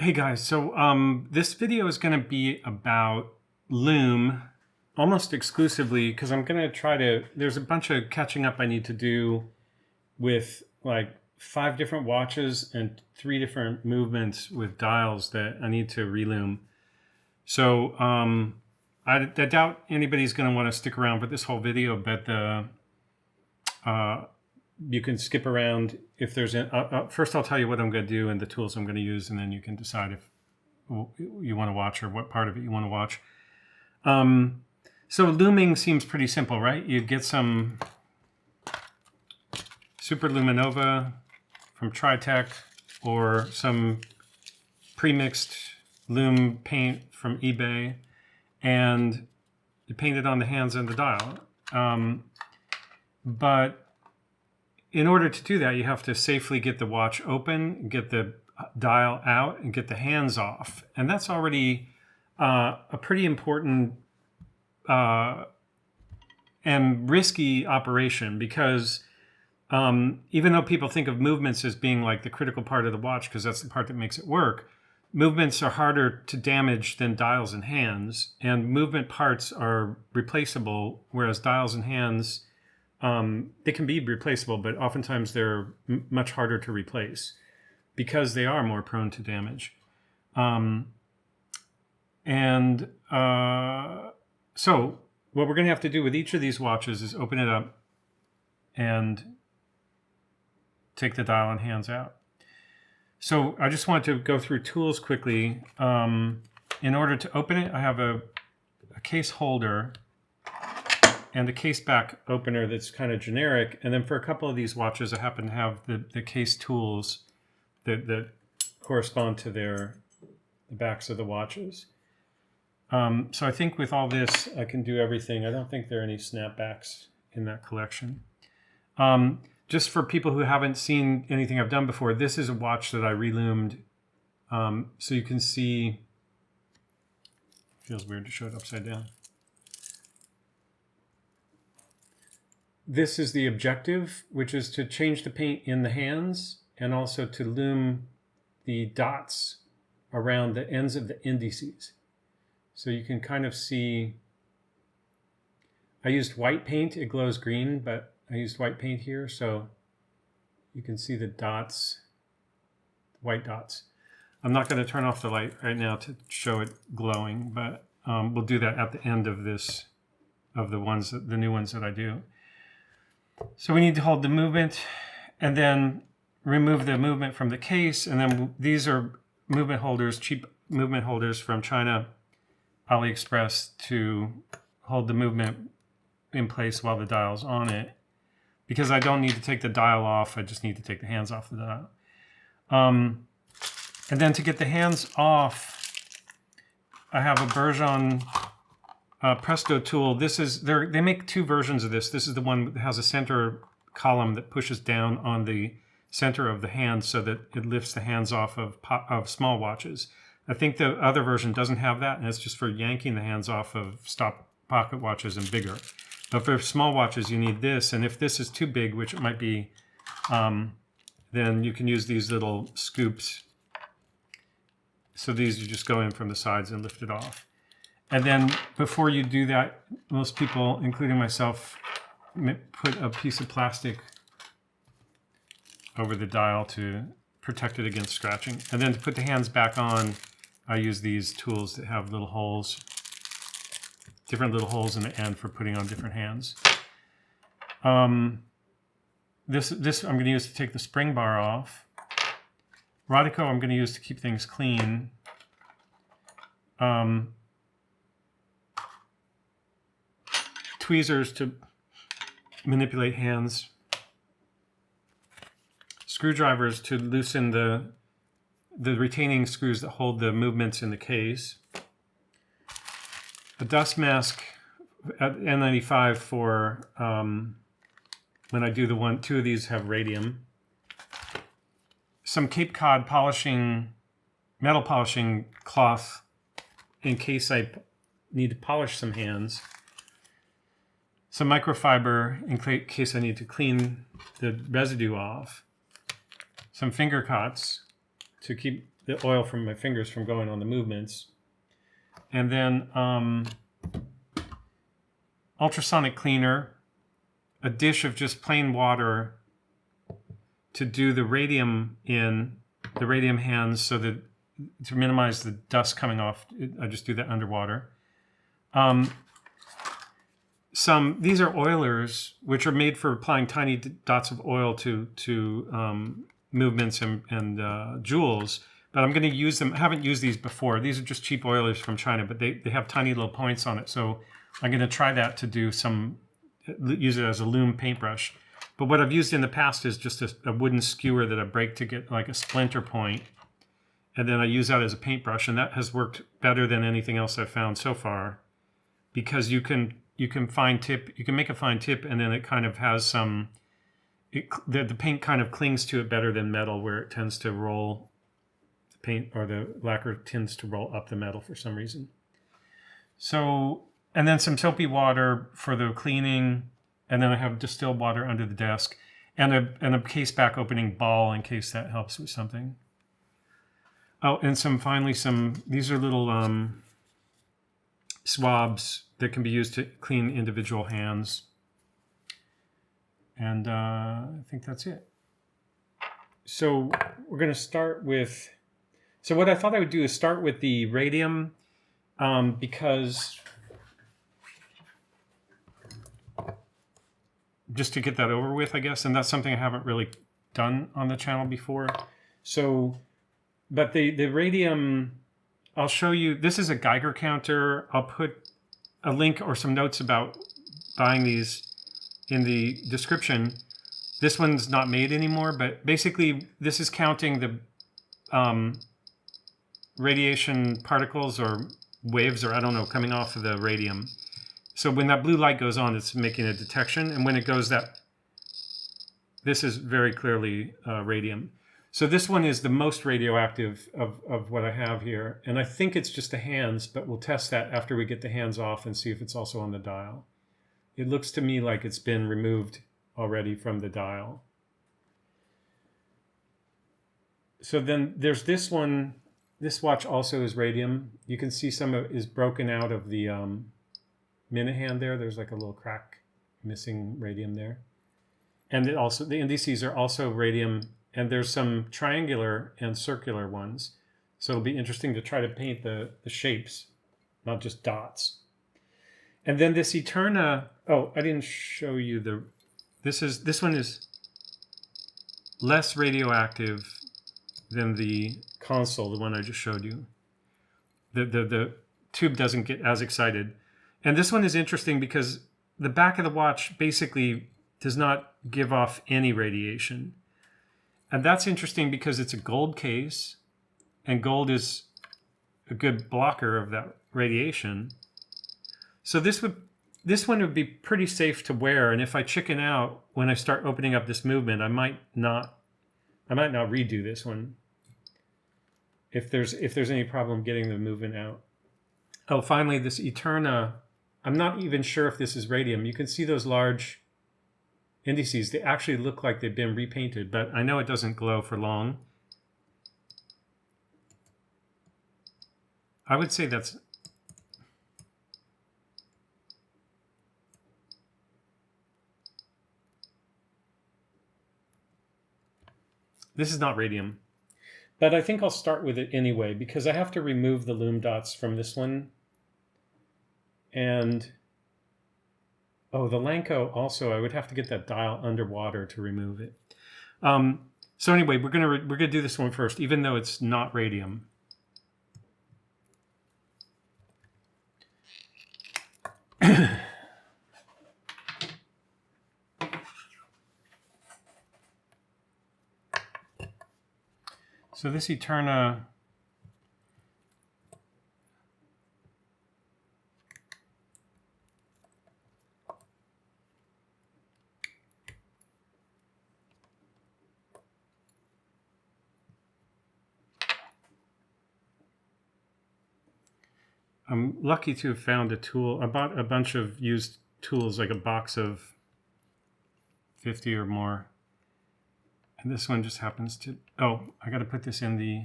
Hey guys, so this video is going to be about lume almost exclusively because I'm going to try to, there's a bunch of catching up I need to do with like 5 different watches and 3 different movements with dials that I need to relume. So I doubt anybody's going to want to stick around for this whole video, but you can skip around if there's first I'll tell you what I'm going to do and the tools I'm going to use, and then you can decide if you want to watch or what part of it you want to watch. So looming seems pretty simple, right? You get some super Luminova from Tritech or some pre-mixed lume paint from eBay, and you paint it on the hands and the dial. But in order to do that, you have to safely get the watch open, get the dial out, and get the hands off. And that's already a pretty important and risky operation because even though people think of movements as being like the critical part of the watch, because that's the part that makes it work, movements are harder to damage than dials and hands. And movement parts are replaceable, whereas dials and hands, they can be replaceable, but oftentimes they're much harder to replace because they are more prone to damage. So what we're going to have to do with each of these watches is open it up and take the dial and hands out. So I just want to go through tools quickly. In order to open it, I have a case holder and a case back opener that's kind of generic. And then for a couple of these watches, I happen to have the case tools that correspond to the backs of the watches. So I think with all this, I can do everything. I don't think there are any snapbacks in that collection. Just for people who haven't seen anything I've done before, this is a watch that I relumed. So you can see, feels weird to show it upside down. This is the objective, which is to change the paint in the hands and also to lume the dots around the ends of the indices. So you can kind of see, I used white paint, it glows green, but I used white paint here, so you can see the dots, white dots. I'm not going to turn off the light right now to show it glowing, but we'll do that at the end of this, of the new ones that I do. So we need to hold the movement and then remove the movement from the case. And then these are movement holders, cheap movement holders from China, AliExpress, to hold the movement in place while the dial's on it. Because I don't need to take the dial off, I just need to take the hands off the dial. And then to get the hands off, I have a Bergeon Presto tool. This is they make 2 versions of this. This is the one that has a center column that pushes down on the center of the hand so that it lifts the hands off of small watches. I think the other version doesn't have that, and it's just for yanking the hands off of stop pocket watches and bigger. But for small watches, you need this, and if this is too big, which it might be, then you can use these little scoops. So these you just go in from the sides and lift it off. And then before you do that, most people, including myself, put a piece of plastic over the dial to protect it against scratching. And then to put the hands back on, I use these tools that have little holes, different little holes in the end for putting on different hands. This I'm going to use to take the spring bar off. Radico I'm going to use to keep things clean. Tweezers to manipulate hands. Screwdrivers to loosen the retaining screws that hold the movements in the case. A dust mask at N95 for when I do 2 of these have radium. Some Cape Cod metal polishing cloth in case I need to polish some hands. Some microfiber in case I need to clean the residue off. Some finger cots to keep the oil from my fingers from going on the movements. And then ultrasonic cleaner, a dish of just plain water to do the radium in the radium hands, so that to minimize the dust coming off. I just do that underwater. These are oilers, which are made for applying tiny dots of oil to movements and jewels. But I'm going to use them. I haven't used these before. These are just cheap oilers from China, but they have tiny little points on it. So I'm going to try that to do use it as a lume paintbrush. But what I've used in the past is just a wooden skewer that I break to get like a splinter point. And then I use that as a paintbrush. And that has worked better than anything else I've found so far. Because you can make a fine tip, and then it kind of has the paint kind of clings to it better than metal, where it tends to roll. Paint or the lacquer tends to roll up the metal for some reason. So, and then some soapy water for the cleaning, and then I have distilled water under the desk, and a case back opening ball in case that helps with something. Oh, and these are little swabs that can be used to clean individual hands. And I think that's it. So we're going to start with. So what I thought I would do is start with the radium, because just to get that over with, I guess, and that's something I haven't really done on the channel before. So, but the radium, I'll show you. This is a Geiger counter. I'll put a link or some notes about buying these in the description. This one's not made anymore, but basically this is counting the radiation particles or waves, or I don't know, coming off of the radium. So when that blue light goes on, it's making a detection, and when it goes this is very clearly radium. So this one is the most radioactive of what I have here, and I think it's just the hands, but we'll test that after we get the hands off and see if it's also on the dial. It looks to me like it's been removed already from the dial. So then there's this one. This watch also is radium. You can see some of it is broken out of the minute hand there. There's like a little crack missing radium there. And the indices are also radium, and there's some triangular and circular ones. So it'll be interesting to try to paint the shapes, not just dots. And then this Eterna, oh, I didn't show you this one is less radioactive than the Consul, the one I just showed you. The tube doesn't get as excited. And this one is interesting because the back of the watch basically does not give off any radiation. And that's interesting because it's a gold case, and gold is a good blocker of that radiation. So this one would be pretty safe to wear, and if I chicken out when I start opening up this movement, I might not redo this one. If there's any problem getting the movement out. Oh, finally, this Eterna, I'm not even sure if this is radium. You can see those large indices. They actually look like they've been repainted, but I know it doesn't glow for long. I would say that's... This is not radium. But I think I'll start with it anyway, because I have to remove the lume dots from this one. And, oh, the Lanco also, I would have to get that dial underwater to remove it. So anyway, we're gonna do this one first, even though it's not radium. So this Eterna, I'm lucky to have found a tool. I bought a bunch of used tools, like a box of 50 or more. And this one just happens to, oh, I got to put this in the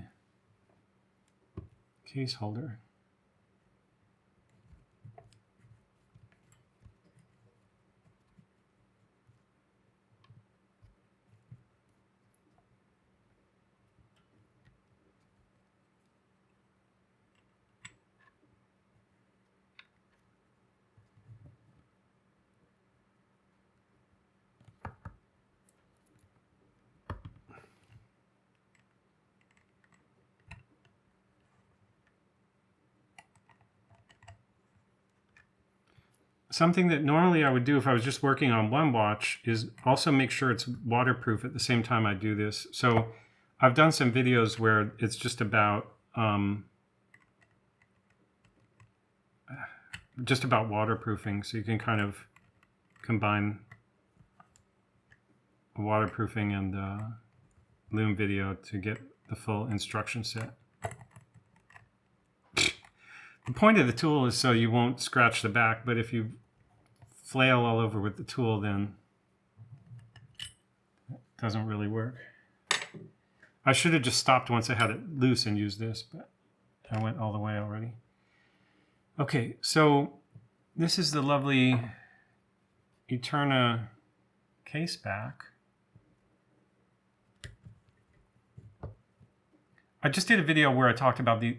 case holder. Something that normally I would do if I was just working on one watch is also make sure it's waterproof at the same time I do this. So I've done some videos where it's just about waterproofing. So you can kind of combine waterproofing and lume video to get the full instruction set. The point of the tool is so you won't scratch the back, but if you flail all over with the tool, then it doesn't really work. I should have just stopped once I had it loose and used this, but I went all the way already. Okay, so this is the lovely Eterna case back. I just did a video where I talked about the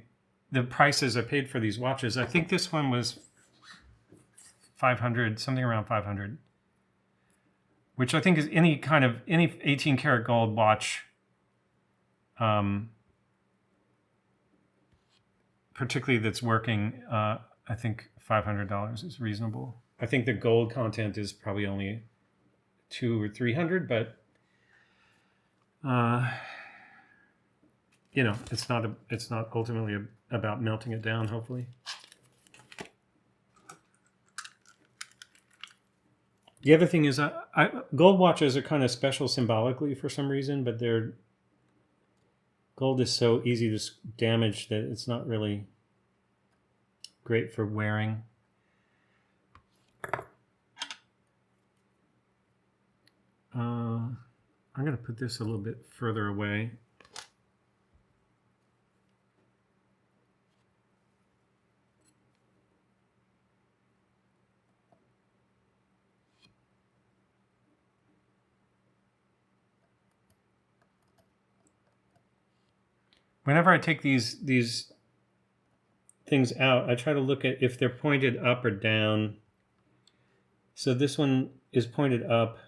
prices I paid for these watches. I think this one was 500, something around 500, which I think is any 18 karat gold watch, particularly that's working. I think $500 is reasonable. I think the gold content is probably only 200 or 300, but you know, it's not ultimately about melting it down, hopefully. The other thing is, gold watches are kind of special symbolically for some reason, but gold is so easy to damage that it's not really great for wearing. I'm going to put this a little bit further away. Whenever I take these things out, I try to look at if they're pointed up or down. So this one is pointed up.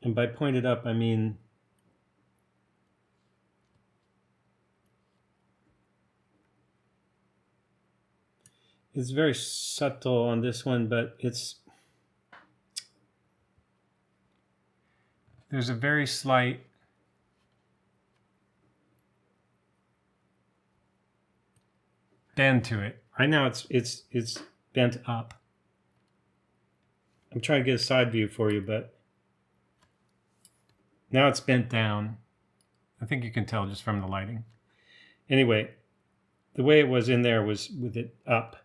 And by pointed up, I mean it's very subtle on this one, but there's a very slight bend to it. Right now it's bent up. I'm trying to get a side view for you, but now it's bent down. I think you can tell just from the lighting. Anyway, the way it was in there was with it up.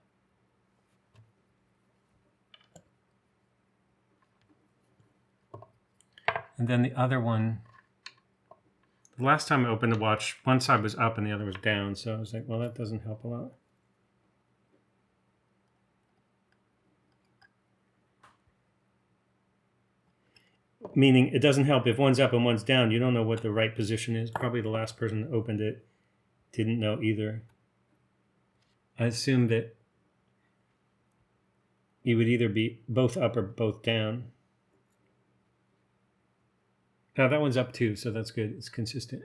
And then the other one, the last time I opened the watch, one side was up and the other was down. So I was like, well, that doesn't help a lot. Meaning it doesn't help if one's up and one's down. You don't know what the right position is. Probably the last person that opened it didn't know either. I assume that you would either be both up or both down. Now that one's up too, so that's good. It's consistent.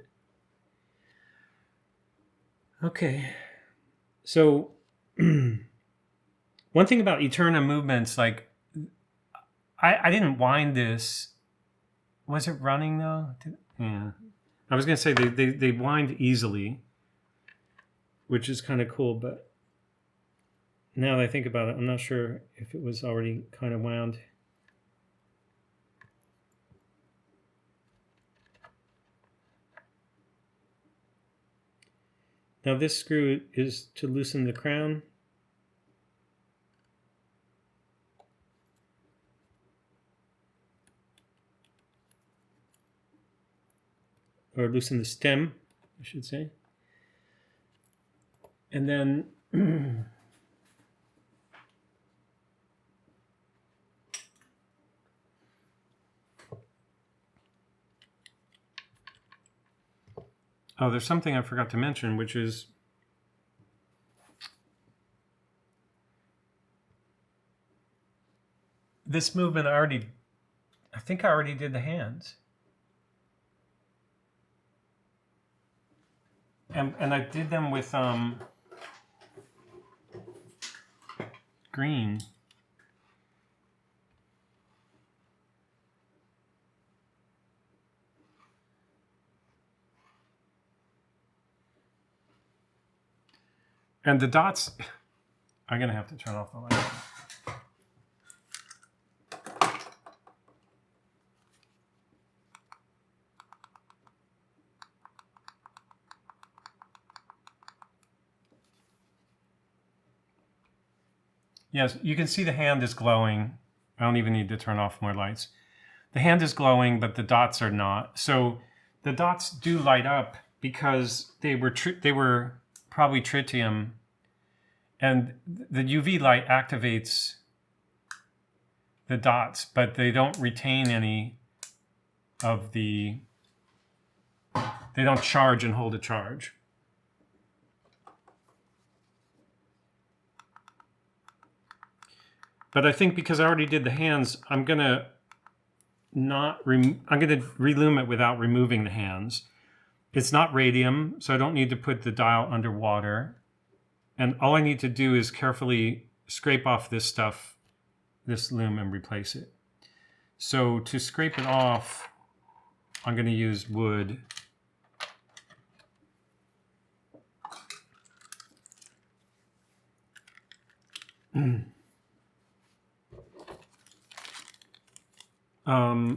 Okay. So one thing about Eterna movements, like I didn't wind this. Was it running though? Yeah. I was going to say they wind easily, which is kind of cool, but now that I think about it, I'm not sure if it was already kind of wound. Now this screw is to loosen the crown. or loosen the stem, I should say. And then oh, there's something I forgot to mention, which is this movement I think I already did the hands. And I did them with green. And the dots, I'm going to have to turn off the light. Yes, you can see the hand is glowing. I don't even need to turn off more lights. The hand is glowing, but the dots are not. So the dots do light up because they were probably tritium, and the UV light activates the dots, but they don't retain any of they don't charge and hold a charge. But I think because I already did the hands, I'm gonna relume it without removing the hands. It's not radium, so I don't need to put the dial underwater. And all I need to do is carefully scrape off this stuff, this lume, and replace it. So to scrape it off, I'm going to use wood.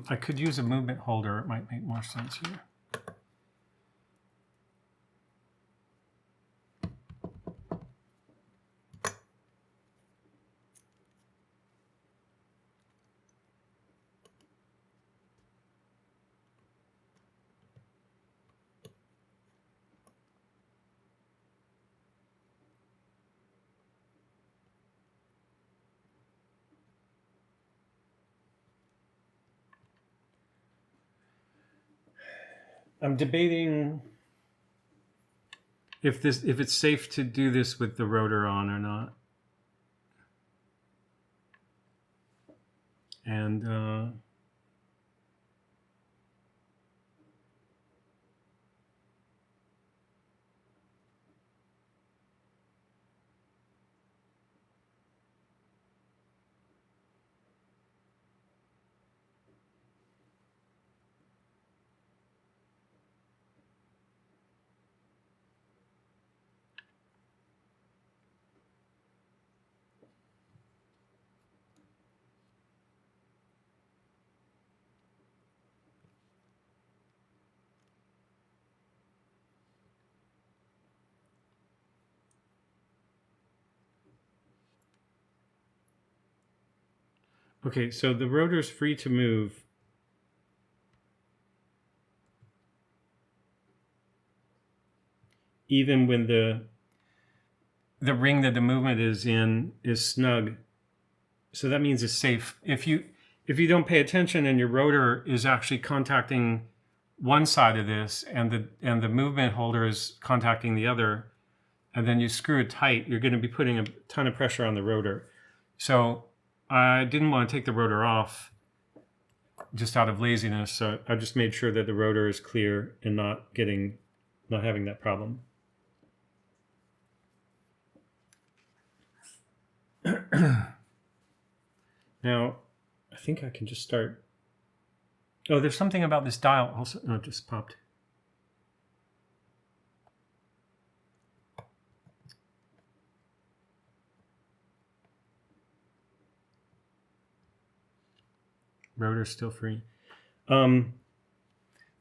I could use a movement holder. It might make more sense here. I'm debating if it's safe to do this with the rotor on or not. And okay, so the rotor's free to move. Even when the ring that the movement is in is snug. So that means it's safe. If you don't pay attention and your rotor is actually contacting one side of this and the movement holder is contacting the other, and then you screw it tight, you're going to be putting a ton of pressure on the rotor. So I didn't want to take the rotor off just out of laziness, so I just made sure that the rotor is clear and not having that problem. Now, I think I can just start. Oh, there's something about this dial also. No, it just popped. Rotor's still free.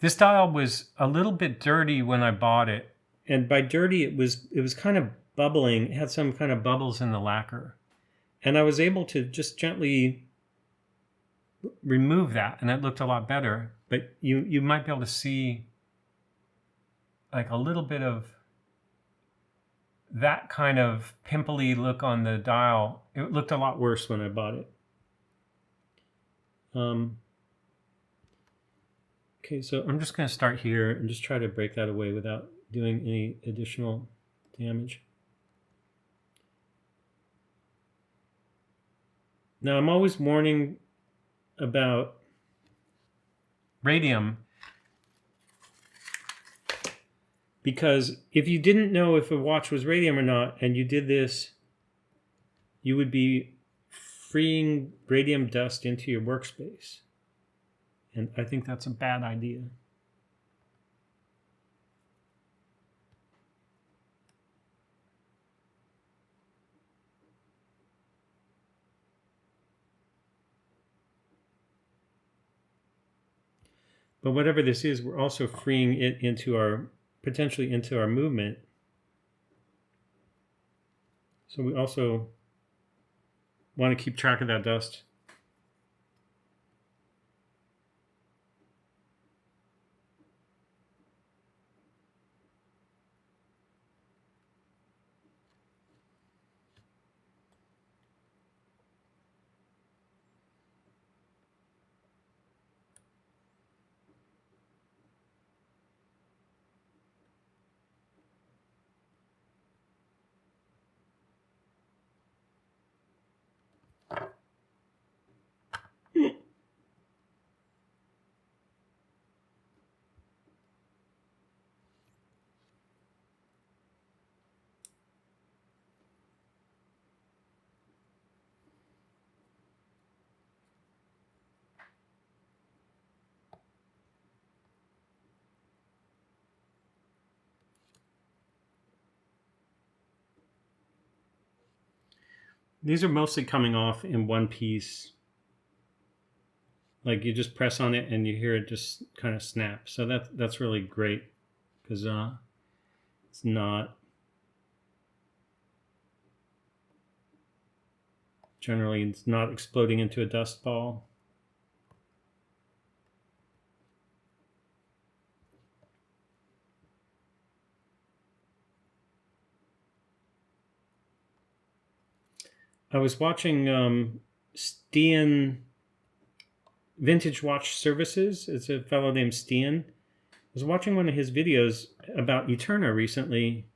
This dial was a little bit dirty when I bought it. And by dirty, it was kind of bubbling. It had some kind of bubbles in the lacquer. And I was able to just gently remove that, and it looked a lot better. But you might be able to see like a little bit of that kind of pimply look on the dial. It looked a lot worse when I bought it. Okay, so I'm just going to start here and just try to break that away without doing any additional damage. Now, I'm always warning about radium, because if you didn't know if a watch was radium or not and you did this, you would be freeing radium dust into your workspace. And I think that's a bad idea. But whatever this is, we're also freeing it into potentially into our movement. So we also want to keep track of that dust. These are mostly coming off in one piece. Like you just press on it and you hear it just kind of snap. So that's really great, because it's not generally, it's not exploding into a dust ball. I was watching Stian Vintage Watch Services. It's a fellow named Stian. I was watching one of his videos about Eterna recently,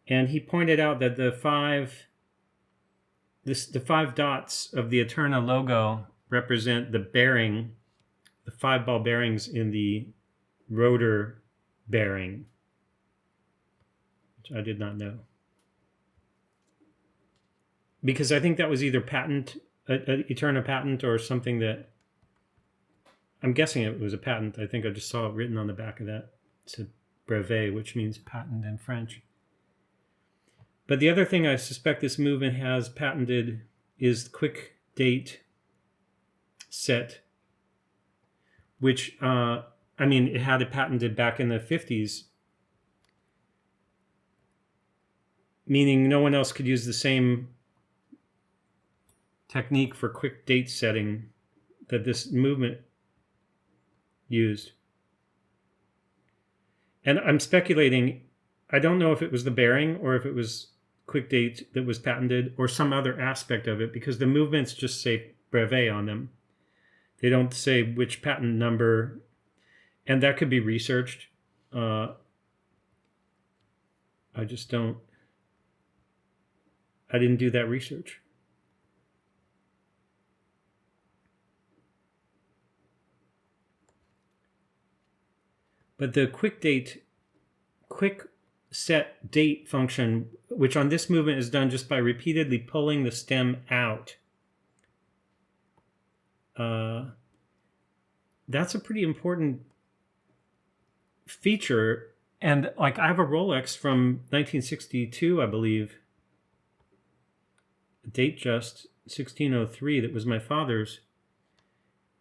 and he pointed out that the five dots of the Eterna logo represent the bearing, the 5-ball bearings in the rotor bearing, which I did not know. Because I think that was either an Eterna patent or something that, I'm guessing it was a patent. I think I just saw it written on the back of that. It's a brevet, which means patent in French. But the other thing I suspect this movement has patented is quick date set, which, it had it patented back in the 50s, meaning no one else could use the same technique for quick date setting that this movement used. And I'm speculating, I don't know if it was the bearing or if it was quick date that was patented or some other aspect of it, because the movements just say brevet on them. They don't say which patent number, and that could be researched. I didn't do that research. But the quick set date function, which on this movement is done just by repeatedly pulling the stem out, that's a pretty important feature. And like, I have a Rolex from 1962, I believe, date just 1603, that was my father's,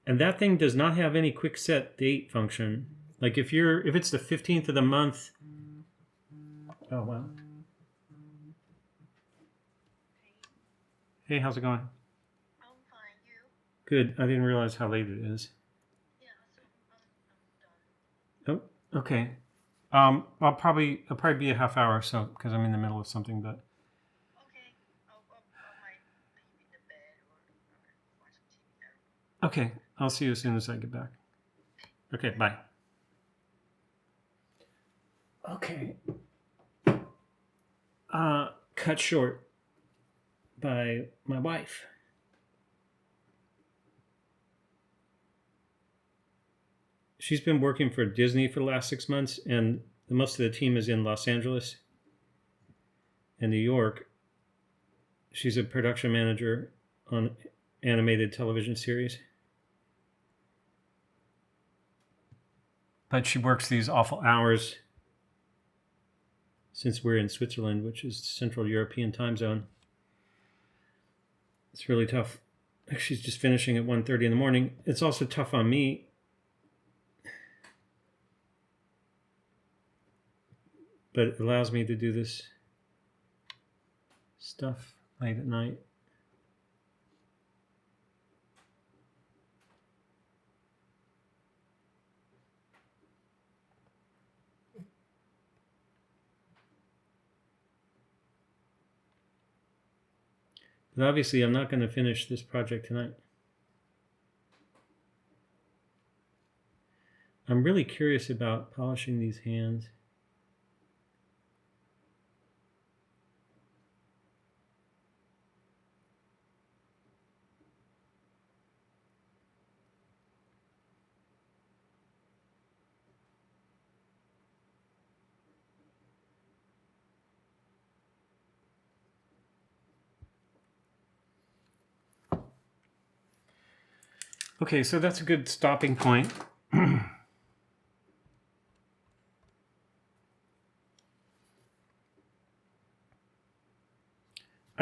and that thing does not have any quick set date function. Like if it's the 15th of the month. Oh, wow. Hey, how's it going? I'm fine. You? Good. I didn't realize how late it is. Yeah, so I'm done. Oh, Okay. I'll probably be a half hour or so because I'm in the middle of something. But Okay. I might be in the bed or watch some TV. I don't know. okay, I'll see you as soon as I get back. Okay, bye. Okay. Cut short by my wife. She's been working for Disney for the last 6 months, and most of the team is in Los Angeles and New York. She's a production manager on animated television series. But she works these awful hours since we're in Switzerland, which is Central European time zone. It's really tough. She's just finishing at 1:30 in the morning. It's also tough on me. But it allows me to do this stuff late at night. But obviously, I'm not going to finish this project tonight. I'm really curious about polishing these hands. Okay, so that's a good stopping point. I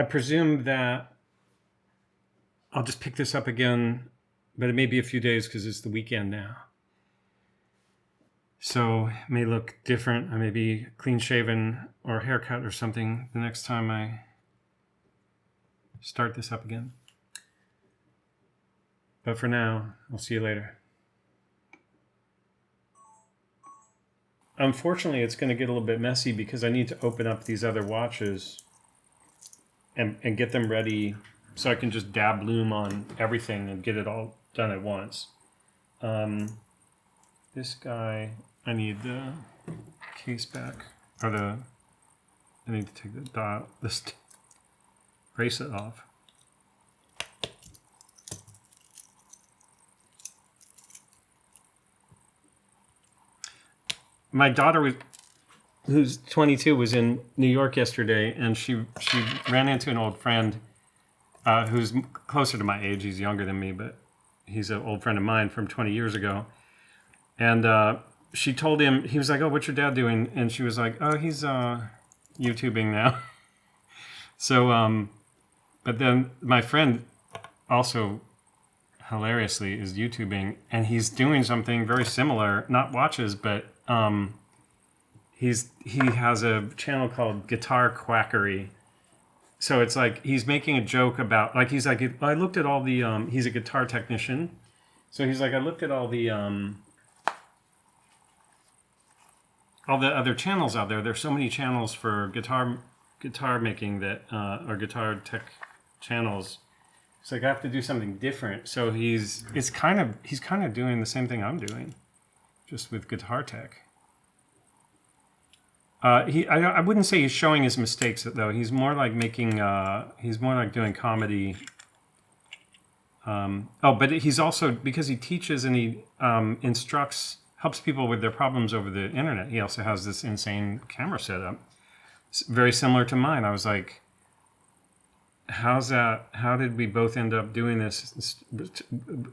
presume that I'll just pick this up again, but it may be a few days because it's the weekend now. So it may look different. I may be clean shaven or haircut or something the next time I start this up again. But for now, I'll see you later. Unfortunately, it's going to get a little bit messy because I need to open up these other watches and get them ready so I can just dab lume on everything and get it all done at once. This guy, I need the case back, or I need to take this bracelet off. My daughter, who's 22, was in New York yesterday, and she ran into an old friend who's closer to my age. He's younger than me, but he's an old friend of mine from 20 years ago. And she told him, he was like, "Oh, what's your dad doing?" And she was like, "Oh, he's YouTubing now." So, but then my friend also hilariously is YouTubing, and he's doing something very similar, not watches, but he has a channel called Guitar Quackery. So it's like he's making a joke about, like, he's like, I looked at all the he's a guitar technician, so he's like, I looked at all the other channels out there. There's so many channels for guitar making that or guitar tech channels. It's like I have to do something different. So he's kind of doing the same thing I'm doing, just with guitar tech. I wouldn't say he's showing his mistakes though. He's more like he's more like doing comedy. But he's also, because he teaches and he helps people with their problems over the internet. He also has this insane camera setup. It's very similar to mine. I was like, how's that? How did we both end up doing this,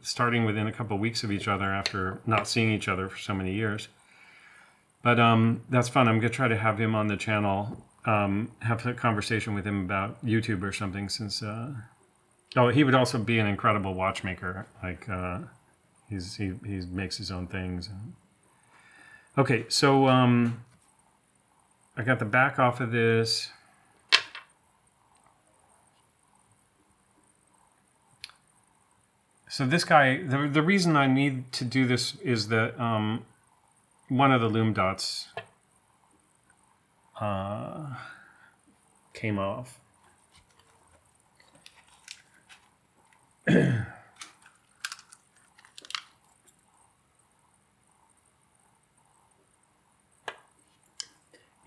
starting within a couple of weeks of each other after not seeing each other for so many years? But that's fun. I'm going to try to have him on the channel, have a conversation with him about YouTube or something, since... he would also be an incredible watchmaker. Like, he makes his own things. Okay, so I got the back off of this. So this guy, the reason I need to do this is that one of the lume dots came off.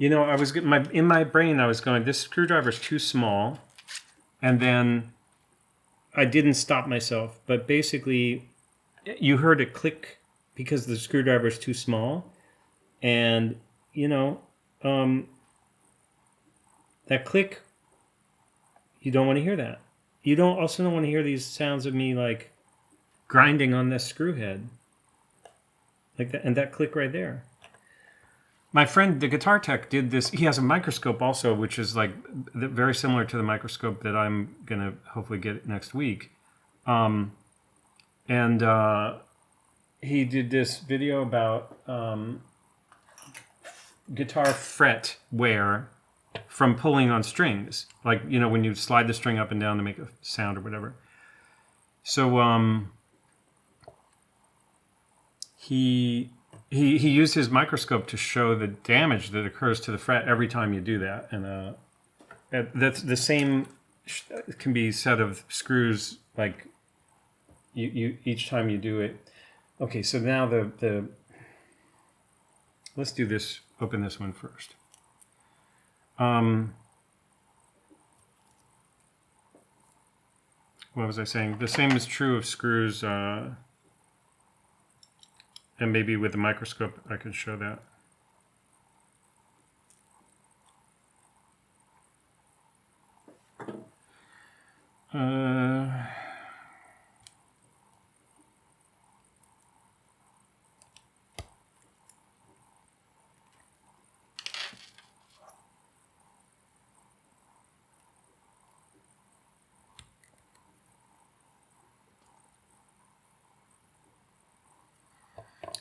You know, I was in my brain. I was going, this screwdriver is too small, and then I didn't stop myself. But basically, you heard it click because the screwdriver is too small, and you know, that click. You don't want to hear that. You don't want to hear these sounds of me like grinding on this screw head, like that, and that click right there. My friend, the guitar tech, did this. He has a microscope also, which is like very similar to the microscope that I'm going to hopefully get next week. And he did this video about guitar fret wear from pulling on strings. Like, you know, when you slide the string up and down to make a sound or whatever. So he used his microscope to show the damage that occurs to the fret every time you do that, and that's the same can be said of screws. Like you each time you do it. Okay, so now the let's do this. Open this one first. What was I saying? The same is true of screws. And maybe with the microscope I can show that.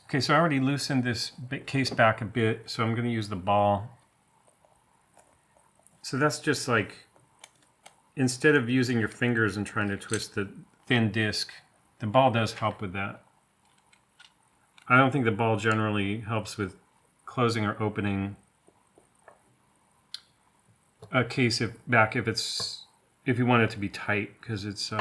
Okay, so I already loosened this case back a bit, so I'm going to use the ball. So that's just like, instead of using your fingers and trying to twist the thin disc, the ball does help with that. I don't think the ball generally helps with closing or opening a case if you want it to be tight, because it's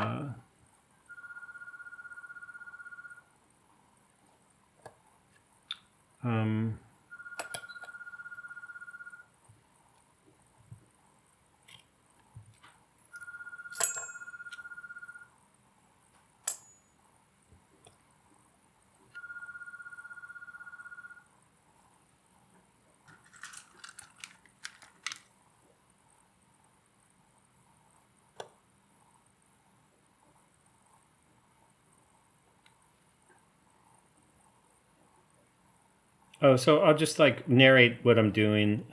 oh, so I'll just like narrate what I'm doing.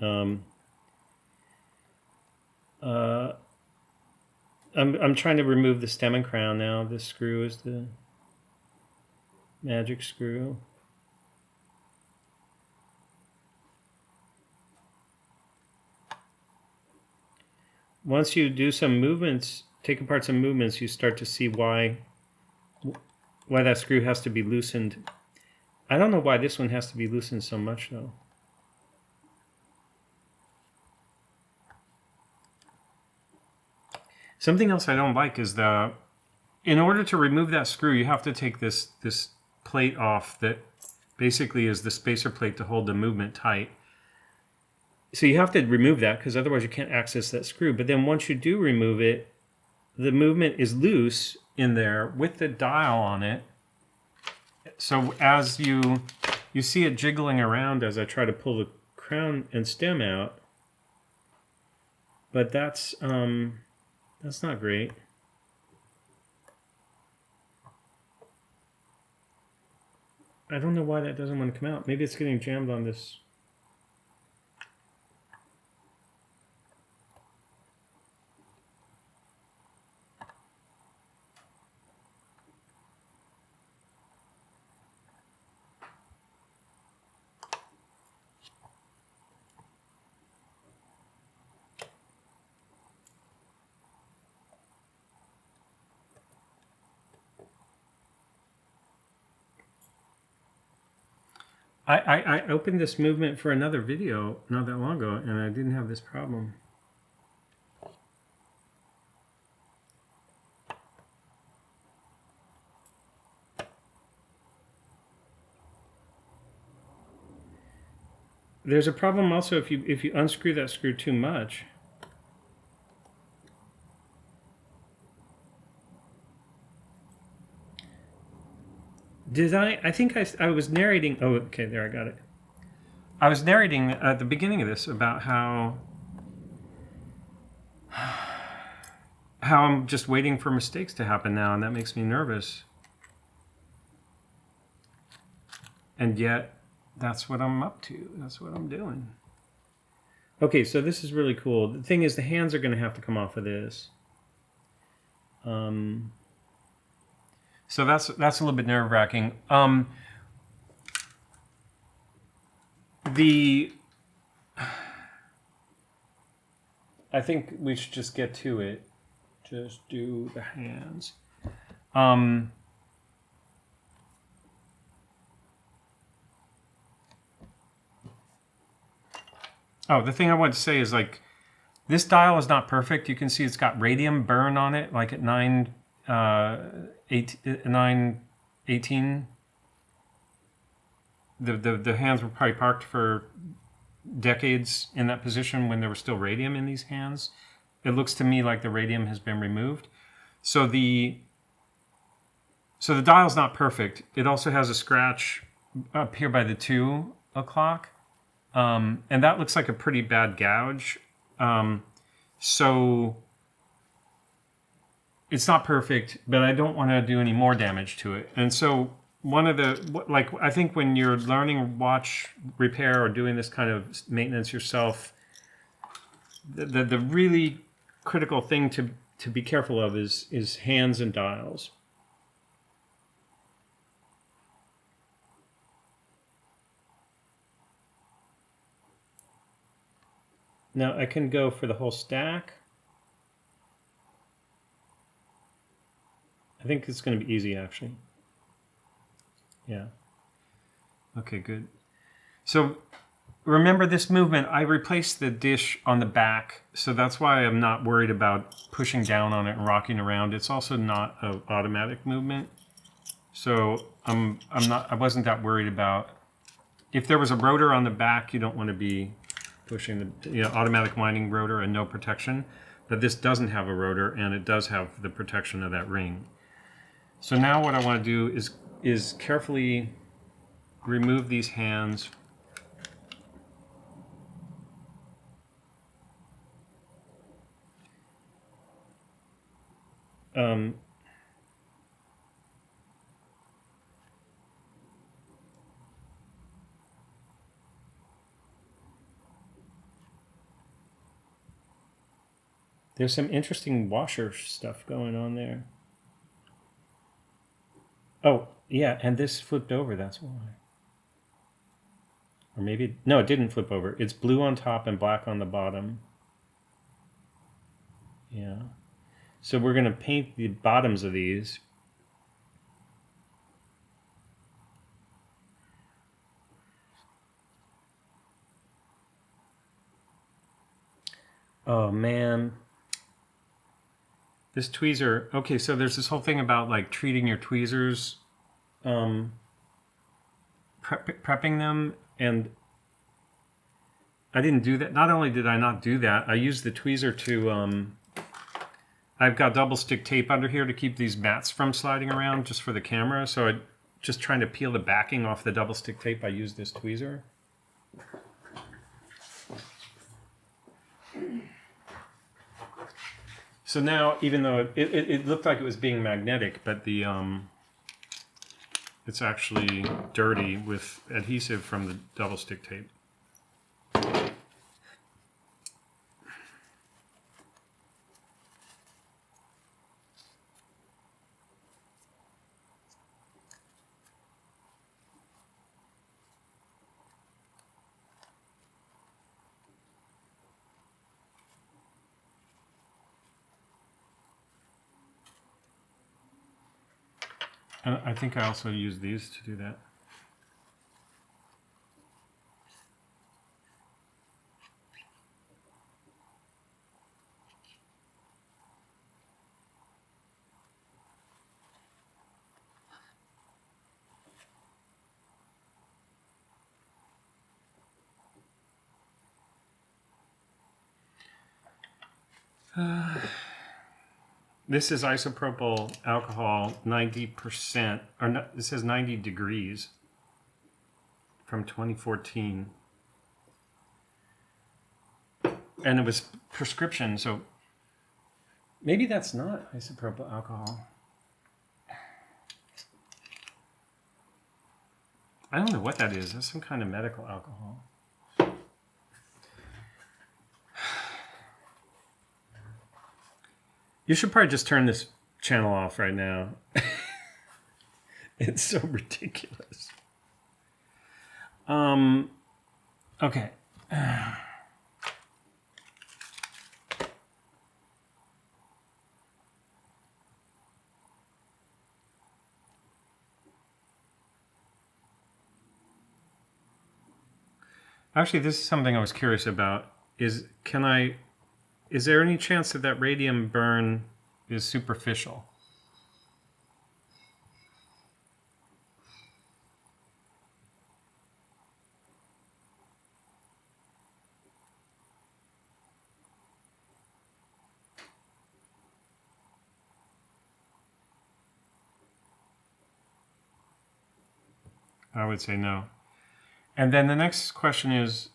I'm trying to remove the stem and crown now. This screw is the magic screw. Once you do some movements, take apart some movements, you start to see why that screw has to be loosened. I don't know why this one has to be loosened so much though. Something else I don't like is in order to remove that screw, you have to take this plate off that basically is the spacer plate to hold the movement tight. So you have to remove that because otherwise you can't access that screw. But then once you do remove it, the movement is loose in there with the dial on it. So as you see it jiggling around as I try to pull the crown and stem out. But that's not great. I don't know why that doesn't want to come out. Maybe it's getting jammed on this. I opened this movement for another video not that long ago, and I didn't have this problem. There's a problem also if you unscrew that screw too much. Did I think I was narrating. Oh, okay, there, I got it. I was narrating at the beginning of this about how I'm just waiting for mistakes to happen now, and that makes me nervous. And yet, that's what I'm up to. That's what I'm doing. Okay, so this is really cool. The thing is, the hands are going to have to come off of this. So that's a little bit nerve-wracking. I think we should just get to it. Just do the hands. Oh, the thing I want to say is, like, this dial is not perfect. You can see it's got radium burn on it, like at 918. The hands were probably parked for decades in that position when there was still radium in these hands. It looks to me like the radium has been removed. So the dial's not perfect. It also has a scratch up here by the 2 o'clock. And that looks like a pretty bad gouge. So it's not perfect, but I don't want to do any more damage to it. And so one of the, like, I think when you're learning watch repair or doing this kind of maintenance yourself, the really critical thing to be careful of is hands and dials. Now I can go for the whole stack. I think it's going to be easy, actually. Yeah. Okay, good. So remember this movement, I replaced the dish on the back, so that's why I'm not worried about pushing down on it and rocking around. It's also not an automatic movement. So I wasn't that worried about, if there was a rotor on the back, you don't want to be pushing the automatic winding rotor and no protection. But this doesn't have a rotor, and it does have the protection of that ring. So now what I want to do is carefully remove these hands. There's some interesting washer stuff going on there. Oh, yeah, and this flipped over, that's why. Or maybe, no, it didn't flip over. It's blue on top and black on the bottom. Yeah. So we're going to paint the bottoms of these. Oh, man. This tweezer, okay, so there's this whole thing about, like, treating your tweezers, prepping them, and I didn't do that. Not only did I not do that, I used the tweezer to, I've got double stick tape under here to keep these mats from sliding around just for the camera, so I just trying to peel the backing off the double stick tape, I used this tweezer. So now, even though it looked like it was being magnetic, but the it's actually dirty with adhesive from the double stick tape. And I think I also use these to do that. This is isopropyl alcohol, 90%, or no, this says 90 degrees from 2014. And it was prescription, so maybe that's not isopropyl alcohol. I don't know what that is. That's some kind of medical alcohol. You should probably just turn this channel off right now. It's so ridiculous. Okay. Actually, this is something I was curious about. Is there any chance that that radium burn is superficial? I would say no. And then the next question is,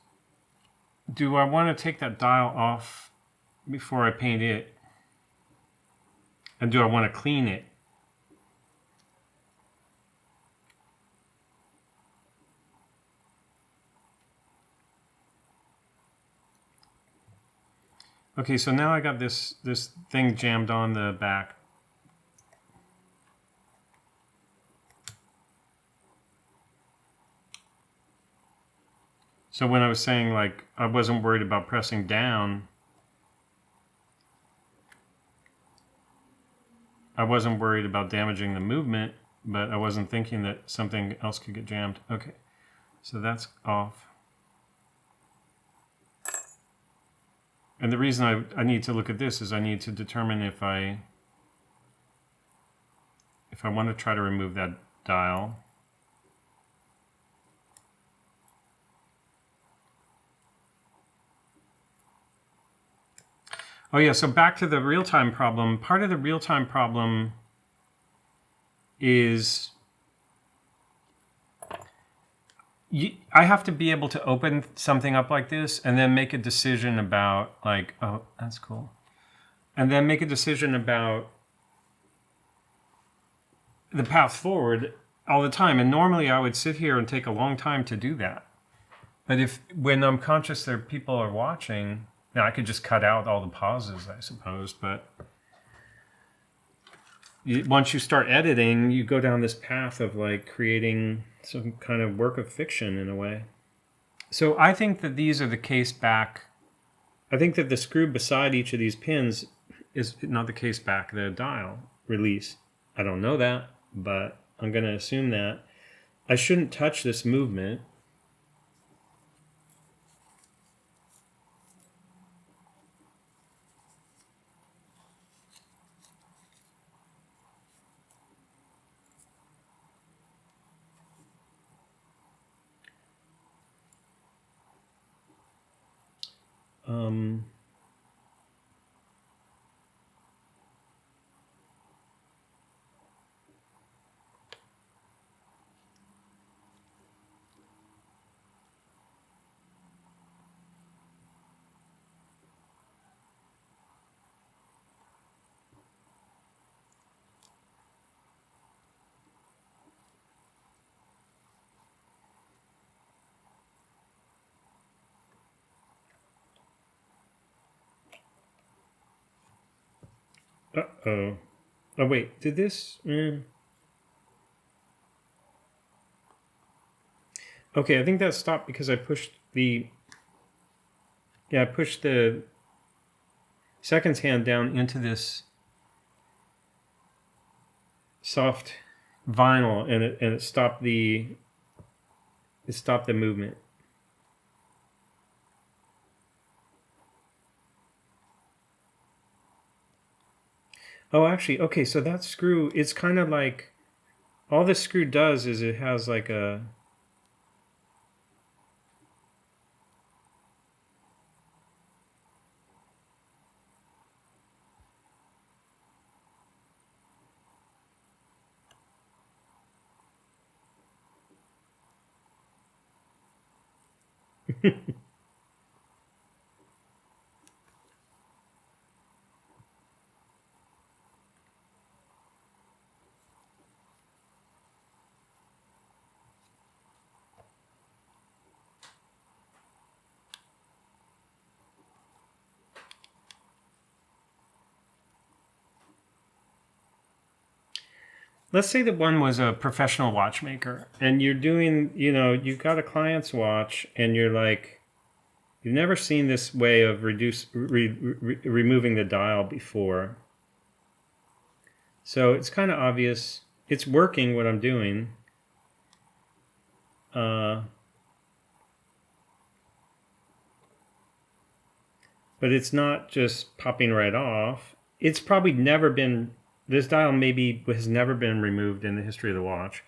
do I want to take that dial off before I paint it? And do I want to clean it? Okay, so now I got this thing jammed on the back. So when I was saying, like, I wasn't worried about pressing down, I wasn't worried about damaging the movement, but I wasn't thinking that something else could get jammed. Okay, so that's off. And the reason I need to look at this is I need to determine if I want to try to remove that dial. Oh yeah, so back to the real-time problem. Part of the real-time problem is I have to be able to open something up like this and then make a decision about, like, oh, that's cool. And then make a decision about the path forward all the time. And normally I would sit here and take a long time to do that. But when I'm conscious that people are watching, now I could just cut out all the pauses, I suppose, but once you start editing, you go down this path of, like, creating some kind of work of fiction in a way. So I think that these are the case back. I think that the screw beside each of these pins is not the case back, the dial release. I don't know that, but I'm going to assume that. I shouldn't touch this movement. Uh-oh. Oh, wait, did this... Okay, I think that stopped because I pushed the... Yeah, I pushed the seconds hand down into this soft vinyl, and it stopped the movement. Oh, actually, okay, so that screw, it's kind of like, all this screw does is it has like a... Let's say that one was a professional watchmaker and you're doing, you've got a client's watch and you're like, you've never seen this way of removing the dial before. So it's kind of obvious. It's working what I'm doing. But it's not just popping right off. It's probably never been, this dial maybe has never been removed in the history of the watch.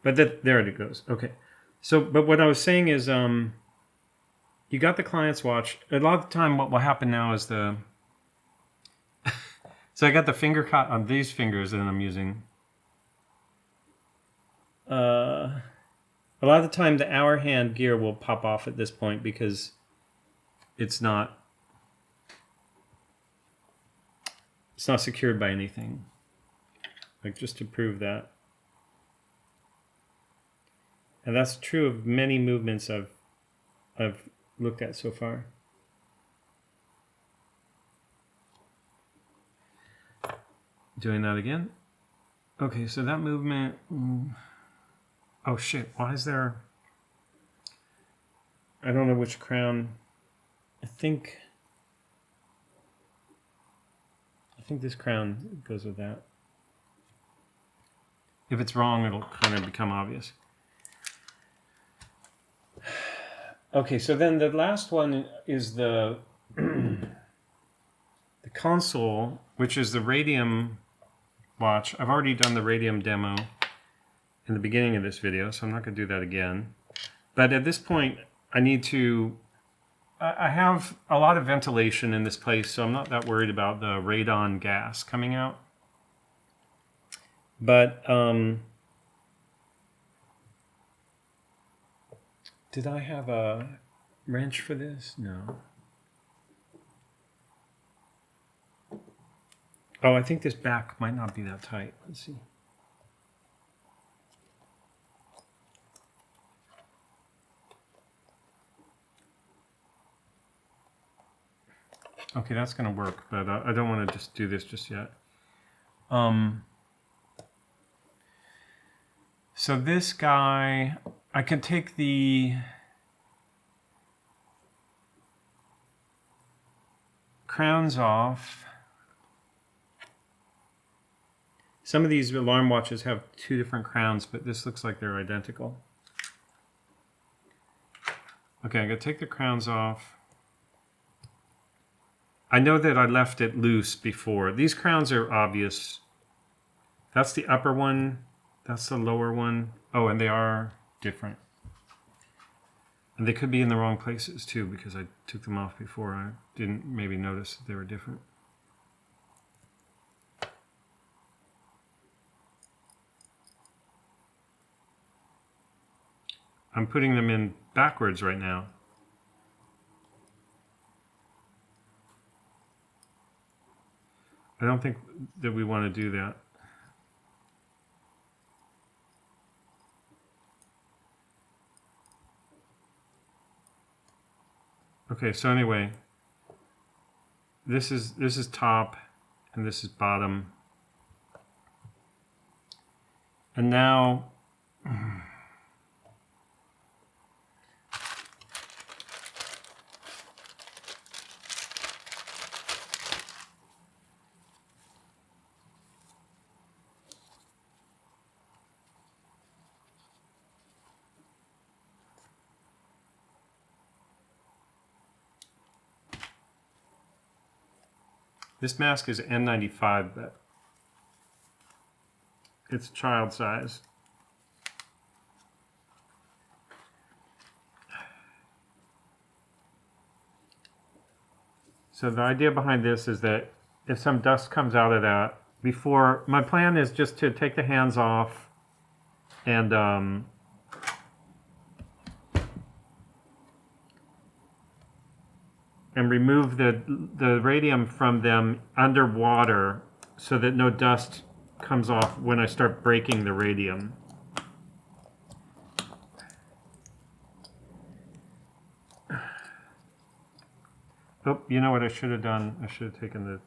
But there it goes. Okay. So, but what I was saying is, you got the client's watch. A lot of the time what will happen now is so I got the finger caught on these fingers that I'm using. A lot of the time the hour hand gear will pop off at this point because it's not secured by anything. Like, just to prove that. And that's true of many movements I've looked at so far. Doing that again. Okay, so that movement. Oh shit! Why is there? I don't know which crown. I think this crown goes with that. If it's wrong, it'll kind of become obvious. Okay, so then the last one is the Consul, which is the Radium watch. I've already done the Radium demo in the beginning of this video, so I'm not going to do that again. But at this point, I have a lot of ventilation in this place, so I'm not that worried about the radon gas coming out. But did I have a wrench for this? No. Oh, I think this back might not be that tight. Let's see. Okay, that's going to work, but I don't want to just do this just yet. So this guy, I can take the crowns off. Some of these alarm watches have two different crowns, but this looks like they're identical. Okay, I'm going to take the crowns off. I know that I left it loose before. These crowns are obvious. That's the upper one. That's the lower one. Oh, and they are different. And they could be in the wrong places too, because I took them off before. I didn't maybe notice that they were different. I'm putting them in backwards right now. I don't think that we want to do that. Okay, so anyway, this is top and this is bottom. And now this mask is N95, but it's child size. So the idea behind this is that if some dust comes out of that, before, my plan is just to take the hands off and and remove the radium from them underwater so that no dust comes off when I start breaking the radium. Oh, you know what I should have done? I should have taken the...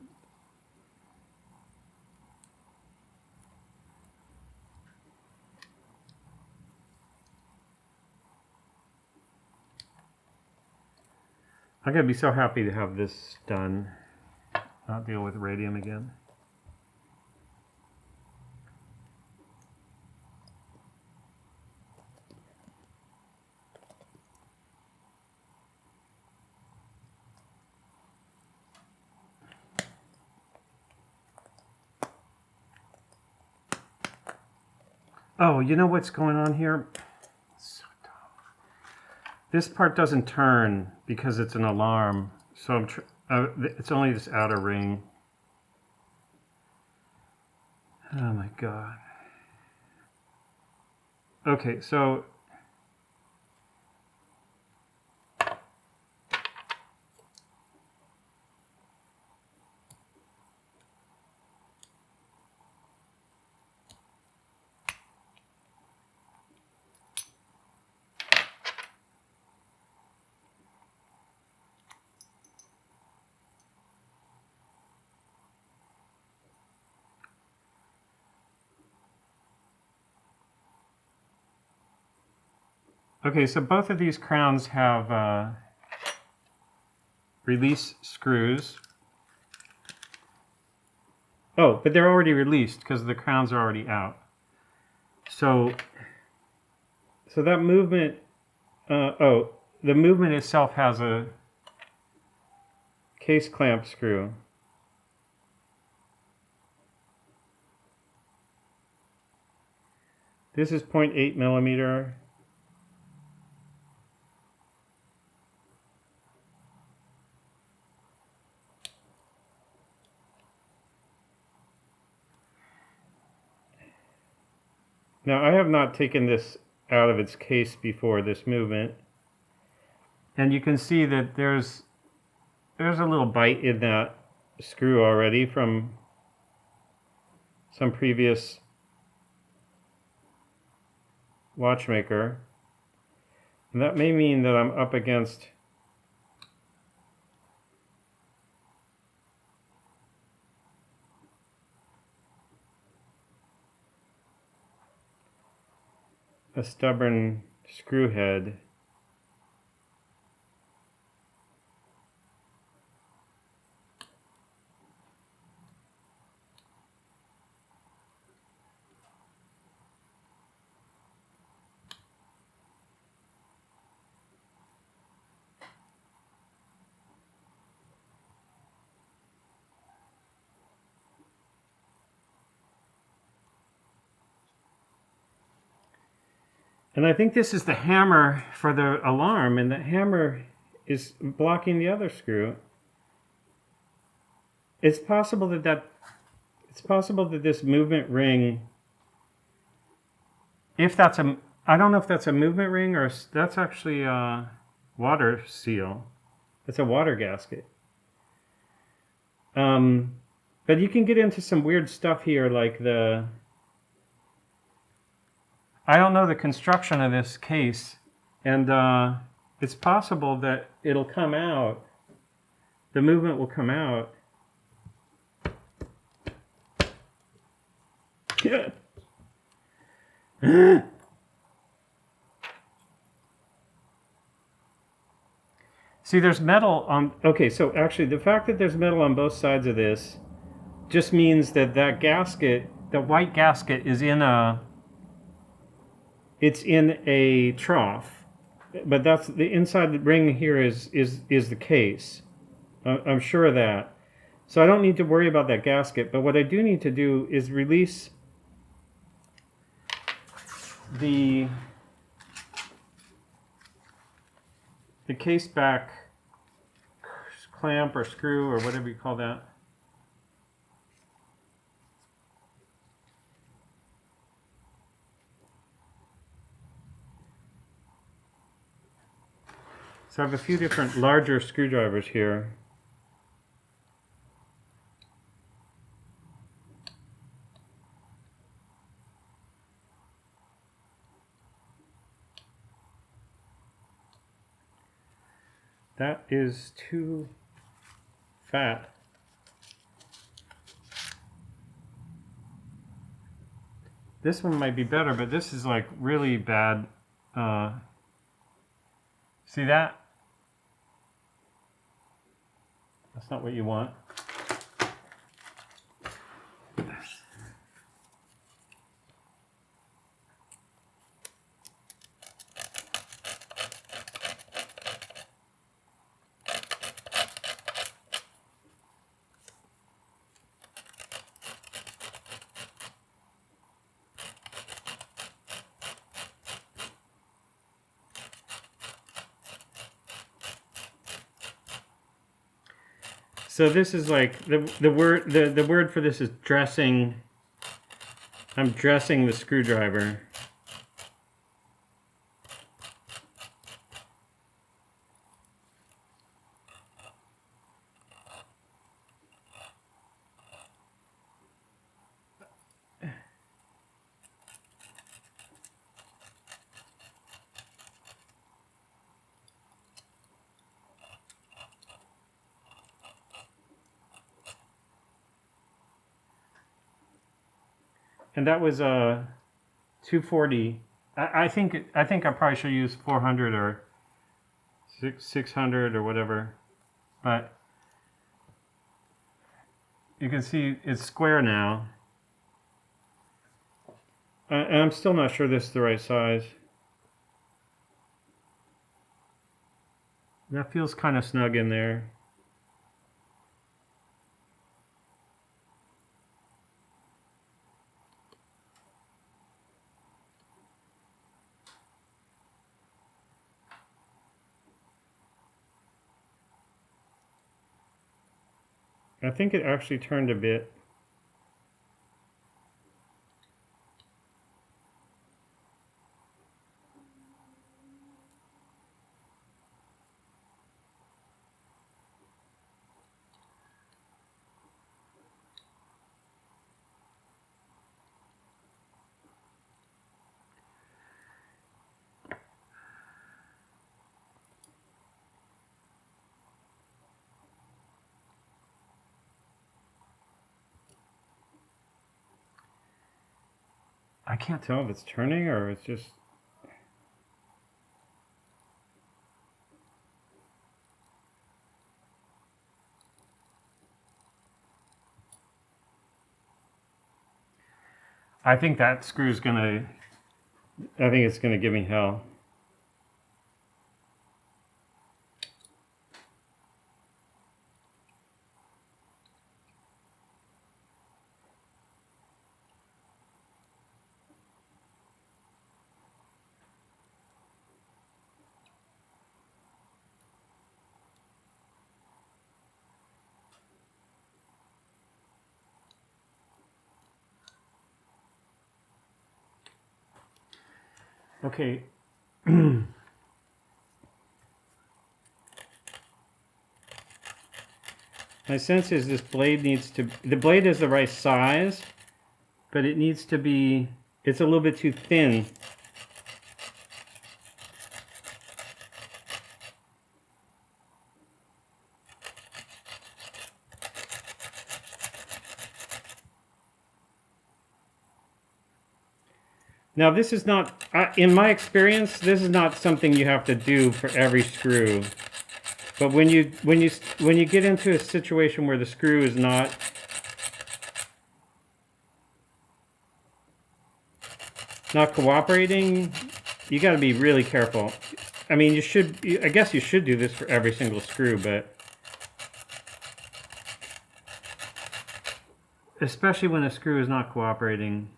I'm going to be so happy to have this done. Not deal with radium again. Oh, you know what's going on here? So dumb. This part doesn't turn because it's an alarm. So it's only this outer ring. Oh my God. Okay, so okay, so both of these crowns have release screws. Oh, but they're already released because the crowns are already out. So that movement, the movement itself has a case clamp screw. This is 0.8 millimeter. Now, I have not taken this out of its case before this movement. And you can see that there's a little bite in that screw already from some previous watchmaker. And that may mean that I'm up against a stubborn screw head. And I think this is the hammer for the alarm, and the hammer is blocking the other screw. It's possible that this movement ring, if that's I don't know if that's a movement ring or that's actually a water seal. It's a water gasket. But you can get into some weird stuff here, like I don't know the construction of this case, and it's possible that it'll come out. The movement will come out. Yeah. See, there's metal on... Okay, so actually the fact that there's metal on both sides of this just means that that gasket, the white gasket, is in a... It's in a trough, but that's the inside the ring here is the case. I'm sure of that. So I don't need to worry about that gasket, but what I do need to do is release the case back clamp or screw or whatever you call that. So I have a few different larger screwdrivers here. That is too fat. This one might be better, but this is like really bad. See that? That's not what you want. So this is like the word for this is dressing. I'm dressing the screwdriver. And that was 240. I think I probably should use 400 or 600 or whatever, but you can see it's square now. And I'm still not sure this is the right size. That feels kind of snug in there. I think it actually turned a bit. I can't tell if it's turning or it's just... I think that screw's gonna... I think it's gonna give me hell. Okay. My sense is this blade needs to... The blade is the right size, but it needs to be... It's a little bit too thin. Now this is not, in my experience, this is not something you have to do for every screw. But when you get into a situation where the screw is not cooperating, you got to be really careful. I mean, I guess you should do this for every single screw, but especially when a screw is not cooperating.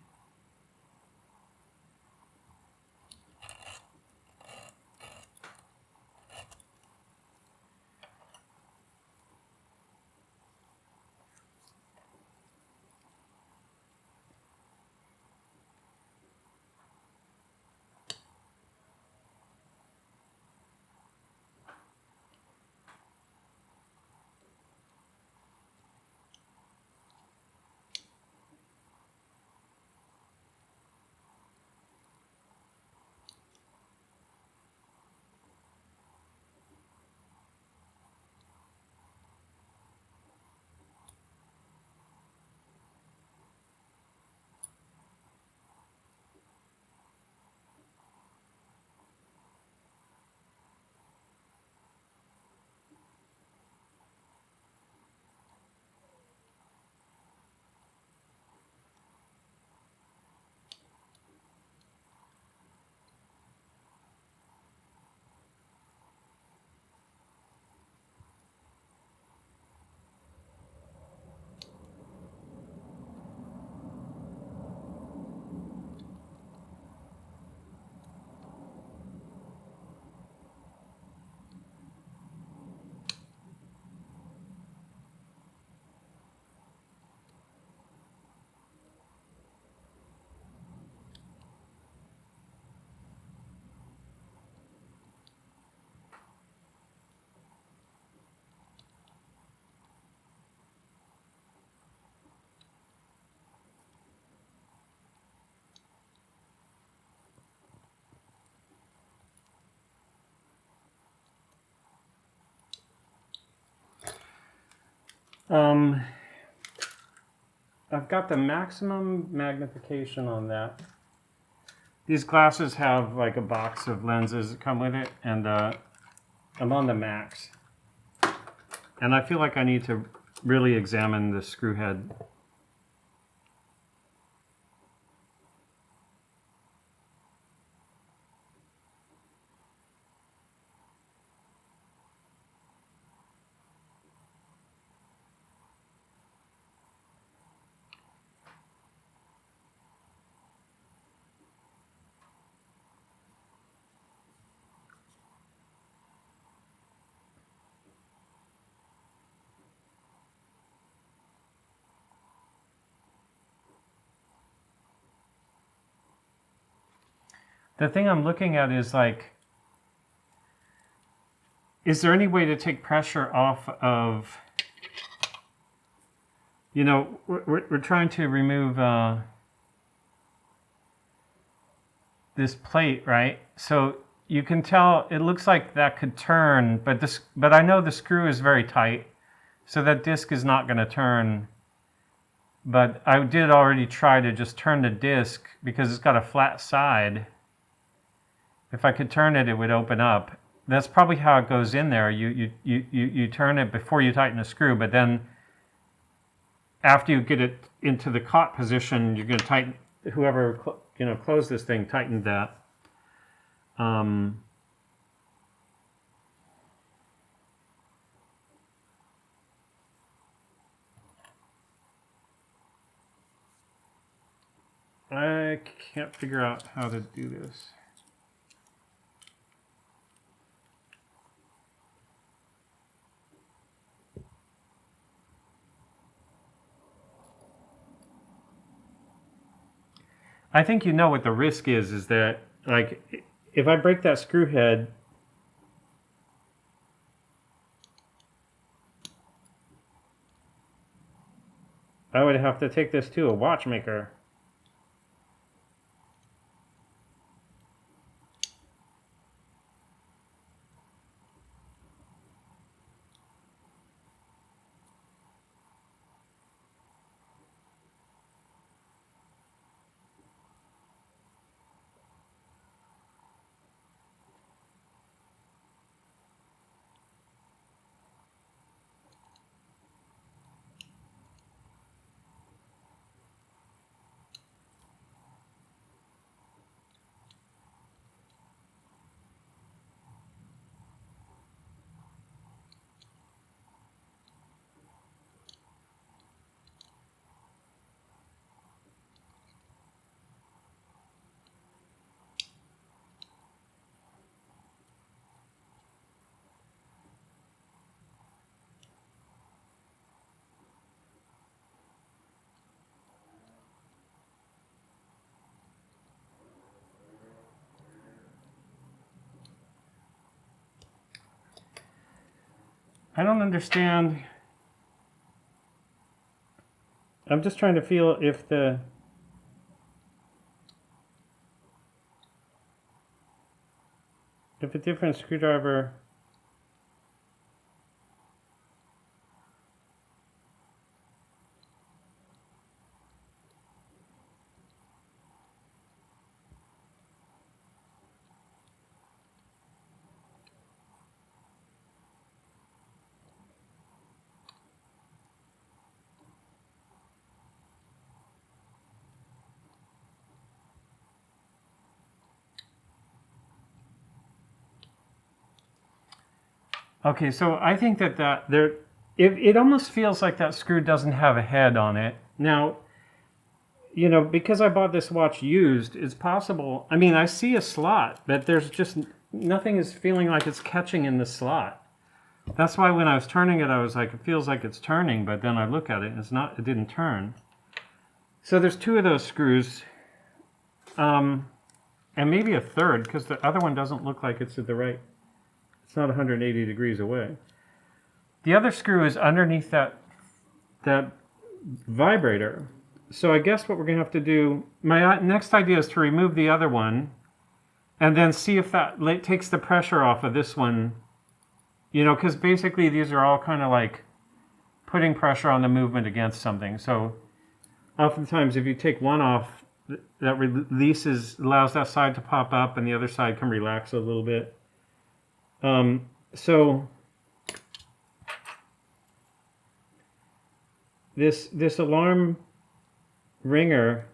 I've got the maximum magnification on that. These glasses have like a box of lenses that come with it, and I'm on the max. And I feel like I need to really examine the screw head. The thing I'm looking at is like, is there any way to take pressure off of, you know, we're trying to remove this plate, right? So you can tell it looks like that could turn, but I know the screw is very tight, so that disc is not going to turn. But I did already try to just turn the disc because it's got a flat side. If I could turn it, it would open up. That's probably how it goes in there. You turn it before you tighten the screw, but then after you get it into the caught position, you're going to tighten. Whoever closed this thing tightened that. I can't figure out how to do this. I think you know what the risk is that, like, if I break that screw head, I would have to take this to a watchmaker. I don't understand. I'm just trying to feel if a different screwdriver. Okay, so I think it almost feels like that screw doesn't have a head on it. Now, because I bought this watch used, it's possible. I mean, I see a slot, but there's just nothing is feeling like it's catching in the slot. That's why when I was turning it, I was like, it feels like it's turning, but then I look at it and it didn't turn. So there's two of those screws, and maybe a third, because the other one doesn't look like it's at the right. It's not 180 degrees away. The other screw is underneath that vibrator. So I guess what we're going to have to do, my next idea is to remove the other one and then see if that takes the pressure off of this one. Because basically these are all kind of like putting pressure on the movement against something. So oftentimes if you take one off, that allows that side to pop up and the other side can relax a little bit. So this alarm ringer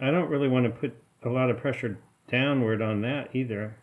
I don't really want to put a lot of pressure downward on that either.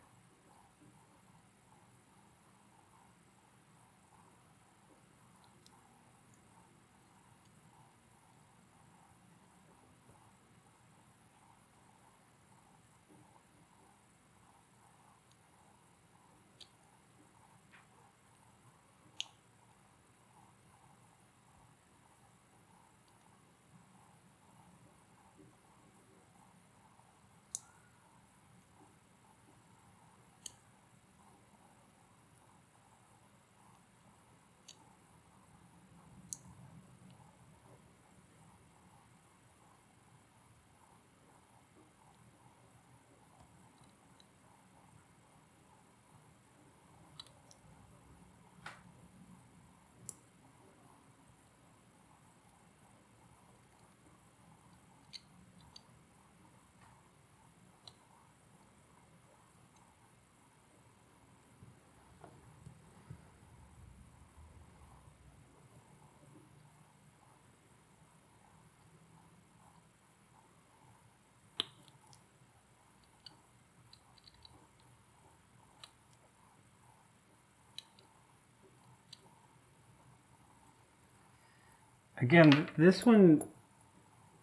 Again, this one,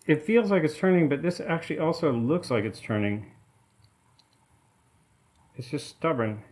it feels like it's turning, but this actually also looks like it's turning. It's just stubborn.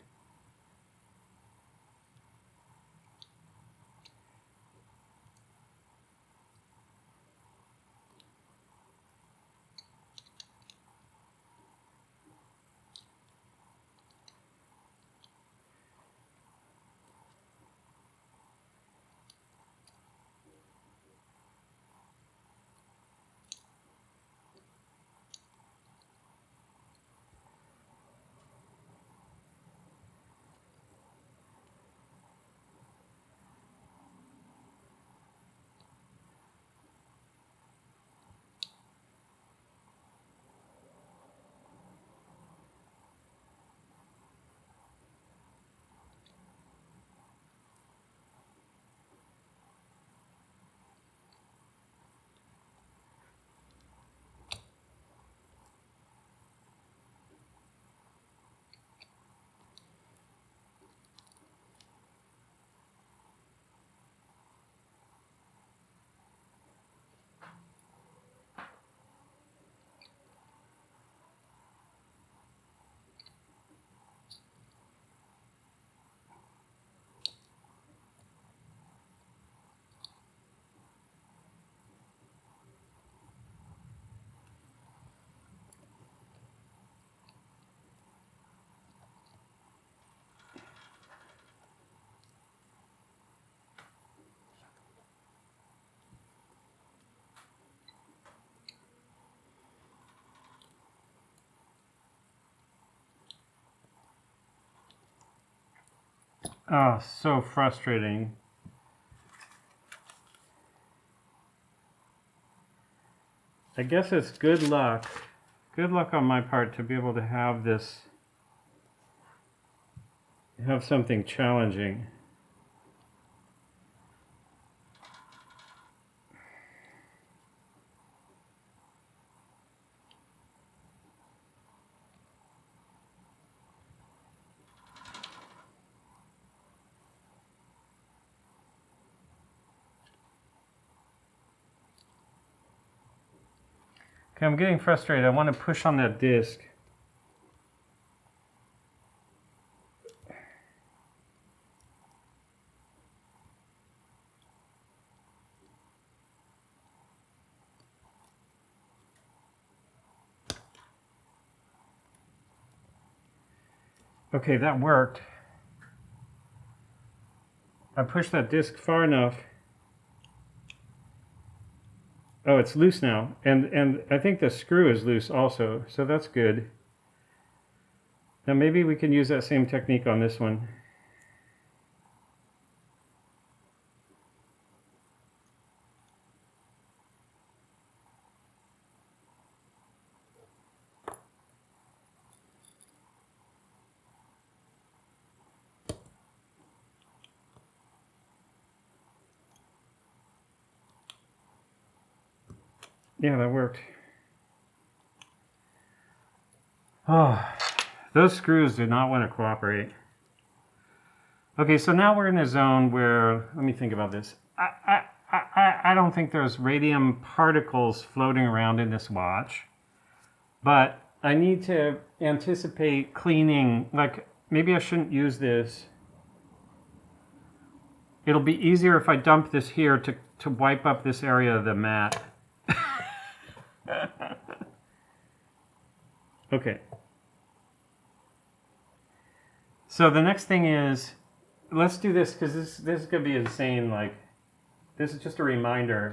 Oh, so frustrating. I guess it's good luck. Good luck on my part to be able to have this, have something challenging. Okay, I'm getting frustrated. I want to push on that disc. Okay, that worked. I pushed that disc far enough Oh, it's loose now. And I think the screw is loose also, so that's good. Now maybe we can use that same technique on this one. Yeah, that worked. Oh, those screws did not want to cooperate. Okay, so now we're in a zone where, let me think about this. I don't think there's radium particles floating around in this watch, but I need to anticipate cleaning. Like, maybe I shouldn't use this. It'll be easier if I dump this here to wipe up this area of the mat. Okay. So the next thing is, let's do this because this is going to be insane. Like, this is just a reminder.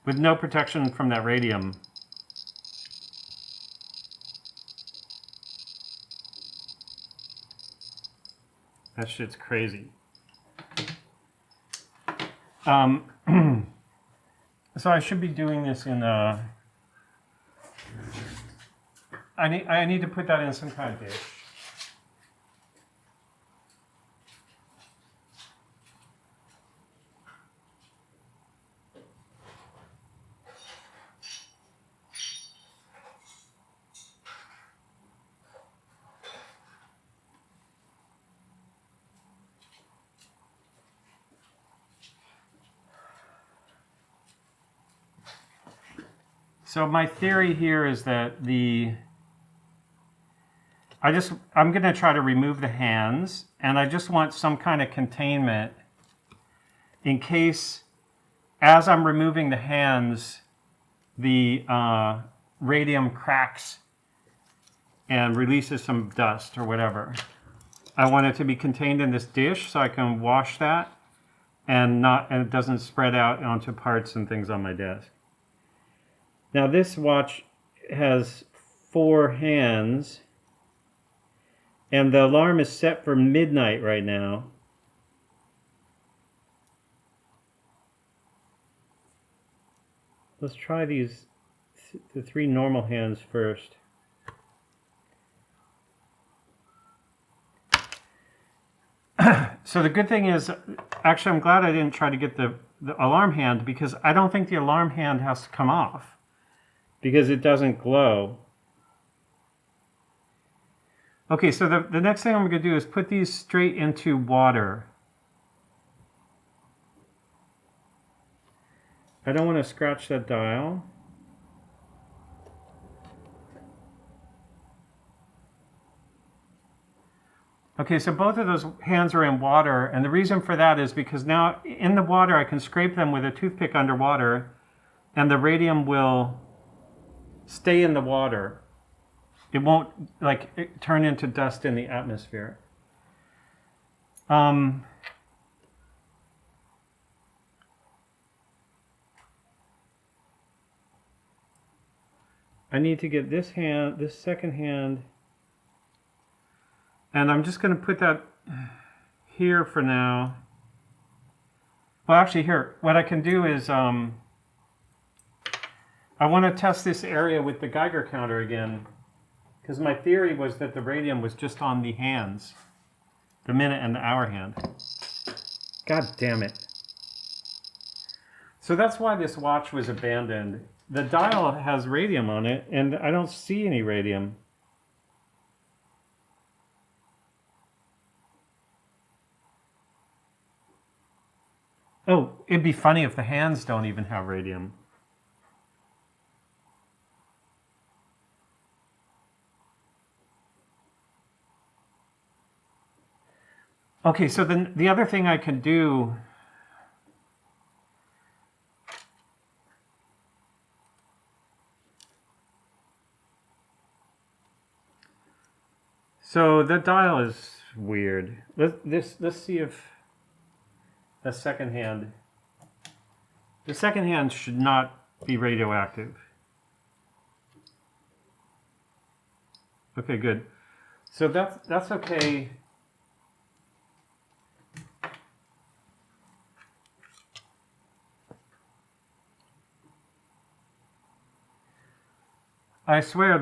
With no protection from that radium. That shit's crazy. So I should be doing this in I need to put that in some kind of dish. So my theory here is that I'm going to try to remove the hands, and I just want some kind of containment in case, as I'm removing the hands, the radium cracks and releases some dust or whatever. I want it to be contained in this dish so I can wash that and it doesn't spread out onto parts and things on my desk. Now this watch has 4 hands, and the alarm is set for midnight right now. Let's try the 3 normal hands first. So the good thing is, actually I'm glad I didn't try to get the alarm hand, because I don't think the alarm hand has to come off, because it doesn't glow. Okay, so the next thing I'm going to do is put these straight into water. I don't want to scratch that dial. Okay, so both of those hands are in water, and the reason for that is because now in the water I can scrape them with a toothpick underwater, and the radium will stay in the water. It won't turn into dust in the atmosphere. I need to get this second hand, and I'm just going to put that here for now. Well, actually here, what I can do is I want to test this area with the Geiger counter again, because my theory was that the radium was just on the hands, the minute and the hour hand. God damn it. So that's why this watch was abandoned. The dial has radium on it, and I don't see any radium. Oh, it'd be funny if the hands don't even have radium. Okay, so then the other thing I can do, so the dial is weird. Let's see if the second hand The second hand should not be radioactive. Okay, good. So that's okay. I swear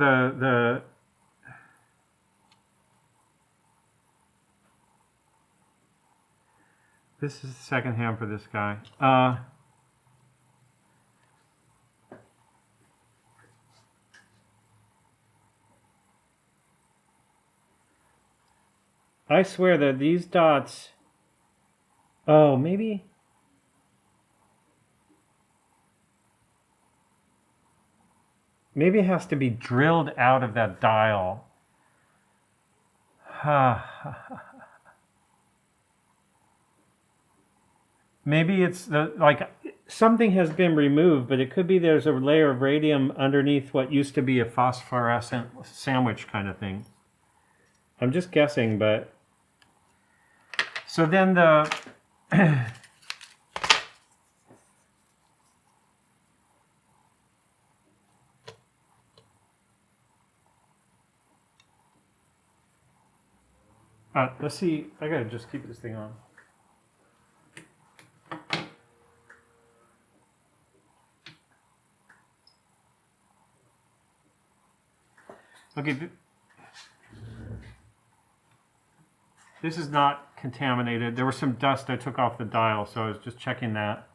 this is the second hand for this guy. I swear that these dots, oh, maybe it has to be drilled out of that dial. Maybe it's like something has been removed, but it could be there's a layer of radium underneath what used to be a phosphorescent sandwich kind of thing. I'm just guessing, but so then let's see, I gotta just keep this thing on. Okay, this is not contaminated. There was some dust I took off the dial, so I was just checking that.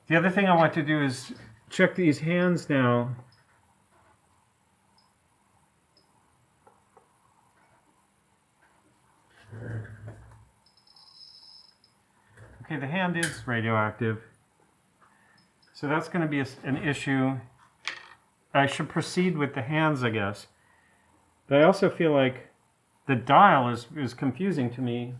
The other thing I want to do is check these hands now. Okay, the hand is radioactive. So that's going to be an issue. I should proceed with the hands, I guess. But I also feel like the dial is confusing to me.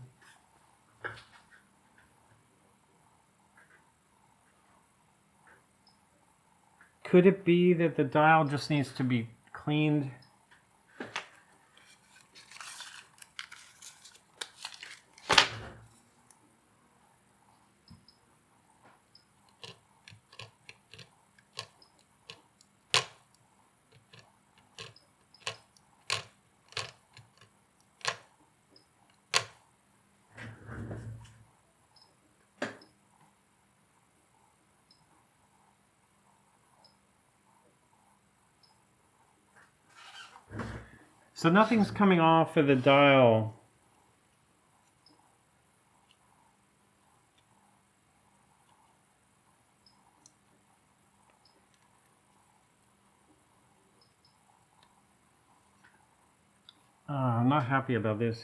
Could it be that the dial just needs to be cleaned? So nothing's coming off of the dial. I'm not happy about this.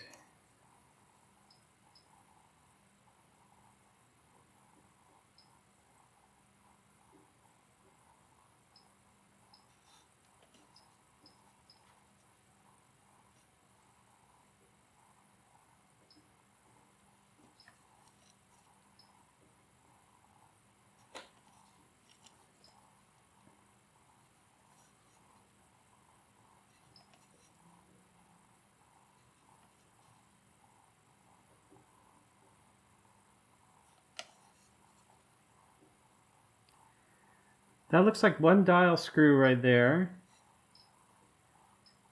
That looks like one dial screw right there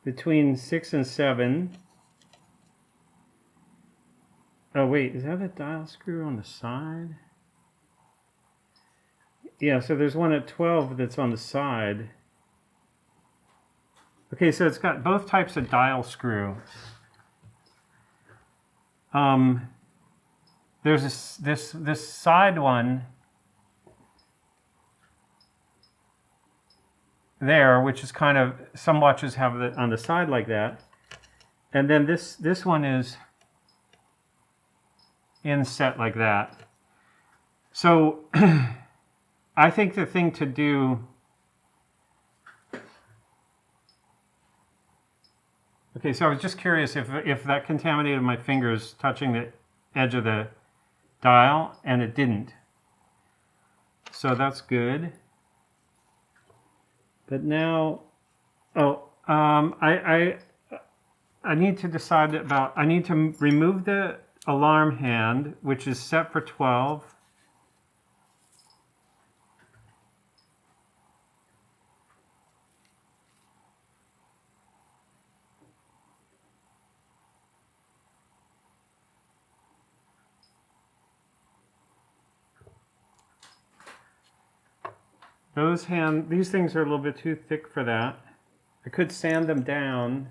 between 6 and 7. Oh wait, is that a dial screw on the side? Yeah, so there's one at 12 that's on the side. Okay, so it's got both types of dial screw. There's this side one there, which is kind of, some watches have it on the side like that, and then this one is inset like that. So I think the thing to do, okay, so I was just curious if that contaminated my fingers touching the edge of the dial, and it didn't. So that's good. But now, I need to decide about, I need to remove the alarm hand, which is set for 12. these things are a little bit too thick for that. I could sand them down.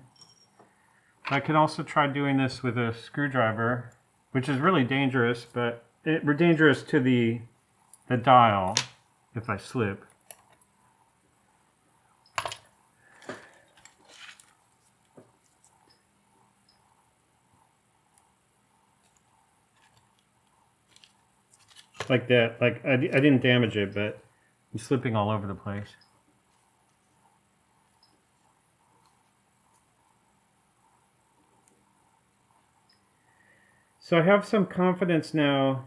I could also try doing this with a screwdriver, which is really dangerous, but we're dangerous to the dial if I slip. Like that. Like I didn't damage it, but I'm slipping all over the place. So I have some confidence now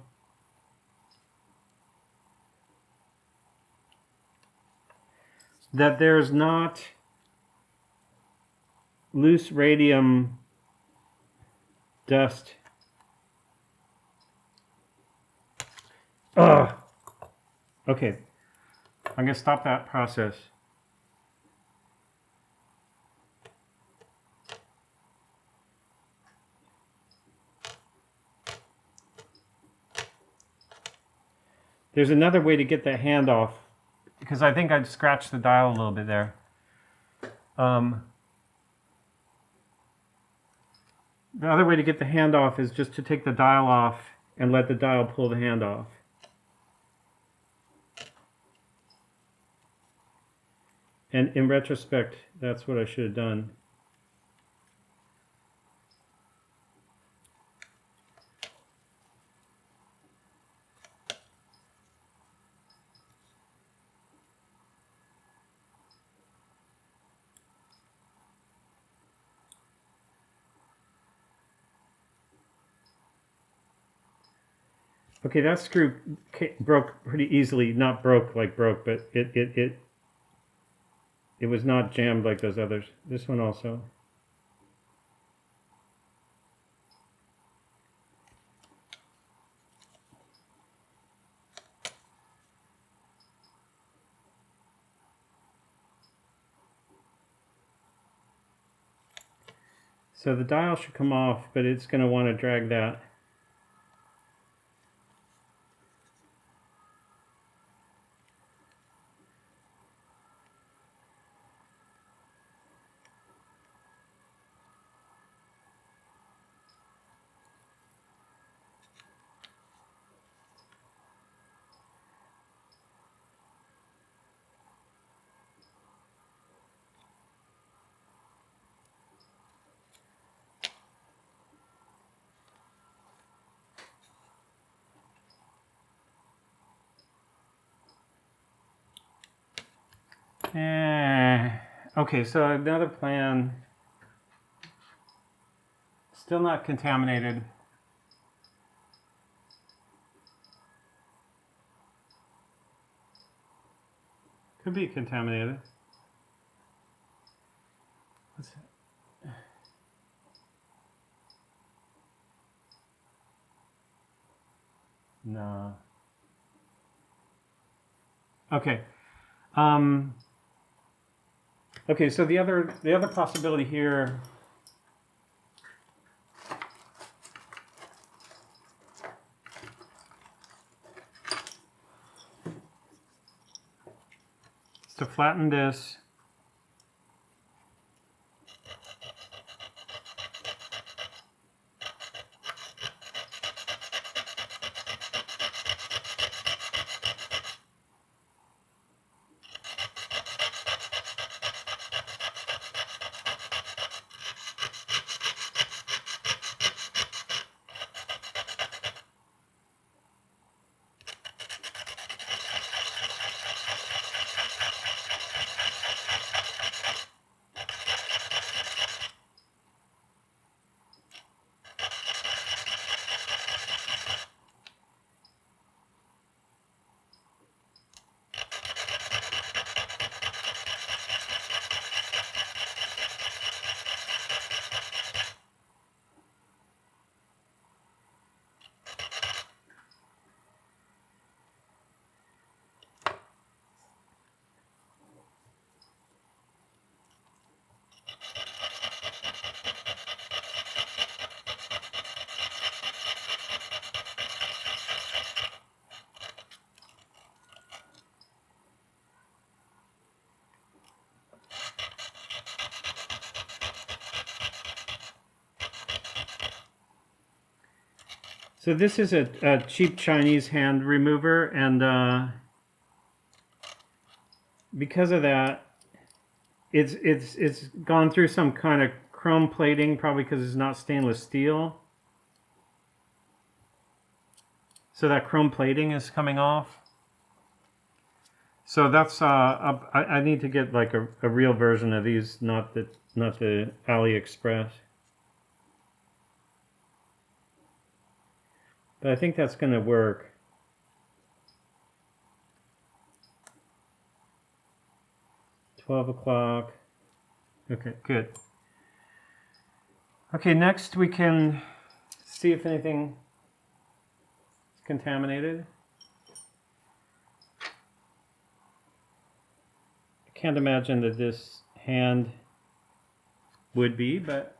that there's not loose radium dust. Ugh. Okay, I'm gonna stop that process. There's another way to get the hand off, because I think I'd scratched the dial a little bit there. The other way to get the hand off is just to take the dial off and let the dial pull the hand off. And in retrospect, that's what I should have done. Okay, that screw broke pretty easily. Not broke like broke, but it was not jammed like those others. This one also. So the dial should come off, but it's going to want to drag that. Okay, so another plan. Still not contaminated. Could be contaminated. What's that? No. Okay. Okay, so the other possibility here is to flatten this. So this is a cheap Chinese hand remover, and because of that, it's gone through some kind of chrome plating, probably because it's not stainless steel. So that chrome plating is coming off. So that's I need to get like a real version of these, not the AliExpress. But I think that's going to work. $12 Okay, good. Okay, next we can see if anything is contaminated. I can't imagine that this hand would be, but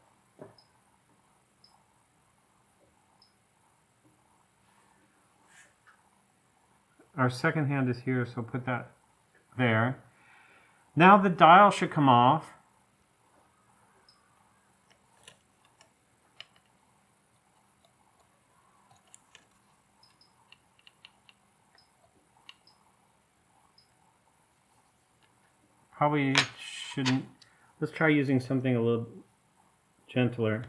our second hand is here, so put that there. Now the dial should come off. Probably shouldn't. Let's try using something a little gentler.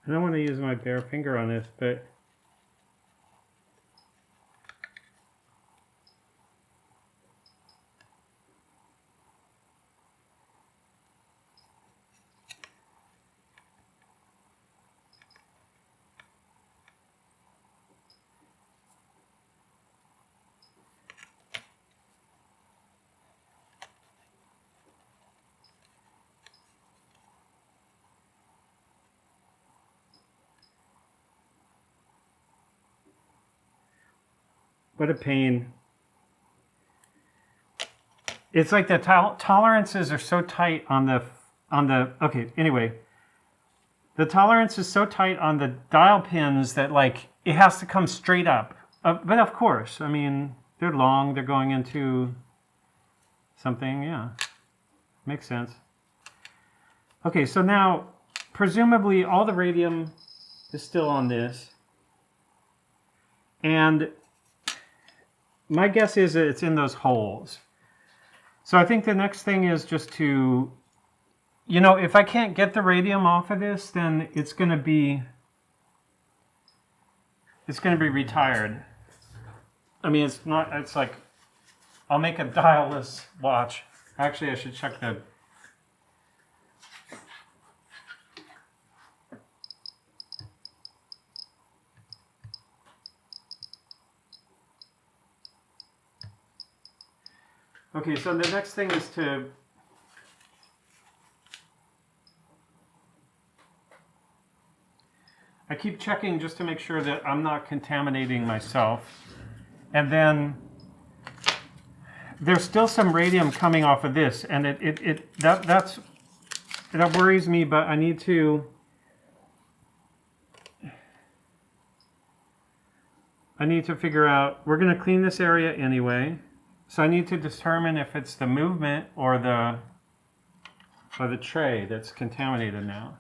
I don't want to use my bare finger on this, but what a pain. It's like the tolerances are so tight on the okay, anyway. The tolerance is so tight on the dial pins that like it has to come straight up. But of course, I mean, they're long, they're going into something, yeah. Makes sense. Okay, so now presumably all the radium is still on this. And my guess is that it's in those holes. So I think the next thing is just to, you know, if I can't get the radium off of this, then it's going to be retired. I mean, it's not, it's like, I'll make a dial-less watch. Actually, I should check the, okay, so the next thing is to I keep checking just to make sure that I'm not contaminating myself. And then there's still some radium coming off of this, and that worries me, but I need to figure out, we're going to clean this area anyway. So I need to determine if it's the movement or the tray that's contaminated now.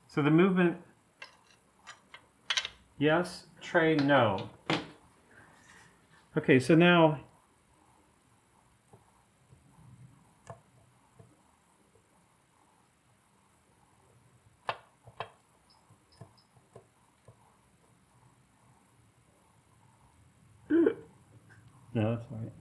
So the movement, yes. Tray, no. Okay, so now No, that's all right.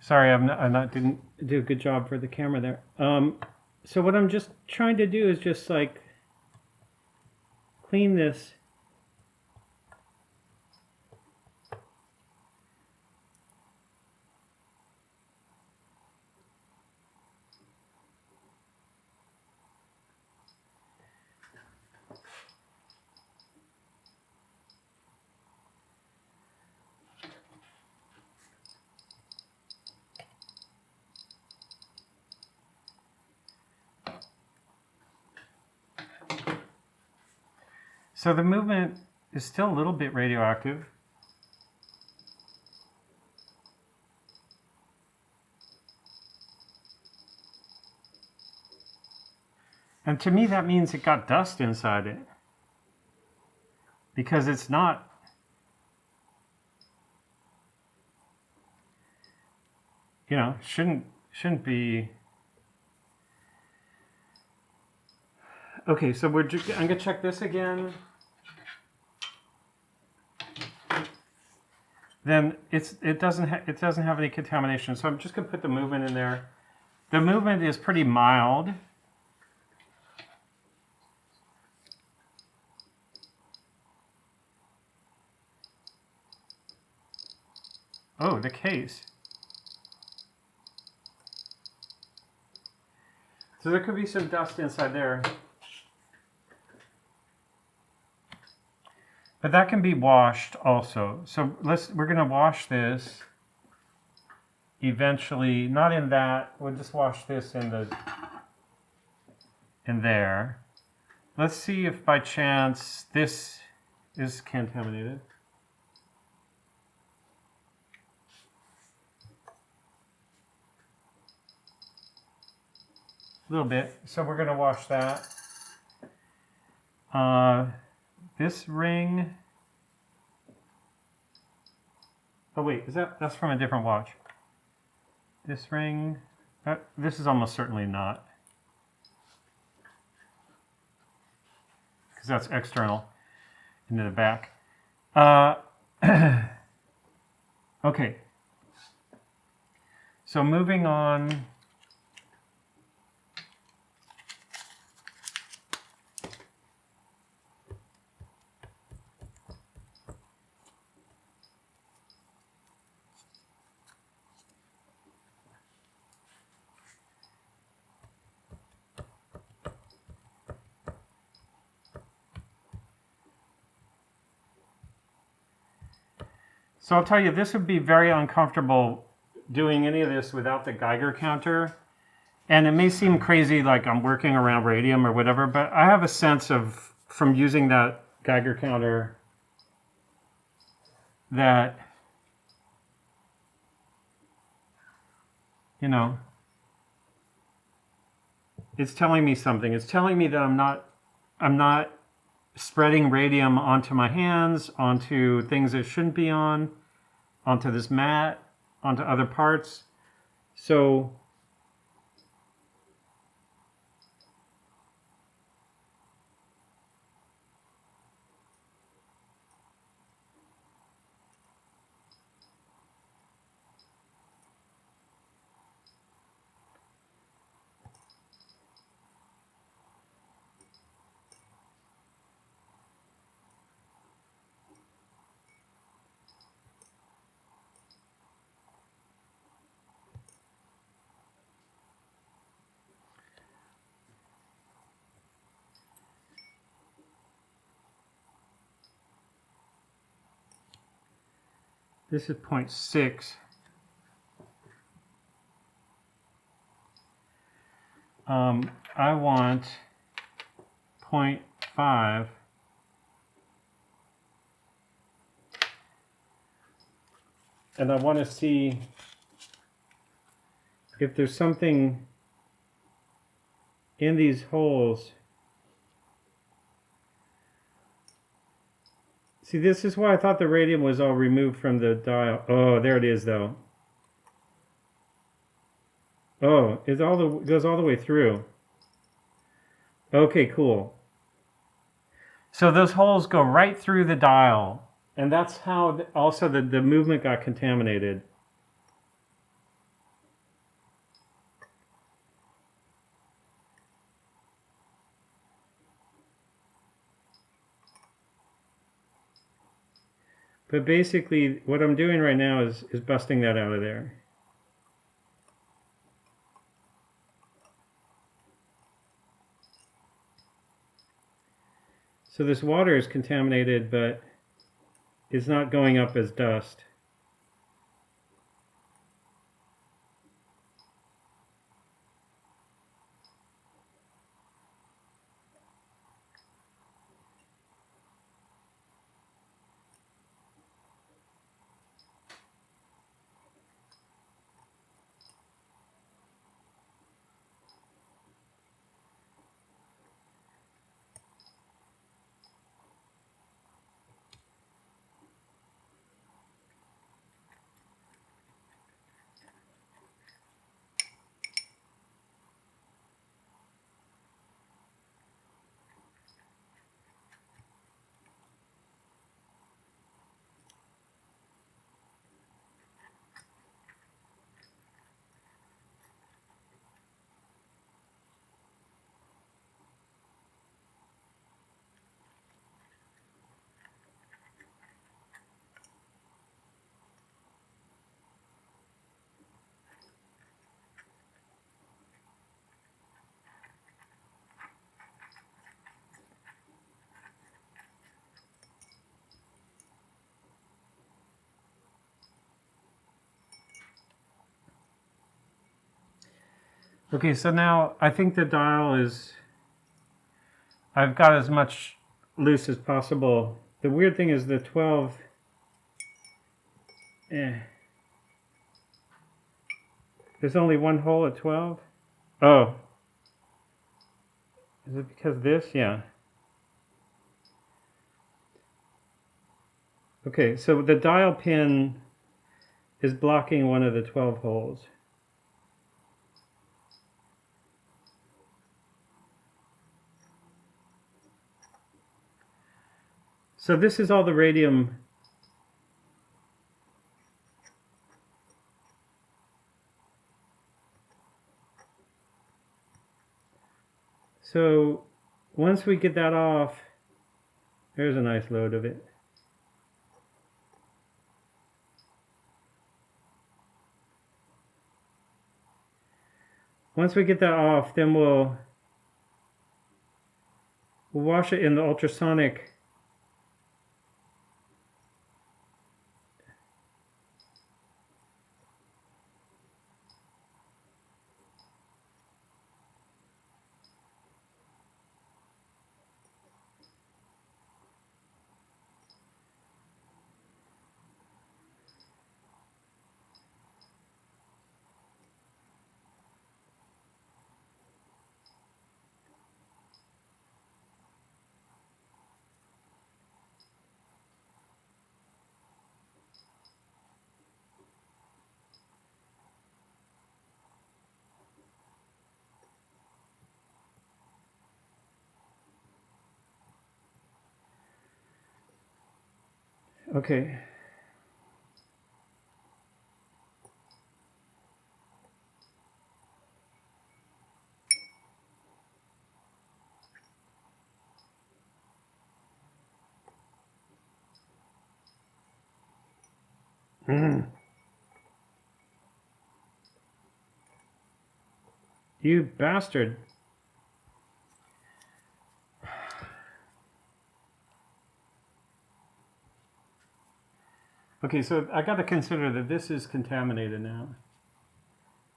Sorry, didn't do a good job for the camera there. So what I'm just trying to do is just like clean this. So the movement is still a little bit radioactive. And to me, that means it got dust inside it. Because it's not, you know, shouldn't be. Okay, so I'm gonna check this again. Then it doesn't have any contamination. So I'm just gonna put the movement in there. The movement is pretty mild. Oh, the case. So there could be some dust inside there. But that can be washed also. So we're gonna wash this eventually, not in that, we'll just wash this in there. Let's see if by chance this is contaminated. A little bit. So we're gonna wash that. This ring. Oh wait, that's from a different watch. This ring, this is almost certainly not. Because that's external into the back. Okay. So moving on. So I'll tell you, this would be very uncomfortable doing any of this without the Geiger counter. And it may seem crazy, like I'm working around radium or whatever, but I have a sense of, from using that Geiger counter, that, you know, it's telling me something. It's telling me that I'm not spreading radium onto my hands, onto things that shouldn't be on, onto this mat, onto other parts. So this is 0.6. I want 0.5. And I want to see if there's something in these holes. See, this is why I thought the radium was all removed from the dial. Oh, there it is, though. Oh, it goes all the way through. Okay, cool. So those holes go right through the dial, and that's how also the movement got contaminated. But basically, what I'm doing right now is busting that out of there. So this water is contaminated, but it's not going up as dust. Okay, so now I think the dial is, I've got as much loose as possible. The weird thing is the 12, there's only one hole at 12? Oh. Is it because of this? Yeah. Okay, so the dial pin is blocking one of the 12 holes. So this is all the radium. So once we get that off, there's a nice load of it. Once we get that off, then we'll wash it in the ultrasonic. Okay. You bastard. Okay, so I got to consider that this is contaminated now.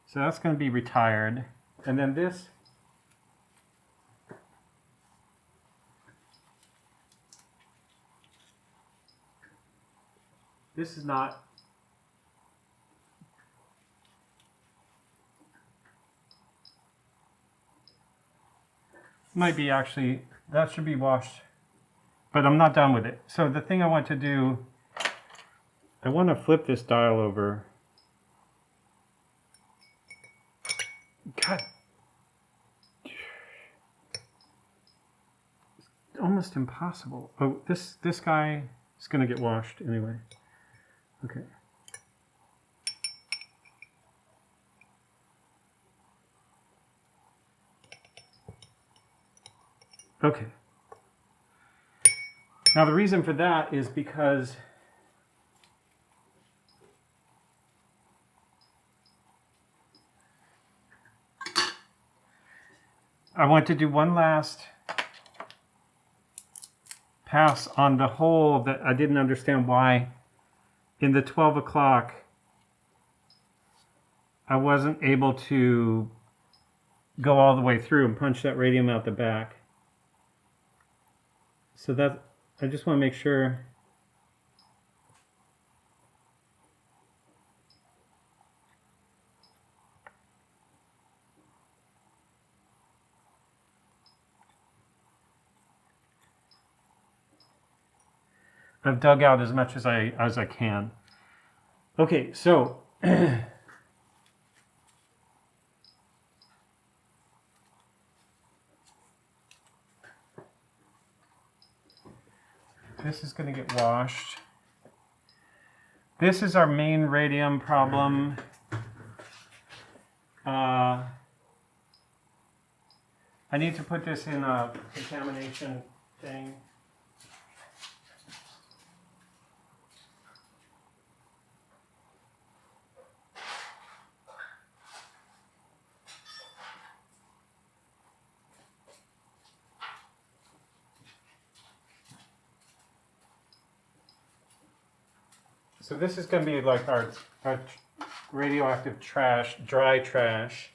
So that's going to be retired. And then this, this is not. Might be actually, that should be washed, but I'm not done with it. So the thing I want to do, I want to flip this dial over. God. It's almost impossible. Oh, this guy is going to get washed anyway. Okay. Okay. Now the reason for that is because I want to do one last pass on the hole that I didn't understand why in the 12 o'clock I wasn't able to go all the way through and punch that radium out the back. So that, I just want to make sure. I've dug out as much as I can. Okay, so this is going to get washed. This is our main radium problem. I need to put this in a contamination thing. So this is going to be like our radioactive trash, dry trash.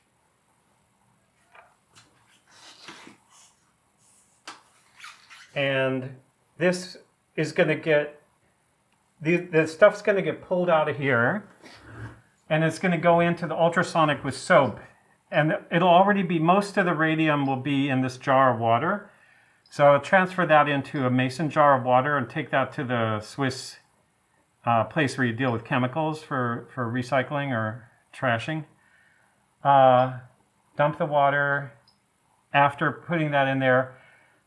And this is going to get, the stuff's going to get pulled out of here, and it's going to go into the ultrasonic with soap. And it'll already be, most of the radium will be in this jar of water. So I'll transfer that into a mason jar of water and take that to the Swiss place where you deal with chemicals for recycling or trashing. Dump the water after putting that in there.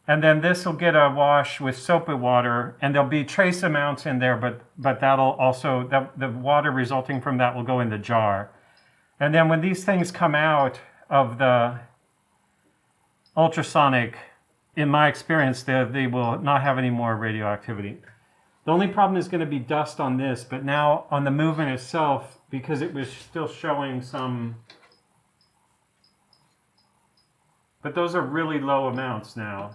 And then this will get a wash with soapy water, and there'll be trace amounts in there, but that'll also, the water resulting from that will go in the jar. And then when these things come out of the ultrasonic, in my experience, they will not have any more radioactivity. The only problem is going to be dust on this, but now on the movement itself, because it was still showing some, but those are really low amounts now.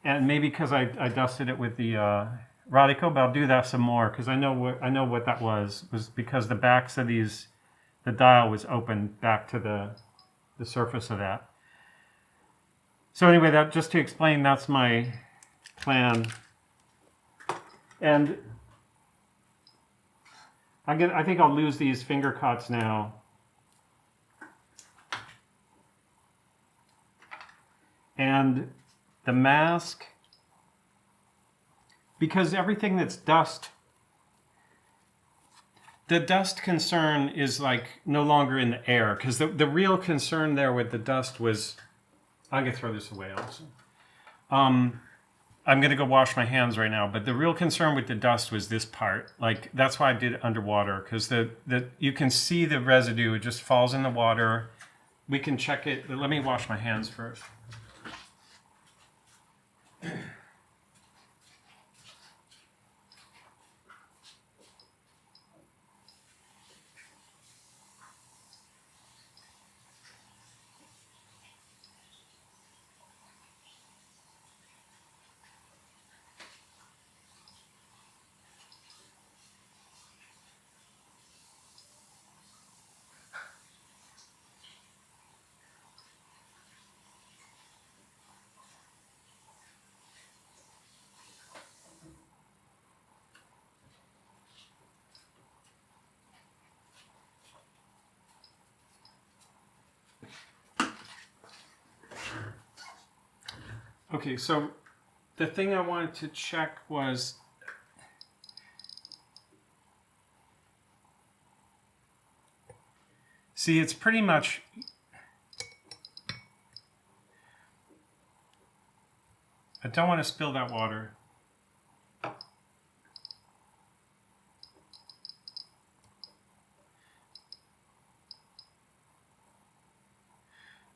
And maybe because I dusted it with the Radico, but I'll do that some more because I know what that was because the backs of these, the dial was opened back to the surface of that. So anyway, that just to explain, that's my plan. And I think I'll lose these finger cuts now. And the mask, because everything that's dust, the dust concern is like no longer in the air, because the real concern there with the dust was, I'm going to throw this away also. I'm going to go wash my hands right now, but the real concern with the dust was this part. Like, that's why I did it underwater, because you can see the residue. It just falls in the water. We can check it. Let me wash my hands first. Okay, so the thing I wanted to check was See, it's pretty much... I don't want to spill that water.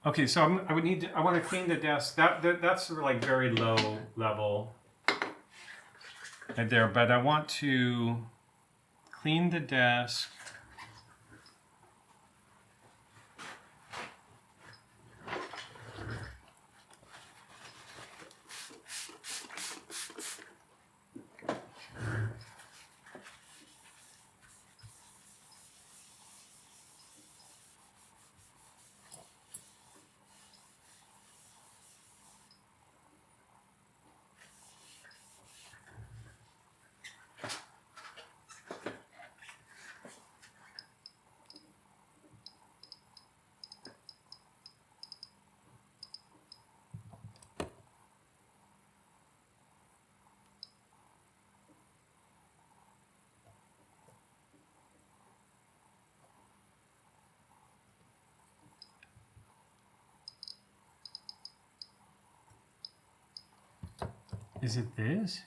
Okay, so I want to clean the desk. That's sort of like very low level right there, but I want to clean the desk. Is it this?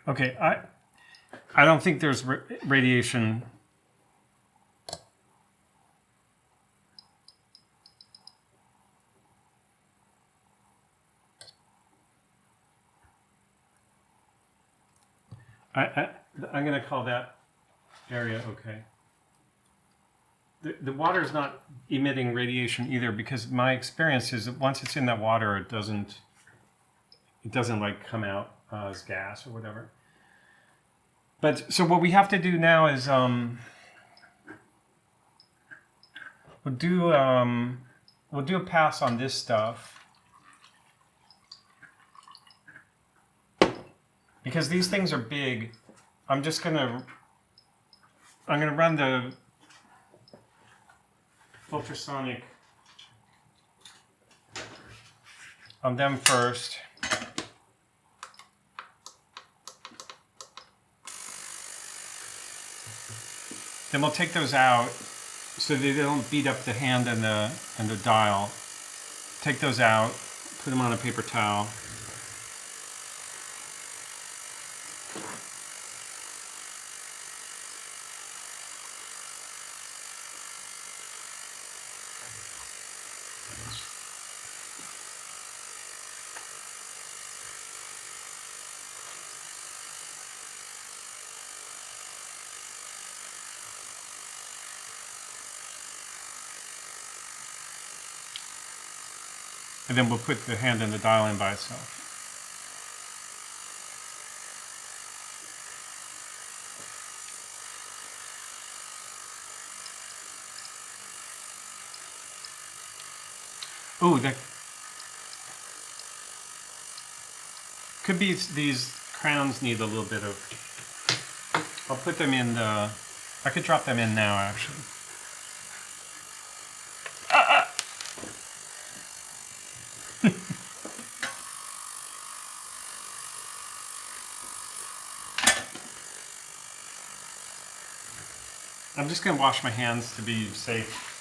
Okay, I don't think there's radiation. I'm going to call that area okay. The water is not emitting radiation either, because my experience is that once it's in that water, it doesn't like come out as gas or whatever. But so what we have to do now is we'll do a pass on this stuff, because these things are big. I'm gonna run the ultrasonic on them first. Then we'll take those out so they don't beat up the hand and the dial. Take those out, put them on a paper towel. And then we'll put the hand and the dial in by itself. Ooh, that could be these crowns need a little bit of... I'll put them in the... I could drop them in now, actually. I'm just going to wash my hands to be safe.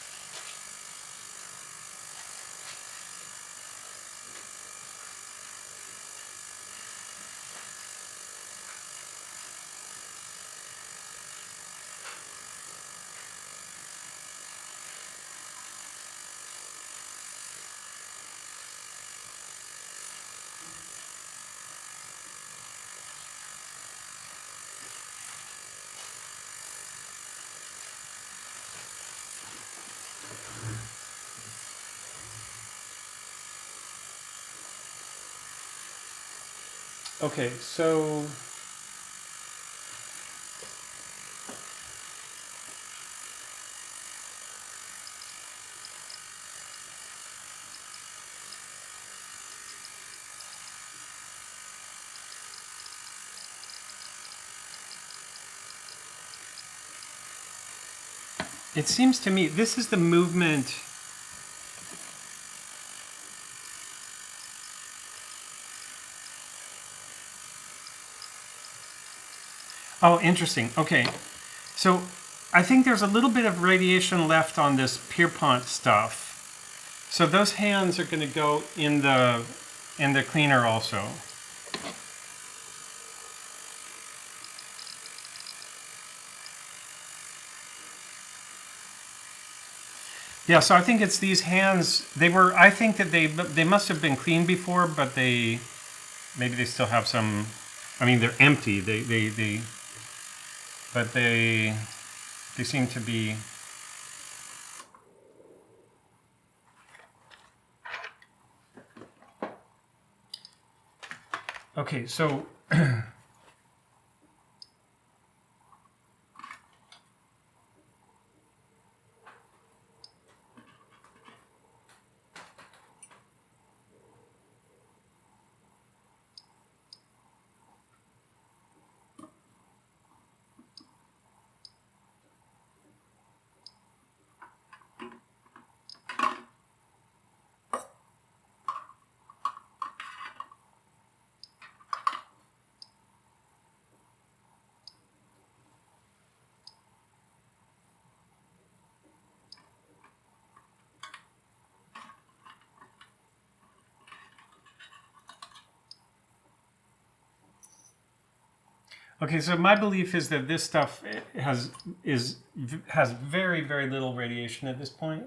Okay, so it seems to me this is the movement. Oh, interesting. Okay, so I think there's a little bit of radiation left on this Pierpont stuff. So those hands are going to go in the cleaner also. Yeah, so I think it's these hands. I think that they must have been cleaned before, but maybe they still have some. I mean, they're empty. But they seem to be. Okay, so. Okay, so my belief is that this stuff has very, very little radiation at this point,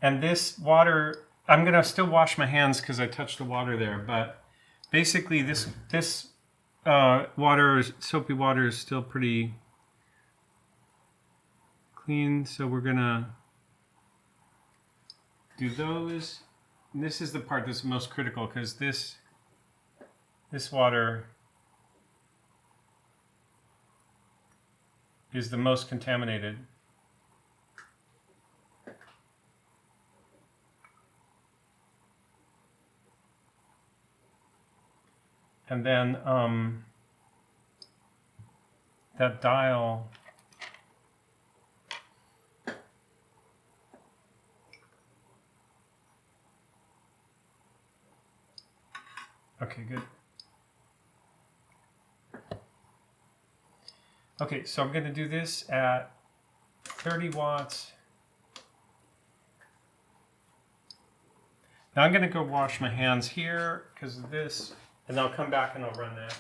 and this water. I'm gonna still wash my hands because I touched the water there, but basically this soapy water is still pretty clean. So we're gonna do those. And this is the part that's most critical because this water is the most contaminated. And then that dial, okay, good. Okay, so I'm going to do this at 30 watts. Now I'm going to go wash my hands here because of this, and I'll come back and I'll run that.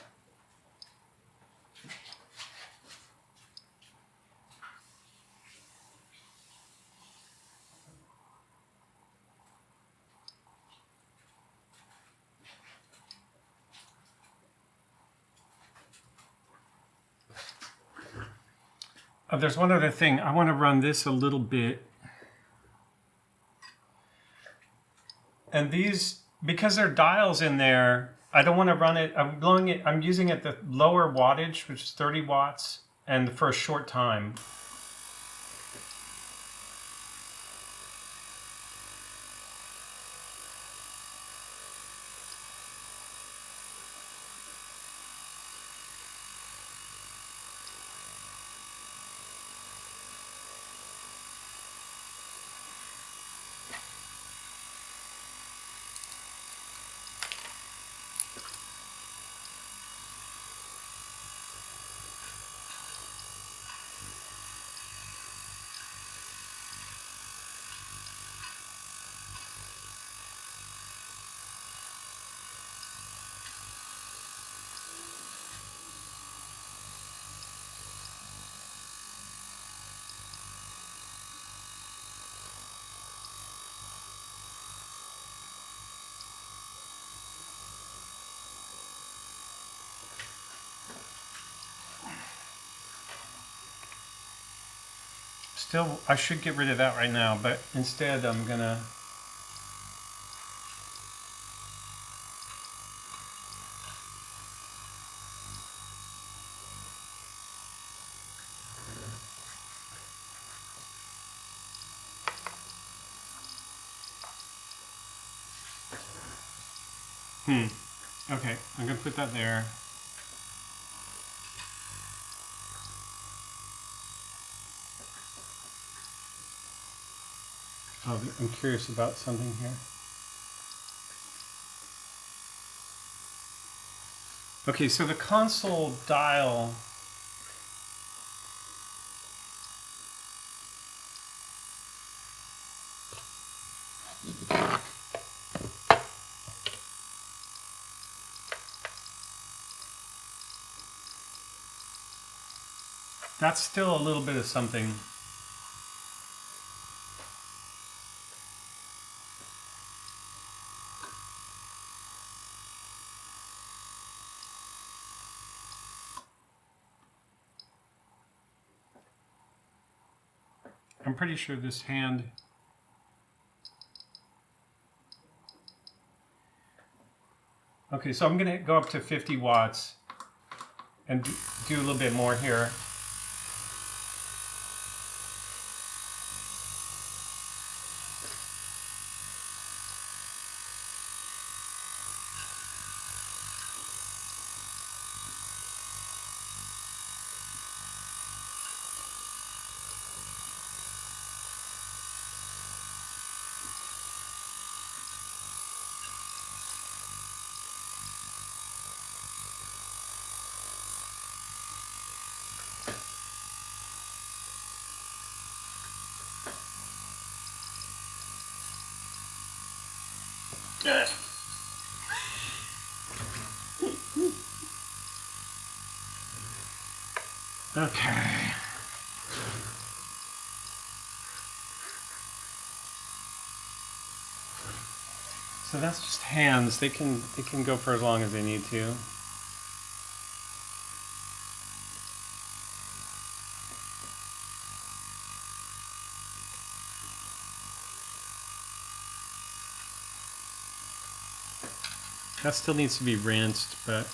There's one other thing. I want to run this a little bit. And these, because there are dials in there, I don't want to run it. I'm using it the lower wattage, which is 30 watts, and for a short time. Still, I should get rid of that right now, but instead I'm gonna Okay, I'm gonna put that there. Oh, I'm curious about something here. Okay, so the console dial that's still a little bit of something. I'm pretty sure this hand. Okay, so I'm gonna go up to 50 watts and do a little bit more here. Okay. So that's just hands. They can go for as long as they need to. That still needs to be rinsed, but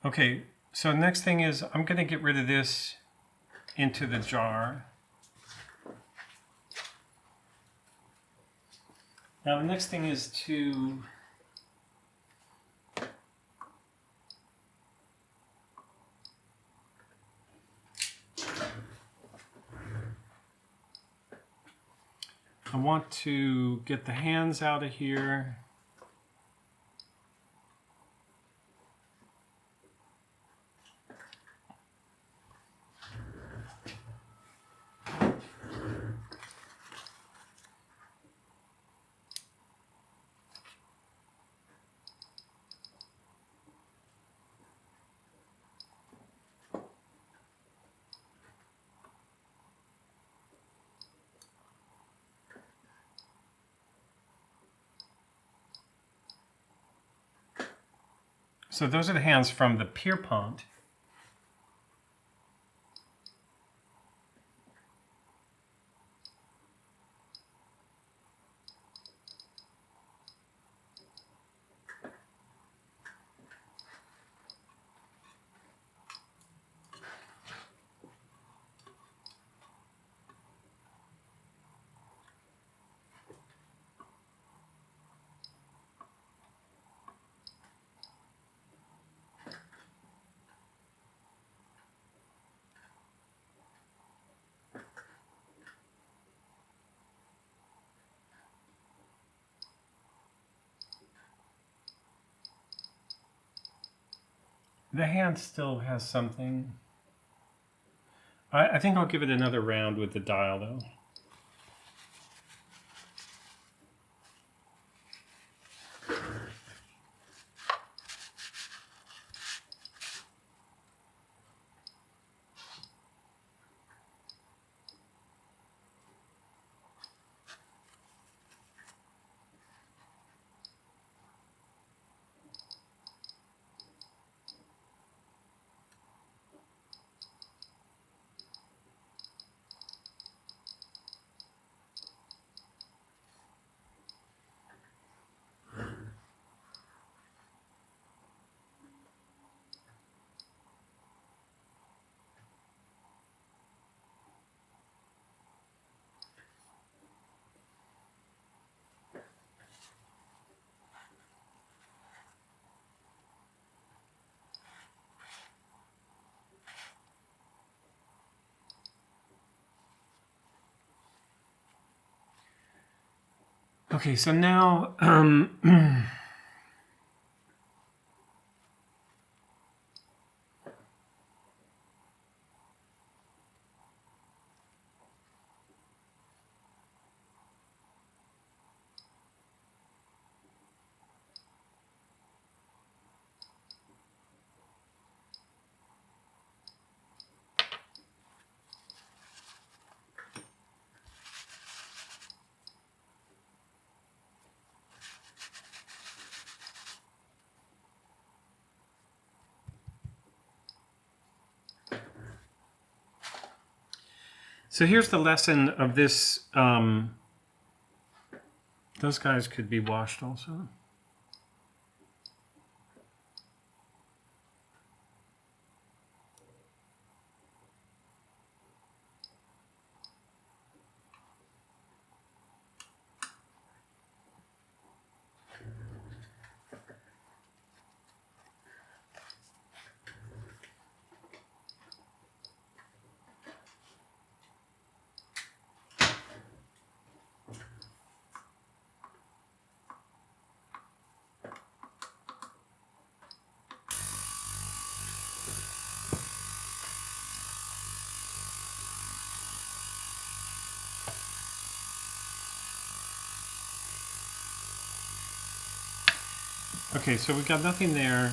okay. So next thing is I'm going to get rid of this into the jar. Now the next thing is to I want to get the hands out of here. So those are the hands from the Pierpont. The hand still has something. I think I'll give it another round with the dial though. Okay, so now so here's the lesson of this. Those guys could be washed also. Okay, so we've got nothing there.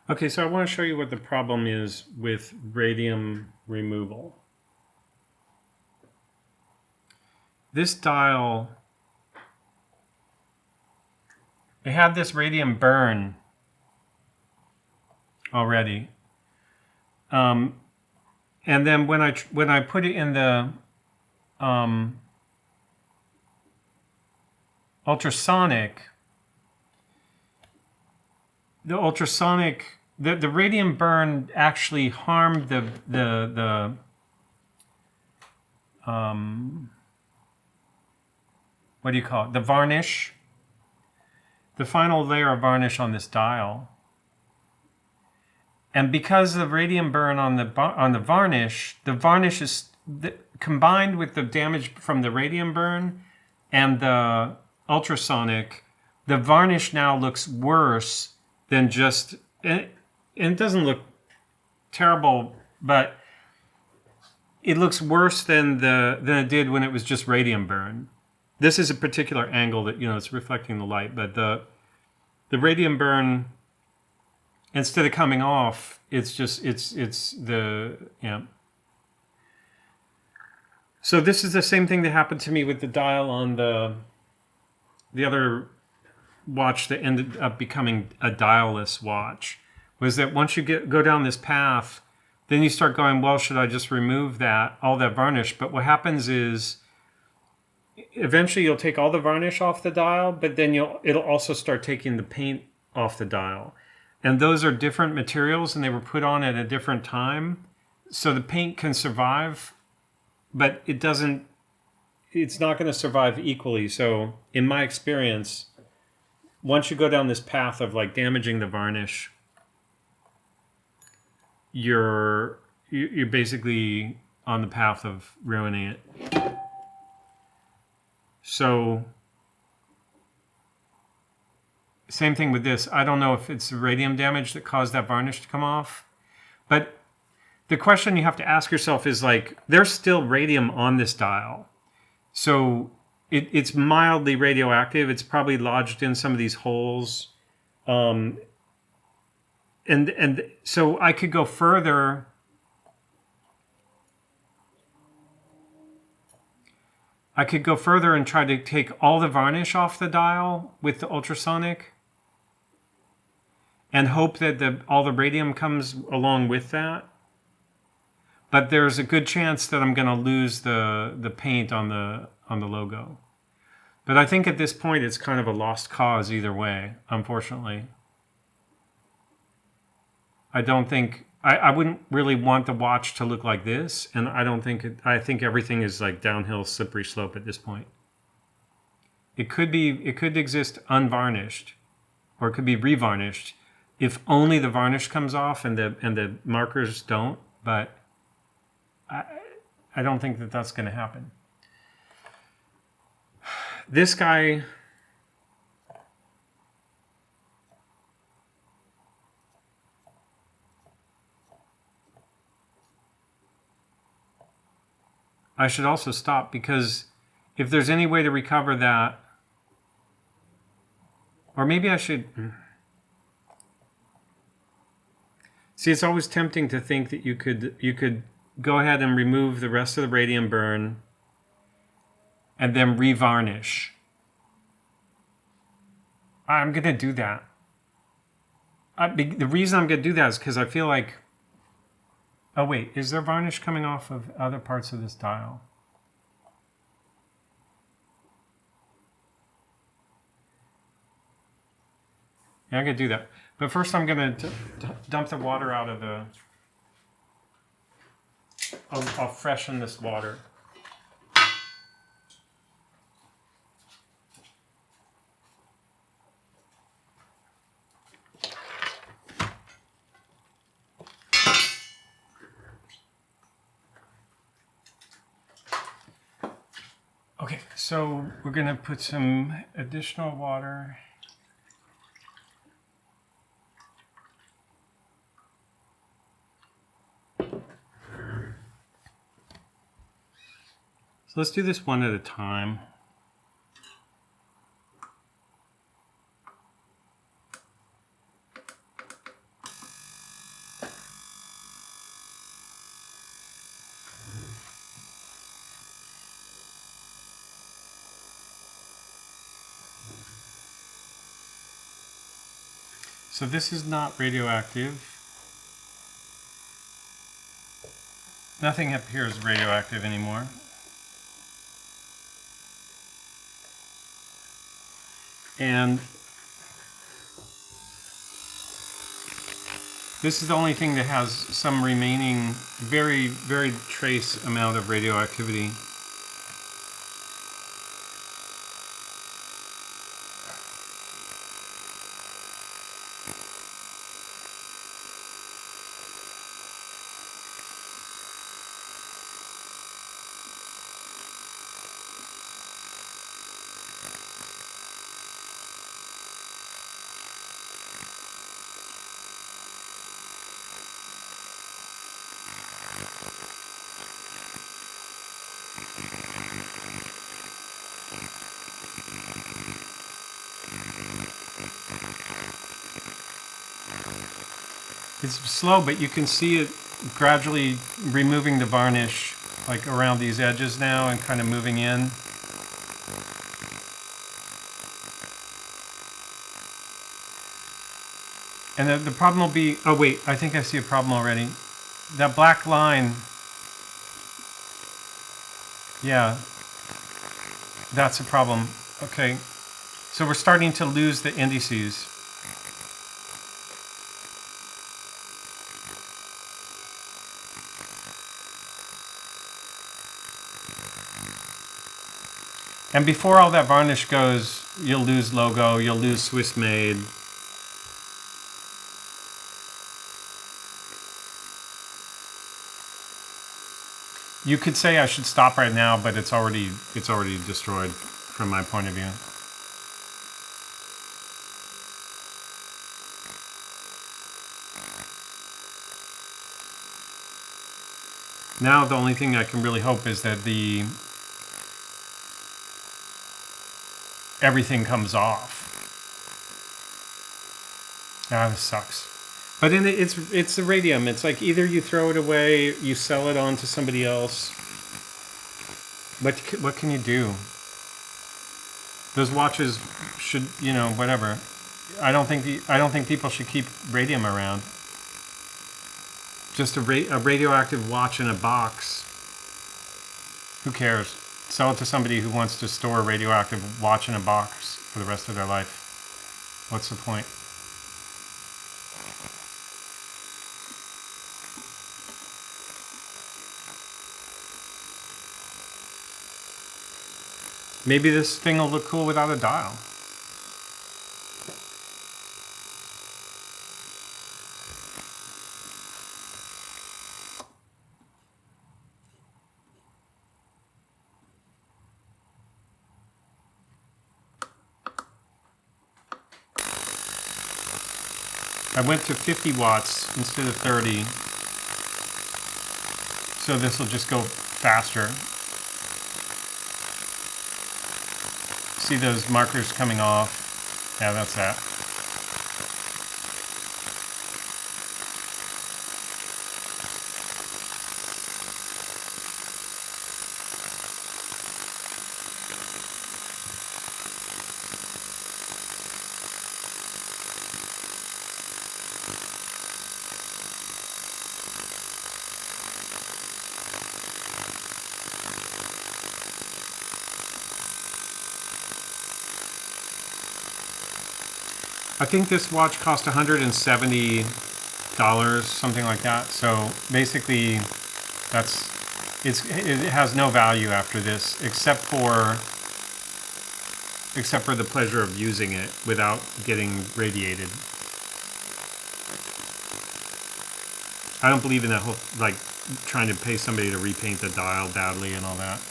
Okay, so I want to show you what the problem is with radium removal. This dial, it had this radium burn already. And then when I put it in the ultrasonic, the radium burn actually harmed the what do you call it? The varnish, the final layer of varnish on this dial. And because of the radium burn on the varnish is combined with the damage from the radium burn and the ultrasonic, the varnish now looks worse than just, and it doesn't look terrible, but it looks worse than it did when it was just radium burn. This is a particular angle that, it's reflecting the light, but the radium burn, instead of coming off, it's the. So this is the same thing that happened to me with the dial on the other watch that ended up becoming a dialless watch, was that once you go down this path, then you start going, well, should I just remove all that varnish? But what happens is eventually you'll take all the varnish off the dial, but then it'll also start taking the paint off the dial. And those are different materials and they were put on at a different time. So the paint can survive, but it's not going to survive equally. So in my experience, once you go down this path of like damaging the varnish, you're basically on the path of ruining it. So same thing with this. I don't know if it's radium damage that caused that varnish to come off, but the question you have to ask yourself is like, there's still radium on this dial. So it's mildly radioactive. It's probably lodged in some of these holes. And so I could go further. I could go further and try to take all the varnish off the dial with the ultrasonic and hope that all the radium comes along with that. But there's a good chance that I'm going to lose the paint on the logo. But I think at this point it's kind of a lost cause either way, unfortunately. I don't think I wouldn't really want the watch to look like this, and I don't think I think everything is like downhill slippery slope at this point. It could exist unvarnished, or it could be revarnished if only the varnish comes off and the markers don't, but I don't think that that's going to happen. This guy, I should also stop, because if there's any way to recover that, or maybe I should... See, it's always tempting to think that you could go ahead and remove the rest of the radium burn and then revarnish. I'm going to do that. The reason I'm going to do that is because I feel like... Oh, wait. Is there varnish coming off of other parts of this dial? Yeah, I'm going to do that. But first I'm going to dump the water out of the... I'll freshen this water. Okay, so we're going to put some additional water. So let's do this one at a time. So this is not radioactive. Nothing up here is radioactive anymore. And this is the only thing that has some remaining very, very trace amount of radioactivity. It's slow, but you can see it gradually removing the varnish, like around these edges now, and kind of moving in. And the problem will be, oh wait, I think I see a problem already. That black line, yeah, that's a problem. Okay, so we're starting to lose the indices. And before all that varnish goes, you'll lose logo, you'll lose Swiss made. You could say I should stop right now, but it's already destroyed from my point of view. Now the only thing I can really hope is that everything comes off. Ah, this sucks. But it's the radium. It's like either you throw it away, you sell it on to somebody else. What can you do? Those watches should, you know, whatever. I don't think people should keep radium around. Just a radioactive watch in a box. Who cares? Sell it to somebody who wants to store a radioactive watch in a box for the rest of their life. What's the point? Maybe this thing will look cool without a dial. I went to 50 watts instead of 30, so this will just go faster. See those markers coming off? Yeah, that's that. I think this watch cost $170, something like that. So basically, it has no value after this, except for the pleasure of using it without getting radiated. I don't believe in that whole, like, trying to pay somebody to repaint the dial badly and all that.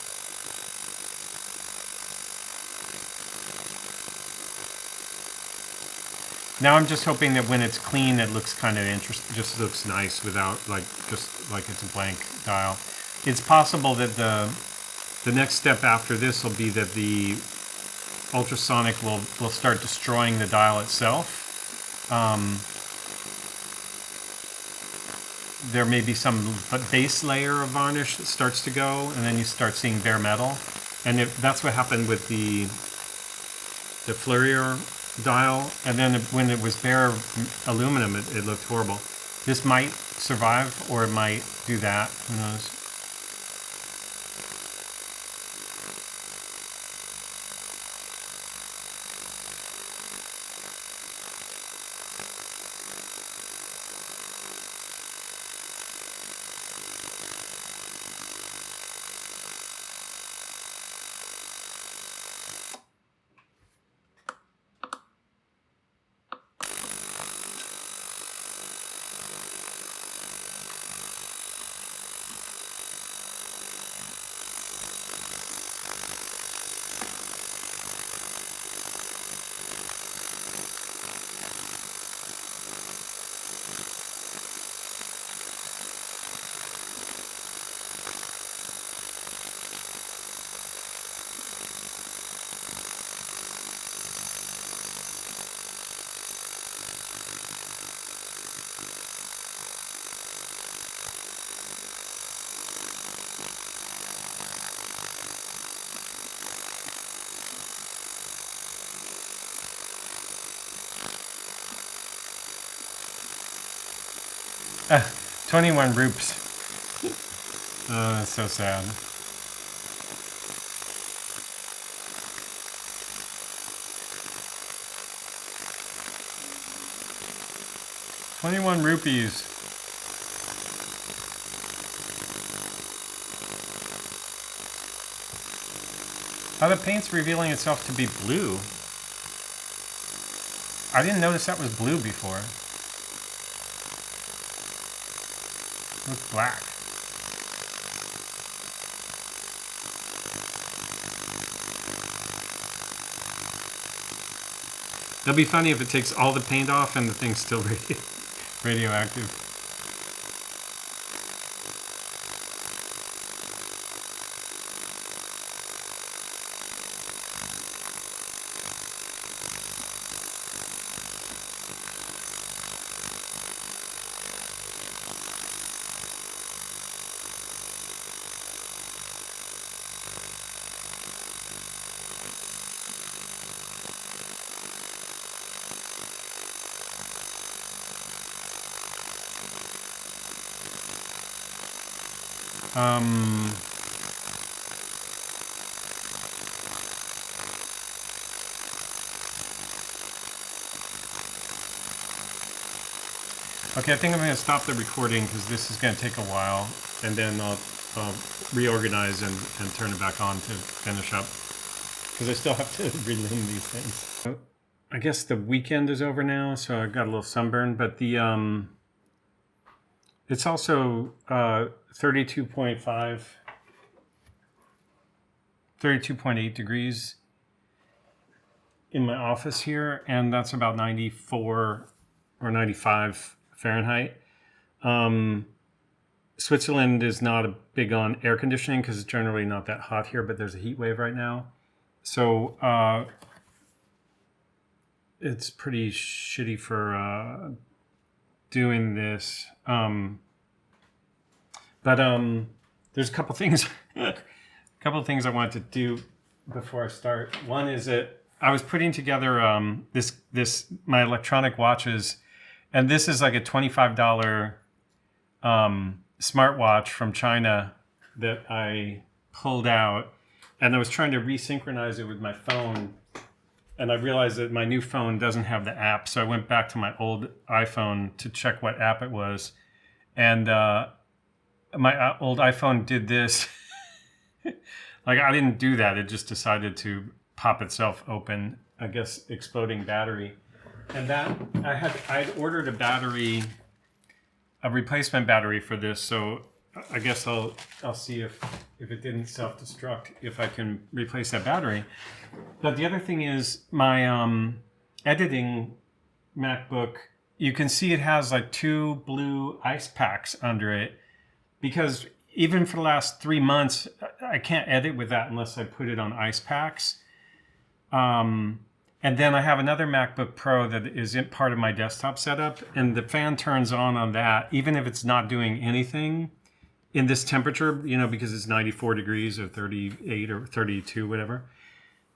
Now I'm just hoping that when it's clean, it looks kind of interesting, just looks nice without, like, just like it's a blank dial. It's possible that the next step after this will be that the ultrasonic will start destroying the dial itself. There may be some base layer of varnish that starts to go, and then you start seeing bare metal. And that's what happened with the Flurier dial, and then when it was bare aluminum, it looked horrible. This might survive, or it might do that. Who knows? Uh, 21 rupes. Oh, that's so sad. ₹21. How the paint's revealing itself to be blue. I didn't notice that was blue before. It looked black. It'll be funny if it takes all the paint off and the thing's still radioactive. Okay, I think I'm going to stop the recording because this is going to take a while, and then I'll reorganize and turn it back on to finish up because I still have to relume these things. I guess the weekend is over now, so I got a little sunburn, but the it's also 32.8 degrees in my office here, and that's about 94 or 95 Fahrenheit. Switzerland is not big on air conditioning because it's generally not that hot here, but there's a heat wave right now. So it's pretty shitty for doing this. But there's a couple things I wanted to do before I start. One is that I was putting together my electronic watches, and this is like a $25 smartwatch from China that I pulled out, and I was trying to resynchronize it with my phone, and I realized that my new phone doesn't have the app, so I went back to my old iPhone to check what app it was, and my old iPhone did this. Like, I didn't do that, it just decided to pop itself open, I guess exploding battery. And that I had ordered a replacement battery for this, so I guess I'll see if it didn't self-destruct, if I can replace that battery. But the other thing is my editing MacBook, you can see it has like 2 blue ice packs under it, because even for the last 3 months, I can't edit with that unless I put it on ice packs. And then I have another MacBook Pro that is part of my desktop setup, and the fan turns on that, even if it's not doing anything in this temperature, because it's 94 degrees or 38 or 32, whatever.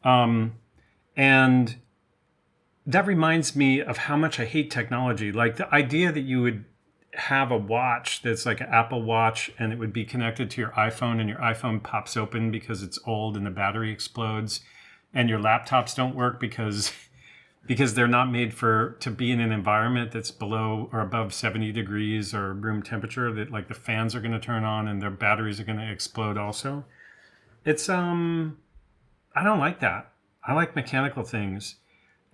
And that reminds me of how much I hate technology. Like the idea that you would have a watch that's like an Apple Watch and it would be connected to your iPhone, and your iPhone pops open because it's old and the battery explodes, and your laptops don't work because they're not made to be in an environment that's below or above 70 degrees or room temperature, that like the fans are going to turn on and their batteries are going to explode also. It's I don't like that. I like mechanical things.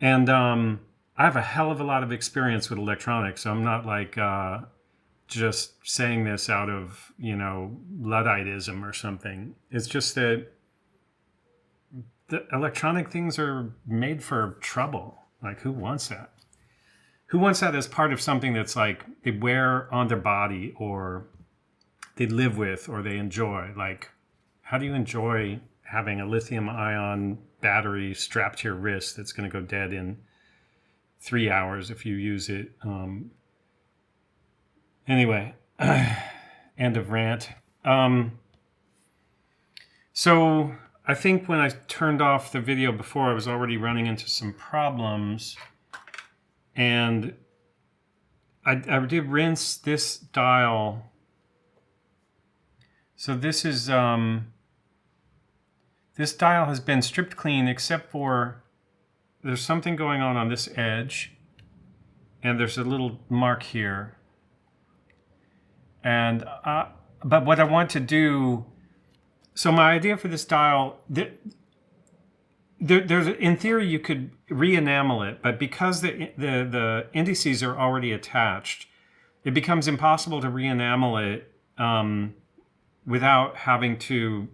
And I have a hell of a lot of experience with electronics, so I'm not like just saying this out of, Ludditism or something. It's just that the electronic things are made for trouble. Like, who wants that? Who wants that as part of something that's like they wear on their body or they live with or they enjoy? Like, how do you enjoy having a lithium ion battery strapped to your wrist that's going to go dead in 3 hours if you use it? Anyway, end of rant. So I think when I turned off the video before, I was already running into some problems, and I did rinse this dial. So this is this dial has been stripped clean, except for there's something going on this edge, and there's a little mark here. And but what I want to do, so my idea for this dial, there's in theory you could re-enamel it, but because the indices are already attached, it becomes impossible to re-enamel it without having to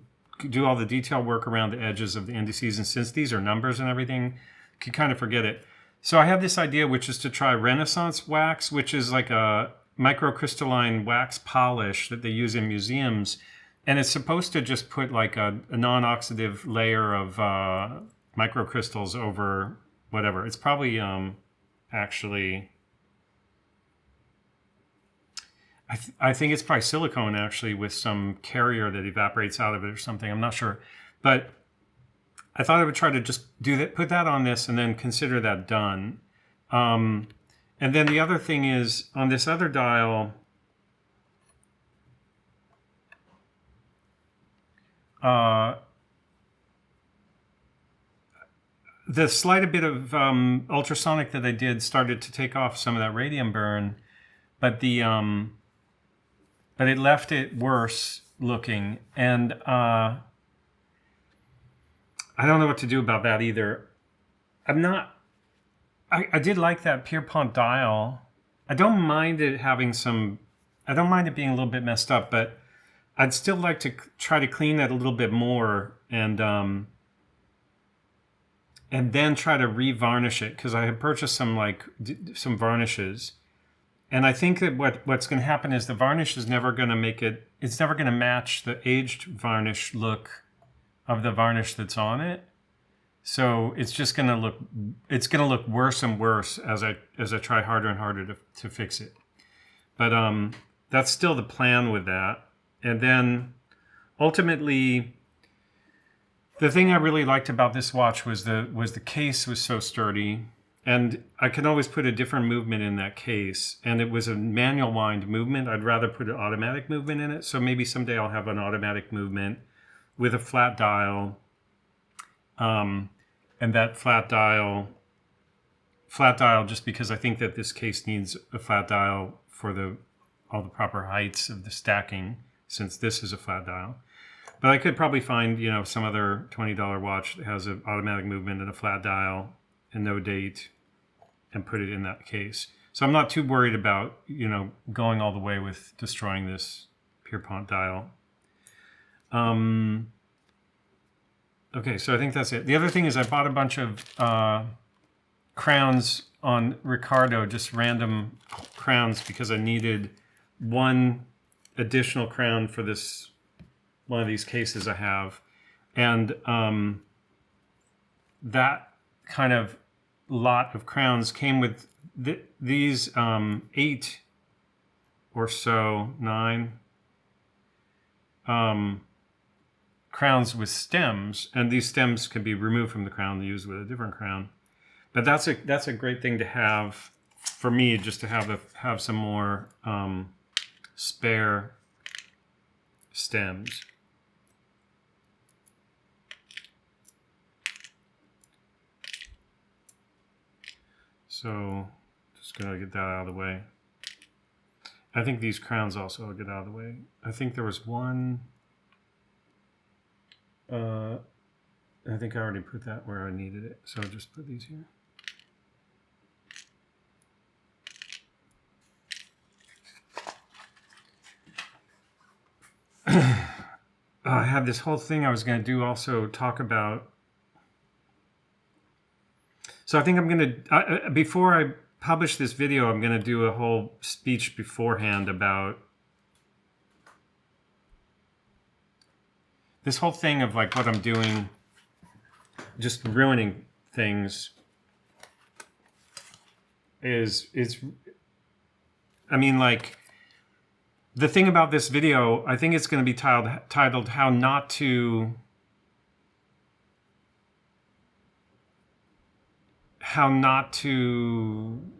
do all the detail work around the edges of the indices. And since these are numbers and everything, you can kind of forget it. So I have this idea, which is to try Renaissance wax, which is like a microcrystalline wax polish that they use in museums. And it's supposed to just put like a non-oxidative layer of microcrystals over whatever. It's probably actually, I think it's probably silicone actually with some carrier that evaporates out of it or something. I'm not sure. But I thought I would try to just do that, put that on this, and then consider that done. And then the other thing is on this other dial, the slight bit of ultrasonic that I did started to take off some of that radium burn, but but it left it worse looking, and I don't know what to do about that either. I did like that Pierpont dial. I don't mind it having I don't mind it being a little bit messed up, but I'd still like to try to clean that a little bit more and then try to re-varnish it, because I had purchased some varnishes, and I think that what's going to happen is the varnish is never going to it's never going to match the aged varnish look of the varnish that's on it. So it's just going to look worse and worse as I try harder and harder to fix it. But that's still the plan with that. And then ultimately, the thing I really liked about this watch was the case was so sturdy, and I can always put a different movement in that case. And it was a manual wind movement. I'd rather put an automatic movement in it. So maybe someday I'll have an automatic movement with a flat dial. And that flat dial just because I think that this case needs a flat dial for all the proper heights of the stacking, since this is a flat dial. But I could probably find, some other $20 watch that has an automatic movement and a flat dial and no date, and put it in that case. So I'm not too worried about, going all the way with destroying this Pierpont dial. Okay, so I think that's it. The other thing is I bought a bunch of crowns on Ricardo, just random crowns, because I needed one additional crown for one of these cases I have. And that kind of lot of crowns came with these 8 or so, 9 crowns with stems, and these stems can be removed from the crown and used with a different crown. But that's a great thing to have for me, just to have some more spare stems. So just gonna get that out of the way. I think these crowns also will get out of the way. I think there was one. I think I already put that where I needed it, so I'll just put these here. I had this whole thing I was going to do, also talk about. So I think I'm going to, before I publish this video, I'm going to do a whole speech beforehand about this whole thing of what I'm doing, just ruining things the thing about this video, I think it's going to be titled how not to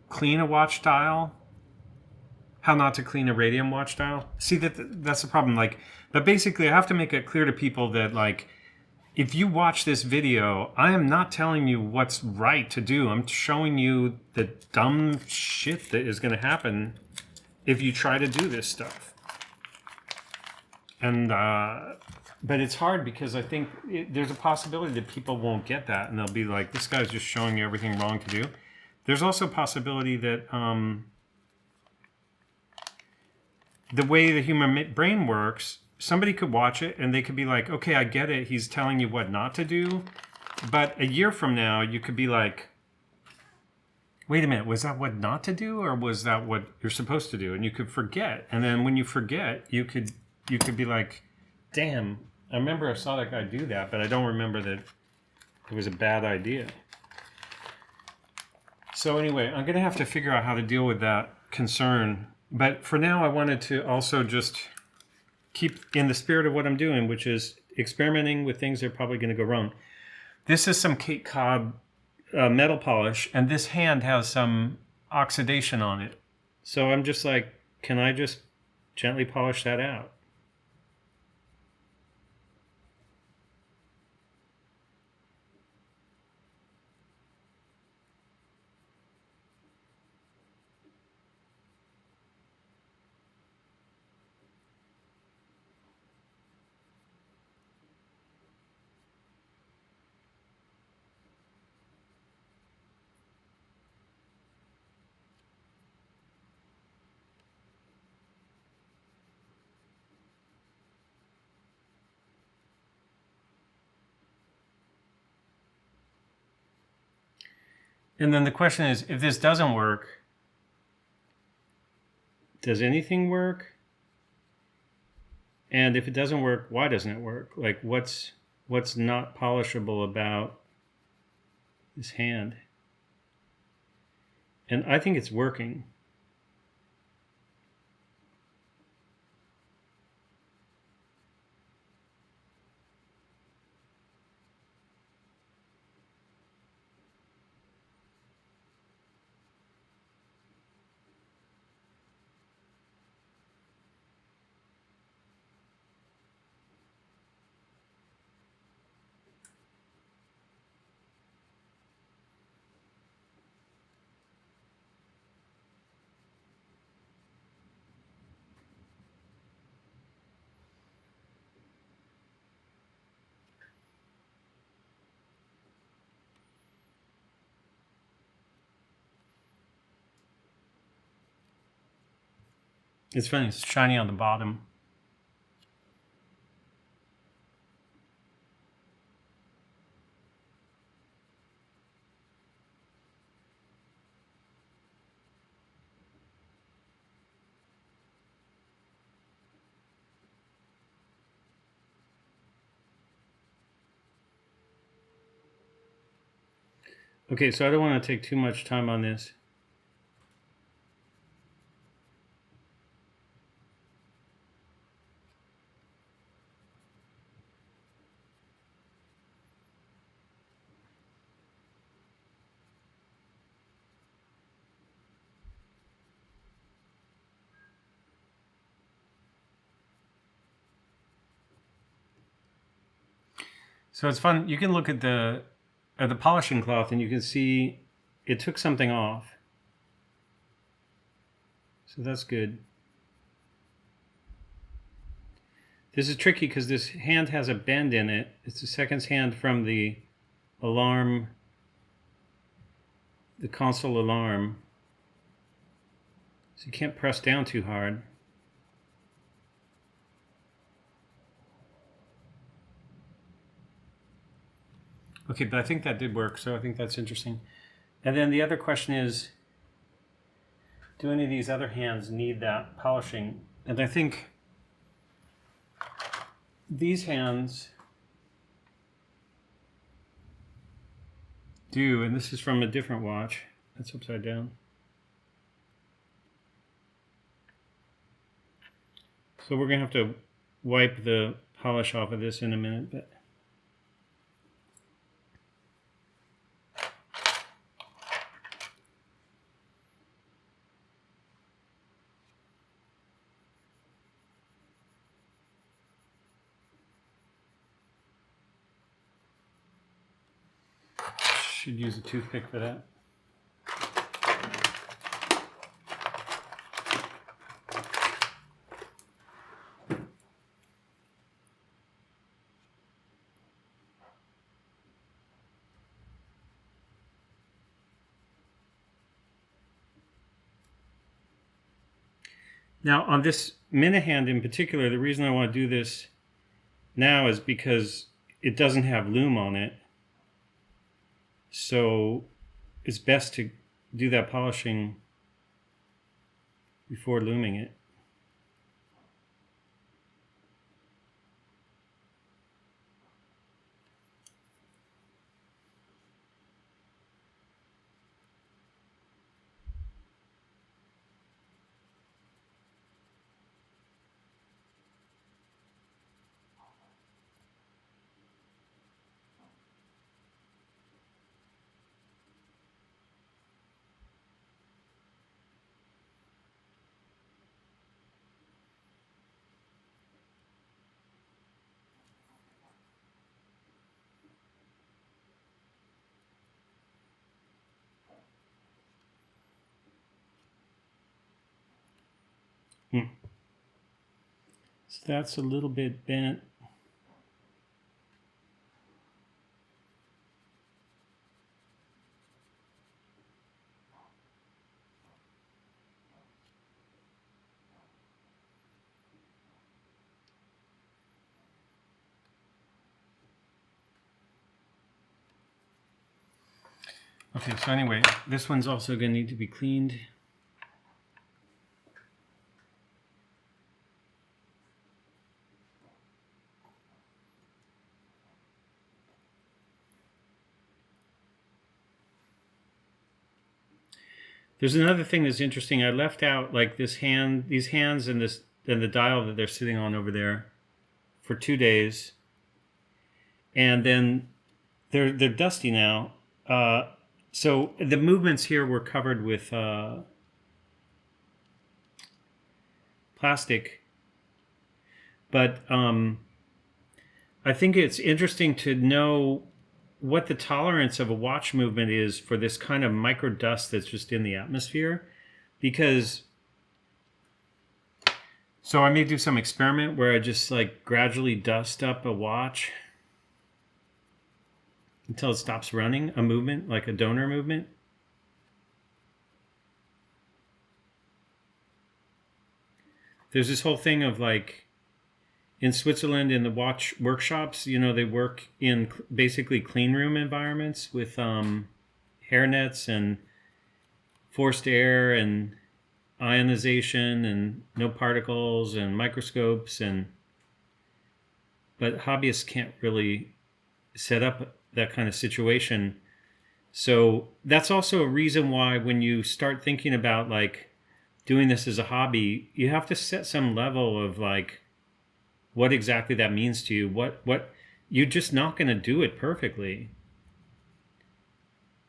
clean a watch dial, how not to clean a radium watch dial. See, that's the problem. But basically I have to make it clear to people that if you watch this video, I am not telling you what's right to do. I'm showing you the dumb shit that is going to happen if you try to do this stuff. And but it's hard, because I think there's a possibility that people won't get that, and they'll be like, this guy's just showing you everything wrong to do. There's also a possibility that the way the human brain works, somebody could watch it and they could be like, okay, I get it, he's telling you what not to do. But a year from now, you could be like, wait a minute, was that what not to do, or was that what you're supposed to do? And you could forget. And then when you forget, you could be like, damn, I remember I saw that guy do that, but I don't remember that it was a bad idea. So anyway, I'm going to have to figure out how to deal with that concern. But for now, I wanted to also just keep in the spirit of what I'm doing, which is experimenting with things that are probably going to go wrong. This is some Cape Cod metal polish, and this hand has some oxidation on it. So I'm just like, can I just gently polish that out? And then the question is, if this doesn't work, does anything work? And if it doesn't work, why doesn't it work? Like, what's not polishable about this hand? And I think it's working. It's funny, it's shiny on the bottom. Okay, so I don't want to take too much time on this. So it's fun. You can look at the polishing cloth and you can see it took something off. So that's good. This is tricky because this hand has a bend in it. It's the seconds hand from the alarm, the Consul Alarm. So you can't press down too hard. Okay, but I think that did work, so I think that's interesting. And then the other question is, do any of these other hands need that polishing? And I think these hands do, and this is from a different watch. That's upside down. So we're going to have to wipe the polish off of this in a minute, but should use a toothpick for that. Now on this minute hand in particular, the reason I want to do this now is because it doesn't have lume on it. So it's best to do that polishing before luming it. So that's a little bit bent. Okay, so anyway, this one's also going to need to be cleaned. There's another thing that's interesting. I left out like these hands and the dial that they're sitting on over there for 2 days, and then they're dusty now. So the movements here were covered with plastic, but I think it's interesting to know what the tolerance of a watch movement is for this kind of micro dust that's just in the atmosphere, because so I may do some experiment where I just like gradually dust up a watch until it stops running a movement, like a donor movement. There's this whole thing of like in Switzerland in the watch workshops, you know, they work in basically clean room environments with hair nets and forced air and ionization and no particles and microscopes, but hobbyists can't really set up that kind of situation. So that's also a reason why when you start thinking about like doing this as a hobby, you have to set some level of like what exactly that means to you. What you're just not going to do it perfectly.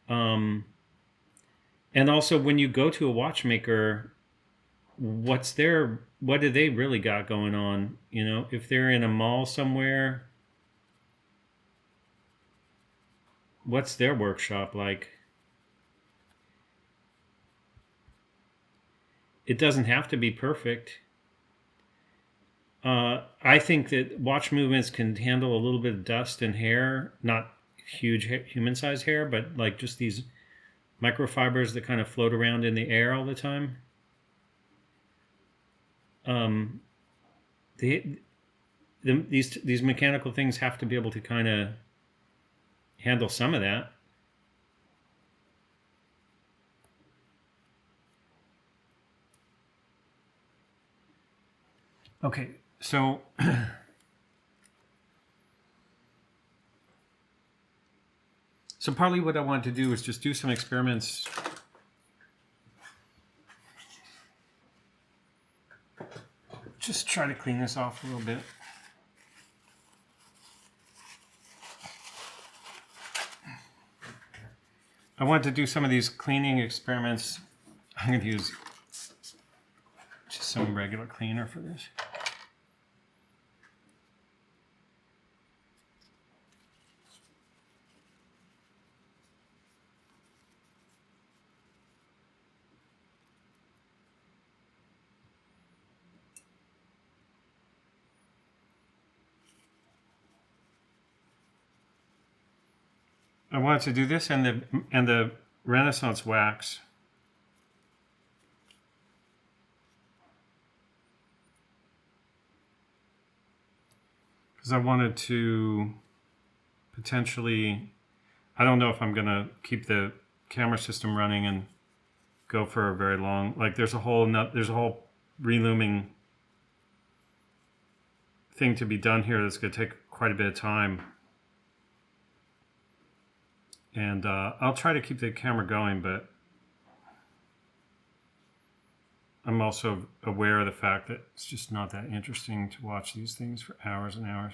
And also when you go to a watchmaker, what do they really got going on? You know, if they're in a mall somewhere, what's their workshop like? It doesn't have to be perfect. I think that watch movements can handle a little bit of dust and hair, not huge human-sized hair, but like just these microfibers that kind of float around in the air all the time. These mechanical things have to be able to kind of handle some of that. Okay, so so partly what I wanted to do is just do some experiments. Just try to clean this off a little bit. I wanted to do some of these cleaning experiments. I'm going to use just some regular cleaner for this. I wanted to do this and the Renaissance wax. Because I wanted to potentially, I don't know if I'm going to keep the camera system running and go for a very long, like there's a whole reluming thing to be done here that's going to take quite a bit of time. And I'll try to keep the camera going, but I'm also aware of the fact that it's just not that interesting to watch these things for hours and hours.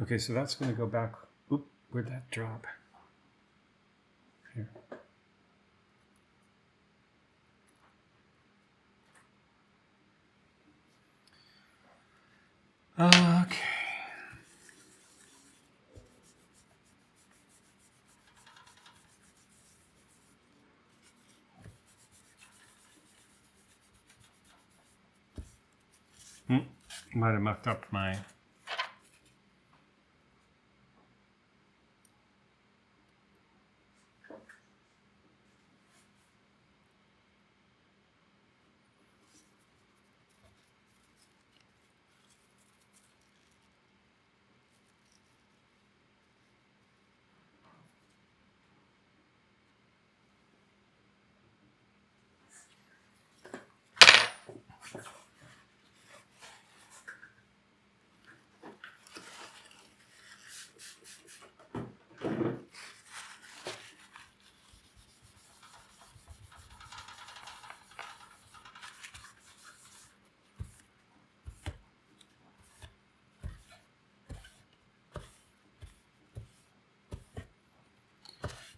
Okay, so that's going to go back. Oop, where'd that drop? Here. Okay. Might have mucked up my...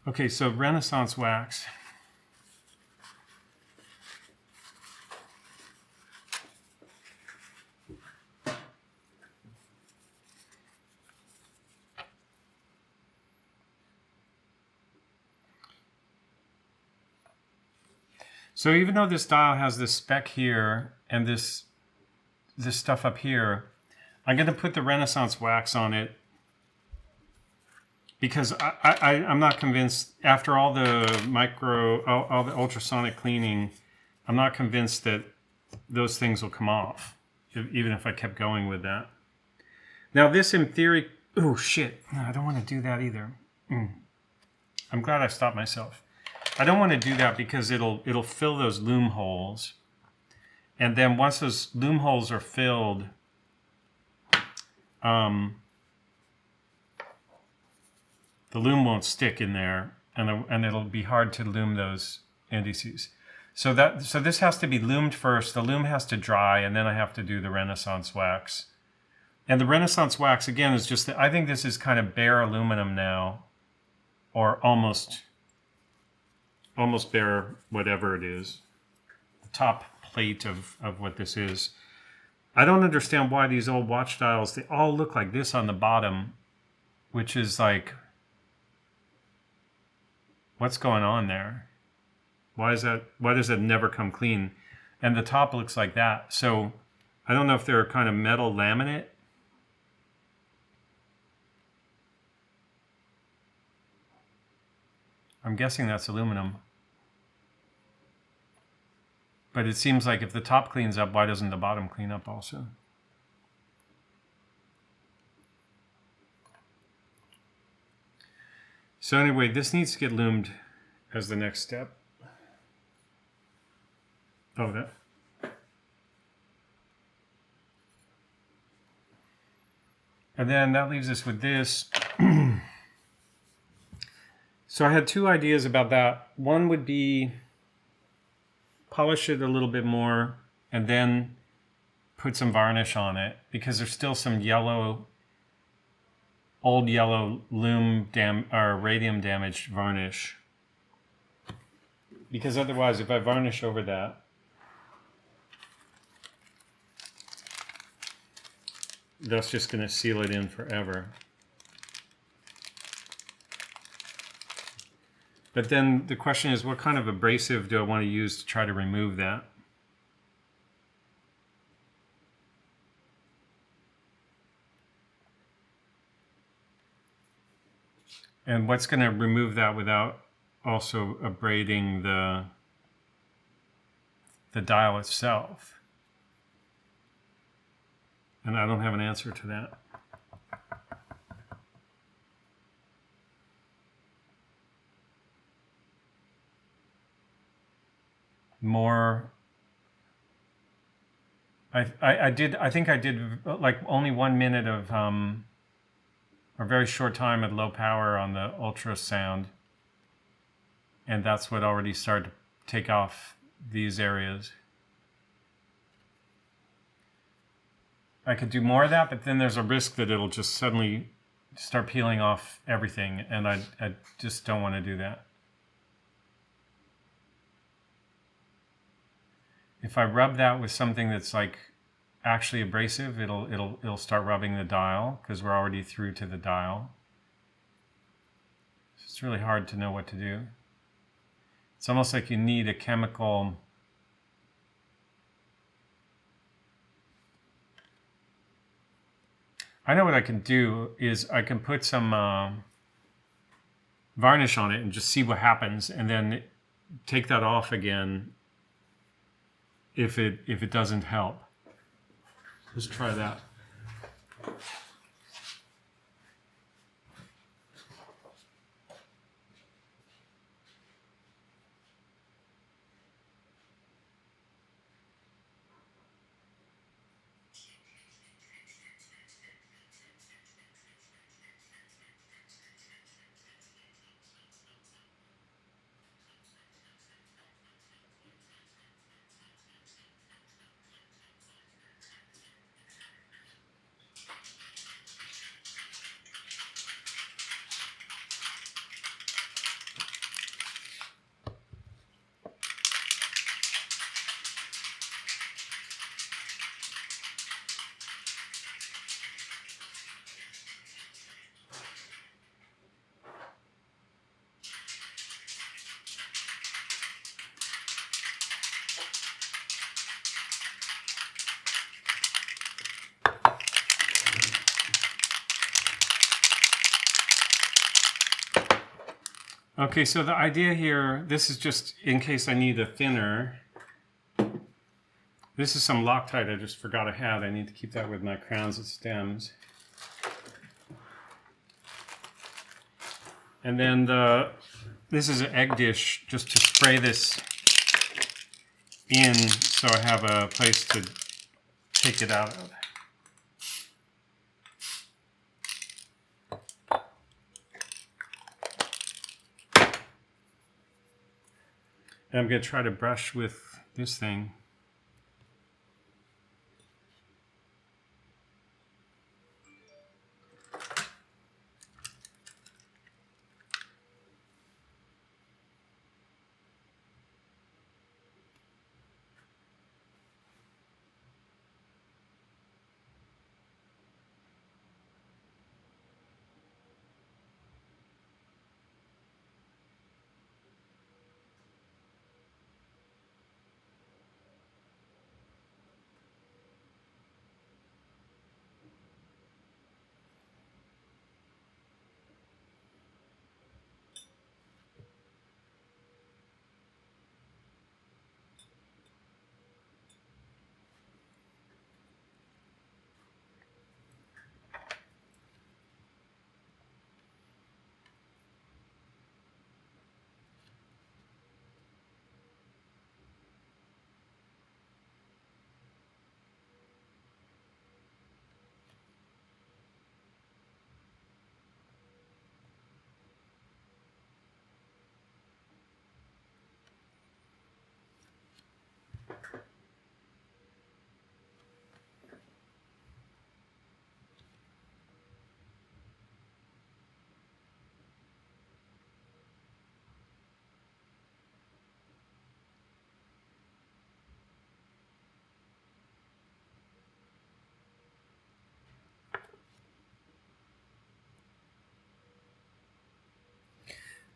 Okay, so Renaissance wax. So even though this dial has this speck here and this stuff up here, I'm going to put the Renaissance wax on it because I'm not convinced, after all the all the ultrasonic cleaning, I'm not convinced that those things will come off, even if I kept going with that. Now this in theory, oh shit, no, I don't want to do that either. I'm glad I stopped myself. I don't want to do that because it'll fill those lume holes. And then once those lume holes are filled, the lume won't stick in there, and it'll be hard to lume those indices. So this has to be lumed first. The lume has to dry, and then I have to do the Renaissance wax. And the Renaissance wax, again, is just, I think this is kind of bare aluminum now, or almost bare, whatever it is, the top plate of what this is. I don't understand why these old watch dials, they all look like this on the bottom, which is like, what's going on there? Why does that never come clean? And the top looks like that. So I don't know if they're kind of metal laminate. I'm guessing that's aluminum. But it seems like if the top cleans up, why doesn't the bottom clean up also? So anyway, this needs to get lumed as the next step. Oh, that. And then that leaves us with this. So I had two ideas about that. One would be polish it a little bit more and then put some varnish on it, because there's still some old yellow lume or radium damaged varnish. Because otherwise, if I varnish over that, that's just going to seal it in forever. But then the question is, what kind of abrasive do I want to use to try to remove that? And what's going to remove that without also abrading the dial itself? And I don't have an answer to that. More. I think I did like only 1 minute of a very short time at low power on the ultrasound, and that's what already started to take off these areas. I could do more of that, but then there's a risk that it'll just suddenly start peeling off everything, and I just don't want to do that. If I rub that with something that's like actually abrasive, it'll start rubbing the dial, because we're already through to the dial. It's really hard to know what to do. It's almost like you need a chemical. I know what I can do is I can put some varnish on it and just see what happens, and then take that off again if it doesn't help. Let's try that. Okay, so the idea here, this is just in case I need a thinner. This is some Loctite I just forgot I had. I need to keep that with my crowns and stems. And then this is an egg dish just to spray this in so I have a place to take it out of. And I'm going to try to brush with this thing.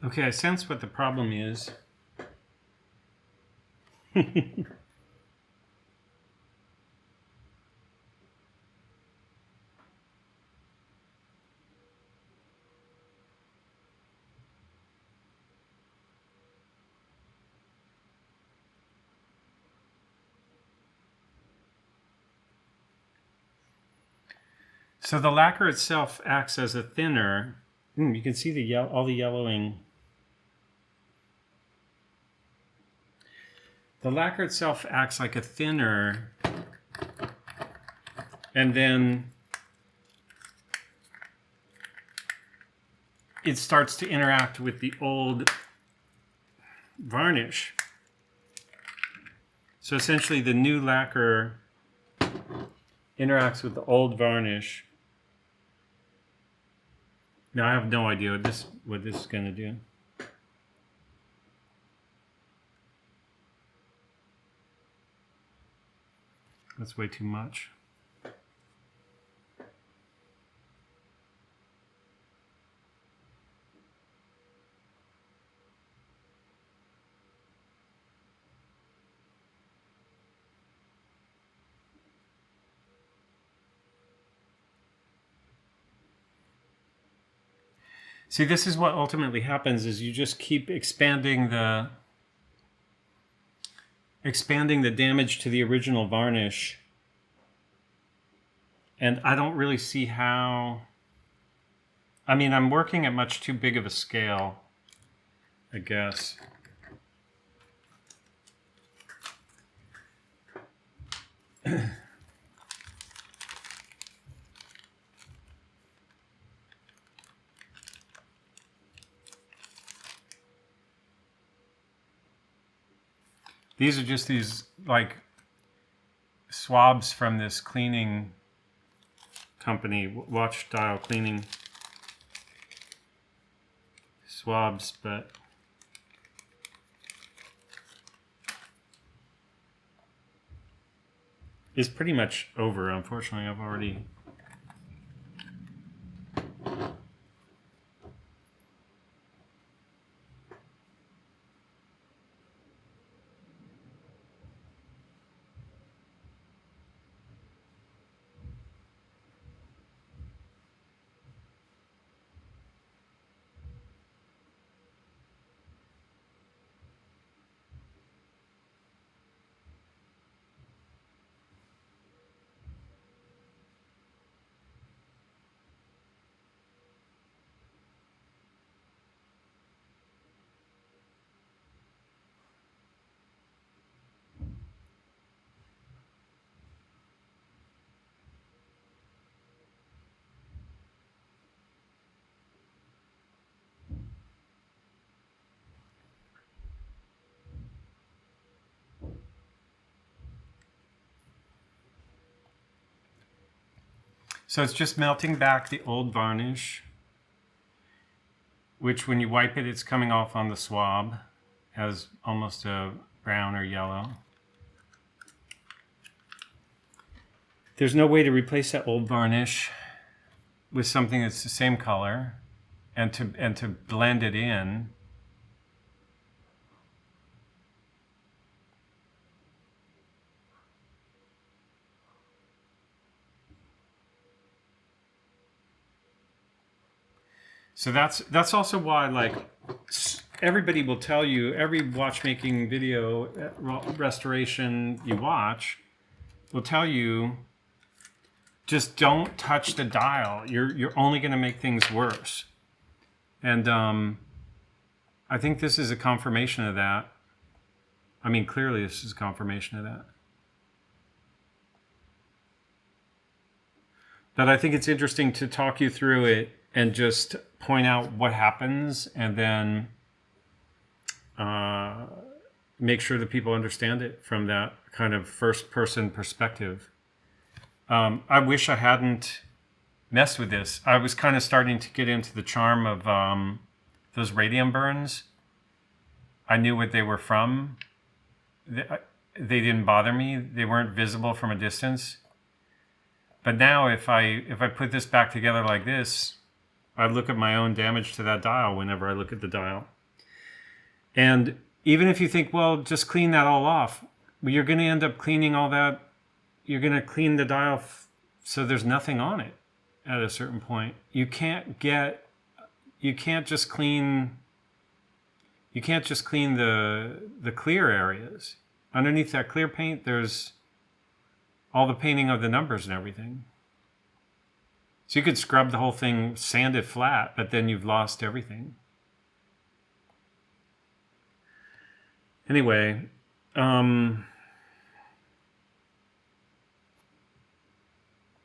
Okay, I sense what the problem is. So the lacquer itself acts as a thinner. You can see the all the yellowing. The lacquer itself acts like a thinner, and then it starts to interact with the old varnish. So essentially the new lacquer interacts with the old varnish. Now I have no idea what this is going to do. That's way too much. See, this is what ultimately happens is you just keep expanding the damage to the original varnish. And I don't really see how. I mean, I'm working at much too big of a scale, I guess. These are just these like swabs from this cleaning company, watch dial cleaning swabs, but it's pretty much over. Unfortunately, I've already. So it's just melting back the old varnish, which when you wipe it, it's coming off on the swab as almost a brown or yellow. There's no way to replace that old varnish with something that's the same color and to blend it in. So that's also why, like, everybody will tell you, every watchmaking video restoration you watch will tell you, just don't touch the dial. You're only going to make things worse. And I think this is a confirmation of that. I mean, clearly this is a confirmation of that. But I think it's interesting to talk you through it and just point out what happens, and then make sure that people understand it from that kind of first-person perspective. I wish I hadn't messed with this. I was kind of starting to get into the charm of those radium burns. I knew what they were from. They didn't bother me. They weren't visible from a distance. But now if I put this back together like this, I look at my own damage to that dial whenever I look at the dial. And even if you think, well, just clean that all off, well, you're going to end up cleaning all that. You're going to clean the dial so there's nothing on it at a certain point. You can't just clean the clear areas. Underneath that clear paint, there's all the painting of the numbers and everything. So you could scrub the whole thing, sand it flat, but then you've lost everything. Anyway, again,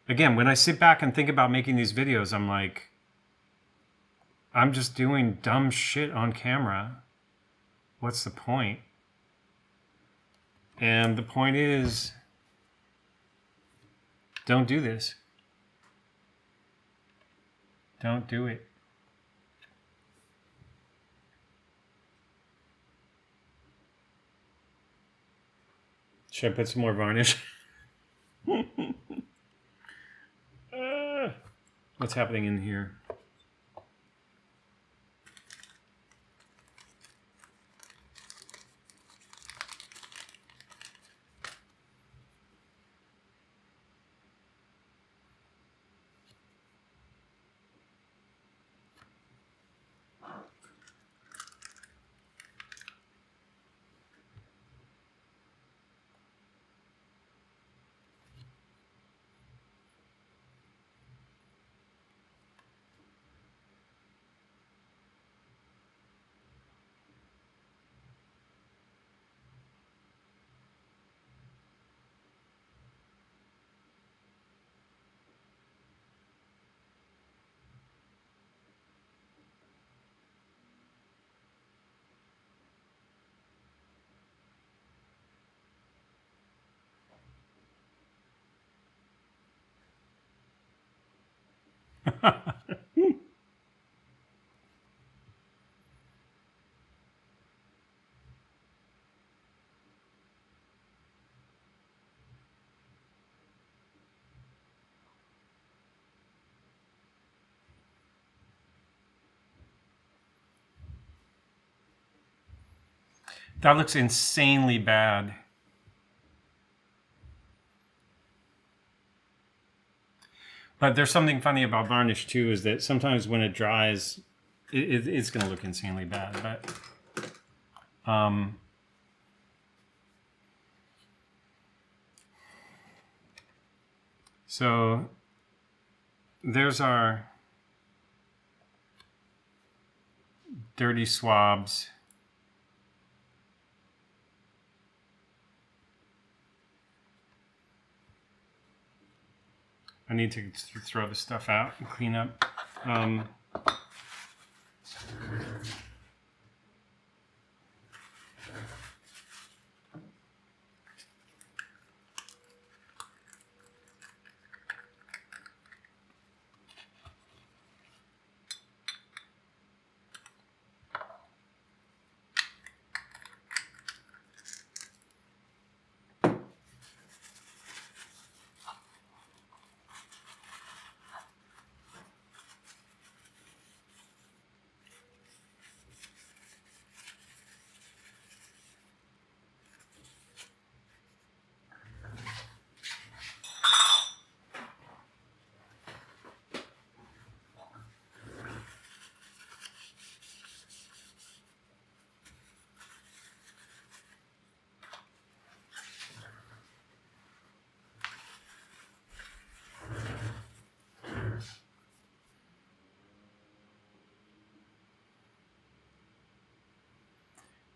when I sit back and think about making these videos, I'm like, I'm just doing dumb shit on camera. What's the point? And the point is, don't do this. Don't do it. Should I put some more varnish? What's happening in here? That looks insanely bad. But there's something funny about varnish too, is that sometimes when it dries, it's going to look insanely bad. But so there's our dirty swabs. I need to throw this stuff out and clean up.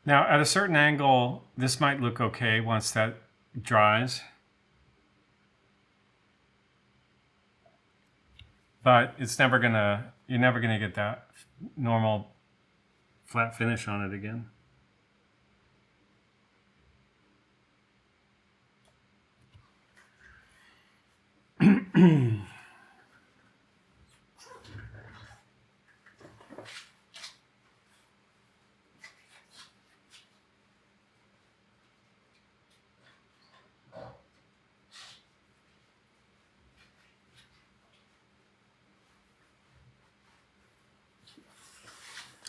Now, at a certain angle, this might look okay once that dries. But it's never gonna, you're never gonna get that normal flat finish on it again.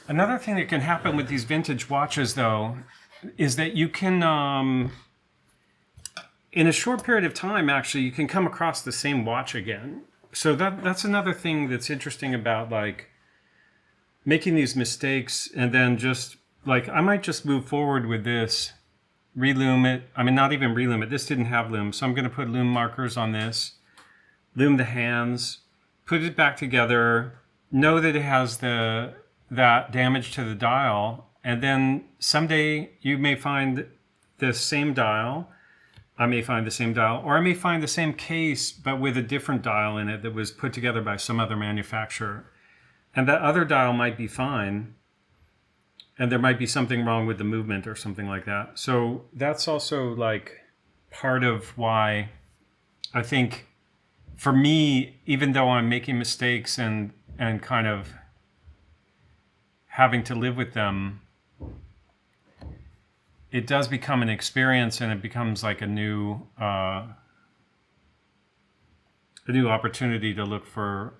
Another thing that can happen with these vintage watches, though, is that you can, in a short period of time, actually, you can come across the same watch again. So that's another thing that's interesting about like making these mistakes, and then just like I might just move forward with this, relume it. I mean, not even relume it. This didn't have lume, so I'm going to put lume markers on this, lume the hands, put it back together, know that it has that damage to the dial, and then someday you may find the same dial. I may find the same dial, or I may find the same case but with a different dial in it that was put together by some other manufacturer. And that other dial might be fine, and there might be something wrong with the movement or something like that. So that's also like part of why I think for me, even though I'm making mistakes and kind of having to live with them, it does become an experience, and it becomes like a new opportunity to look for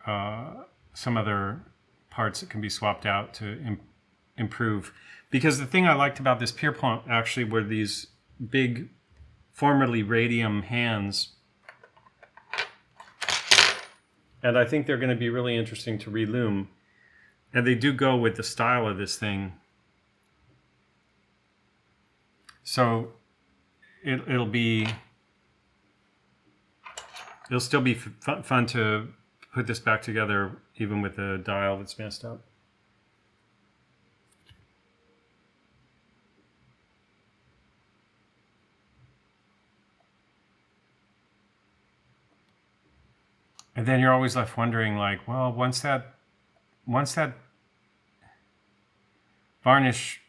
some other parts that can be swapped out to improve. Because the thing I liked about this Pierpont actually were these big, formerly radium hands, and I think they're going to be really interesting to relume. And they do go with the style of this thing. So it'll still be fun to put this back together, even with the dial that's messed up. And then you're always left wondering, like, well, once that varnish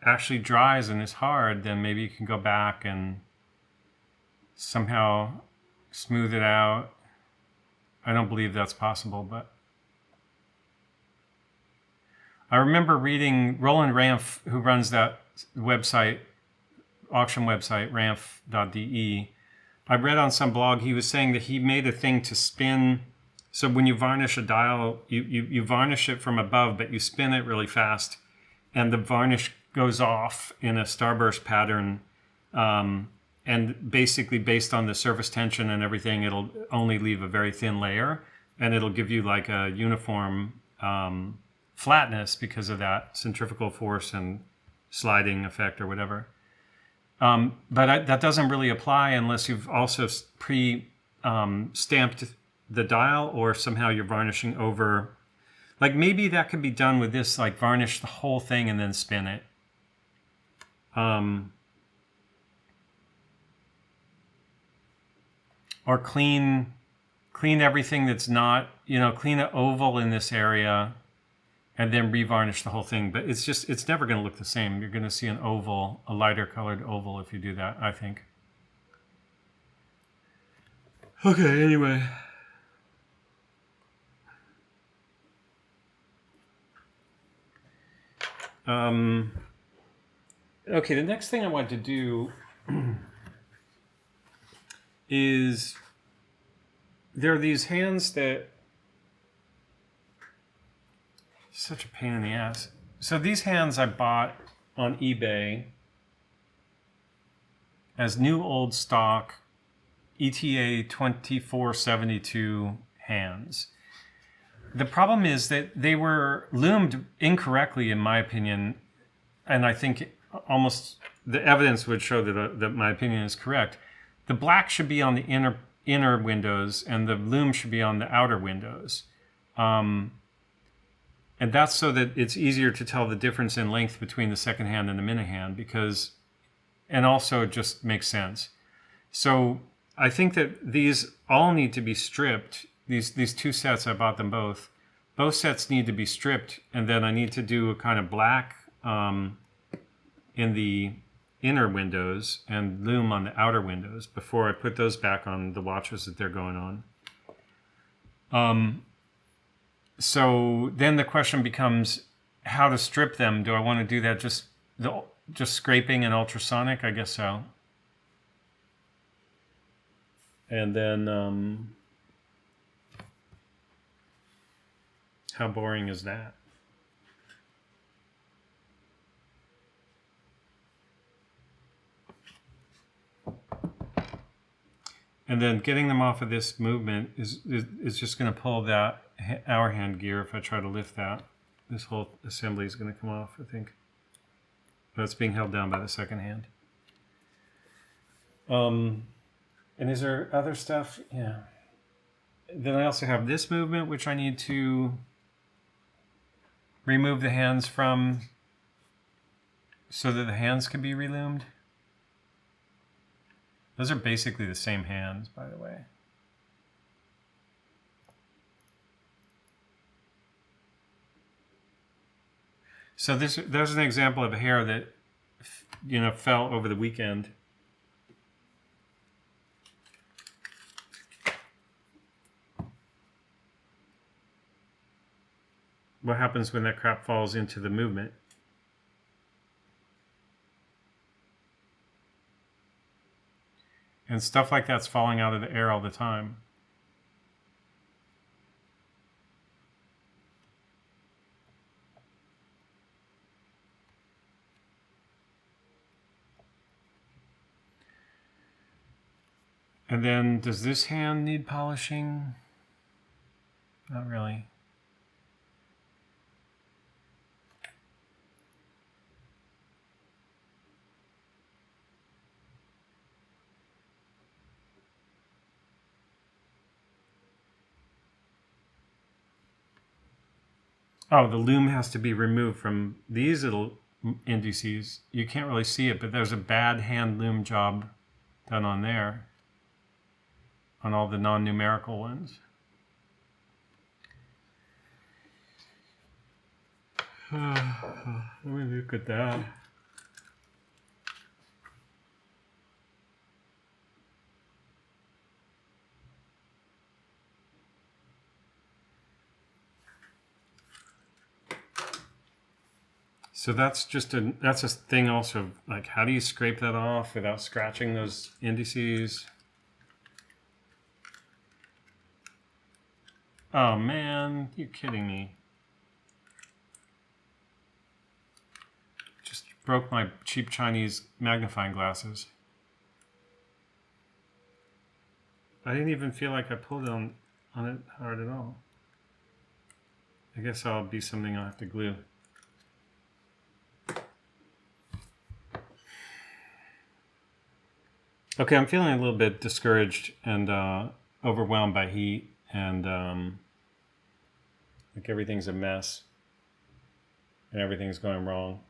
actually dries and is hard, then maybe you can go back and somehow smooth it out. I don't believe that's possible, but I remember reading Roland Ramf, who runs that website, auction website, ramf.de. I read on some blog, he was saying that he made a thing to spin. So when you varnish a dial, you varnish it from above, but you spin it really fast, and the varnish goes off in a starburst pattern. And basically based on the surface tension and everything, it'll only leave a very thin layer, and it'll give you like a uniform flatness because of that centrifugal force and sliding effect or whatever. But that doesn't really apply unless you've also stamped the dial, or somehow you're varnishing over. Like maybe that could be done with this, like varnish the whole thing and then spin it. Or clean everything that's not, clean an oval in this area and then revarnish the whole thing. But it's never going to look the same. You're going to see an oval, a lighter colored oval if you do that, I think. Okay, anyway. Okay, the next thing I want to do is there are these hands that, such a pain in the ass. So these hands I bought on eBay as new old stock ETA 2472 hands. The problem is that they were lumed incorrectly, in my opinion, and I think almost the evidence would show that my opinion is correct. The black should be on the inner windows, and the lume should be on the outer windows. And And that's so that it's easier to tell the difference in length between the second hand and the minute hand, because, and also it just makes sense. So I think that these all need to be stripped. These two sets, I bought them both. Both sets need to be stripped, and then I need to do a kind of black in the inner windows and lume on the outer windows before I put those back on the watches that they're going on. So then the question becomes how to strip them. Do I want to do that just scraping and ultrasonic? I guess so. And then how boring is that? And then getting them off of this movement is just going to pull that hour hand gear. If I try to lift that, this whole assembly is going to come off, I think. But it's being held down by the second hand. And is there other stuff? Yeah. Then I also have this movement, which I need to remove the hands from so that the hands can be relumed. Those are basically the same hands, by the way. So there's an example of a hair that, fell over the weekend. What happens when that crap falls into the movement? And stuff like that's falling out of the air all the time. And then, does this hand need polishing? Not really. Oh, the lume has to be removed from these little indices. You can't really see it, but there's a bad hand lume job done on there, on all the non-numerical ones. Let me look at that. So that's a thing also, like how do you scrape that off without scratching those indices? Oh man, you're kidding me. Just broke my cheap Chinese magnifying glasses. I didn't even feel like I pulled on it hard at all. I guess I'll be something I'll have to glue. Okay, I'm feeling a little bit discouraged and overwhelmed by heat, and like everything's a mess and everything's going wrong.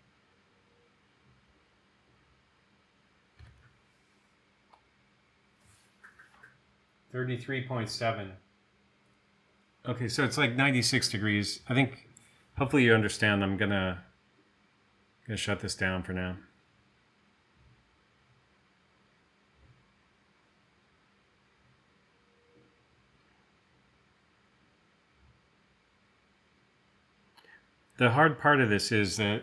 $33.7. Okay, so it's like 96 degrees. I think, hopefully you understand. I'm gonna shut this down for now. The hard part of this is that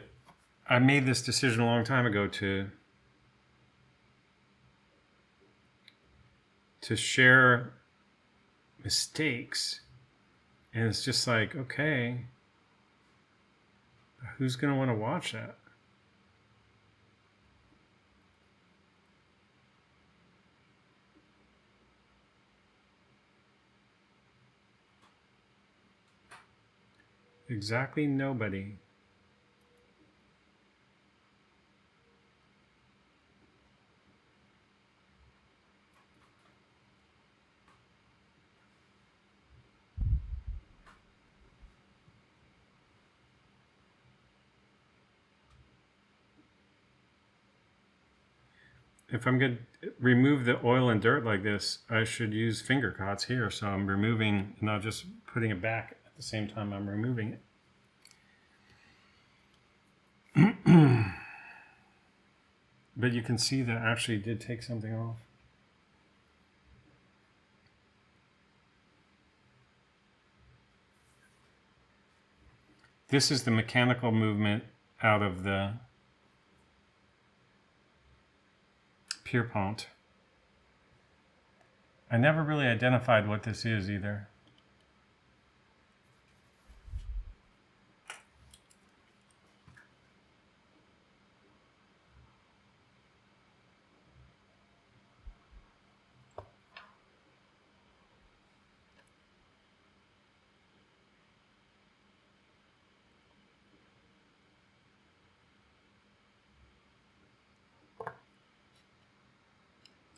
I made this decision a long time ago to share mistakes. And it's just like, okay, who's going to want to watch that? Exactly nobody. if I'm going to remove the oil and dirt like this, I should use finger cots here. So I'm removing, not just putting it back at the same time I'm removing it. But you can see that actually did take something off. This is the mechanical movement out of the Pierpont. I never really identified what this is either.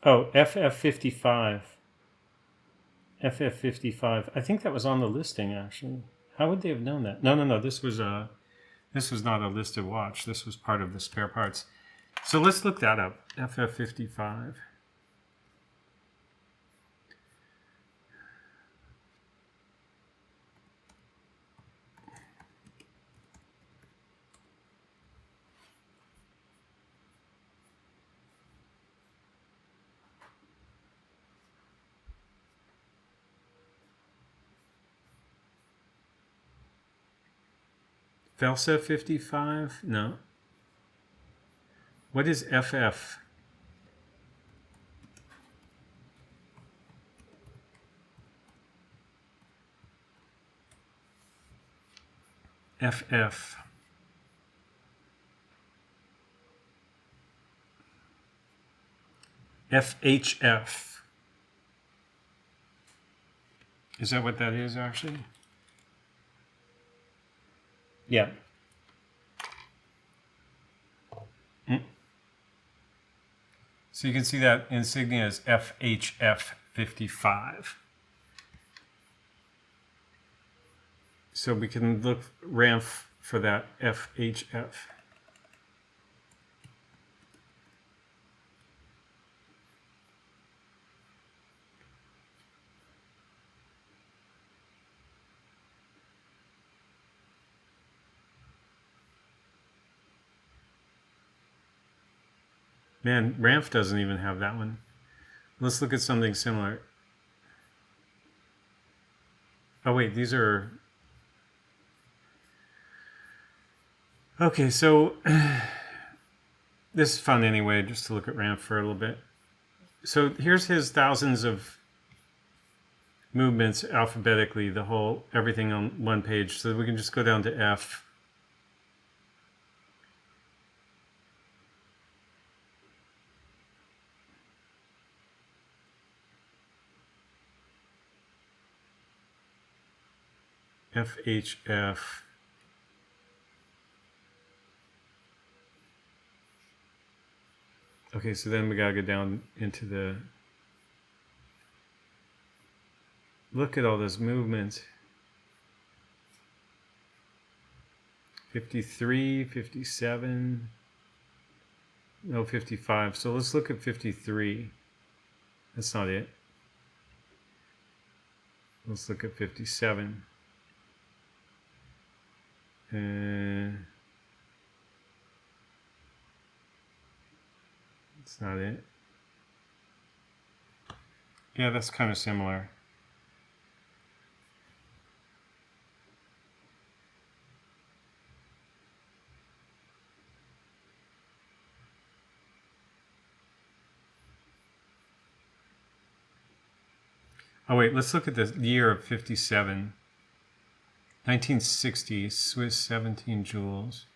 Oh, FF55. FF55. I think that was on the listing actually. How would they have known that? No. This was not a listed watch. This was part of the spare parts. So let's look that up. FF55. Velsa 55? No. What is FF? FF. FHF. Is that what that is actually? Yeah. So you can see that insignia is FHF 55. So we can look RAMF for that FHF. Man, RAMF doesn't even have that one. Let's look at something similar. Oh wait, these are... Okay, so this is fun anyway, just to look at RAMF for a little bit. So here's his thousands of movements alphabetically, everything on one page. So we can just go down to F. FHF. Okay, so then we gotta go down into the... Look at all those movements. 53, 57, no, 55. So let's look at 53. That's not it. Let's look at 57. That's not it. Yeah, that's kind of similar. Oh wait, let's look at the year of 57. 1960, Swiss 17 joules.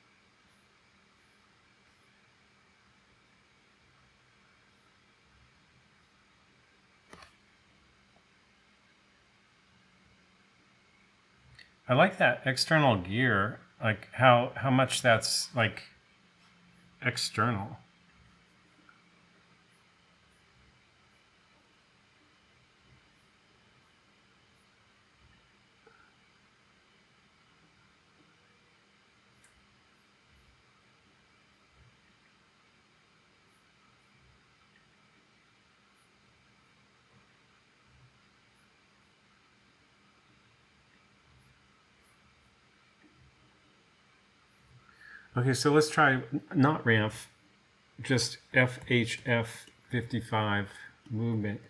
I like that external gear, like how much that's like external. Okay, so let's try not RAMF, just FHF 55 movement.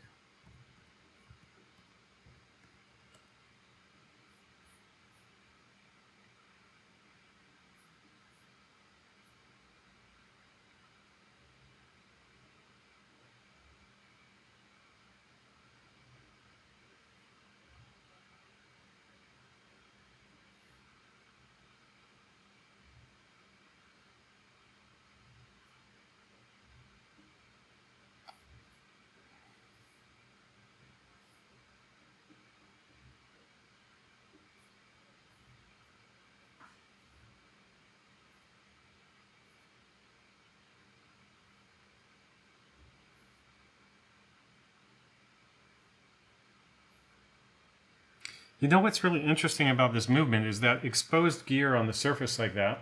You know what's really interesting about this movement is that exposed gear on the surface like that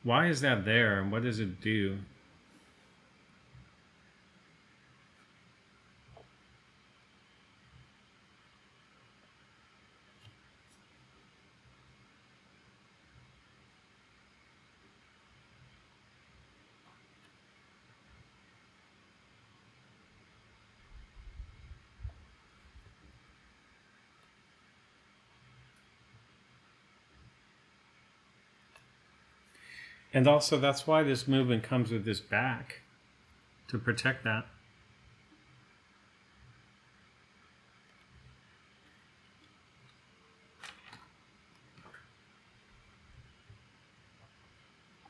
why is that there and what does it do? And also that's why this movement comes with this back to protect that.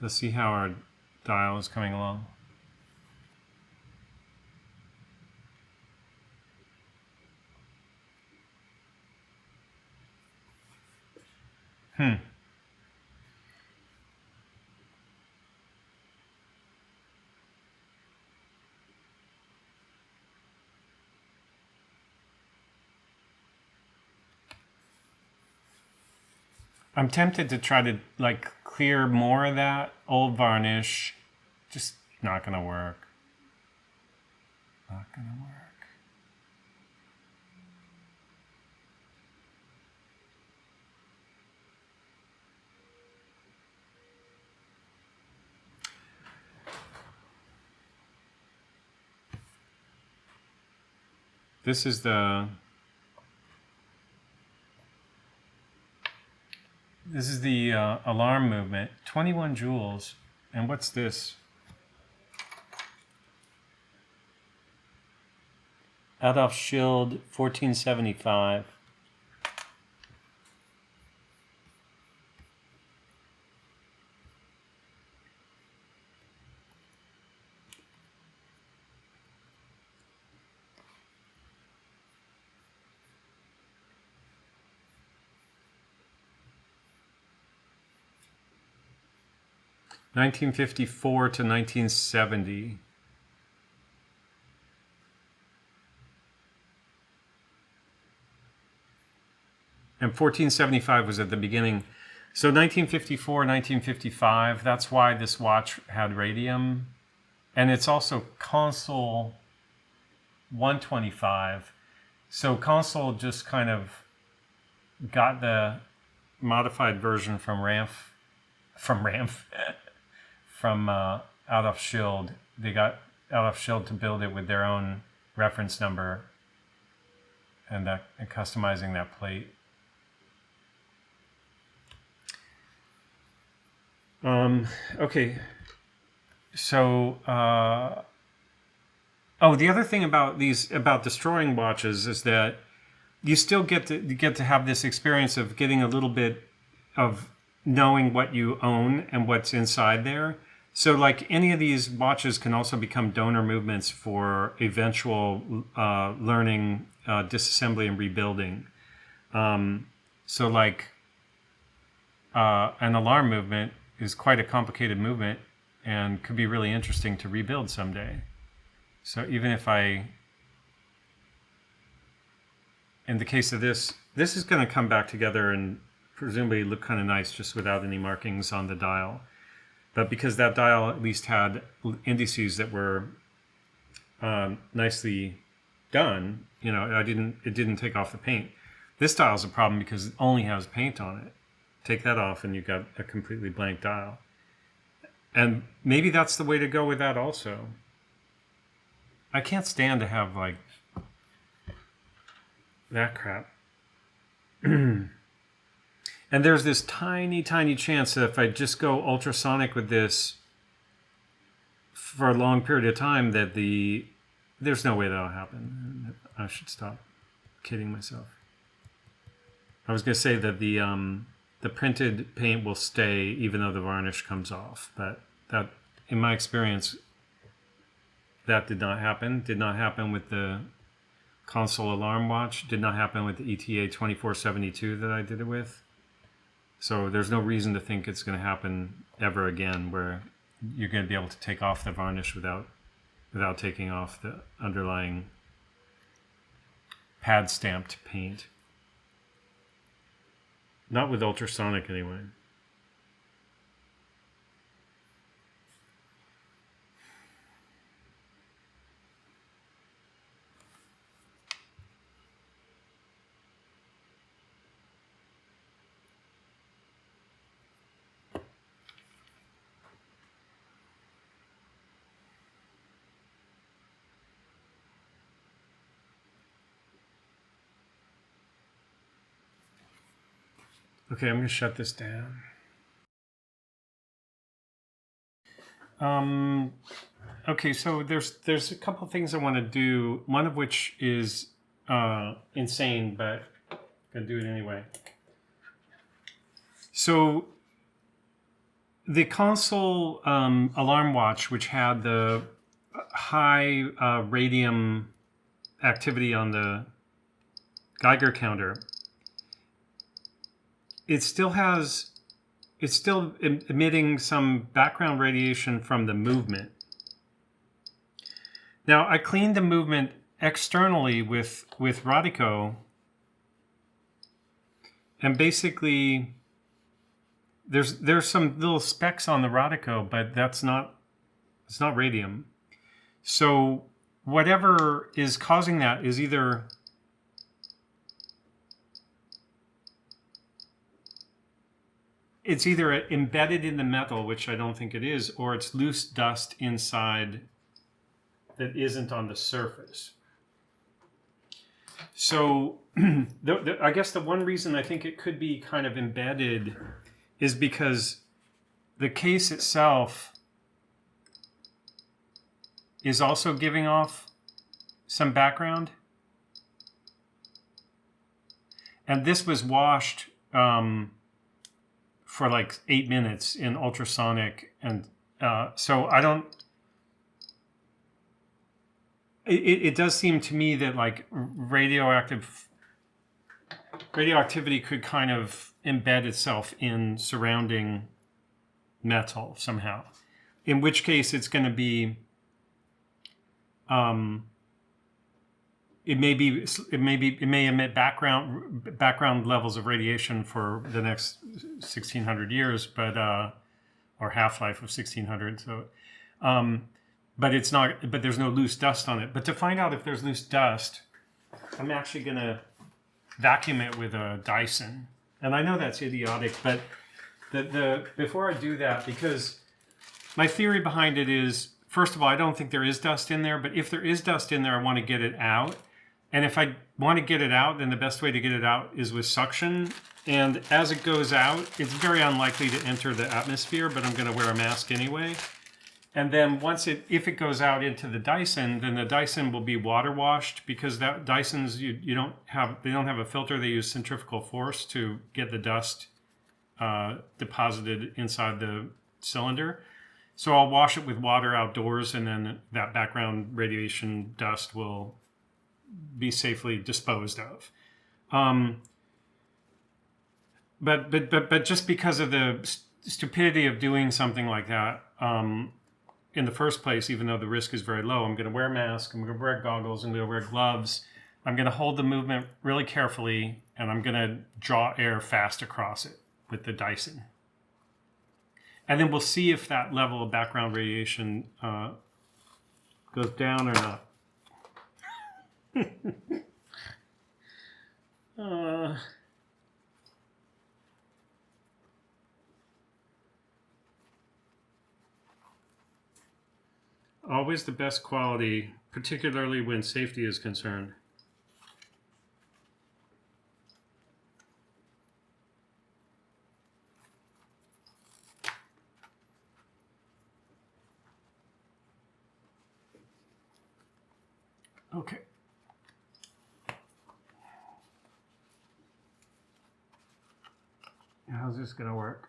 Let's see how our dial is coming along. I'm tempted to try to like clear more of that old varnish. Just not gonna work. Not gonna work. This is the alarm movement, 21 joules. And what's this? Adolf Schild 1475. (1954 to 1970). And 1475 was at the beginning. So 1954, 1955, that's why this watch had radium. And it's also Consul 125. So Consul just kind of got the modified version from Adolf Schild. They got Adolf Schild to build it with their own reference number and customizing that plate. Okay. So, the other thing about destroying watches is that you still get to have this experience of getting a little bit of knowing what you own and what's inside there. So like any of these watches can also become donor movements for eventual learning, disassembly and rebuilding. So like an alarm movement is quite a complicated movement and could be really interesting to rebuild someday. So even if in the case of this is going to come back together and presumably look kind of nice just without any markings on the dial. But because that dial at least had indices that were nicely done, it didn't take off the paint. This dial's a problem because it only has paint on it. Take that off and you've got a completely blank dial. And maybe that's the way to go with that also. I can't stand to have like that crap. And there's this tiny, tiny chance that if I just go ultrasonic with this for a long period of time, that there's no way that'll happen. I should stop kidding myself. I was going to say that the printed paint will stay even though the varnish comes off, but that, in my experience, that did not happen. Did not happen with the Consul Alarm watch. Did not happen with the ETA 2472 that I did it with. So there's no reason to think it's going to happen ever again, where you're going to be able to take off the varnish without taking off the underlying pad stamped paint. Not with ultrasonic anyway. Okay, I'm going to shut this down. Okay, so there's a couple of things I want to do. One of which is insane, but I'm going to do it anyway. So the Consul Alarm watch, which had the high radium activity on the Geiger counter, it's still emitting some background radiation from the movement. Now, I cleaned the movement externally with Radico, and basically there's some little specks on the Radico, but it's not radium. So whatever is causing that is either embedded in the metal, which I don't think it is, or it's loose dust inside that isn't on the surface. So I guess the one reason I think it could be kind of embedded is because the case itself is also giving off some background. And this was washed for like 8 minutes in ultrasonic, and so I don't. It does seem to me that like radioactivity could kind of embed itself in surrounding metal somehow. In which case, it's going to be. It may emit background levels of radiation for the next 1600 years, but or half-life of 1600. So, but it's not. But there's no loose dust on it. But to find out if there's loose dust, I'm actually going to vacuum it with a Dyson. And I know that's idiotic, but before I do that, because my theory behind it is, first of all, I don't think there is dust in there. But if there is dust in there, I want to get it out. And if I want to get it out, then the best way to get it out is with suction. And as it goes out, it's very unlikely to enter the atmosphere, but I'm going to wear a mask anyway. And then if it goes out into the Dyson, then the Dyson will be water washed, because that Dysons they don't have a filter. They use centrifugal force to get the dust deposited inside the cylinder. So I'll wash it with water outdoors, and then that background radiation dust will be safely disposed of. But just because of the stupidity of doing something like that in the first place, even though the risk is very low, I'm going to wear a mask, I'm going to wear goggles, I'm going to wear gloves, I'm going to hold the movement really carefully, and I'm going to draw air fast across it with the Dyson. And then we'll see if that level of background radiation goes down or not. Always the best quality, particularly when safety is concerned. Okay. How's this going to work?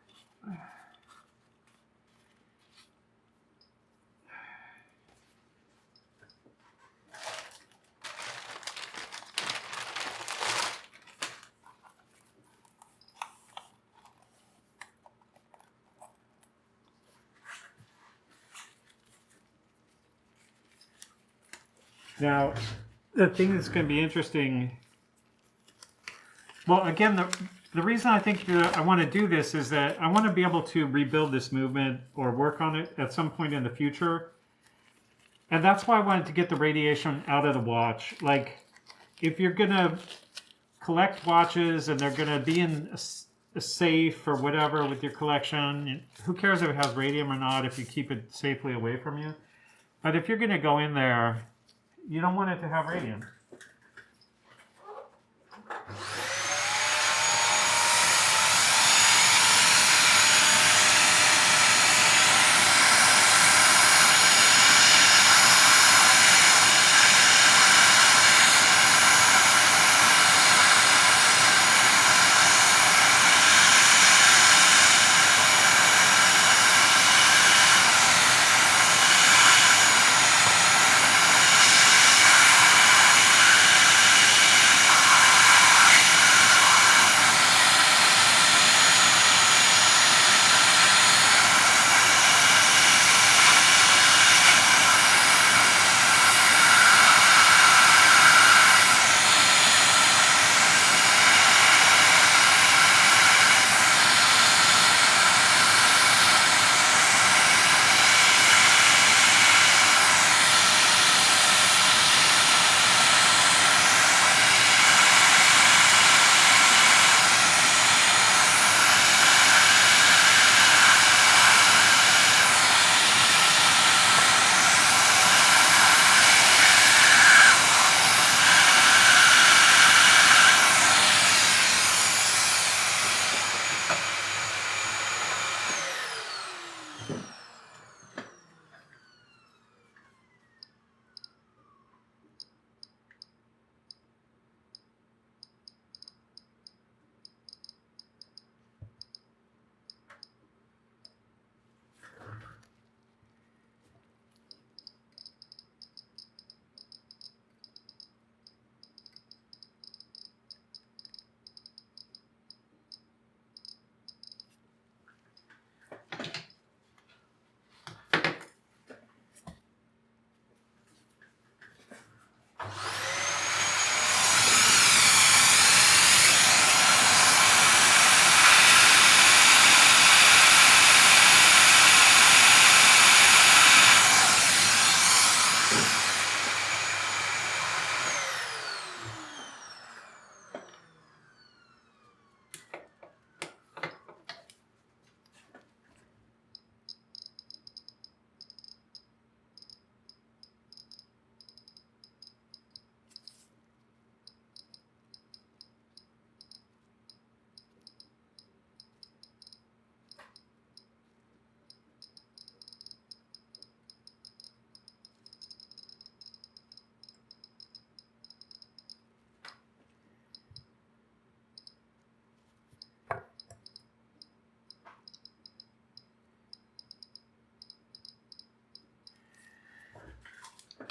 Now, the thing that's going to be interesting, well, again, the reason I think I want to do this is that I want to be able to rebuild this movement or work on it at some point in the future. And that's why I wanted to get the radiation out of the watch. Like, if you're going to collect watches and they're going to be in a safe or whatever with your collection, who cares if it has radium or not if you keep it safely away from you? But if you're going to go in there, you don't want it to have radium.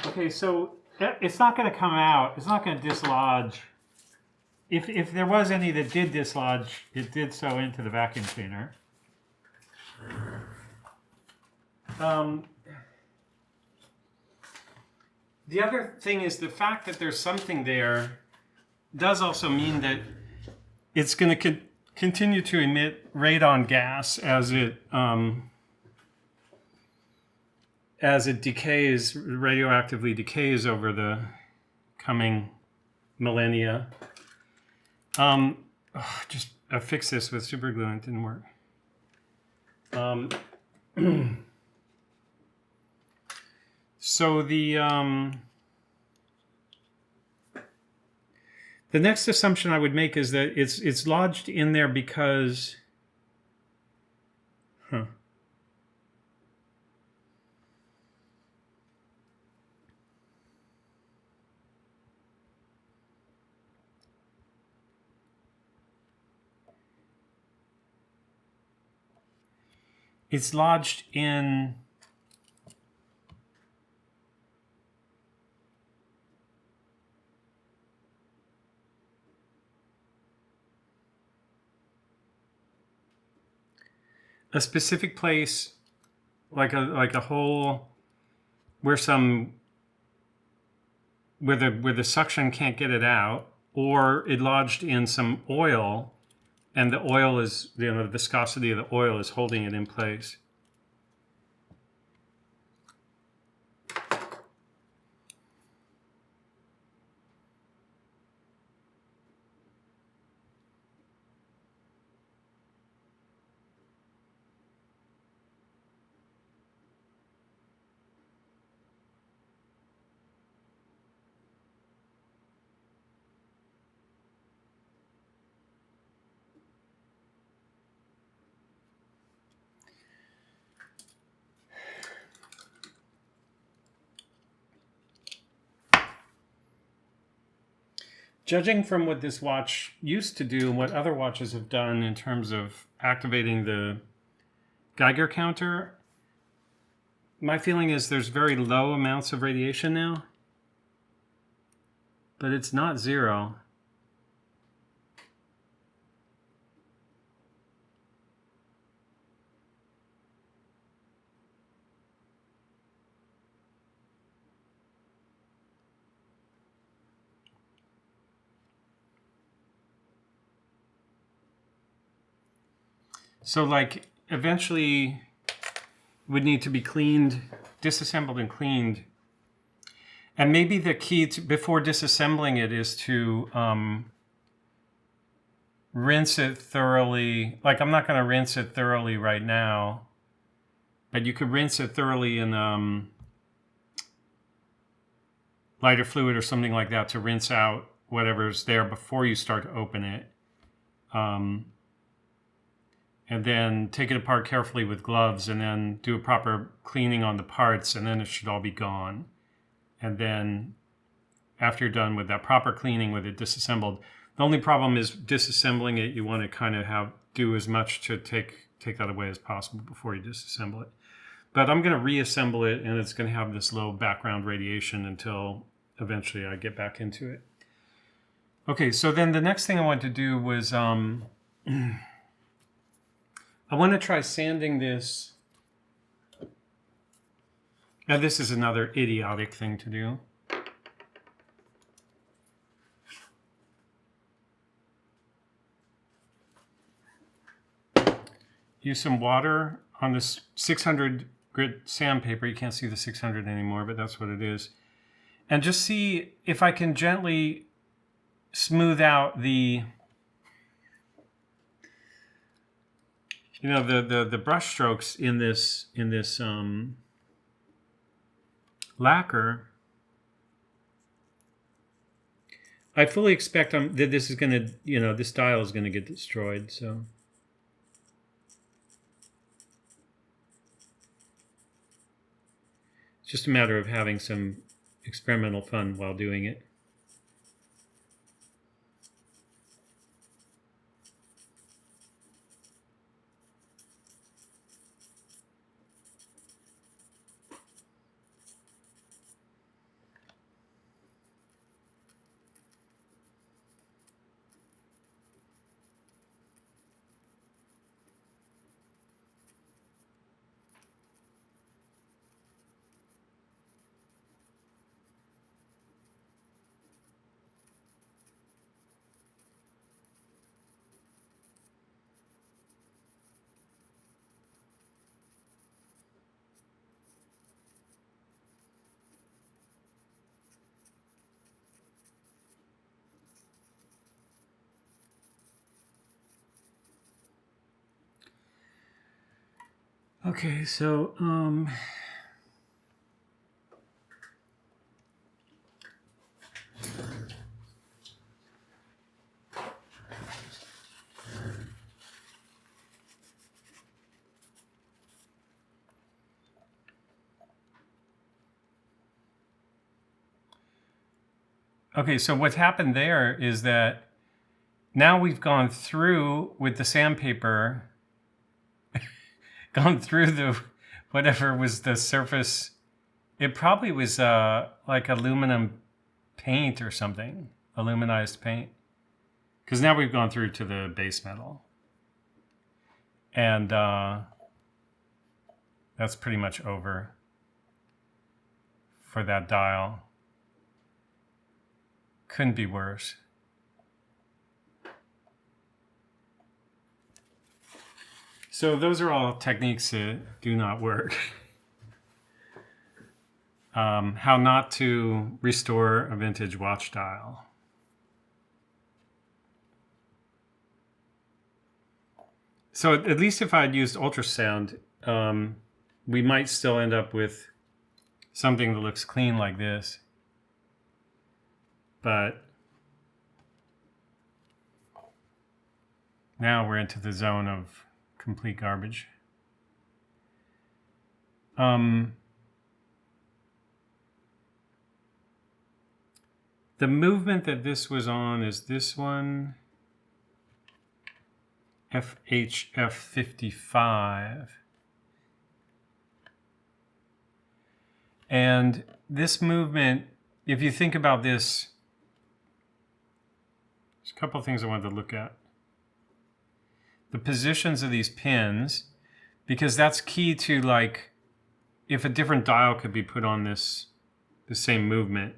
Okay, so it's not going to come out. It's not going to dislodge. If there was any that did dislodge, it did so into the vacuum cleaner. The other thing is the fact that there's something there does also mean that it's going to continue to emit radon gas as it as it decays, radioactively decays over the coming millennia. Just I fixed this with super glue and it didn't work. So the next assumption I would make is that it's lodged in there because, it's lodged in a specific place, like a hole where the suction can't get it out, or it lodged in some oil, and the oil is, the viscosity of the oil is holding it in place. Judging from what this watch used to do and what other watches have done in terms of activating the Geiger counter, my feeling is there's very low amounts of radiation now, but it's not zero. So like eventually would need to be cleaned, disassembled and cleaned. And maybe the key to, before disassembling it, is to rinse it thoroughly. Like I'm not going to rinse it thoroughly right now, but you could rinse it thoroughly in lighter fluid or something like that to rinse out whatever's there before you start to open it. And then take it apart carefully with gloves and then do a proper cleaning on the parts, and then it should all be gone. And then after you're done with that proper cleaning with it disassembled, the only problem is disassembling it. You want to kind of do as much to take that away as possible before you disassemble it. But I'm going to reassemble it, and it's going to have this low background radiation until eventually I get back into it. Okay, so then the next thing I wanted to do was I want to try sanding this. Now this is another idiotic thing to do. Use some water on this 600 grit sandpaper. You can't see the 600 anymore, but that's what it is. And just see if I can gently smooth out the the brush strokes in this lacquer. I fully expect that this is going to, this dial is going to get destroyed. So it's just a matter of having some experimental fun while doing it. Okay, so okay, so what's happened there is that now we've gone through with the sandpaper, gone through the whatever was the surface. It probably was like aluminum paint or something, aluminized paint. Because now we've gone through to the base metal. And that's pretty much over for that dial. Couldn't be worse. So those are all techniques that do not work. How not to restore a vintage watch dial. So at least if I had used ultrasound, we might still end up with something that looks clean like this. But now we're into the zone of complete garbage. The movement that this was on is this one, FHF55. And this movement, if you think about this, there's a couple of things I wanted to look at. The positions of these pins, because that's key to, like, if a different dial could be put on this, the same movement,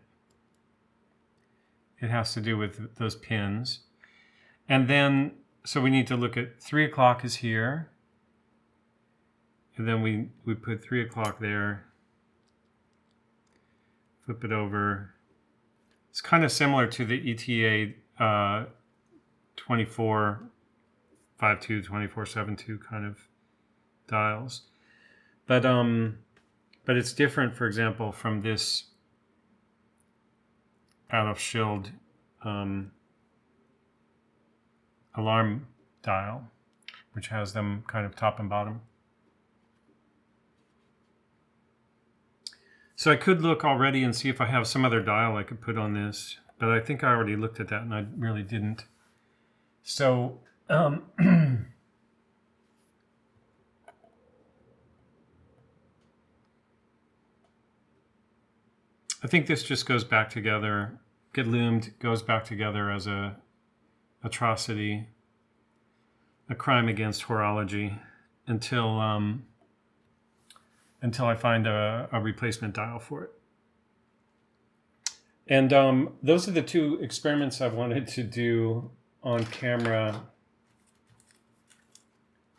it has to do with those pins. And then, so we need to look at 3 o'clock is here. And then we put 3 o'clock there. Flip it over. It's kind of similar to the ETA 2452, 2472 kind of dials. But it's different, for example, from this out of shield alarm dial, which has them kind of top and bottom. So I could look already and see if I have some other dial I could put on this, but I think I already looked at that and I really didn't. So I think this just goes back together. Get loomed goes back together as a atrocity, a crime against horology, until I find a replacement dial for it. And those are the two experiments I wanted to do on camera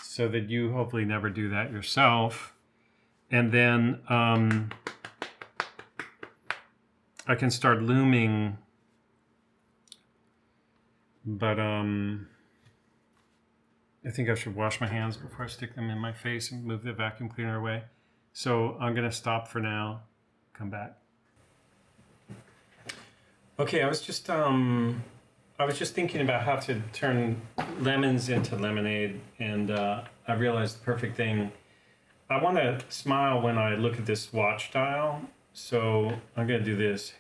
so that you hopefully never do that yourself. And then I can start looming, but I think I should wash my hands before I stick them in my face and move the vacuum cleaner away. So I'm going to stop for now. Come back. Okay, I was just thinking about how to turn lemons into lemonade, and I realized the perfect thing. I want to smile when I look at this watch dial, so I'm going to do this.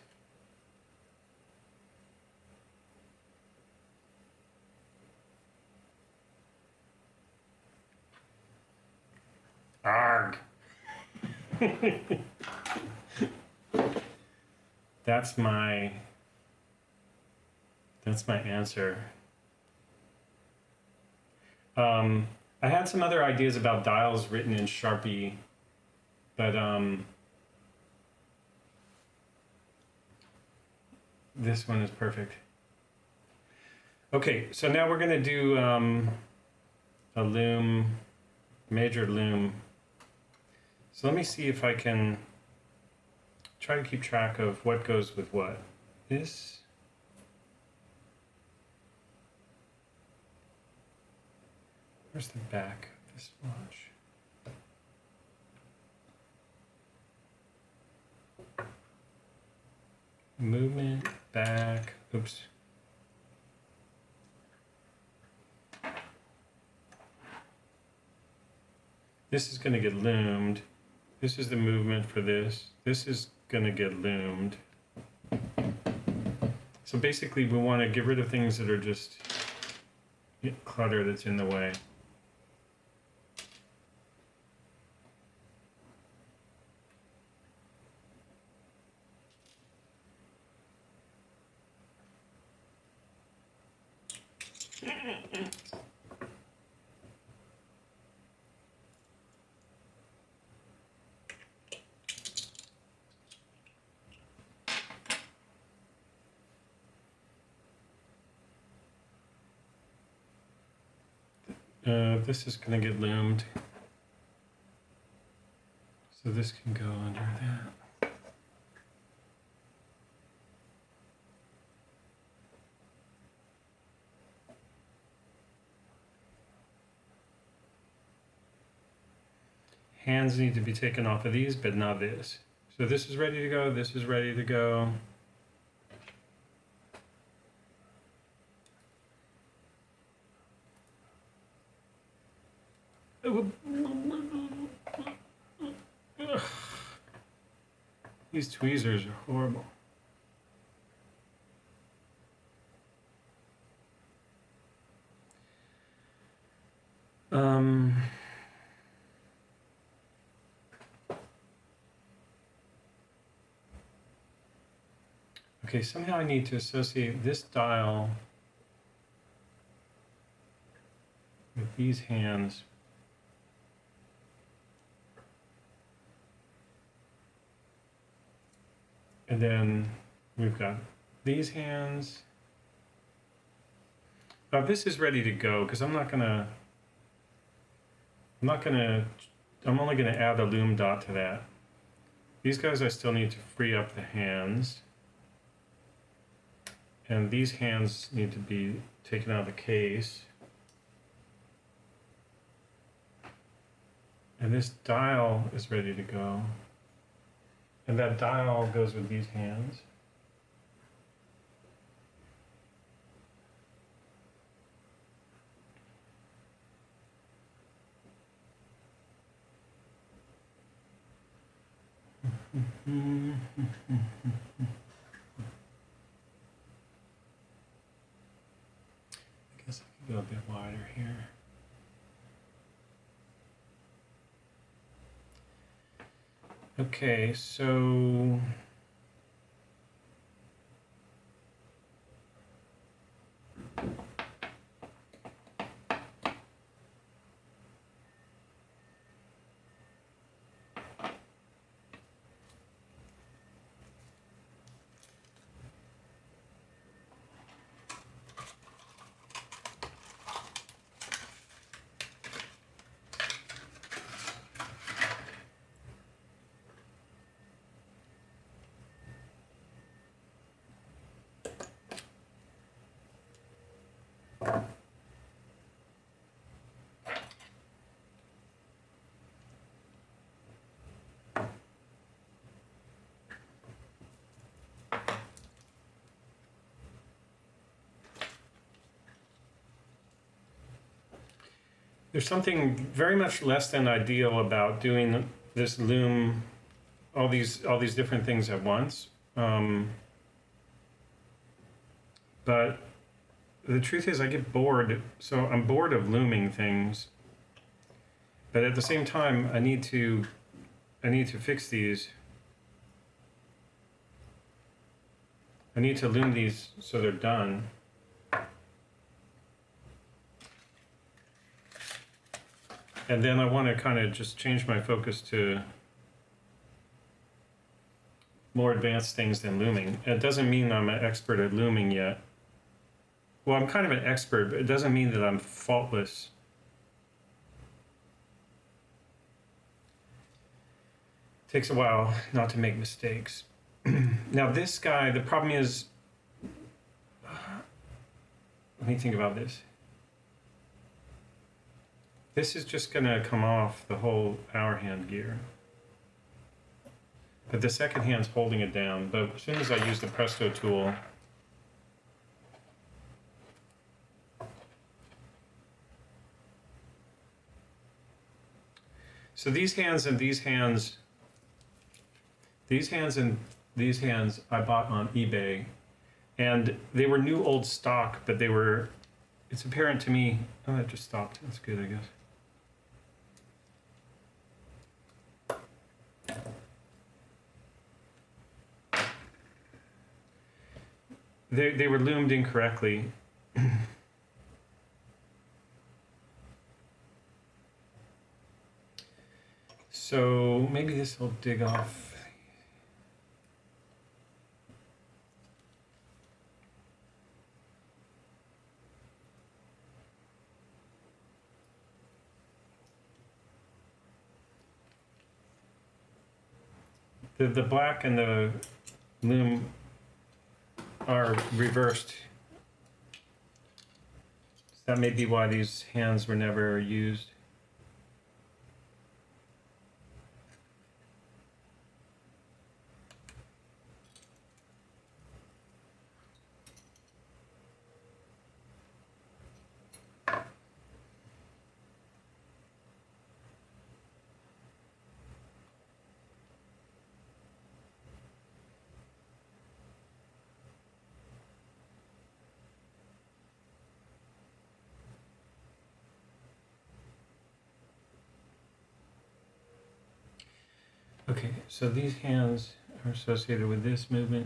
Arg. That's my answer. I had some other ideas about dials written in Sharpie, but this one is perfect. Okay, so now we're going to do a lume, major lume. So let me see if I can try to keep track of what goes with what. This. Where's the back of this watch? movement, back, oops. This is going to get loomed. This is the movement for this. This is going to get loomed. So basically we want to get rid of things that are just clutter that's in the way. This is going to get loomed. So this can go under that. Hands need to be taken off of these, but not this. So this is ready to go, this is ready to go. These tweezers are horrible. Okay, somehow I need to associate this dial with these hands. And then we've got these hands. Now this is ready to go because I'm only gonna add a lume dot to that. These guys I still need to free up the hands. And these hands need to be taken out of the case. And this dial is ready to go. And that dial goes with these hands. I guess I can go a bit wider here. Okay, so there's something very much less than ideal about doing this lume, all these different things at once. But the truth is I get bored, so I'm bored of looming things. But at the same time, I need to fix these. I need to loom these so they're done. And then I want to kind of just change my focus to more advanced things than looming. It doesn't mean I'm an expert at looming yet. Well, I'm kind of an expert, but it doesn't mean that I'm faultless. It takes a while not to make mistakes. Now this guy, the problem is, let me think about this. This is just gonna come off the whole hour hand gear. but the second hand's holding it down. But as soon as I use the Presto tool, so these hands and these hands, and these hands I bought on eBay, and they were new old stock, but they were, it's apparent to me, oh, that just stopped. That's good, I guess. They were loomed incorrectly. So maybe this will dig off. The black and the lume are reversed. That may be why these hands were never used. Okay, so these hands are associated with this movement.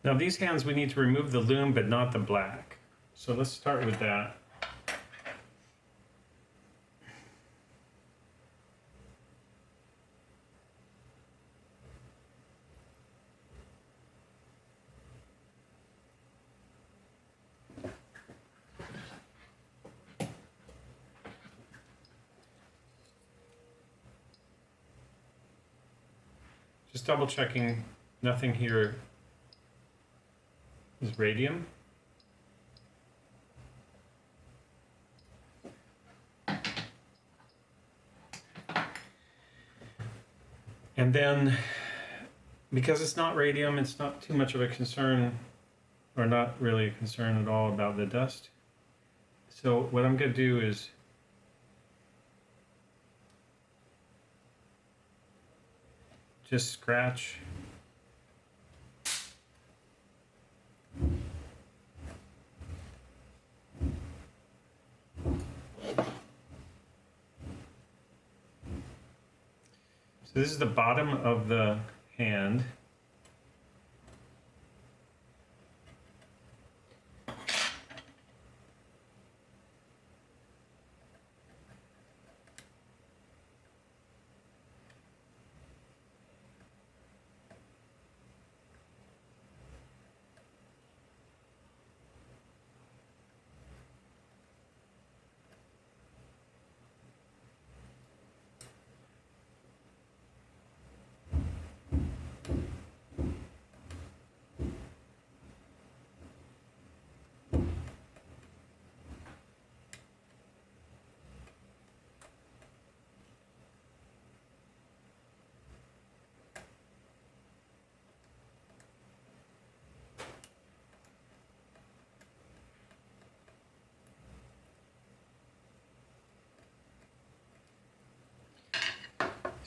Now these hands, we need to remove the lume, but not the black. So let's start with that. Just double checking, nothing here is radium. And then, because it's not radium, it's not too much of a concern, or not really a concern at all about the dust. So what I'm going to do is just scratch. So this is the bottom of the hand.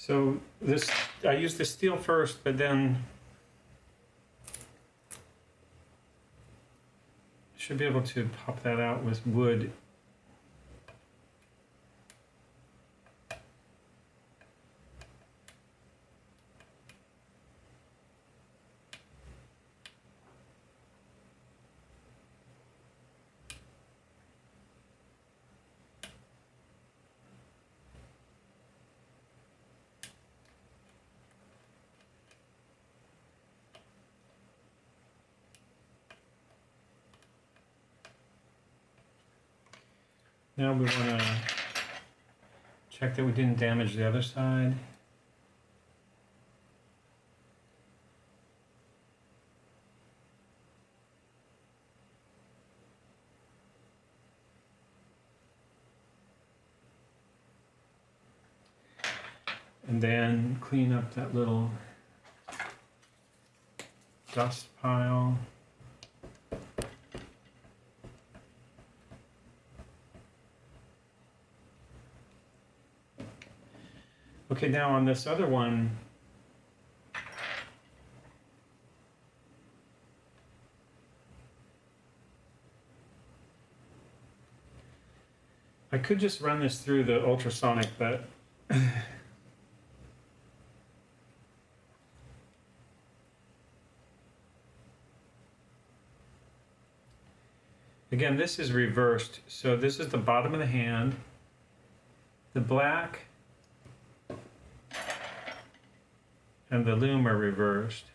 So this, I use the steel first, but then should be able to pop that out with wood. Now we want to check that we didn't damage the other side. And then clean up that little dust pile. Okay, now on this other one, I could just run this through the ultrasonic, but again, this is reversed. So this is the bottom of the hand. The black and the lume are reversed.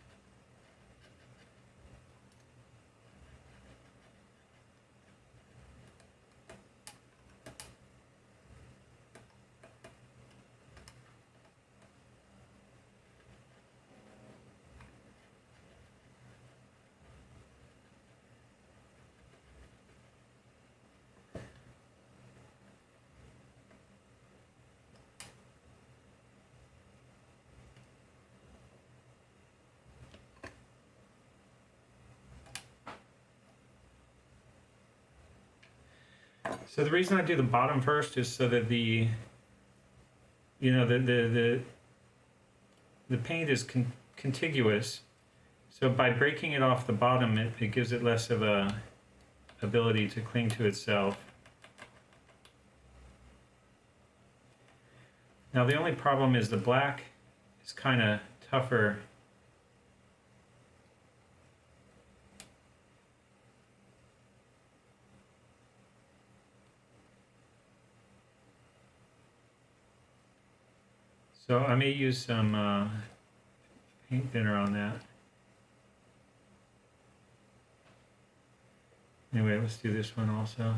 So the reason I do the bottom first is so that the paint is contiguous. So by breaking it off the bottom, it gives it less of a ability to cling to itself. Now the only problem is the black is kind of tougher. So I may use some paint thinner on that. Anyway, let's do this one also.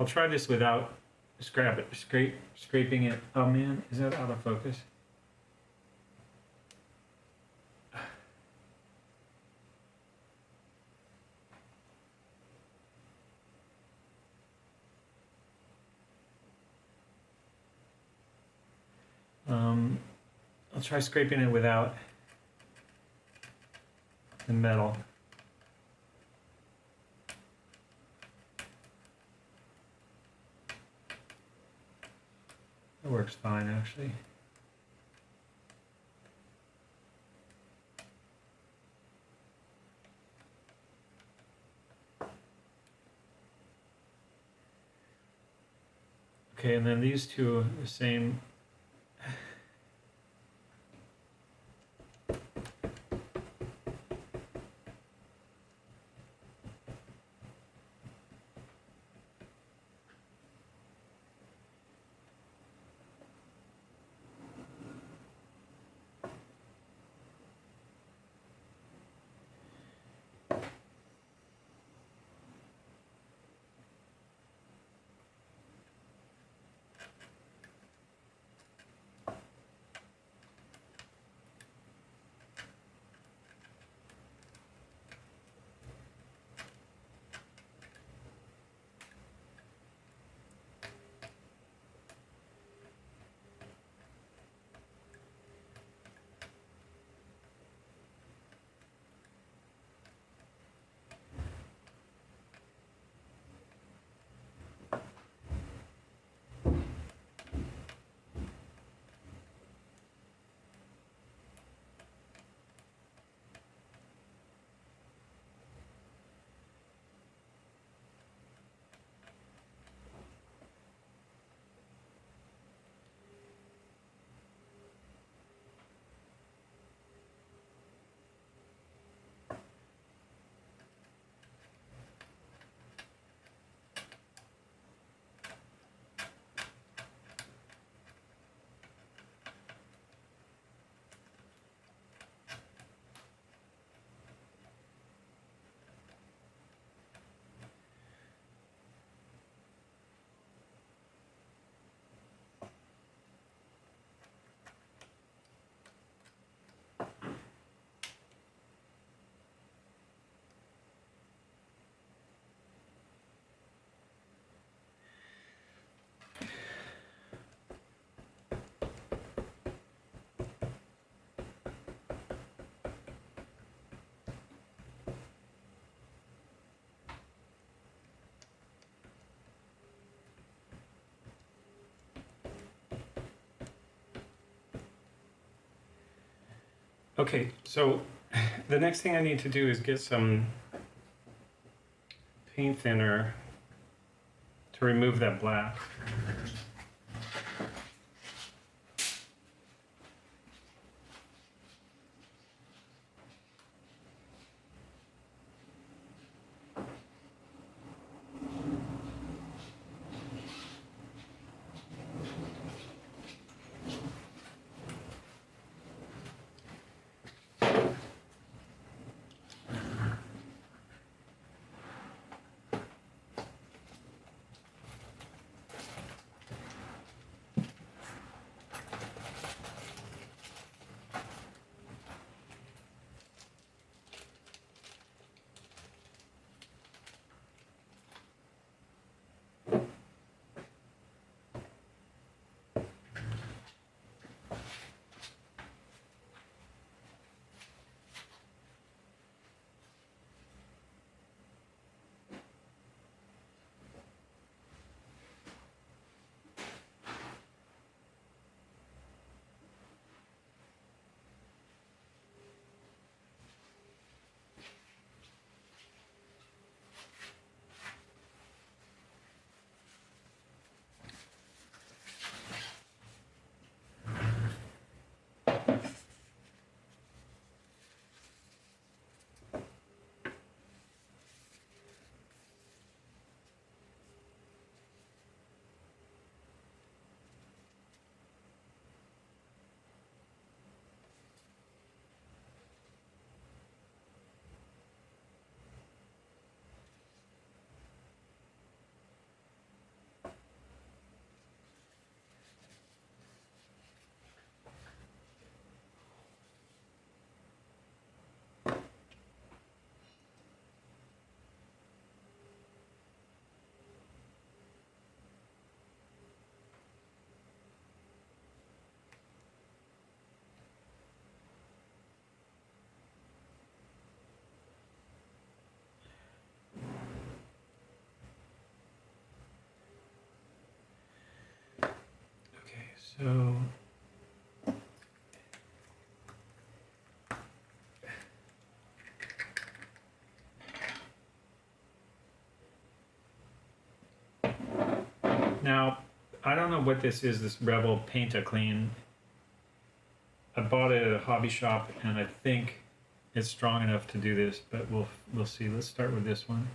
I'll try this without scraping it. Oh man, is that out of focus? I'll try scraping it without the metal. That works fine, actually. Okay, and then these two are the same. Okay, so the next thing I need to do is get some paint thinner to remove that black. Okay, so now I don't know what this is, this Rebel Paint-A-Clean. I bought it at a hobby shop and I think it's strong enough to do this, but we'll see. Let's start with this one.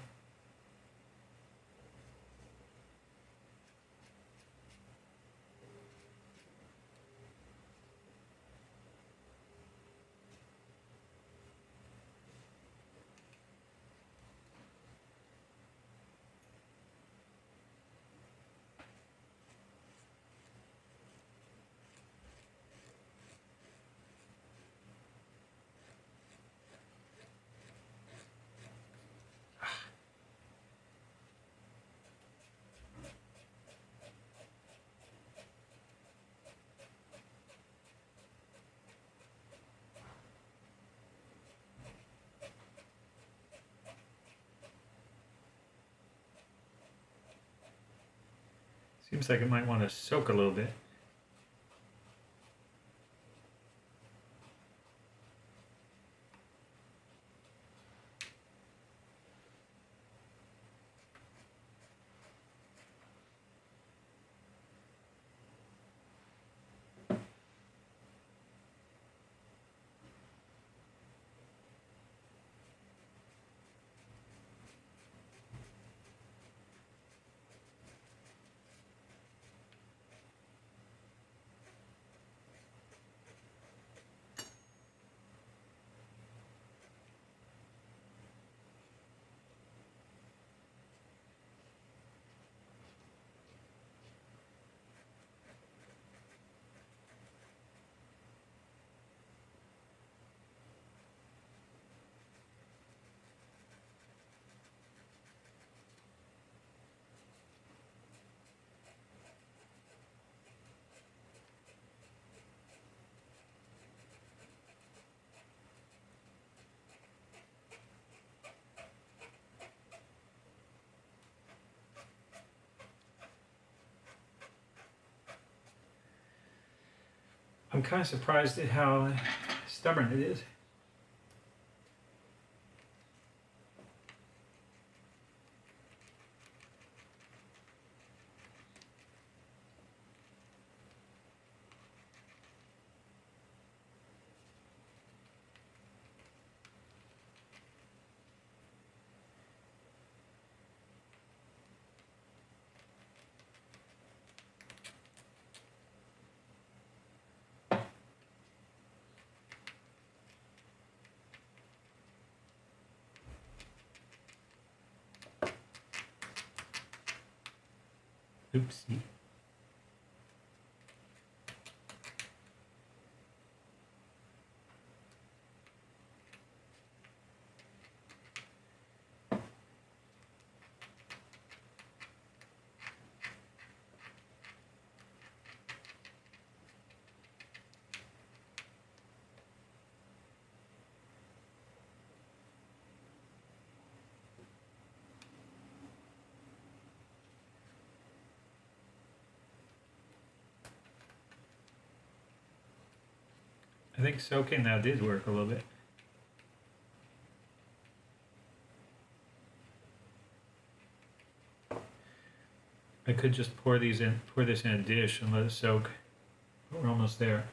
Seems like it might want to soak a little bit. I'm kind of surprised at how stubborn it is. Oopsie. I think soaking that did work a little bit. I could just pour this in a dish and let it soak. We're almost there.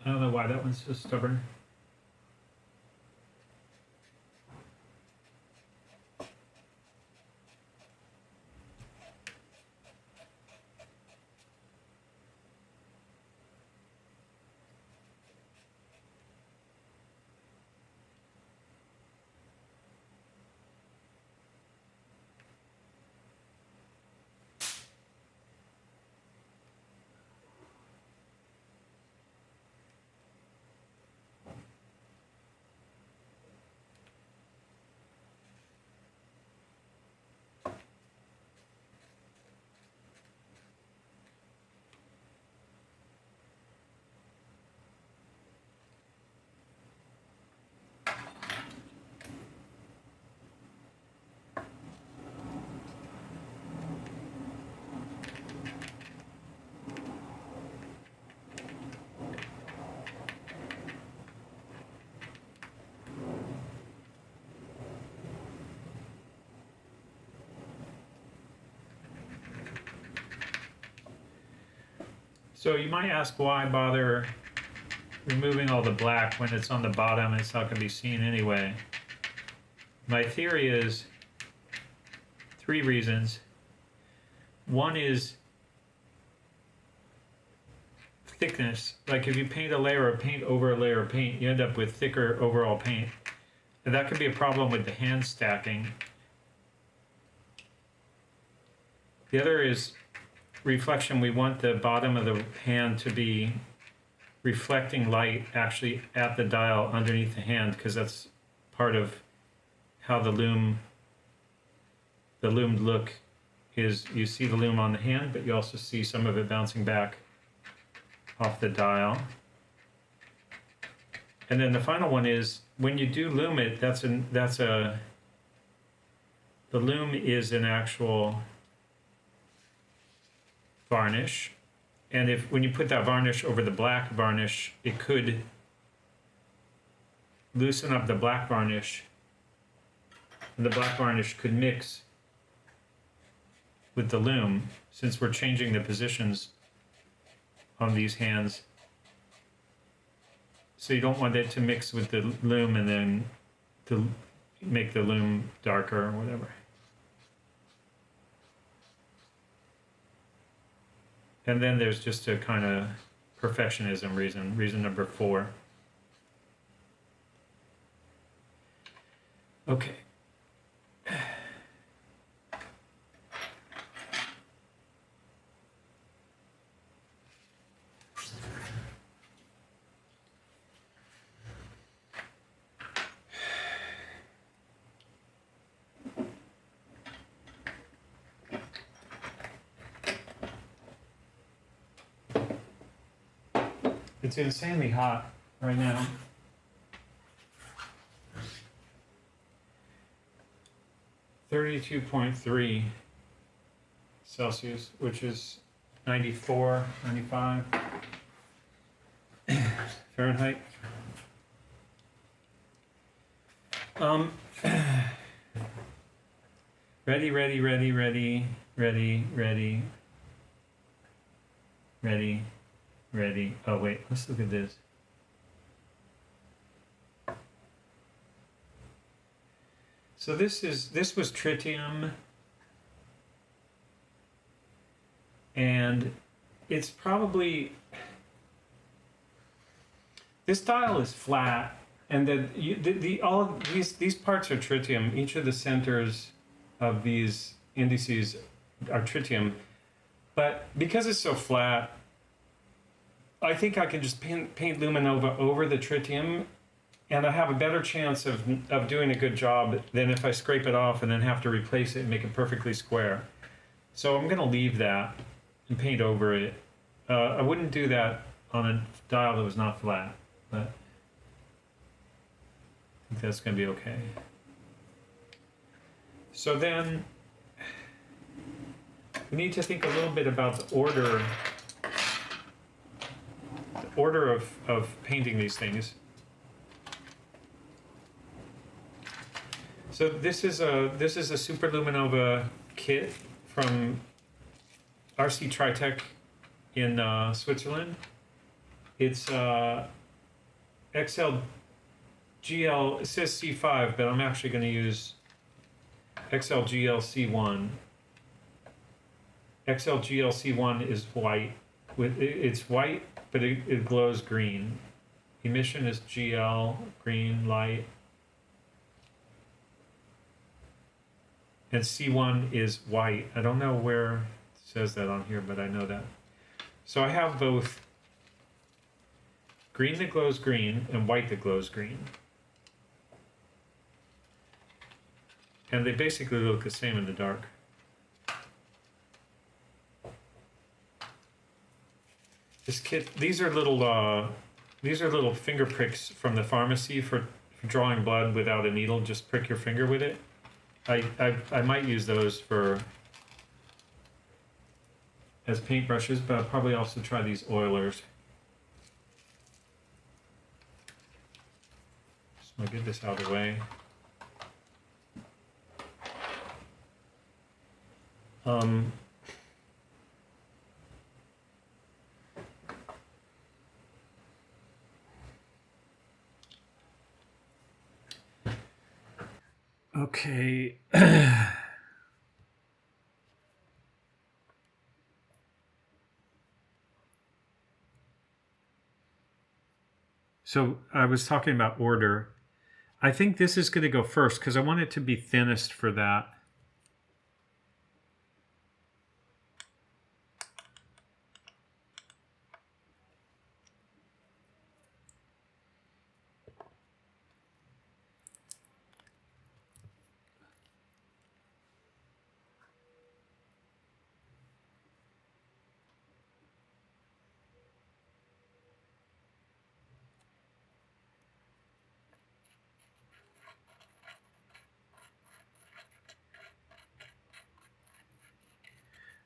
I don't know why that one's so stubborn. So you might ask, why bother removing all the black when it's on the bottom and it's not going to be seen anyway? My theory is 3 reasons. One is thickness. Like if you paint a layer of paint over a layer of paint, you end up with thicker overall paint. And that could be a problem with the hand stacking. The other is reflection. We want the bottom of the hand to be reflecting light actually at the dial underneath the hand, because that's part of how the lumed look is. You see the lume on the hand, but you also see some of it bouncing back off the dial. And then the final one is when you do lume it, the lume is an actual varnish. And when you put that varnish over the black varnish, it could loosen up the black varnish, and the black varnish could mix with the lume, since we're changing the positions on these hands. So you don't want it to mix with the lume and then to make the lume darker or whatever. And then there's just a kind of perfectionism reason number 4. Okay. It's insanely hot right now. .3 Celsius, which is 94, 95 Fahrenheit. Ready. Oh wait, let's look at this. So this was tritium, and it's probably, this dial is flat, and all of these parts are tritium. Each of the centers of these indices are tritium, but because it's so flat, I think I can just paint Luminova over the tritium, and I have a better chance of doing a good job than if I scrape it off and then have to replace it and make it perfectly square. So I'm going to leave that and paint over it. I wouldn't do that on a dial that was not flat, but I think that's going to be okay. So then we need to think a little bit about the order of painting these things. So this is a Super Luminova kit from RC Tritech in Switzerland. It's XLGL. It says C5, but I'm actually going to use XLGL C1. XLGL C1 is white. It's white, but it glows green. Emission is GL, green, light. And C1 is white. I don't know where it says that on here, but I know that. So I have both green that glows green and white that glows green. And they basically look the same in the dark. This kit, these are little finger pricks from the pharmacy for drawing blood without a needle. Just prick your finger with it. I might use those as paintbrushes, but I'll probably also try these oilers. Just want to get this out of the way. Okay. So I was talking about order. I think this is going to go first because I want it to be thinnest for that.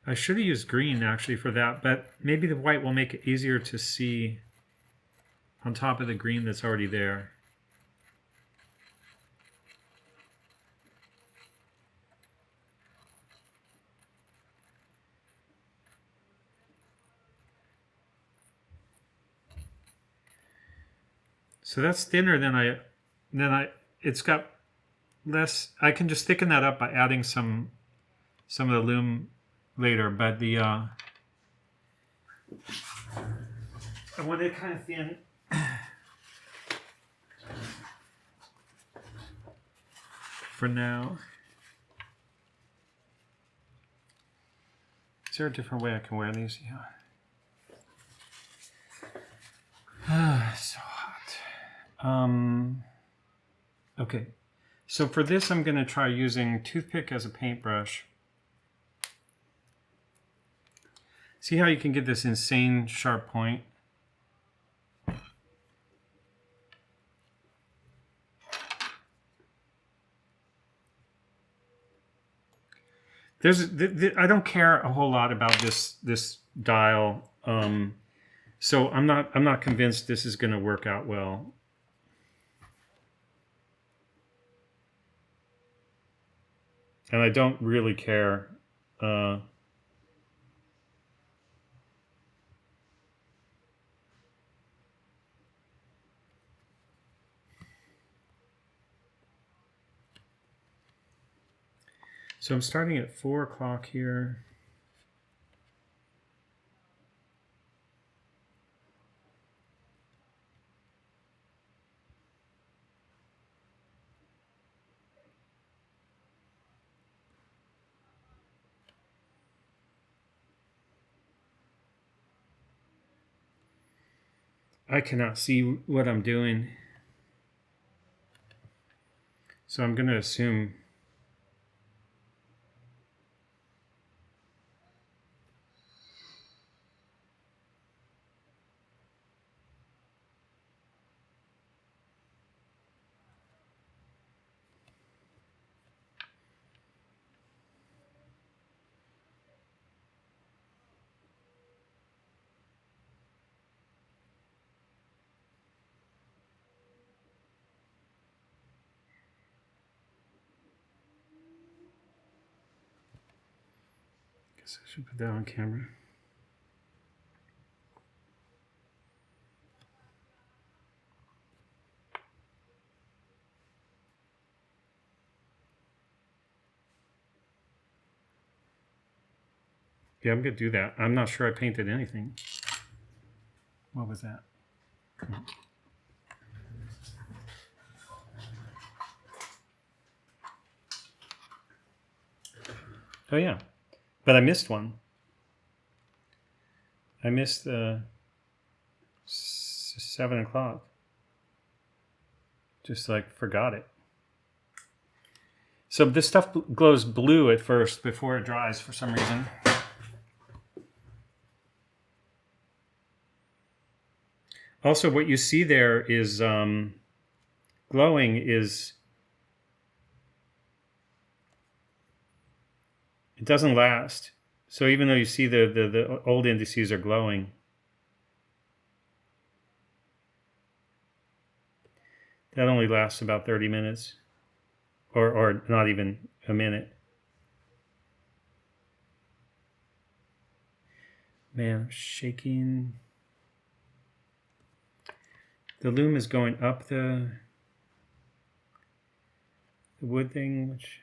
I should have used green actually for that, but maybe the white will make it easier to see on top of the green that's already there. So that's thinner than it's got less. I can just thicken that up by adding some of the lume later, but the I want it kind of thin. For now. Is there a different way I can wear these? Yeah. So hot. Okay. So for this, I'm going to try using toothpick as a paintbrush. See how you can get this insane sharp point? I don't care a whole lot about this dial, so I'm not convinced this is going to work out well. And I don't really care. So I'm starting at 4 o'clock here. I cannot see what I'm doing. So I'm going to assume I should put that on camera. Yeah, I'm going to do that. I'm not sure I painted anything. What was that? Oh, yeah. But I missed one. I missed 7 o'clock. Just like forgot it. So this stuff glows blue at first before it dries for some reason. Also, what you see there is glowing is, it doesn't last. So even though you see the old indices are glowing, that only lasts about 30 minutes or not even a minute. Man, I'm shaking. The lume is going up the wood thing, which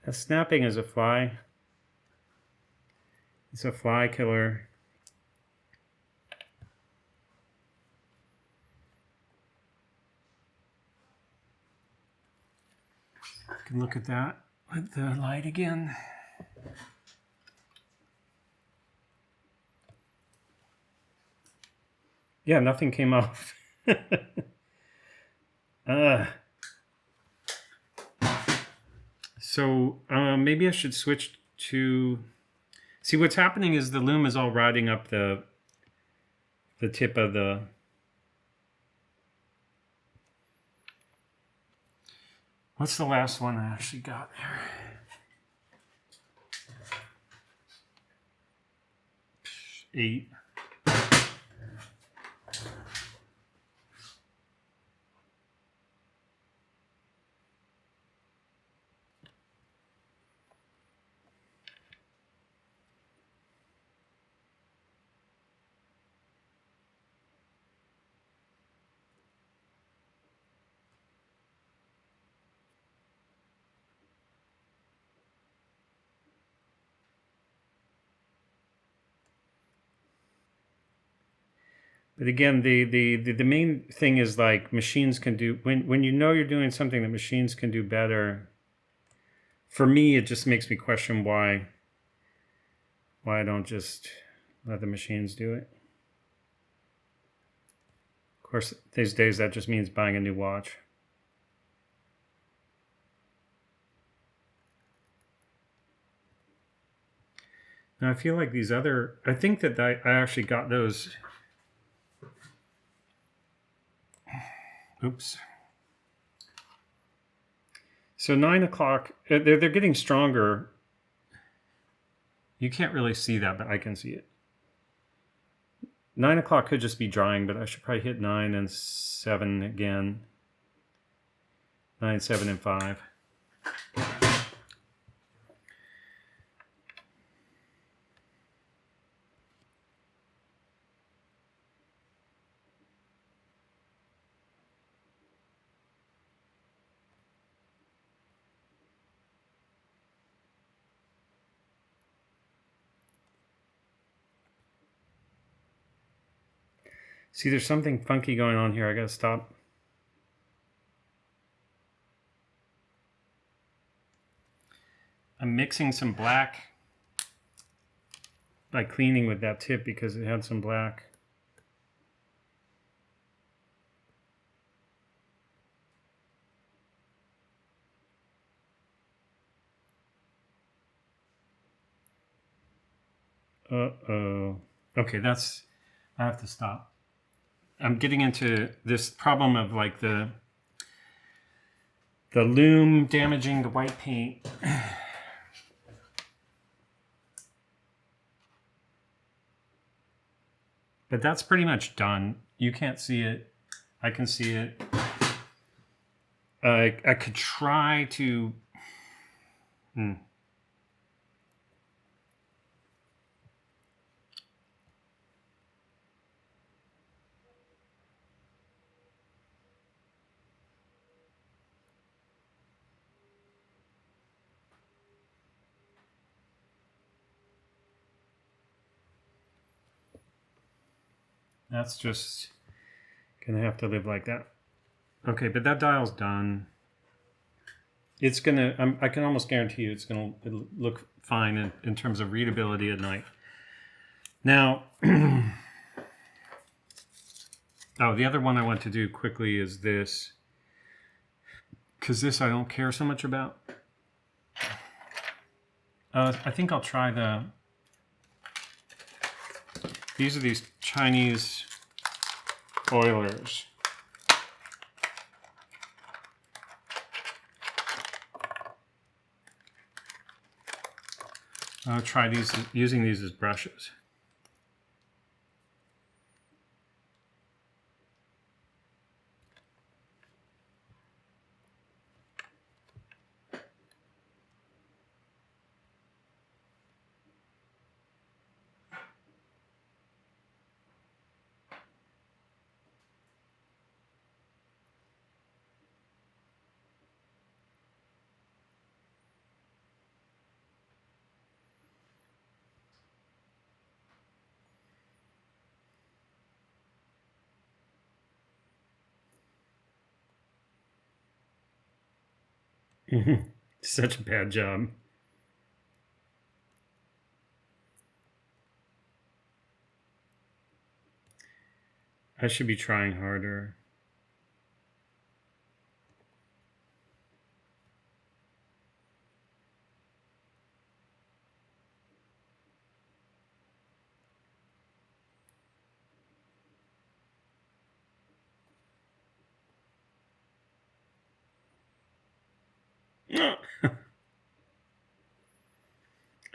A snapping is a fly. It's a fly killer. You can look at that with the light again. Yeah, nothing came off. So maybe I should switch to... See, what's happening is the lume is all riding up the tip of the... What's the last one I actually got there? Eight. But again, the main thing is like machines can do, when you know you're doing something that machines can do better, for me, it just makes me question why I don't just let the machines do it. Of course, these days that just means buying a new watch. Now I feel like these other, I think that I actually got those. Oops. So 9 o'clock, they're getting stronger. You can't really see that, but I can see it. 9 o'clock could just be drying, but I should probably hit 9 and 7 again. 9, 7, and 5. See, there's something funky going on here. I gotta stop. I'm mixing some black by cleaning with that tip because it had some black. Uh-oh. Okay, I have to stop. I'm getting into this problem of like the lume damaging the white paint. But that's pretty much done. You can't see it. I can see it. I could try to... That's just gonna have to live like that. Okay, but that dial's done. It's gonna, I can almost guarantee you it'll look fine in terms of readability at night. Now, oh, the other one I want to do quickly is this, because this I don't care so much about. I think I'll try these are these Chinese oilers. I'll try using these as brushes. Such a bad job. I should be trying harder.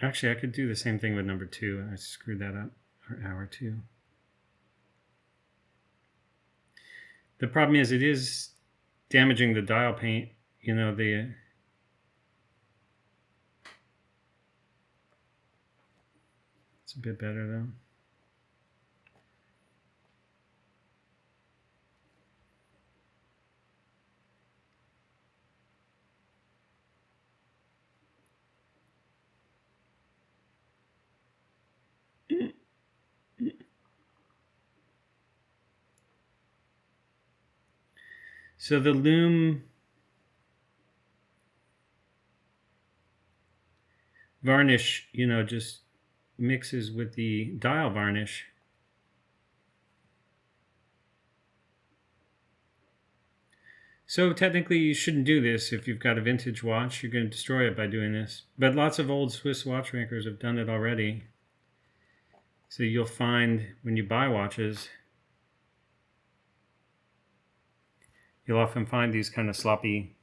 Actually, I could do the same thing with number 2. I screwed that up, or hour 2. The problem is it is damaging the dial paint, you know, it's a bit better though. So the lume varnish, you know, just mixes with the dial varnish. So technically you shouldn't do this if you've got a vintage watch. You're going to destroy it by doing this. But lots of old Swiss watchmakers have done it already. So you'll find when you buy watches, you'll often find these kind of sloppy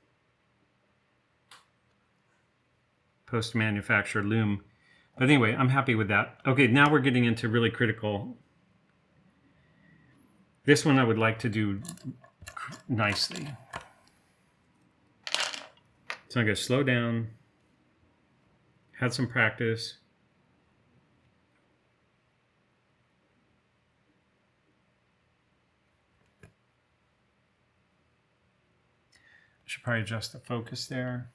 post-manufactured lume. But anyway, I'm happy with that. Okay, now we're getting into really critical. This one I would like to do nicely. So I'm going to slow down, had some practice. I should probably adjust the focus there.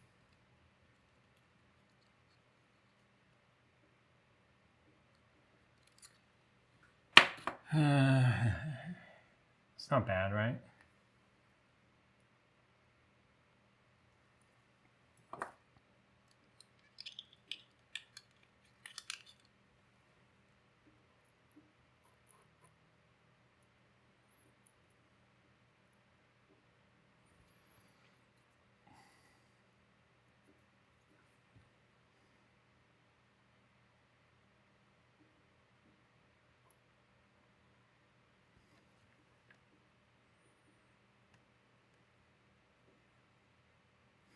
It's not bad, right?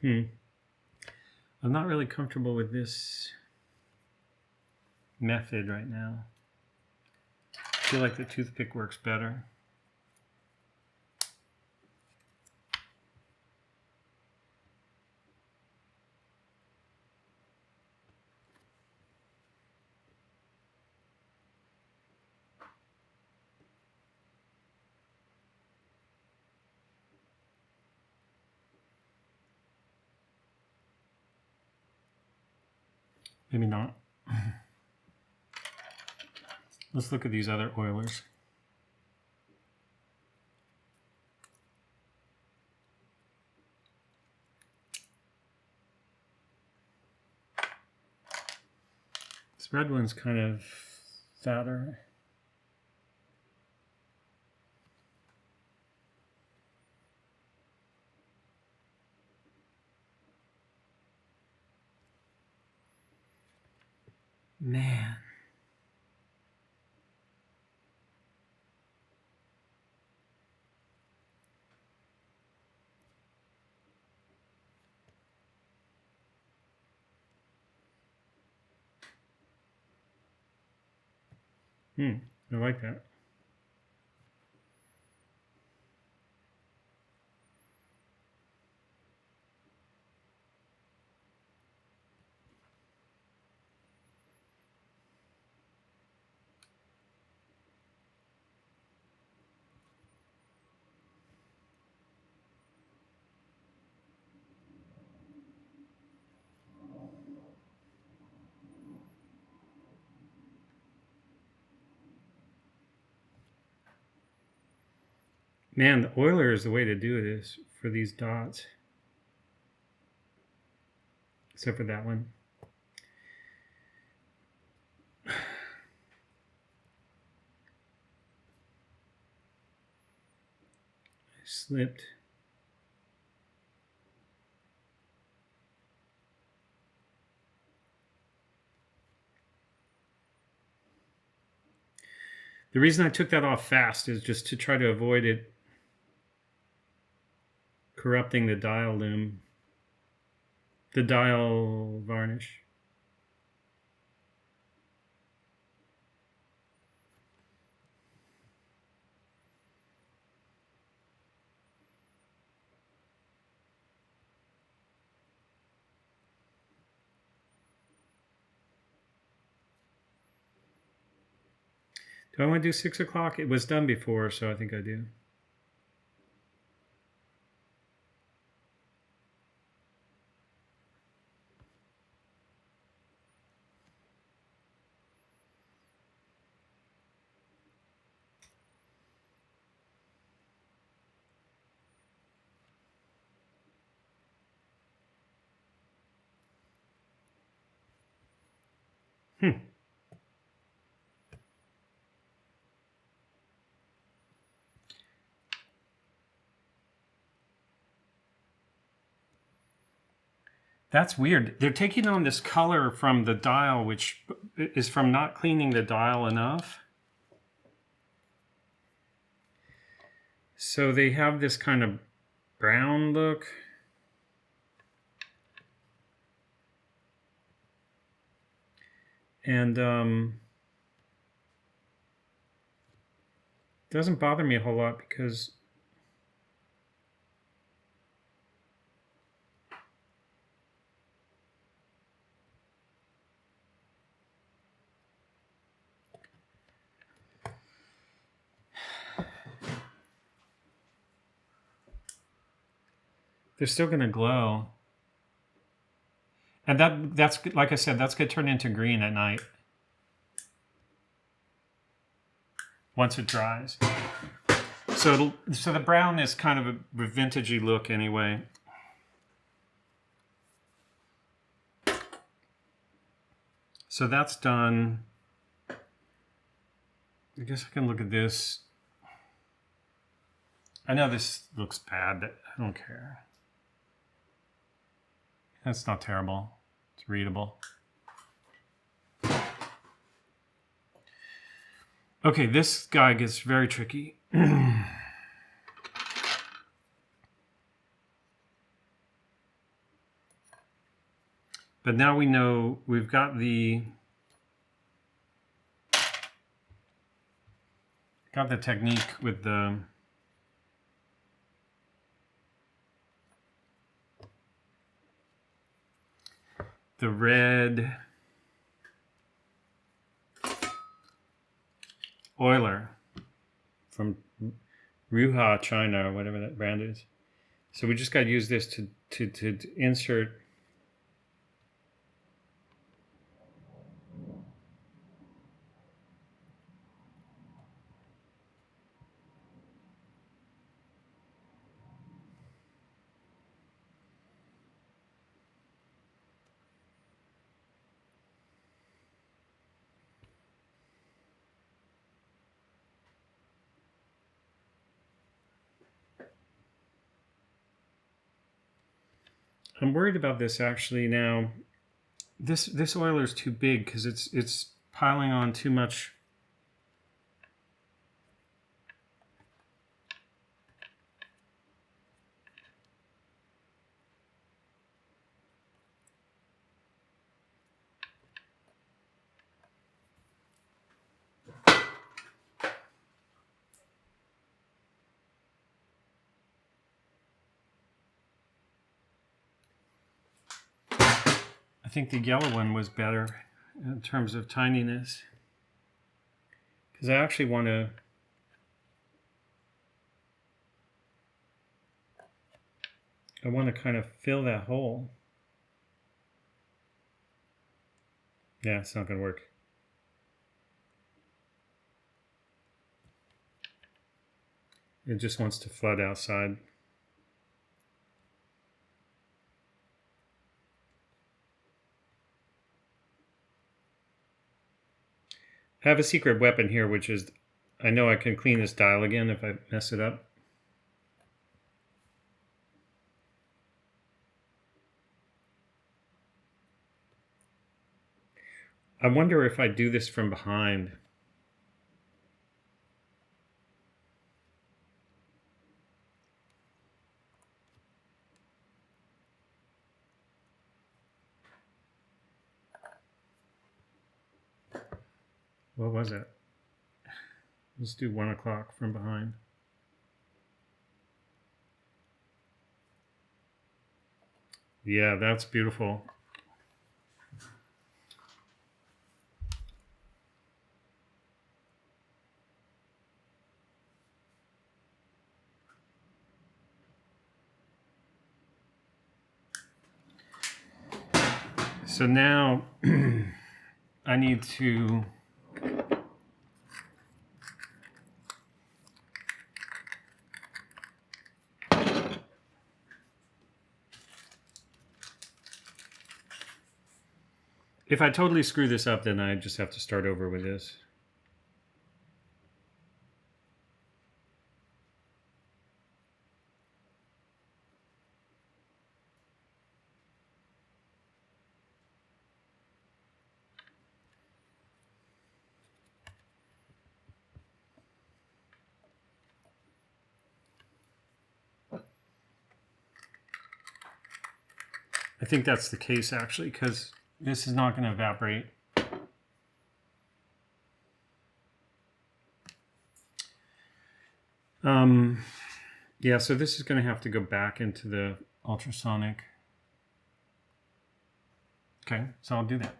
I'm not really comfortable with this method right now. I feel like the toothpick works better. Maybe not. Let's look at these other oilers. This red one's kind of fatter. Man. I like that. Man, the oiler is the way to do this for these dots. except for that one. I slipped. The reason I took that off fast is just to try to avoid it corrupting the dial lume, the dial varnish. Do I want to do 6 o'clock? It was done before, so I think I do. That's weird. They're taking on this color from the dial, which is from not cleaning the dial enough. So they have this kind of brown look. And doesn't bother me a whole lot because they're still going to glow. And that's like I said, that's going to turn into green at night once it dries. So the brown is kind of a vintagey look anyway. So that's done. I guess I can look at this. I know this looks bad, but I don't care. That's not terrible. It's readable. Okay, this guy gets very tricky. But now we know we've got the technique with the red oiler from Ruha, China, or whatever that brand is. So we just got to use this to insert I'm worried about this actually now. This oiler is too big because it's piling on too much. I think the yellow one was better in terms of tininess, because I actually want to kind of fill that hole. Yeah, it's not going to work. It just wants to flood outside. I have a secret weapon here, which is, I know I can clean this dial again if I mess it up. I wonder if I do this from behind. What was it? Let's do 1 o'clock from behind. Yeah, that's beautiful. So now I need to if I totally screw this up, then I just have to start over with this. I think that's the case actually, because this is not going to evaporate. Yeah, so this is going to have to go back into the ultrasonic. Okay, so I'll do that.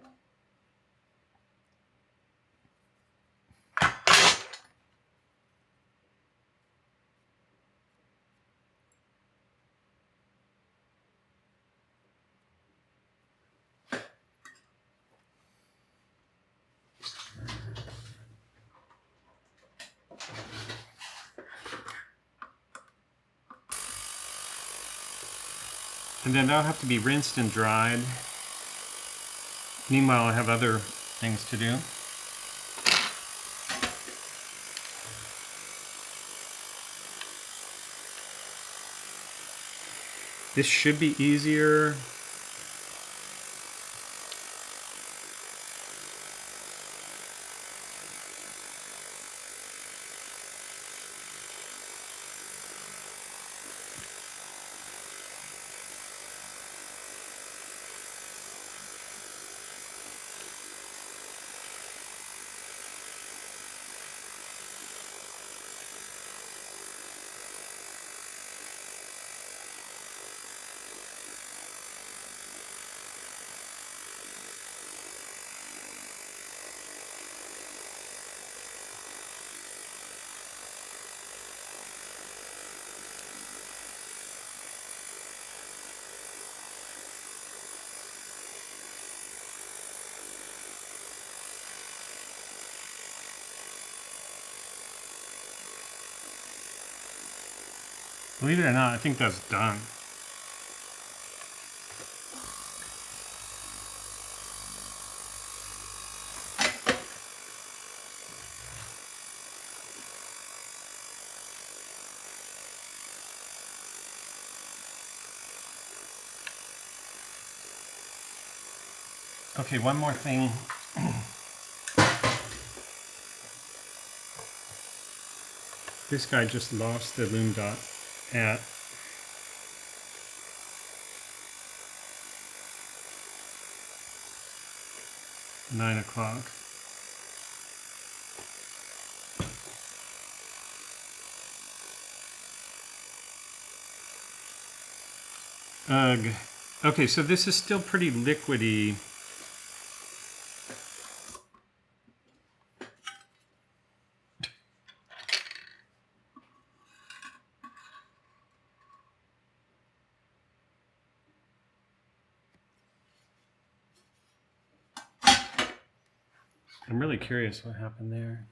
And then that'll have to be rinsed and dried. Meanwhile, I have other things to do. This should be easier. Believe it or not, I think that's done. Okay, one more thing. This guy just lost the lume dot at 9 o'clock. Ugh. Okay, so this is still pretty liquidy. I'm really curious what happened there.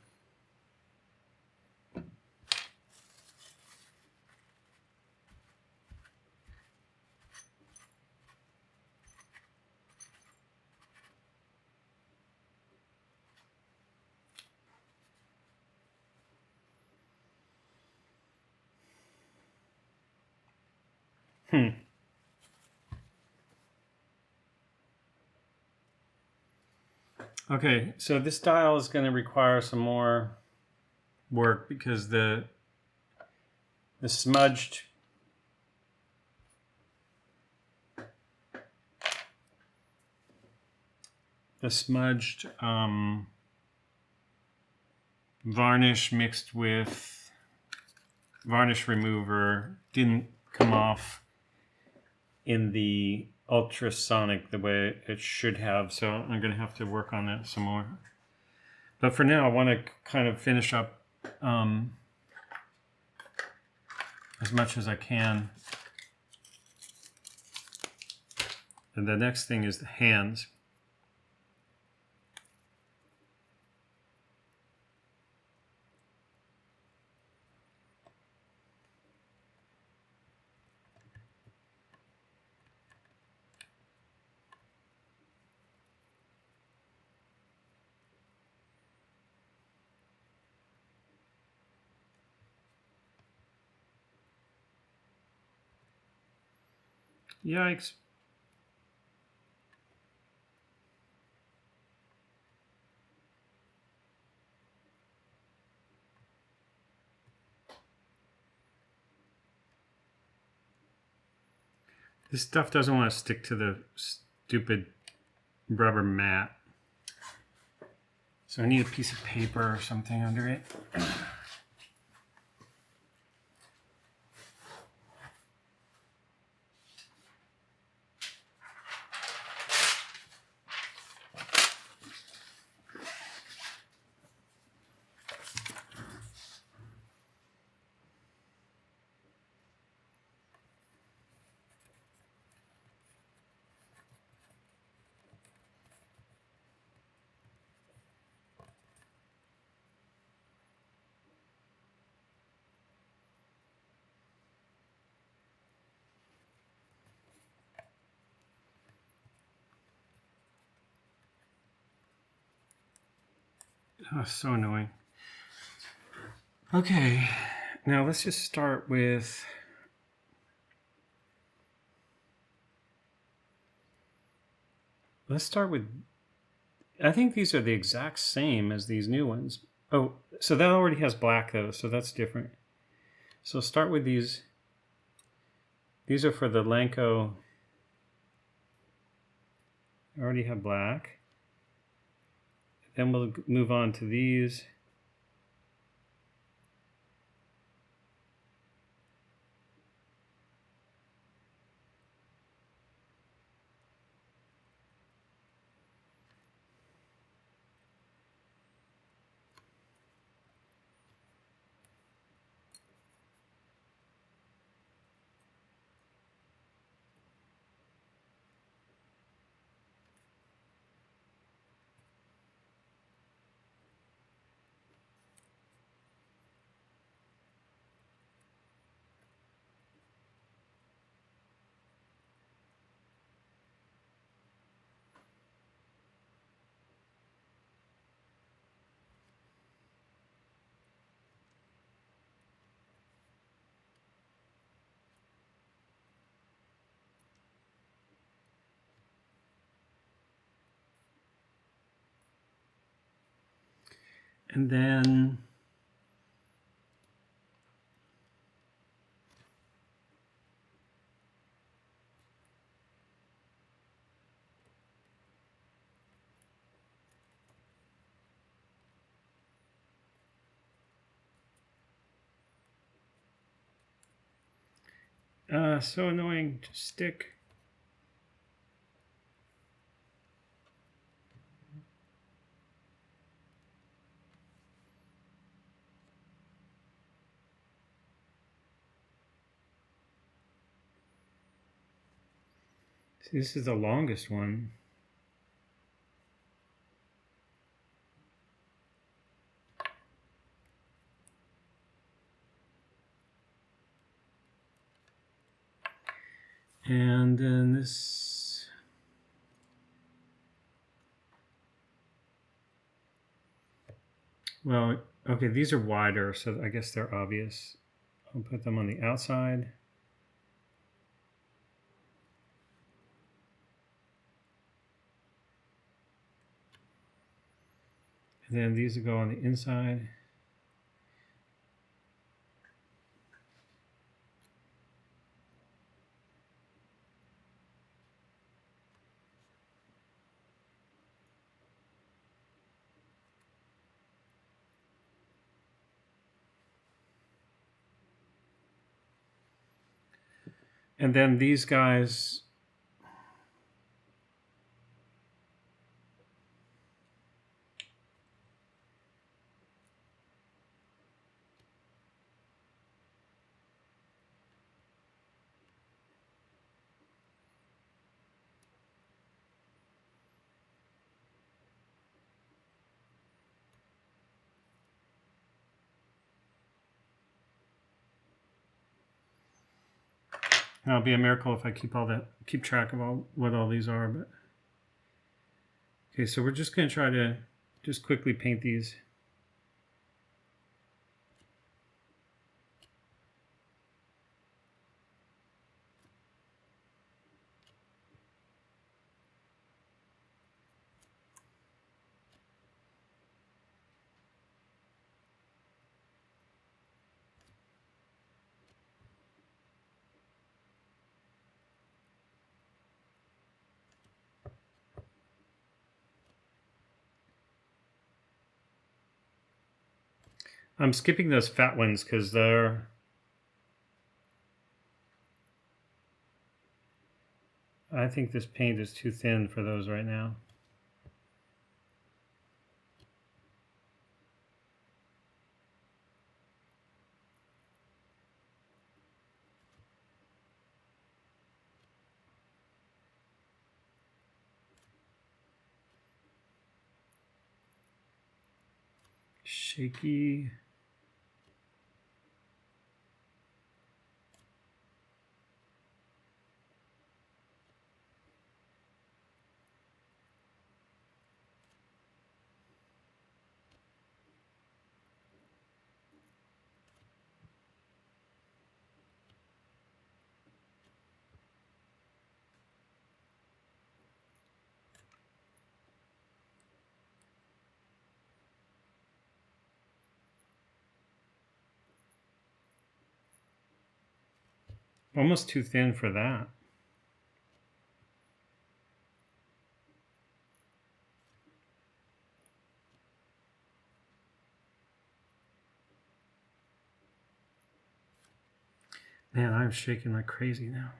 Okay, so this dial is going to require some more work because the smudged varnish mixed with varnish remover didn't come off in the ultrasonic the way it should have, so I'm going to have to work on that some more. But for now, I want to kind of finish up as much as I can. And the next thing is the hands. Yikes. This stuff doesn't want to stick to the stupid rubber mat. So I need a piece of paper or something under it. Oh, so annoying. Okay, now let's just start with I think these are the exact same as these new ones. Oh, so that already has black though, so that's different. So start with these. These are for the Lanco. I already have black. Then we'll move on to these. And then so annoying. Just stick. See, this is the longest one. And then this. Well, okay, these are wider, so I guess they're obvious. I'll put them on the outside. And then these will go on the inside. And then these guys, it'll be a miracle if I keep track of what all these are. But okay, so we're just going to try to just quickly paint these. I'm skipping those fat ones because I think this paint is too thin for those right now. Shaky. Almost too thin for that. Man, I'm shaking like crazy now.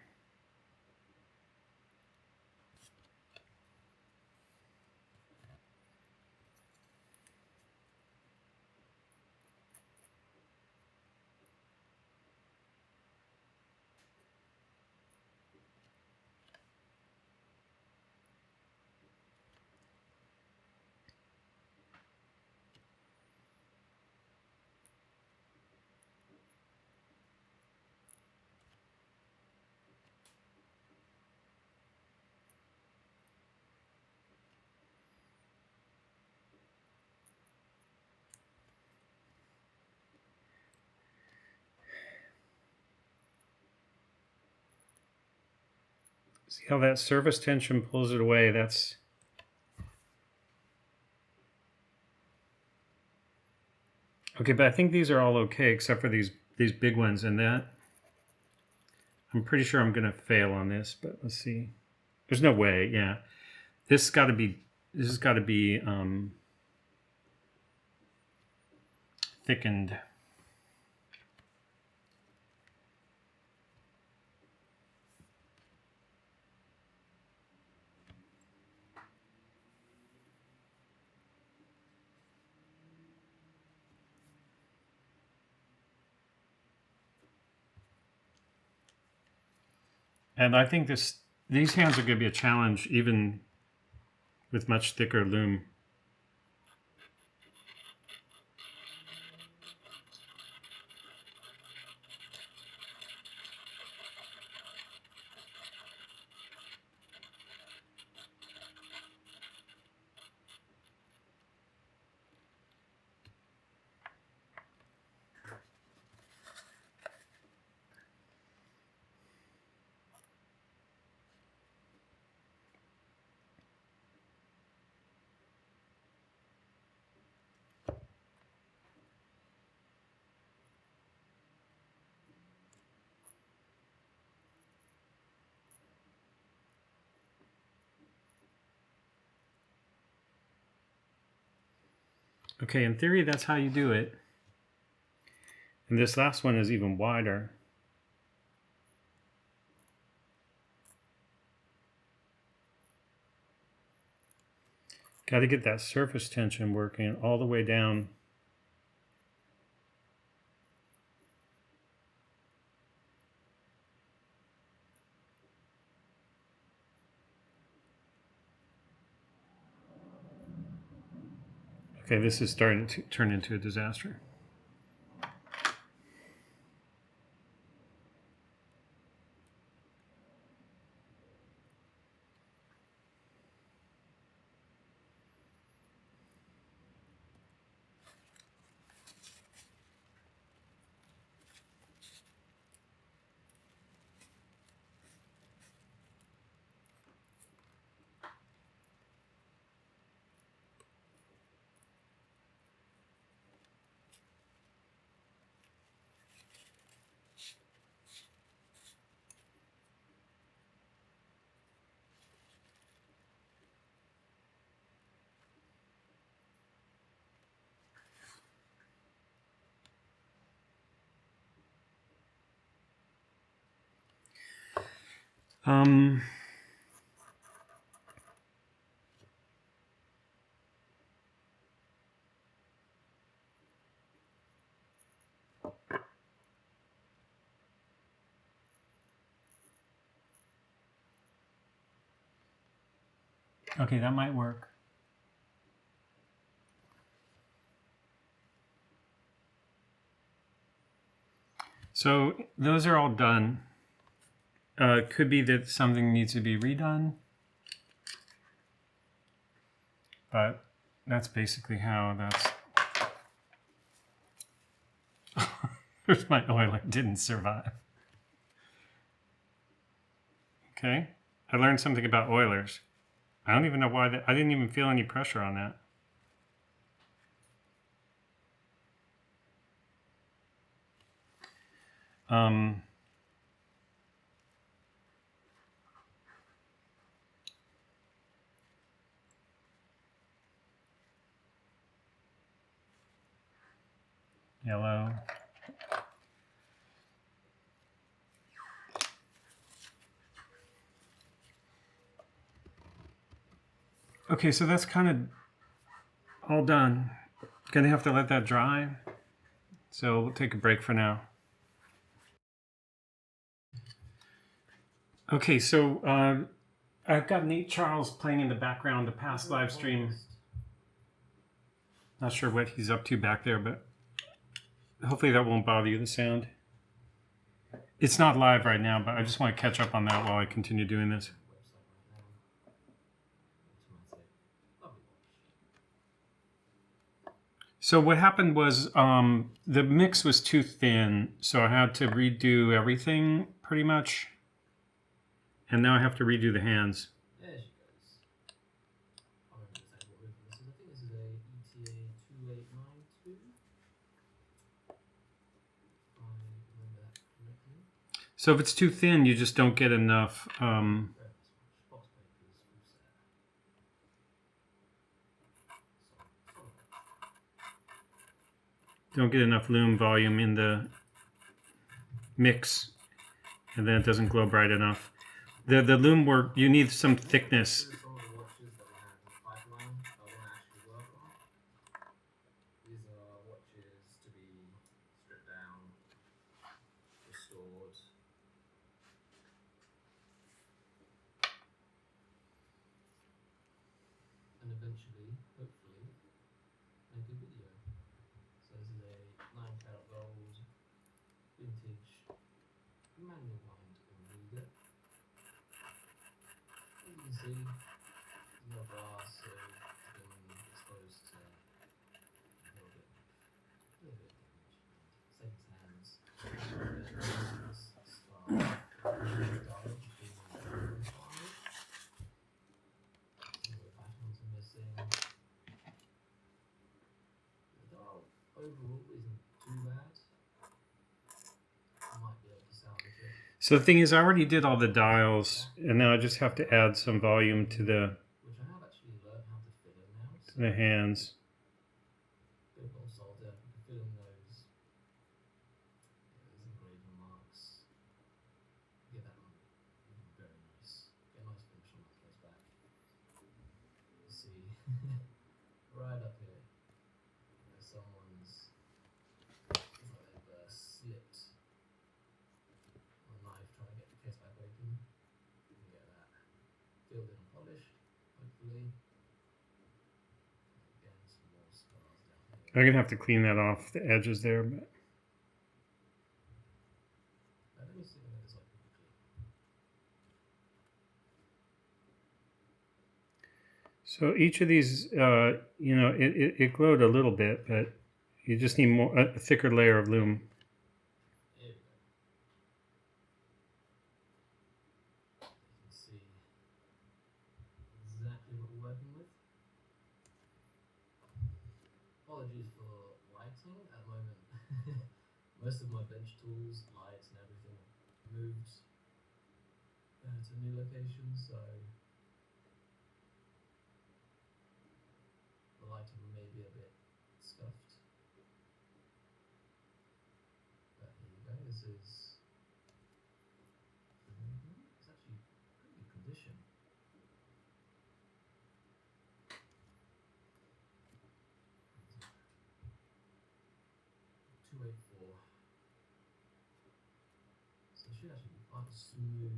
See how that surface tension pulls it away? That's okay, but I think these are all okay except for these big ones, and that I'm pretty sure I'm gonna fail on this, but let's see. There's no way, yeah. This has got to be thickened. And I think these hands are going to be a challenge even with much thicker lume. Okay, in theory, that's how you do it. And this last one is even wider. Got to get that surface tension working all the way down. Okay, this is starting to turn into a disaster. Okay, that might work. So those are all done. Could be that something needs to be redone, but that's basically how that's. There's my oiler, didn't survive. Okay, I learned something about oilers. I don't even know why that. I didn't even feel any pressure on that. Yellow. Okay, so that's kind of all done. Gonna have to let that dry. So we'll take a break for now. Okay, so I've got Nate Charles playing in the background, a past live stream. Not sure what he's up to back there, but hopefully that won't bother you, the sound. It's not live right now, but I just want to catch up on that while I continue doing this. So what happened was the mix was too thin, so I had to redo everything pretty much. And now I have to redo the hands. There she goes. I remember exactly what rhythm this is. I think this is a ETA 2892. If I remember that correctly. So if it's too thin, you just don't get enough. Box papers, full set. Don't get enough lume volume in the mix, and then it doesn't glow bright enough. The lume work, you need some thickness. Some of the watches that we have in the pipeline that I want to actually work on. These are watches to be stripped down, restored. And eventually, hopefully, make a video. So this is a 9 karat gold, vintage, manual wind Omega. As you can see, there's no brass, so it's been exposed to a little bit of damage and safe hands. This star dial just being refined. Some of the buttons are missing. The dial overall isn't too bad. I might be able to salvage it. So the thing is, I already did all the dials, and now I just have to add some volume to Which I have actually learned how to fiddle now. So the hands. I'm gonna have to clean that off the edges there, but Let me see what it's like quickly. so each of these, you know, it glowed a little bit, but you just need more a thicker layer of lume. Here we go. You can see exactly what we're working with. Apologies for lighting at the moment. Most of my bench tools, lights and everything moved to a new location, so the lighting may be a bit scuffed. But here you go, this is it's actually pretty good condition. .284. So it should actually be quite a smooth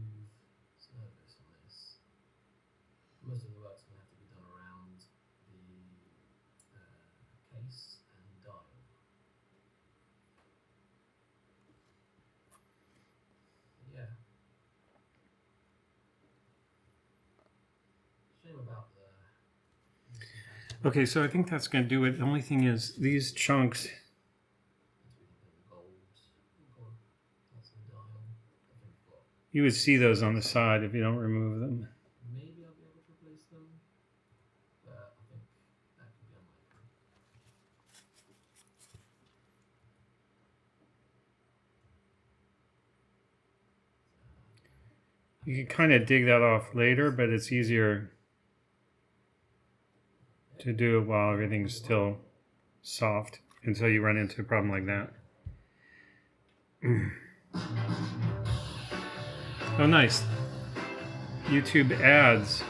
surface on this. Most of the work's going to have to be done around the case and dial. Yeah. Shame about the Okay, so I think that's gonna do it. The only thing is these chunks. gold that's the dial. I think we've got You would see those on the side if you don't remove them. maybe I'll be able to replace them, but I think that could be unlikely. You can kind of dig that off later, but it's easier to do it while everything's still soft until you run into a problem like that. Oh, nice. YouTube ads.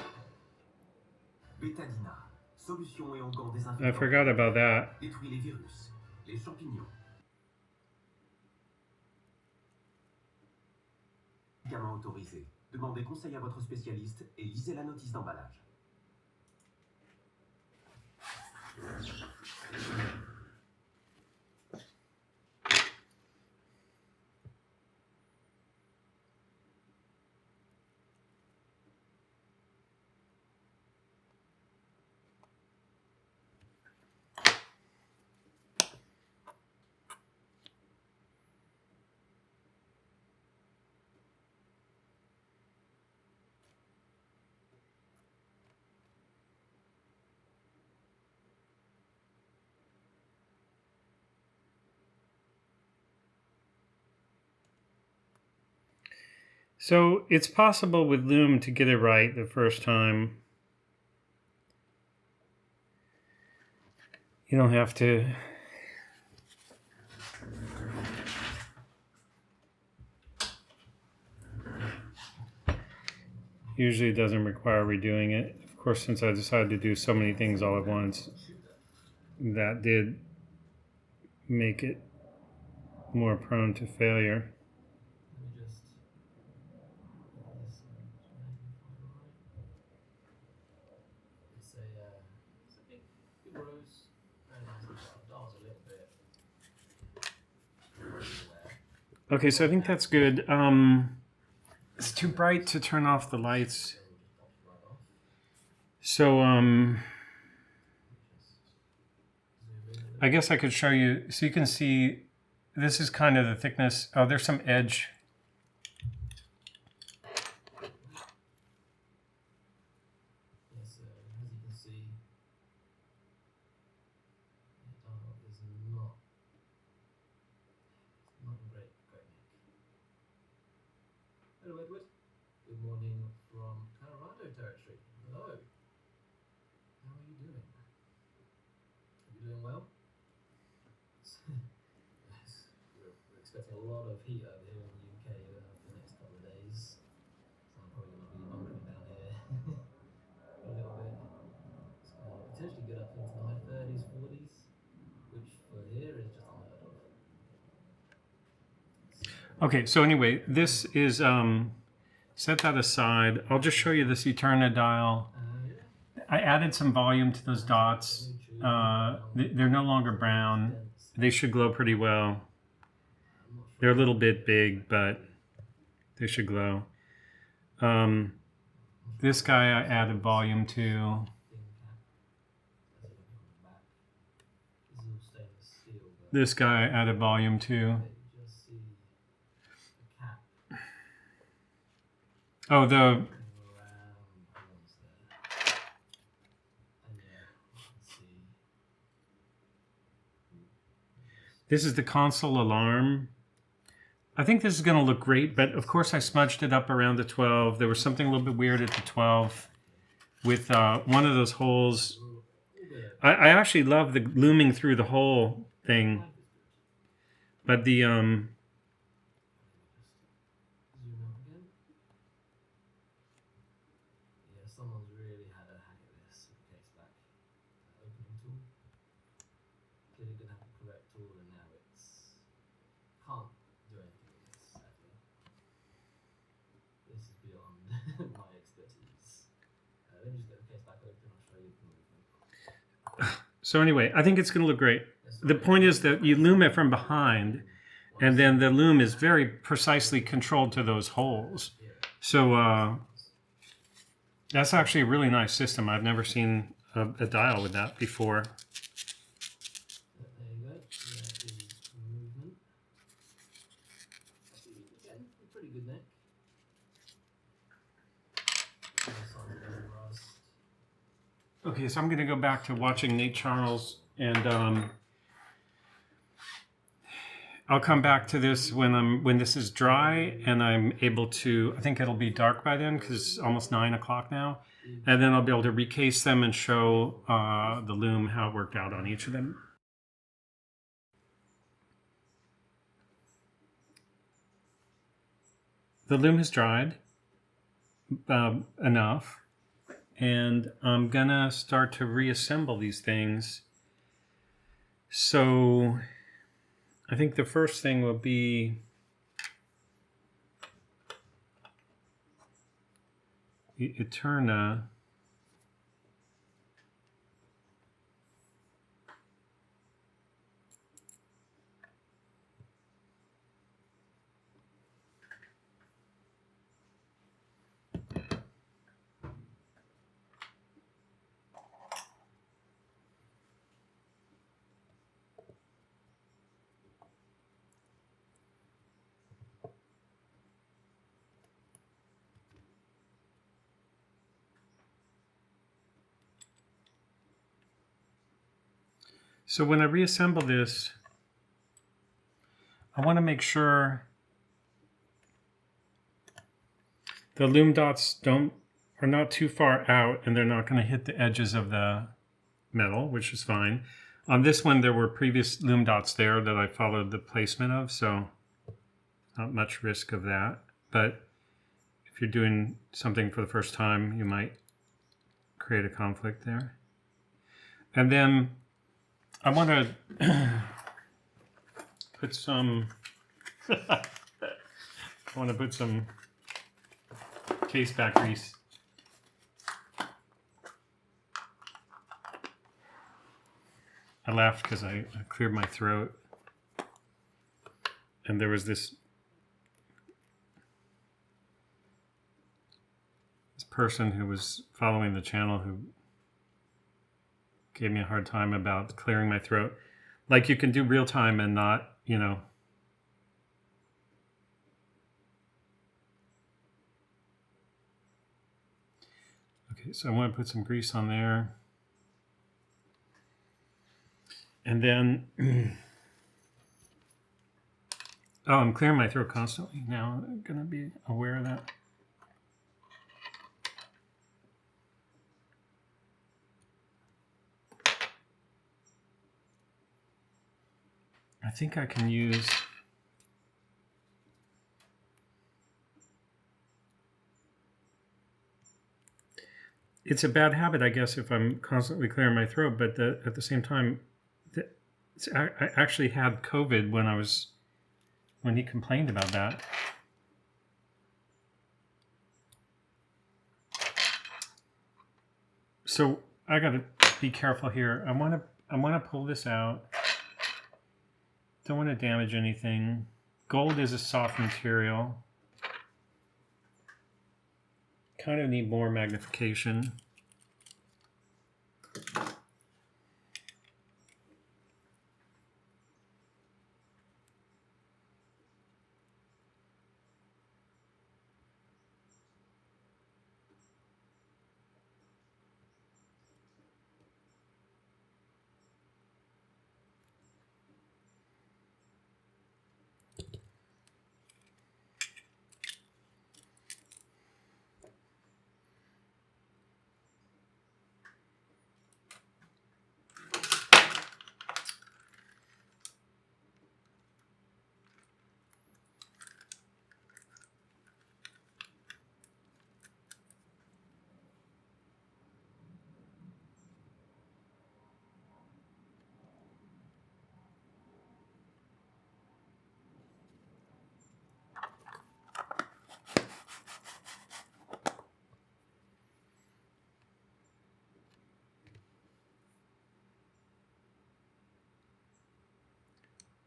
Bétadina, solution et encore désinfectant. I forgot about that. Détruit les virus, les champignons. Médicament autorisé. Demandez conseil à votre spécialiste et lisez la notice d'emballage. So it's possible with lume to get it right the first time. You don't have to usually it doesn't require redoing it. Of course, since I decided to do so many things all at once, that did make it more prone to failure. Let me just get this magnify right. It's a big rose. Very nice. The dial's a little bit everywhere. Okay, so I think that's good. It's too bright to turn off the lights. So we'll just pop it right off. So Just zoom in a little. I guess I could show you, so you can see this is kind of the thickness. Oh, there's some edge. Yes, as you can see, the dial is not in great nick. Hello, Edward. Good morning from Colorado territory. Hello. How are you doing? Are you doing well? Yes, we're expecting a lot of heat over here in the UK for the next couple of days. So I'm probably going to be bunkering down here a little bit. It's going to potentially get up into the high 30s, 40s, which for here is just unheard of. Okay, so anyway, this is, set that aside. I'll just show you this Eterna dial. Yeah. I added some volume to those dots. New tube. They're no longer brown. They should glow pretty well. They're a little bit big, but they should glow. This guy I added volume to. This guy I added volume to. Oh, this is the Consul Alarm. I think this is going to look great, but of course I smudged it up around the 12. There was something a little bit weird at the 12 with one of those holes. I actually love the looming through the hole thing, but the someone's really had a hack at this with the case back opening tool. Clearly didn't have the correct tool, and now it's can't do anything with this. Sadly, this is beyond my expertise. Let me just get the case back open. I'll show you the movement. So anyway, I think it's going to look great. The point is that you loom it from behind, and then the loom is very precisely controlled to those holes. So that's actually a really nice system. I've never seen a dial with that before. There you go. That is movement. Again, a pretty good neck. Okay, so I'm going to go back to watching Nate Charles, and I'll come back to this when this is dry and I'm able to. I think it'll be dark by then because it's almost 9 o'clock now, and then I'll be able to recase them and show the loom how it worked out on each of them. The loom has dried enough. And I'm gonna start to reassemble these things. So I think the first thing will be Eterna. So when I reassemble this, I want to make sure the loom dots are not too far out and they're not going to hit the edges of the metal, which is fine. On this one, there were previous loom dots there that I followed the placement of, so not much risk of that. But if you're doing something for the first time, you might create a conflict there. And then I want to put some case back grease. I laughed because I cleared my throat, and there was this person who was following the channel who gave me a hard time about clearing my throat. Like, you can do real time and not, you know. Okay, so I want to put some grease on there. And then, oh, I'm clearing my throat constantly. Now I'm going to be aware of that. I think I can use it's a bad habit, I guess, if I'm constantly clearing my throat, but at the same time, I actually had COVID when he complained about that. So I got to be careful here. I want to pull this out. Don't want to damage anything. Gold is a soft material. Kind of need more magnification.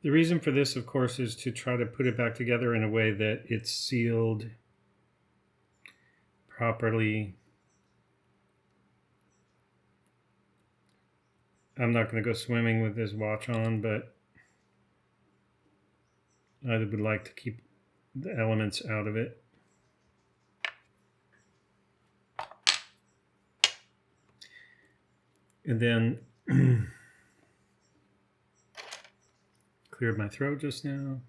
The reason for this, of course, is to try to put it back together in a way that it's sealed properly. I'm not going to go swimming with this watch on, but I would like to keep the elements out of it. And then cleared my throat just now.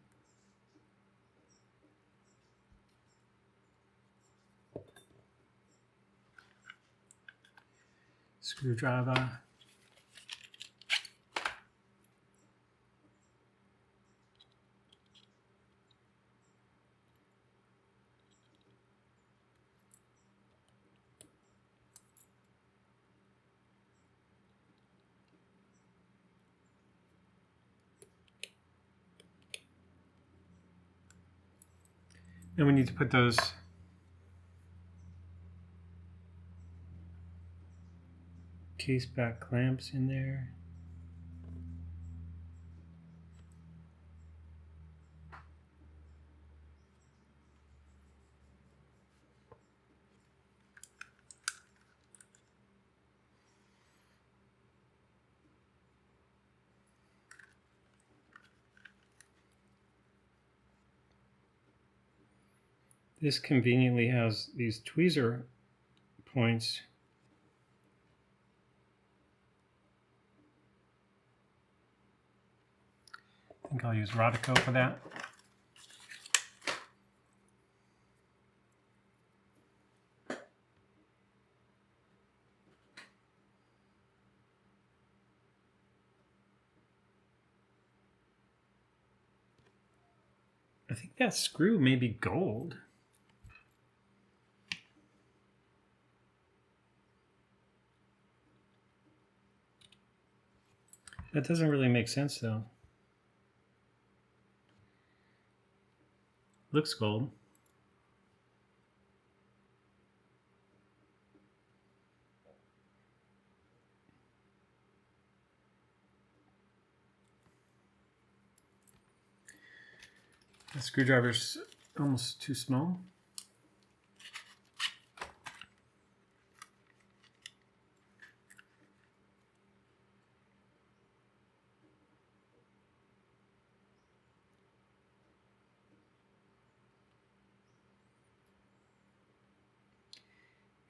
Screwdriver. And we need to put those case back clamps in there. This conveniently has these tweezer points. I think I'll use Radico for that. I think that screw may be gold. That doesn't really make sense though. Looks gold. The screwdriver's almost too small.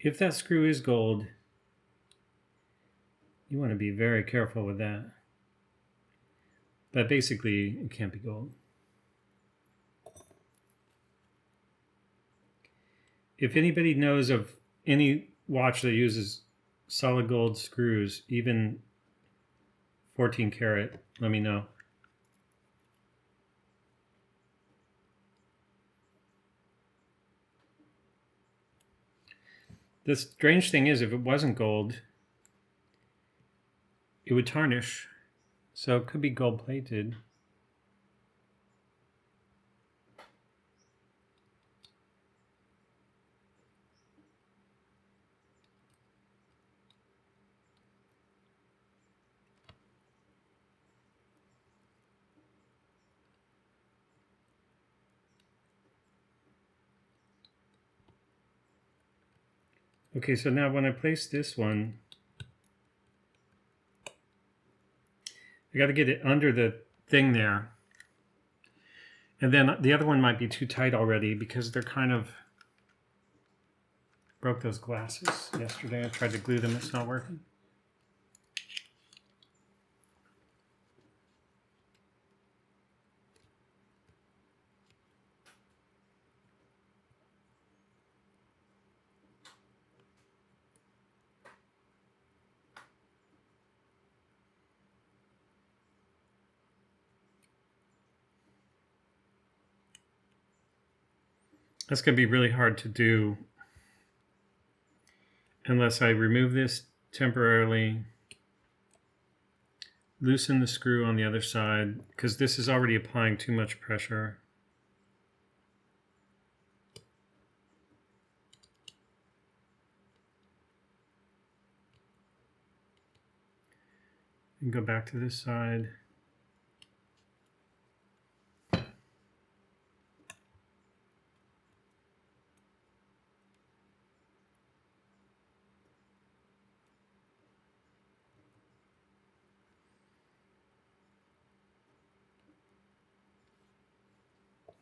If that screw is gold, you want to be very careful with that. But basically, it can't be gold. If anybody knows of any watch that uses solid gold screws, even 14 karat, let me know. The strange thing is, if it wasn't gold, it would tarnish. So it could be gold plated. Okay, so now when I place this one, I got to get it under the thing there. And then the other one might be too tight already because they're kind of broke those glasses yesterday. I tried to glue them, it's not working. That's going to be really hard to do unless I remove this temporarily, loosen the screw on the other side, because this is already applying too much pressure. And go back to this side.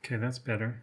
Okay, that's better.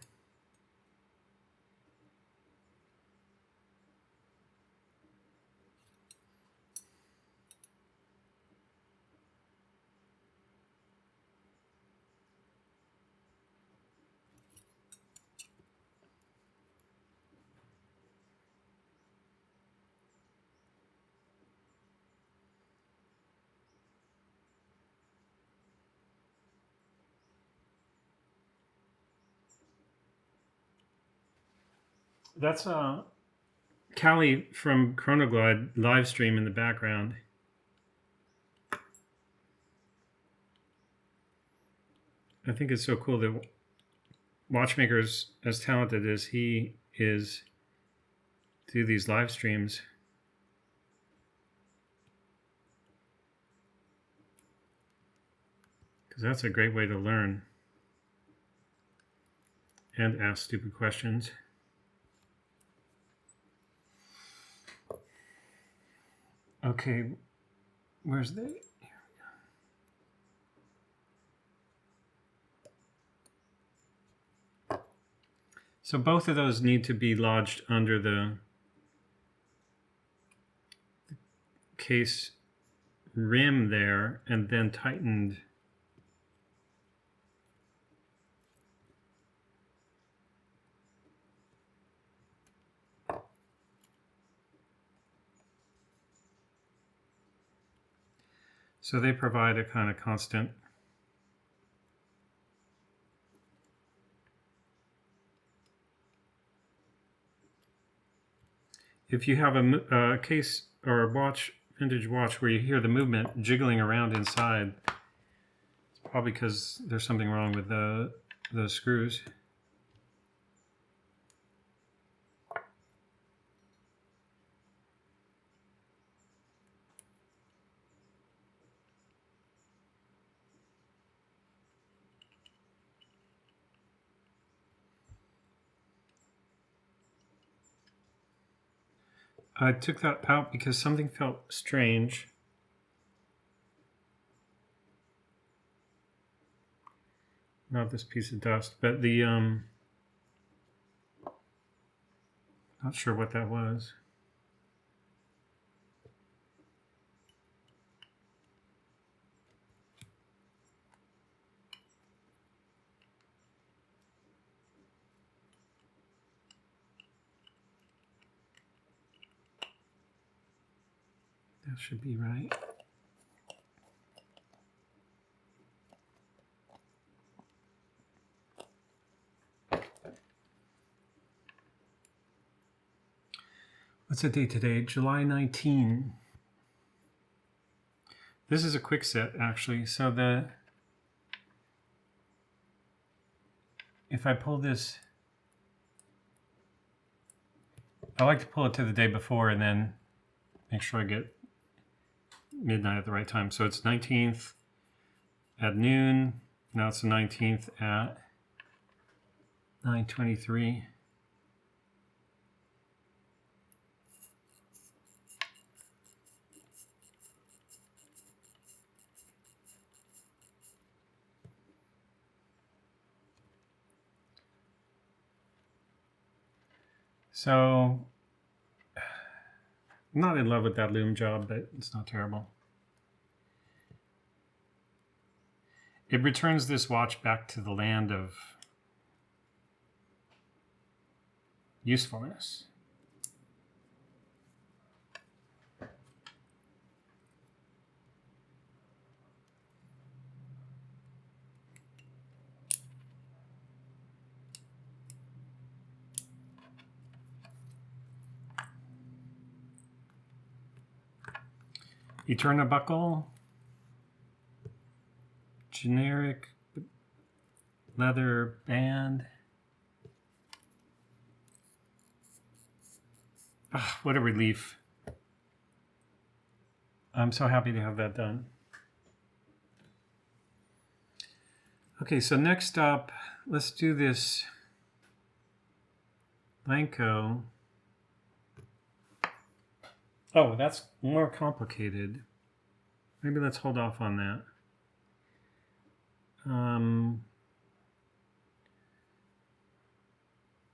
That's Callie from Chronoglide live stream in the background. I think it's so cool that Watchmaker's as talented as he is do these live streams. Because that's a great way to learn and ask stupid questions. Okay, where's the... Here we go. So both of those need to be lodged under the case rim there and then tightened. So they provide a kind of constant. If you have a case or a watch, vintage watch, where you hear the movement jiggling around inside, it's probably because there's something wrong with the screws. I took that out because something felt strange. Not this piece of dust, but the not sure what that was. That should be right. What's the date today? July 19. This is a quick set, actually. So if I pull this, I like to pull it to the day before and then make sure I get midnight at the right time. So it's 19th at noon. Now it's the 19th at 9:23. So, I'm not in love with that lume job, but it's not terrible. It returns this watch back to the land of usefulness. Eterna buckle, generic leather band. Ah, what a relief. I'm so happy to have that done. Okay, so next up, let's do this Lanco. Oh, that's more complicated. Maybe let's hold off on that.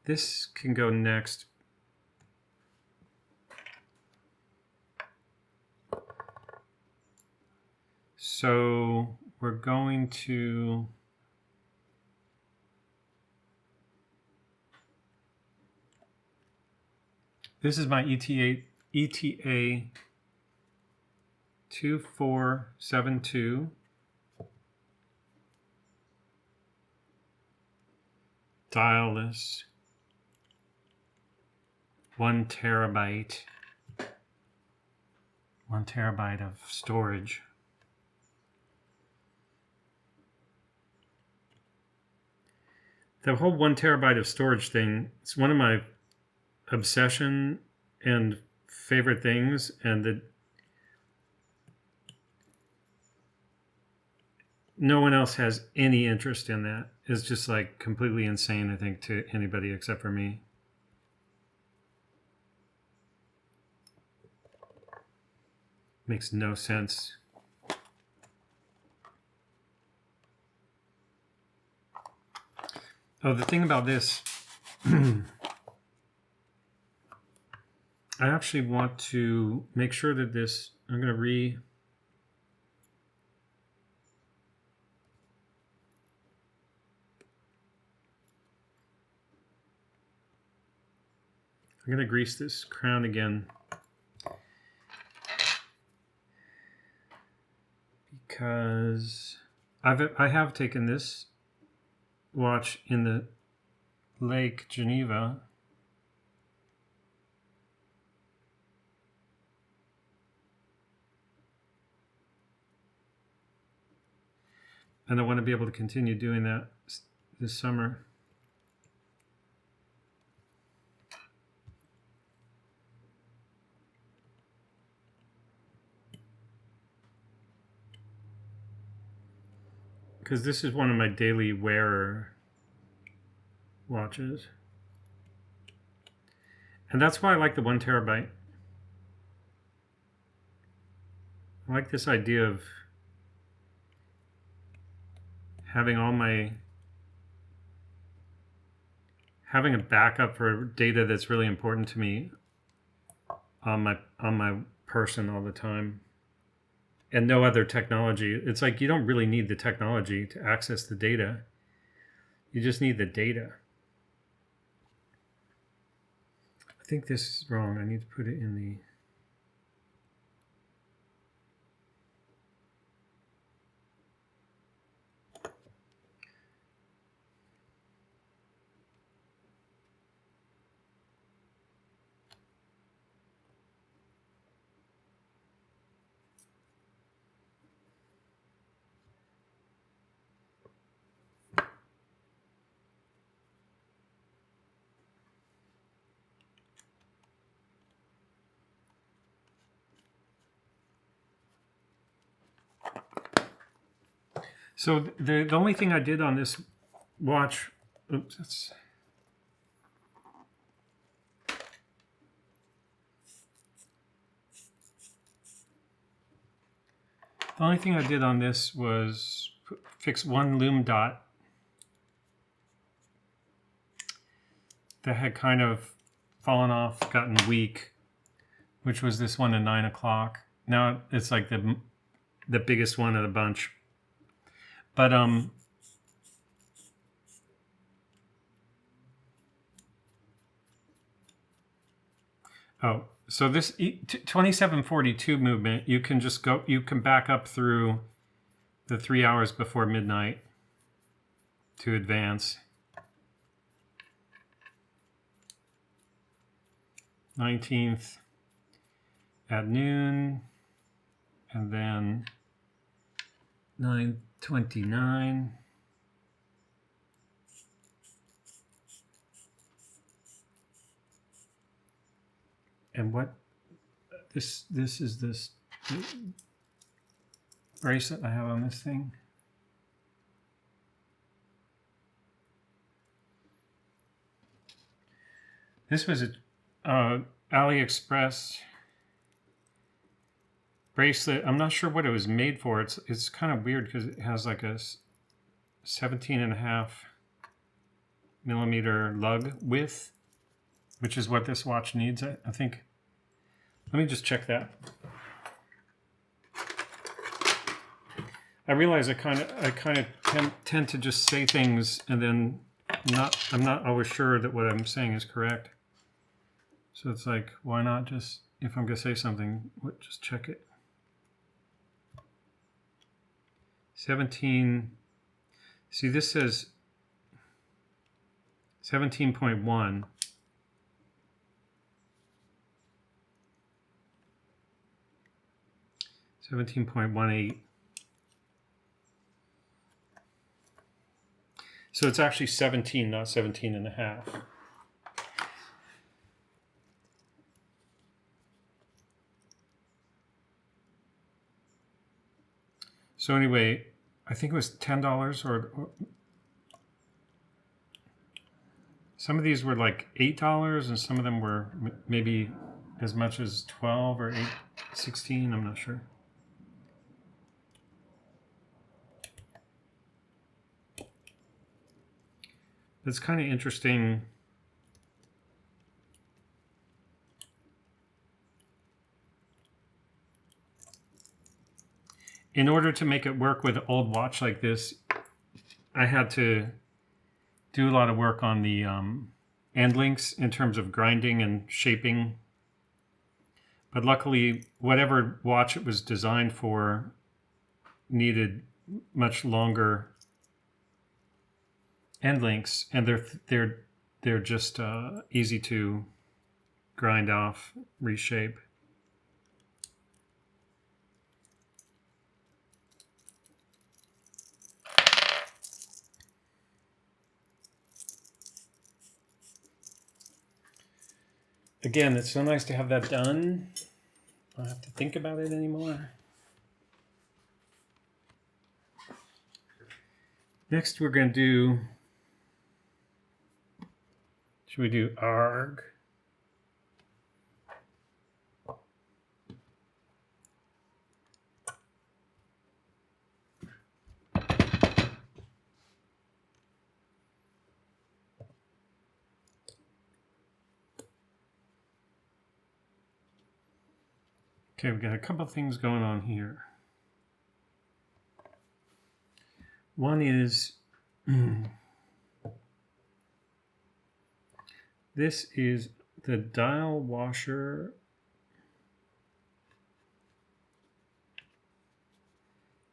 This can go next. So we're going to this is my ETA 2472 dialless 1 terabyte of storage. The whole 1 terabyte of storage thing, it's one of my obsession and favorite things, and no one else has any interest in that. It's just like completely insane, I think, to anybody except for me. Makes no sense. Oh, the thing about this, I actually want to make sure that this, I'm going to I'm going to grease this crown again because I have taken this watch in the Lake Geneva. And I want to be able to continue doing that this summer. Because this is one of my daily wearer watches. And that's why I like the 1 terabyte. I like this idea of having having a backup for data that's really important to me on my person all the time. And no other technology. It's like you don't really need the technology to access the data. You just need the data. I think this is wrong. I need to put it in the... So the only thing I did on this watch, oops, that's, the only thing I did on this was fix one lume dot that had kind of fallen off, gotten weak, which was this one at 9 o'clock. Now it's like the biggest one of the bunch. But so this 2742 movement, you can just go, you can back up through the 3 hours before midnight to advance. 19th at noon, and then 9:29. And what this is this bracelet I have on this thing. This was a AliExpress bracelet. I'm not sure what it was made for. It's kind of weird because it has like a 17.5 millimeter lug width, which is what this watch needs, I think. Let me just check that. I realize I kind of tend to just say things and then I'm not always sure that what I'm saying is correct. So it's like, why not just, if I'm gonna say something, just check it. 17. See, this says 17.1. 17.18. So it's actually 17, not 17 and a half. So anyway, I think it was $10 or some of these were like $8 and some of them were maybe as much as 12 or 16, I'm not sure. It's kind of interesting. In order to make it work with an old watch like this, I had to do a lot of work on the end links in terms of grinding and shaping. But luckily, whatever watch it was designed for needed much longer end links, and they're just easy to grind off, reshape. Again, it's so nice to have that done. I don't have to think about it anymore. Next, we're going to do, should we do ARG? Okay, we've got a couple of things going on here. One is, this is the dial washer.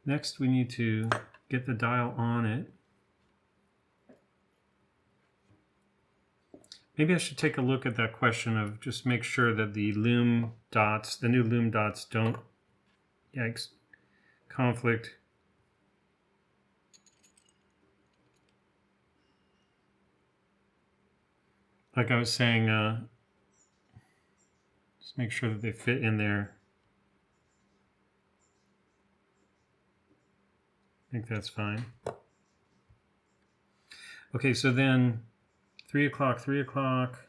Next, we need to get the dial on it. Maybe I should take a look at that question of just make sure that the lume dots, the new lume dots don't, yikes, conflict. Like I was saying, just make sure that they fit in there. I think that's fine. Okay, so then 3 o'clock, 3 o'clock.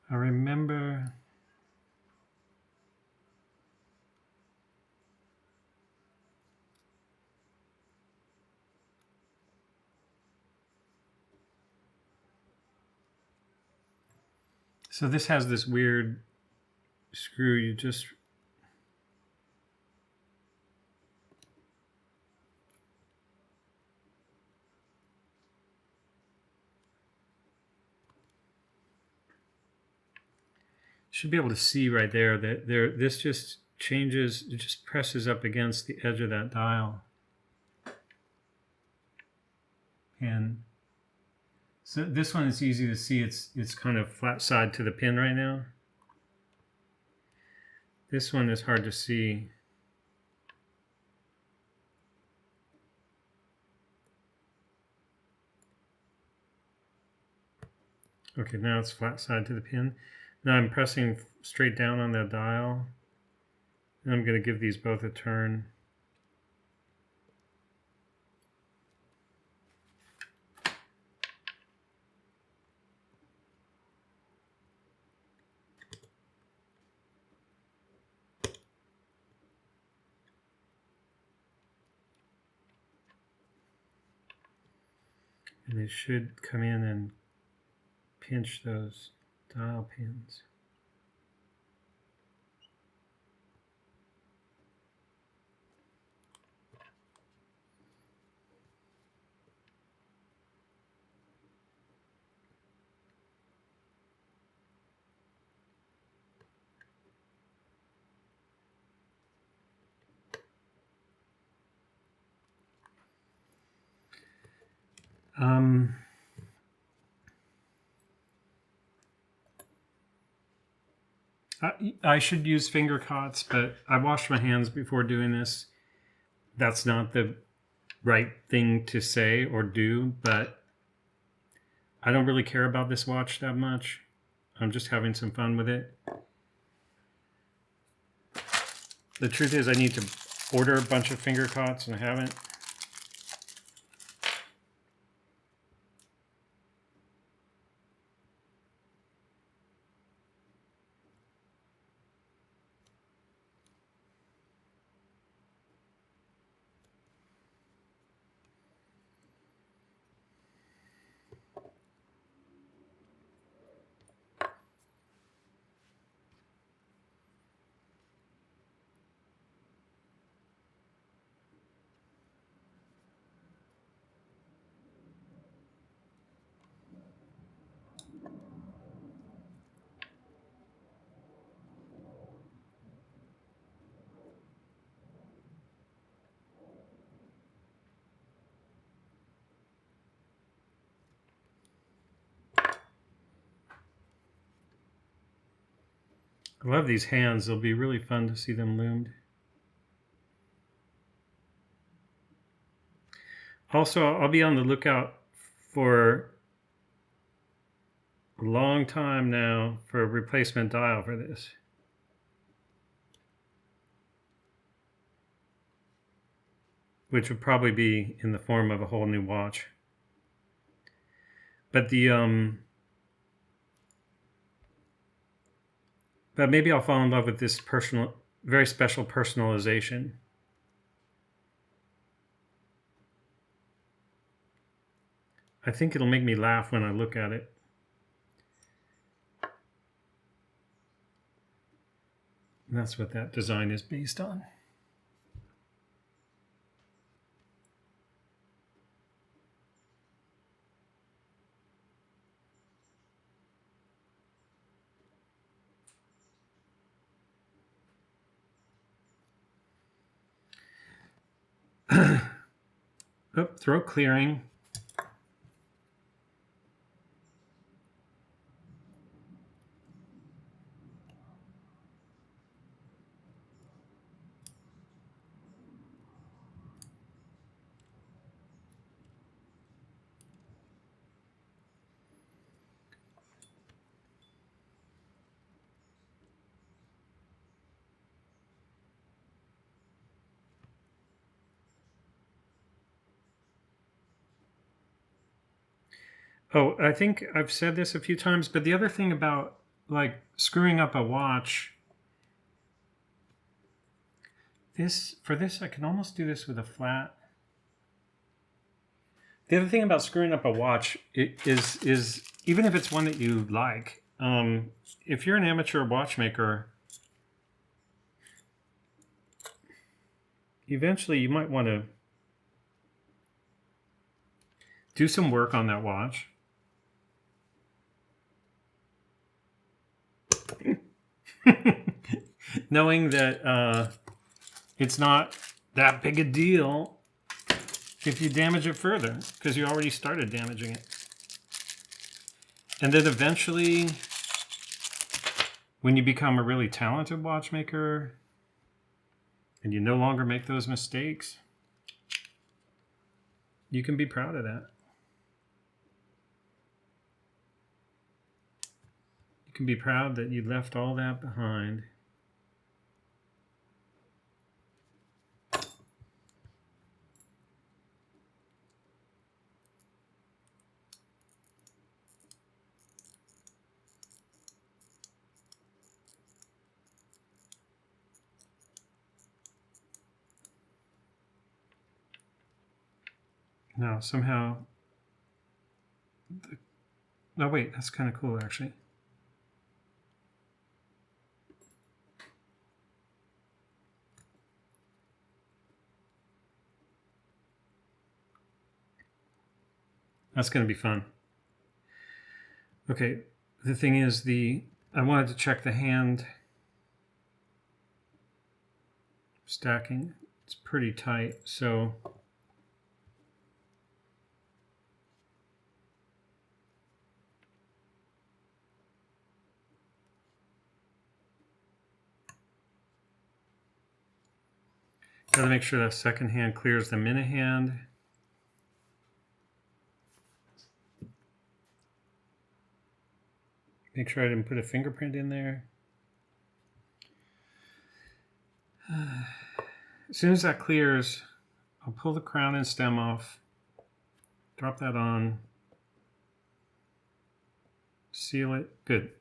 I remember. So this has this weird screw. You just should be able to see right there that this just changes. It just presses up against the edge of that dial, and so this one is easy to see. It's kind of flat side to the pin right now. This one is hard to see. Okay, now it's flat side to the pin. Now I'm pressing straight down on the dial. And I'm going to give these both a turn. And they should come in and pinch those dial pins. I should use finger cots, but I washed my hands before doing this. That's not the right thing to say or do, but I don't really care about this watch that much. I'm just having some fun with it. The truth is I need to order a bunch of finger cots and I haven't. I love these hands. They'll be really fun to see them loomed. Also, I'll be on the lookout for a long time now for a replacement dial for this. Which would probably be in the form of a whole new watch. But but maybe I'll fall in love with this very special personalization. I think it'll make me laugh when I look at it. And that's what that design is based on. Oh, throat clearing. Oh, I think I've said this a few times, but the other thing about like screwing up a watch, for this I can almost do this with a flat. The other thing about screwing up a watch is even if it's one that you like, if you're an amateur watchmaker, eventually you might want to do some work on that watch. Knowing that it's not that big a deal if you damage it further, because you already started damaging it. And then eventually, when you become a really talented watchmaker and you no longer make those mistakes, you can be proud of that. You can be proud that you left all that behind. Now, somehow... Oh, wait, that's kind of cool, actually. That's going to be fun. Okay, the thing is, I wanted to check the hand stacking. It's pretty tight, so... Gotta make sure that second hand clears the minute hand. Make sure I didn't put a fingerprint in there. As soon as that clears, I'll pull the crown and stem off, drop that on, seal it. Good.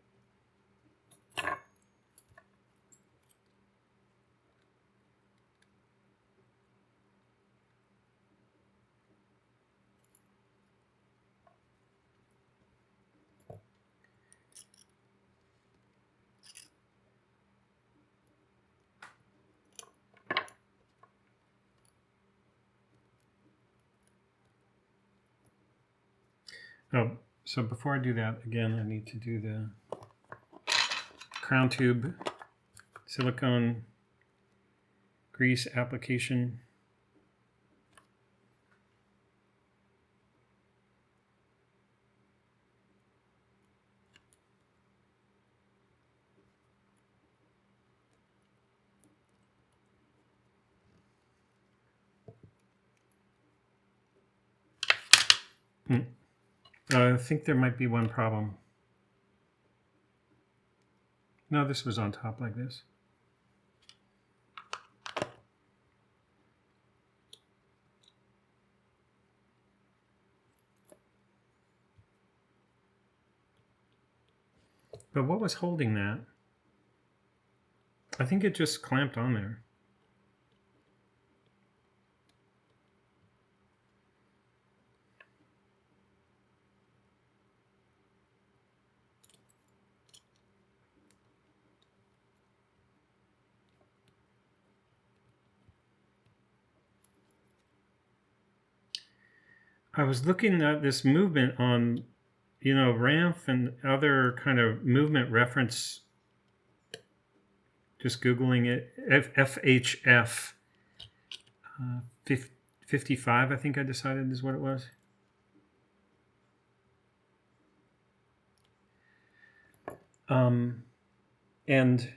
Oh, so before I do that, again, I need to do the crown tube silicone grease application. I think there might be one problem. No, this was on top like this. But what was holding that? I think it just clamped on there. I was looking at this movement on, RAMF and other kind of movement reference, just Googling it, FHF 55, I think I decided is what it was. And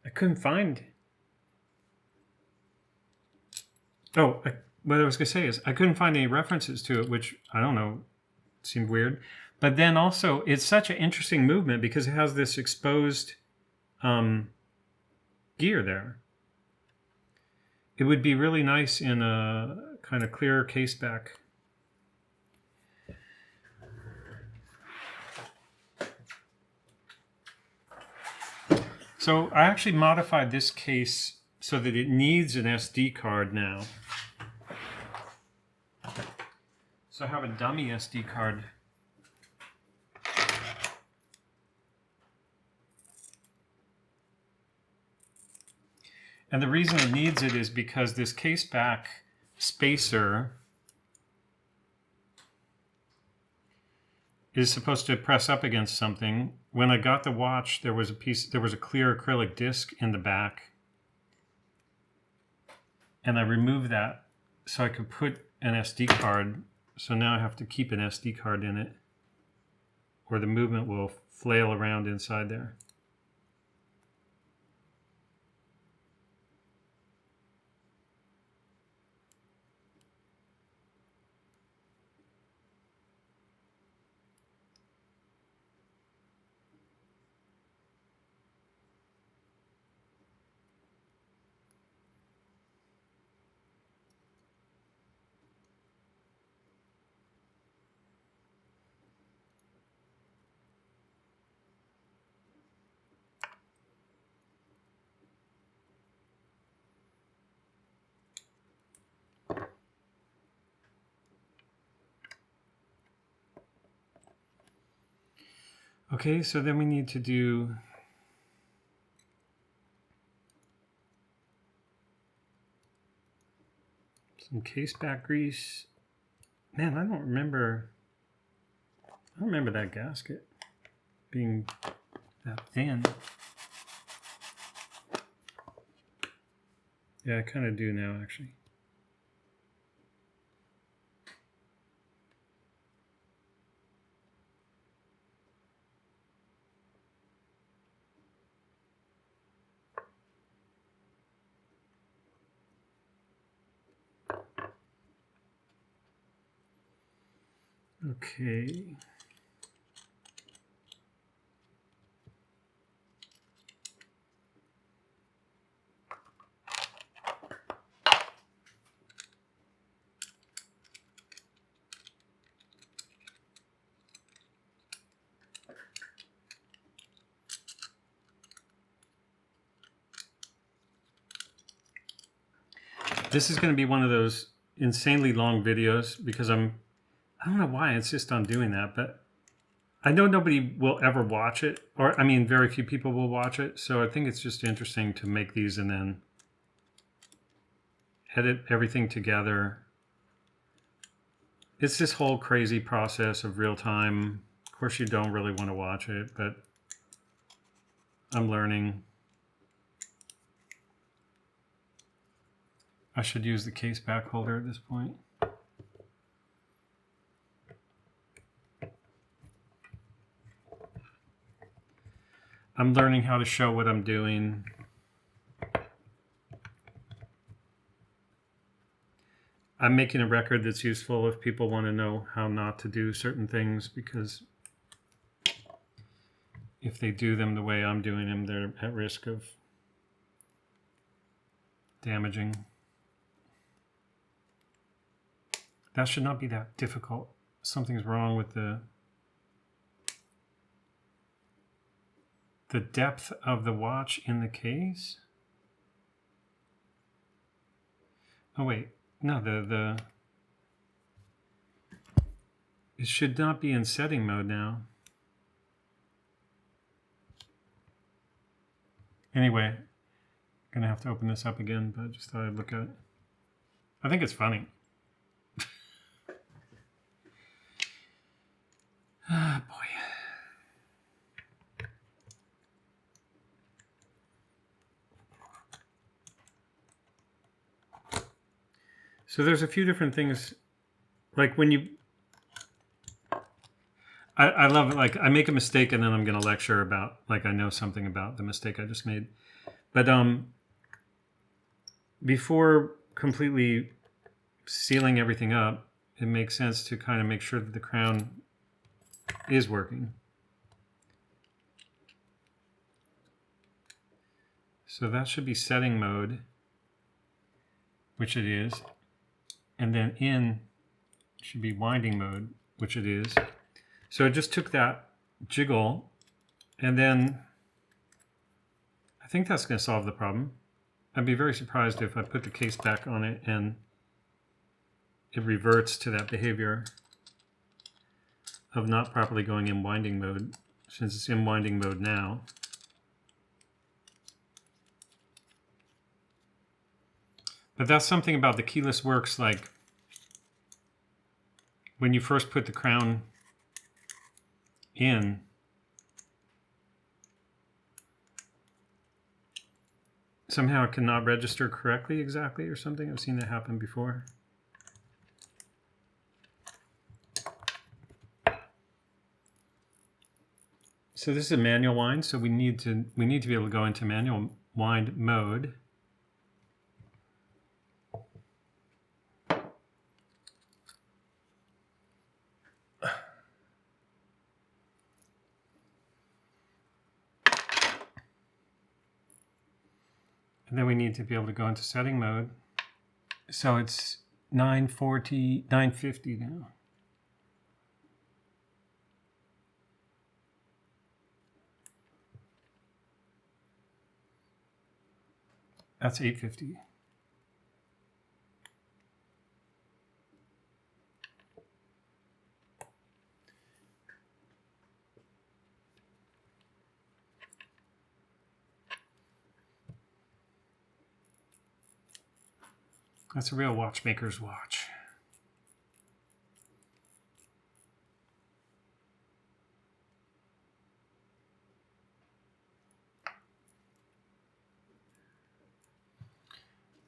I couldn't find... What I was going to say is I couldn't find any references to it, which, I don't know, seemed weird. But then also, it's such an interesting movement because it has this exposed gear there. It would be really nice in a kind of clear case back. So I actually modified this case so that it needs an SD card now. So I have a dummy SD card. And the reason it needs it is because this case back spacer is supposed to press up against something. When I got the watch, there was a clear acrylic disc in the back. And I removed that so I could put an SD card. So now I have to keep an SD card in it, or the movement will flail around inside there. Okay, so then we need to do some case back grease. Man, I don't remember that gasket being that thin. Yeah, I kind of do now, actually. Okay. This is going to be one of those insanely long videos because I don't know why I insist on doing that, but I know nobody will ever watch it, or I mean, very few people will watch it. So I think it's just interesting to make these and then edit everything together. It's this whole crazy process of real time. Of course, you don't really want to watch it, but I'm learning. I should use the case back holder at this point. I'm learning how to show what I'm doing. I'm making a record that's useful if people want to know how not to do certain things, because if they do them the way I'm doing them, they're at risk of damaging. That should not be that difficult. Something's wrong with the depth of the watch in the case. Oh wait, no, it should not be in setting mode now. Anyway, I'm gonna have to open this up again, but I just thought I'd look at it. I think it's funny. Ah, boy. So there's a few different things, like when you, I love it, like I make a mistake and then I'm going to lecture about, like I know something about the mistake I just made. But before completely sealing everything up, it makes sense to kind of make sure that the crown is working. So that should be setting mode, which it is. And then in should be winding mode, which it is. So I just took that jiggle and then I think that's going to solve the problem. I'd be very surprised if I put the case back on it and it reverts to that behavior of not properly going in winding mode, since it's in winding mode now. But that's something about the keyless works, like when you first put the crown in, somehow it cannot register correctly exactly or something. I've seen that happen before. So this is a manual wind, so we need to be able to go into manual wind mode. And then we need to be able to go into setting mode. So it's 950 now. That's 850. That's a real watchmaker's watch.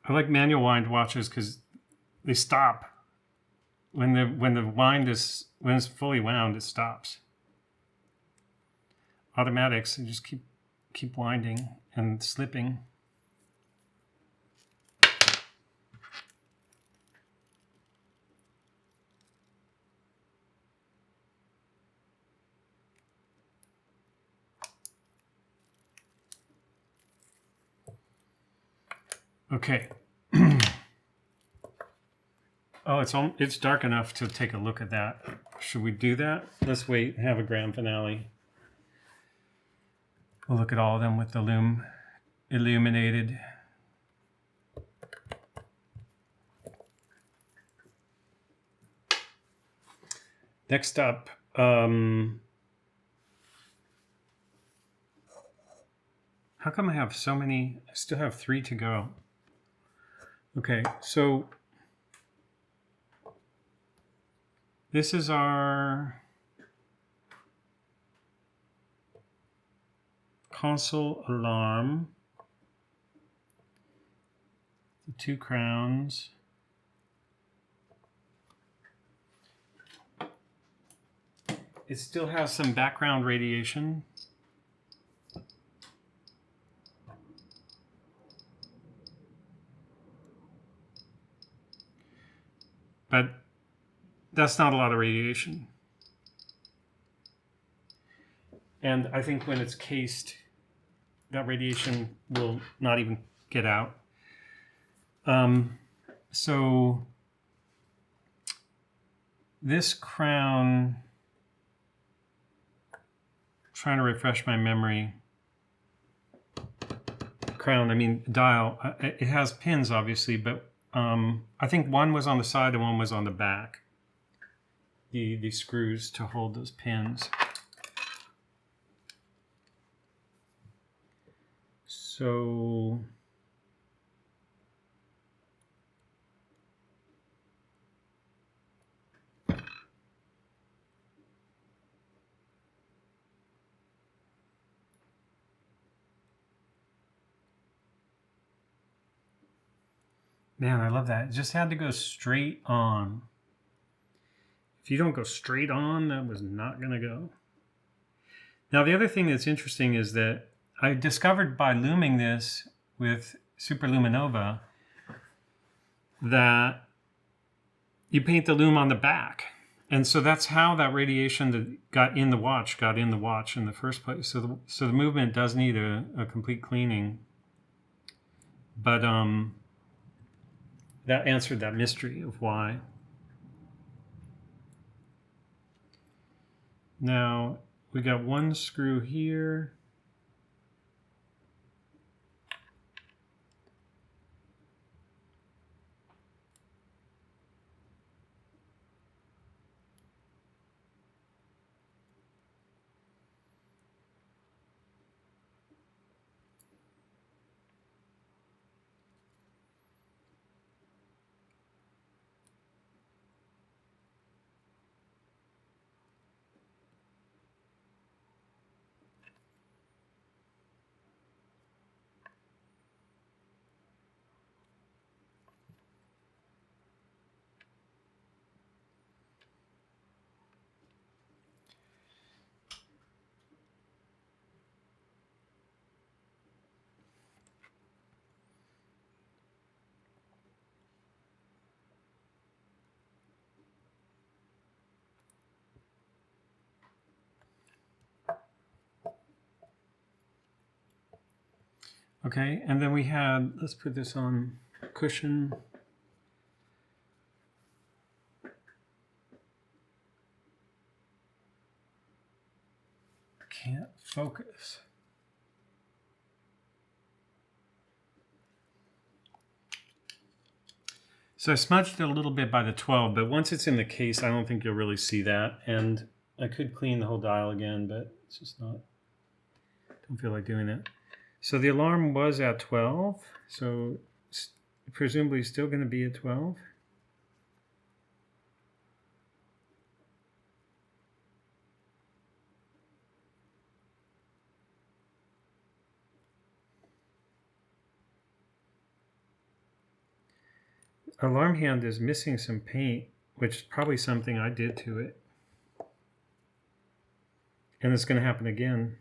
I like manual wind watches because they stop when the wind is, when it's fully wound, it stops. Automatics, you just keep winding and slipping. Okay. Oh, it's dark enough to take a look at that. Should we do that? Let's wait and have a grand finale. We'll look at all of them with the lume illuminated. Next up, how come I have so many? I still have 3 to go. Okay, so this is our Consul Alarm. The 2 crowns. It still has some background radiation. But that's not a lot of radiation. And I think when it's cased, that radiation will not even get out. So this crown, trying to refresh my memory. Crown, I mean dial, it has pins obviously, but I think one was on the side and one was on the back. The screws to hold those pins. So man, I love that. It just had to go straight on. If you don't go straight on, that was not going to go. Now, the other thing that's interesting is that I discovered by luming this with Super Luminova that you paint the lume on the back. And so that's how that radiation that got in the watch in the first place. So the movement does need a complete cleaning. But that answered that mystery of why. Now, we got one screw here. Okay, and then we had, let's put this on cushion. Can't focus. So I smudged it a little bit by the 12, but once it's in the case, I don't think you'll really see that. And I could clean the whole dial again, but it's just not, don't feel like doing it. So the alarm was at 12, so presumably still going to be at 12. Alarm hand is missing some paint, which is probably something I did to it. And it's going to happen again.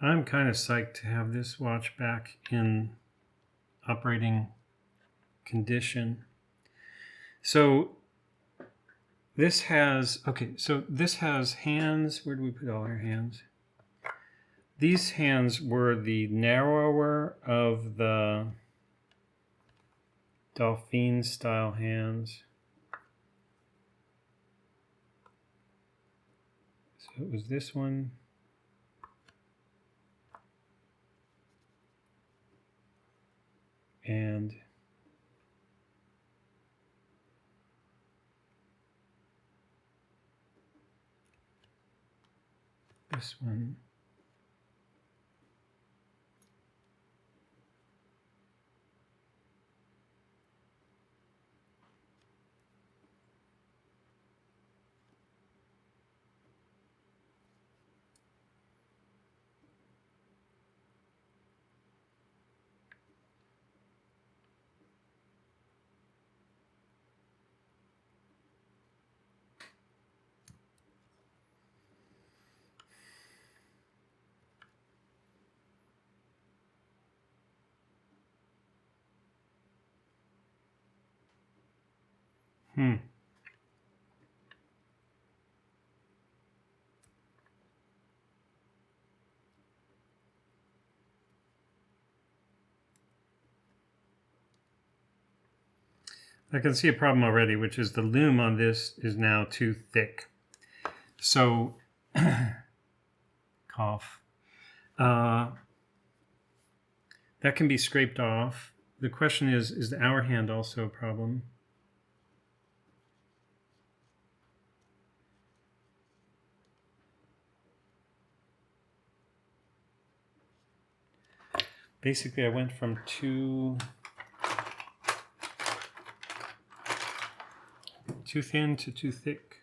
I'm kind of psyched to have this watch back in operating condition. So this has, okay, so this has hands. Where do we put all our hands? These hands were the narrower of the Dauphine style hands. So it was this one. And this one. I can see a problem already, which is the lume on this is now too thick. So, cough. That can be scraped off. The question is the hour hand also a problem? Basically, I went from too thin to too thick.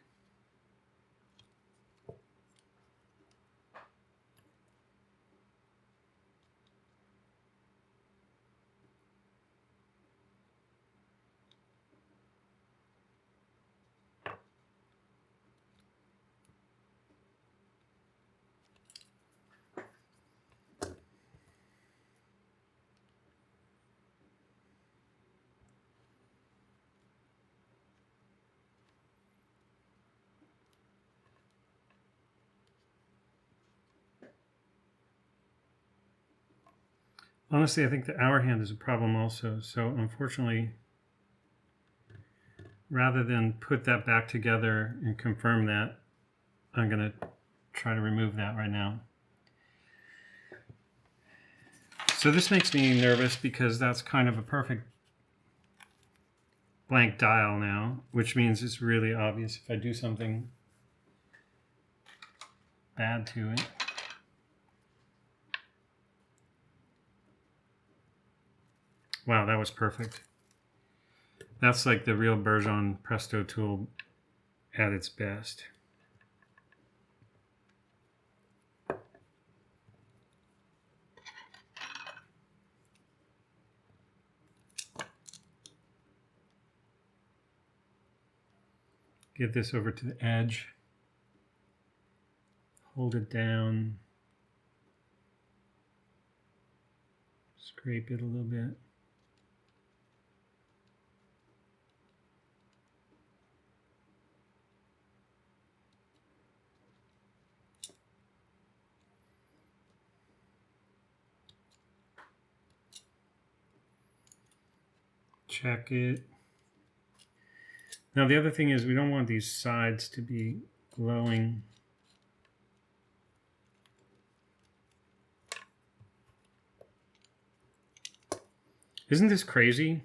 Honestly, I think the hour hand is a problem also. So unfortunately, rather than put that back together and confirm that, I'm going to try to remove that right now. So this makes me nervous because that's kind of a perfect blank dial now, which means it's really obvious if I do something bad to it. Wow, that was perfect. That's like the real Bergeon Presto tool at its best. Get this over to the edge. Hold it down. Scrape it a little bit. Check it. Now the other thing is we don't want these sides to be glowing. Isn't this crazy?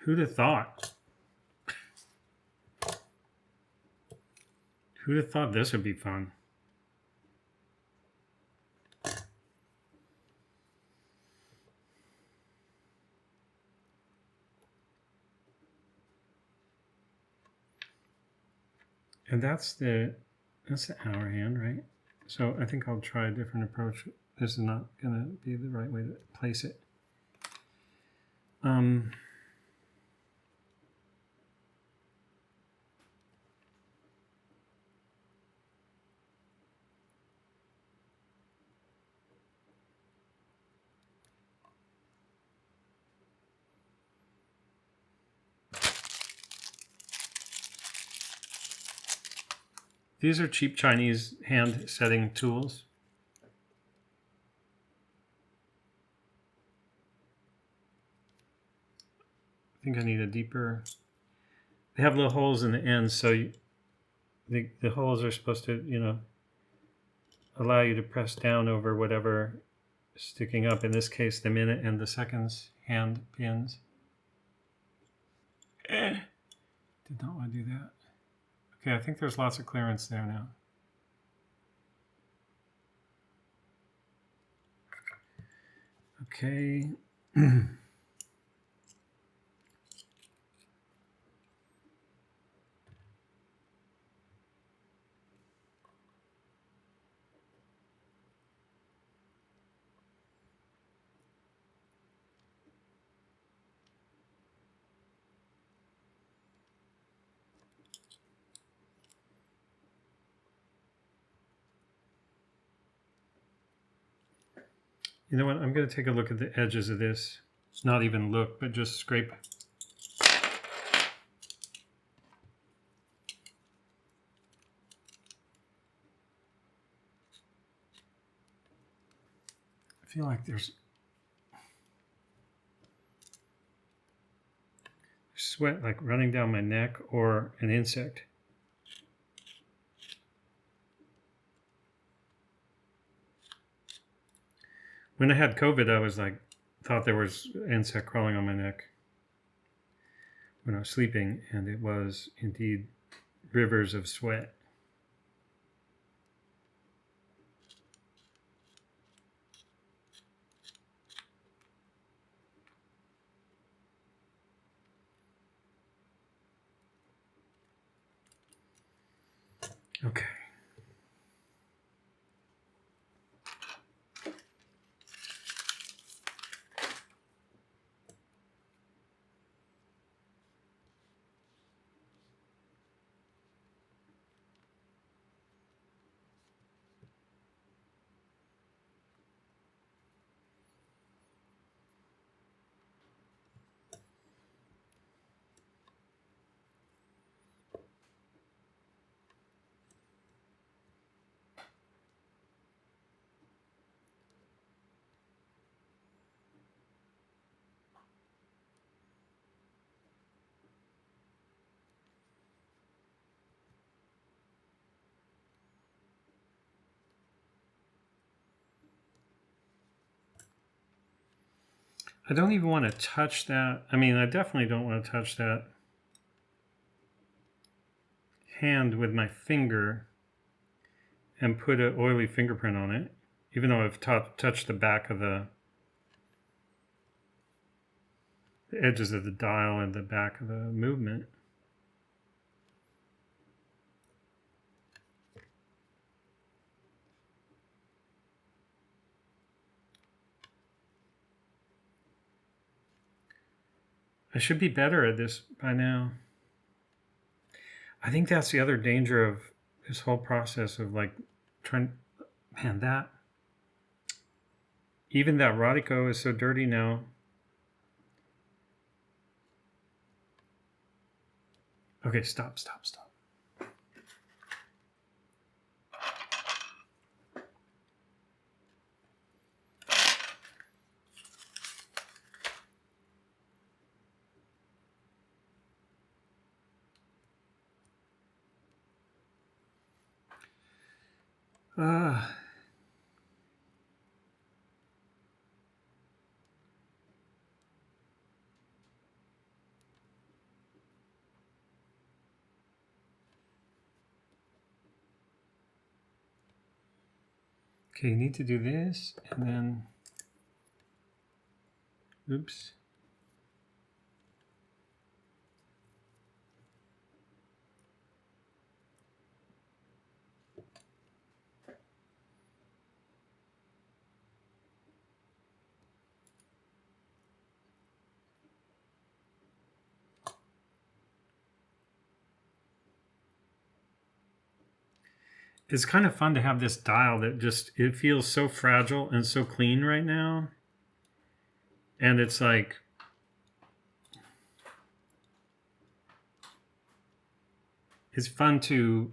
Who'd have thought? Who'd have thought this would be fun? And that's the hour hand, right? So I think I'll try a different approach. This is not gonna be the right way to place it. These are cheap Chinese hand setting tools. I think I need a deeper. They have little holes in the ends, so the holes are supposed to, you know, allow you to press down over whatever is sticking up. In this case, the minute and the seconds hand pins. Did not want to do that. Okay, I think there's lots of clearance there now. Okay. You know what? I'm going to take a look at the edges of this. Not even look, but just scrape. I feel like there's sweat like running down my neck or an insect. When I had COVID, I was like, thought there was an insect crawling on my neck when I was sleeping, and it was indeed rivers of sweat. Okay. I don't even want to touch that. I mean, I definitely don't want to touch that hand with my finger and put an oily fingerprint on it, even though I've touched the back of the edges of the dial and the back of the movement. I should be better at this by now. I think that's the other danger of this whole process of like trying, man, that, even that Radico is so dirty now. Okay, stop. Okay, you need to do this and then, oops. It's kind of fun to have this dial that just, it feels so fragile and so clean right now. And it's like, it's fun to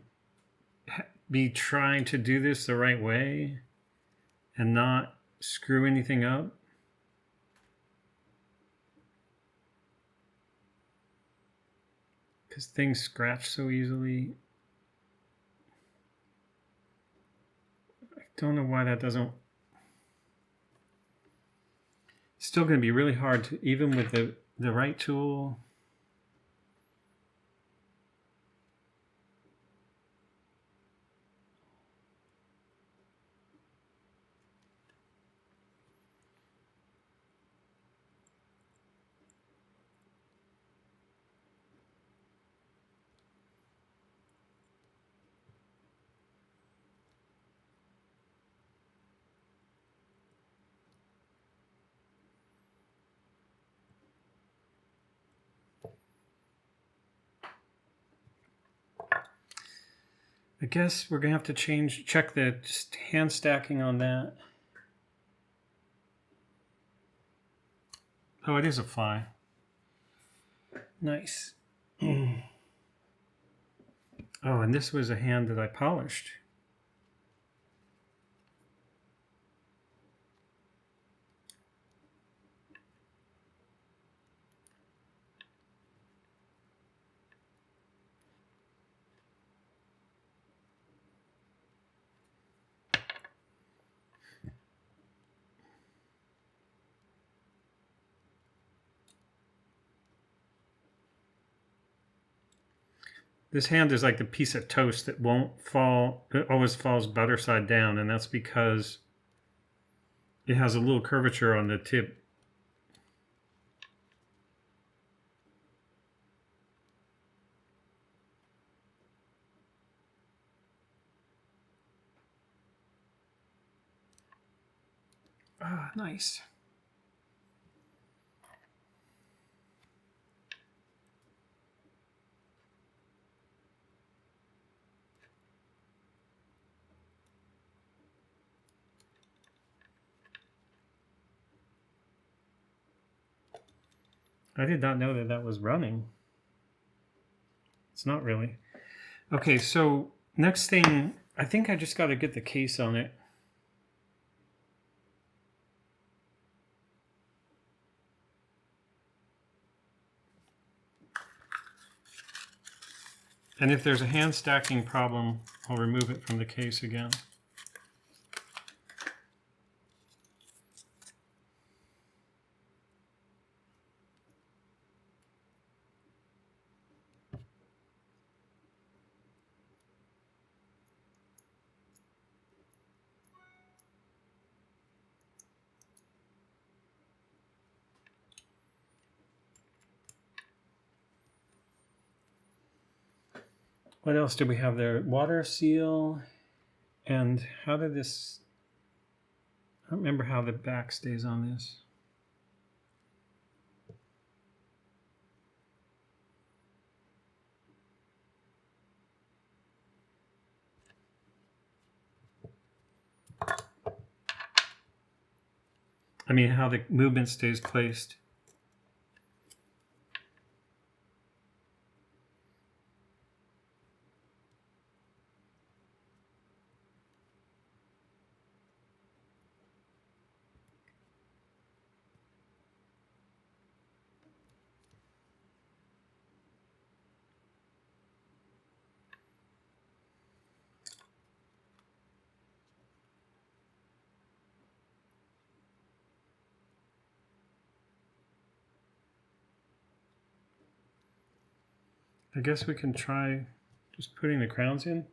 be trying to do this the right way and not screw anything up. Because things scratch so easily. I don't know why that doesn't. It's still going to be really hard to, even with the right tool. I guess we're gonna have to check the just hand stacking on that. Oh, it is a fly. Nice. Oh, and this was a hand that I polished. This hand is like the piece of toast that won't fall, it always falls butter side down, and that's because it has a little curvature on the tip. Ah, nice. I did not know that that was running. It's not really. Okay, so next thing, I think I just got to get the case on it. And if there's a hand stacking problem, I'll remove it from the case again. What else do we have there? Water seal. And how did this... I don't remember how the back stays on this. I mean, how the movement stays placed. I guess we can try just putting the crowns in.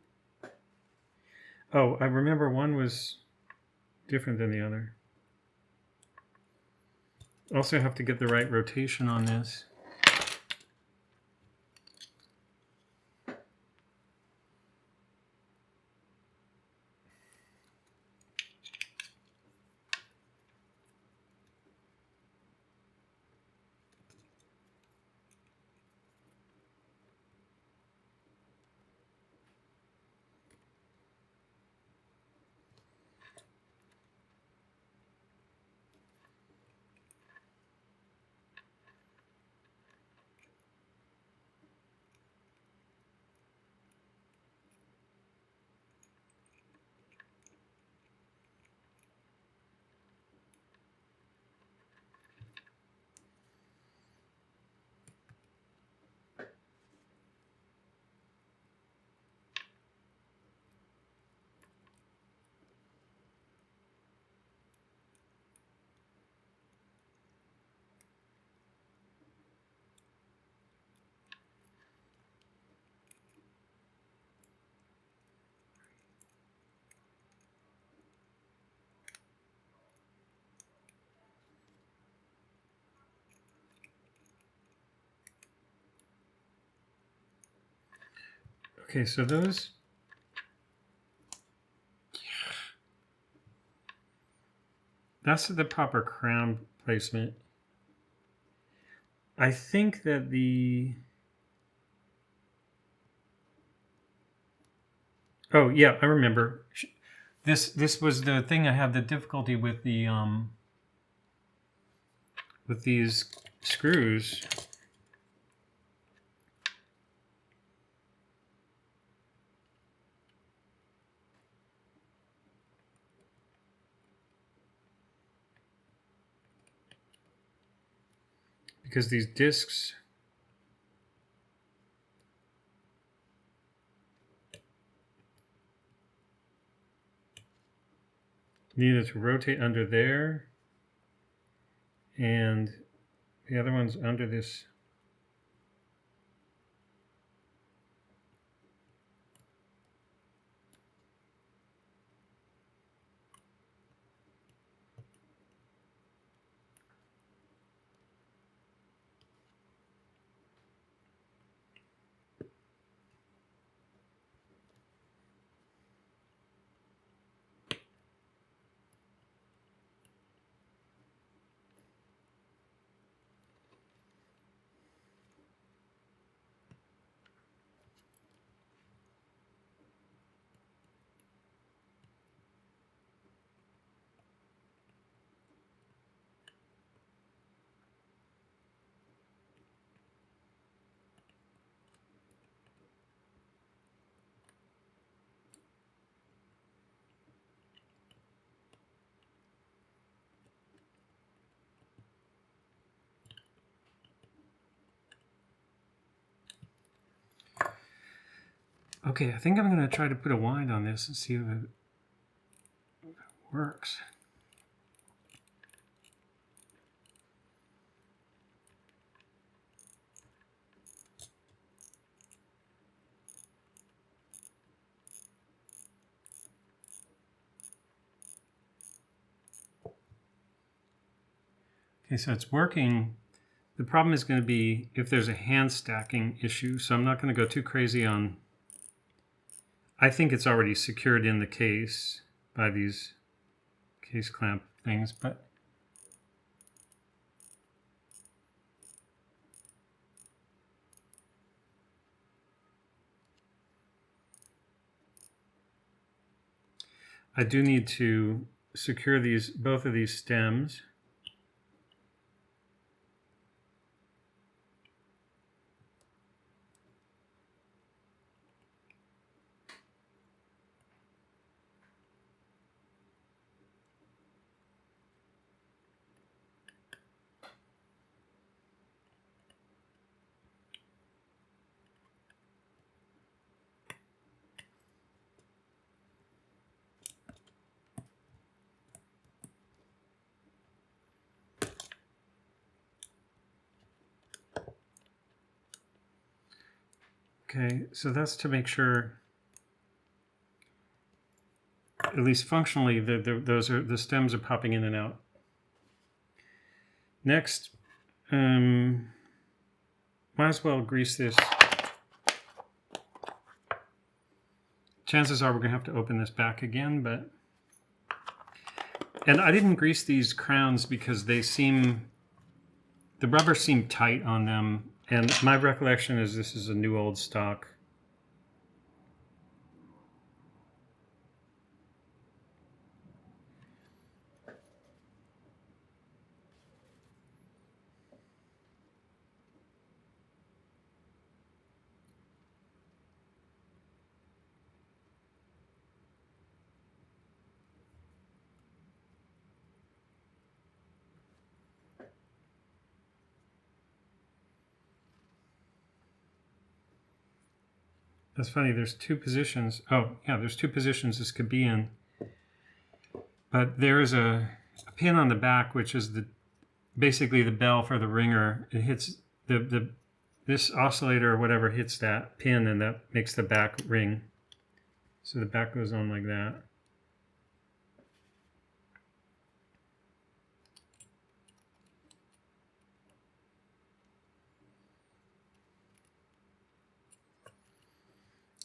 Oh, I remember one was different than the other. Also have to get the right rotation on this. Okay, so those... That's the proper crown placement. I think that the... Oh, yeah, I remember. This was the thing I had the difficulty with the with these screws. Because these discs needed to rotate under there, and the other one's under this. Okay, I think I'm going to try to put a wind on this and see if it works. Okay, so it's working. The problem is going to be if there's a hand stacking issue, so I'm not going to go too crazy on I think it's already secured in the case by these case clamp things, but I do need to secure both of these stems. Okay, so that's to make sure, at least functionally, the stems are popping in and out. Next, might as well grease this. Chances are we're gonna have to open this back again, and I didn't grease these crowns because the rubber seemed tight on them. And my recollection is this is a new old stock. That's funny, there's two positions. Oh, yeah, there's two positions this could be in. But there is a pin on the back, which is basically the bell for the ringer. It hits this oscillator or whatever hits that pin, and that makes the back ring. So the back goes on like that.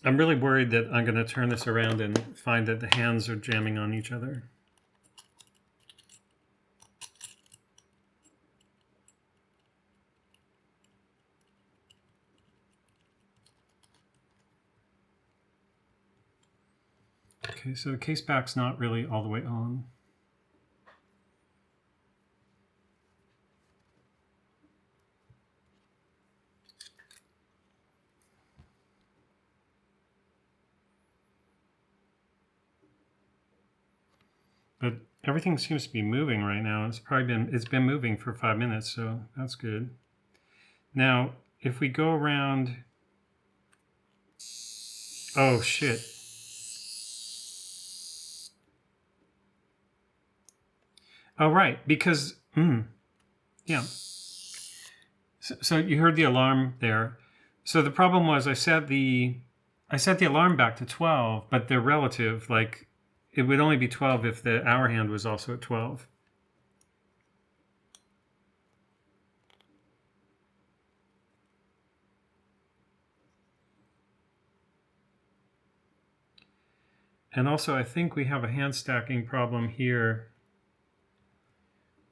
I'm really worried that I'm going to turn this around and find that the hands are jamming on each other. Okay, so the case back's not really all the way on. But everything seems to be moving right now. It's been moving for 5 minutes, so that's good. Now, if we go around, oh shit. Oh right, because yeah. So you heard the alarm there. So the problem was I set the alarm back to 12, but they're relative, like. It would only be 12 if the hour hand was also at 12. And also, I think we have a hand stacking problem here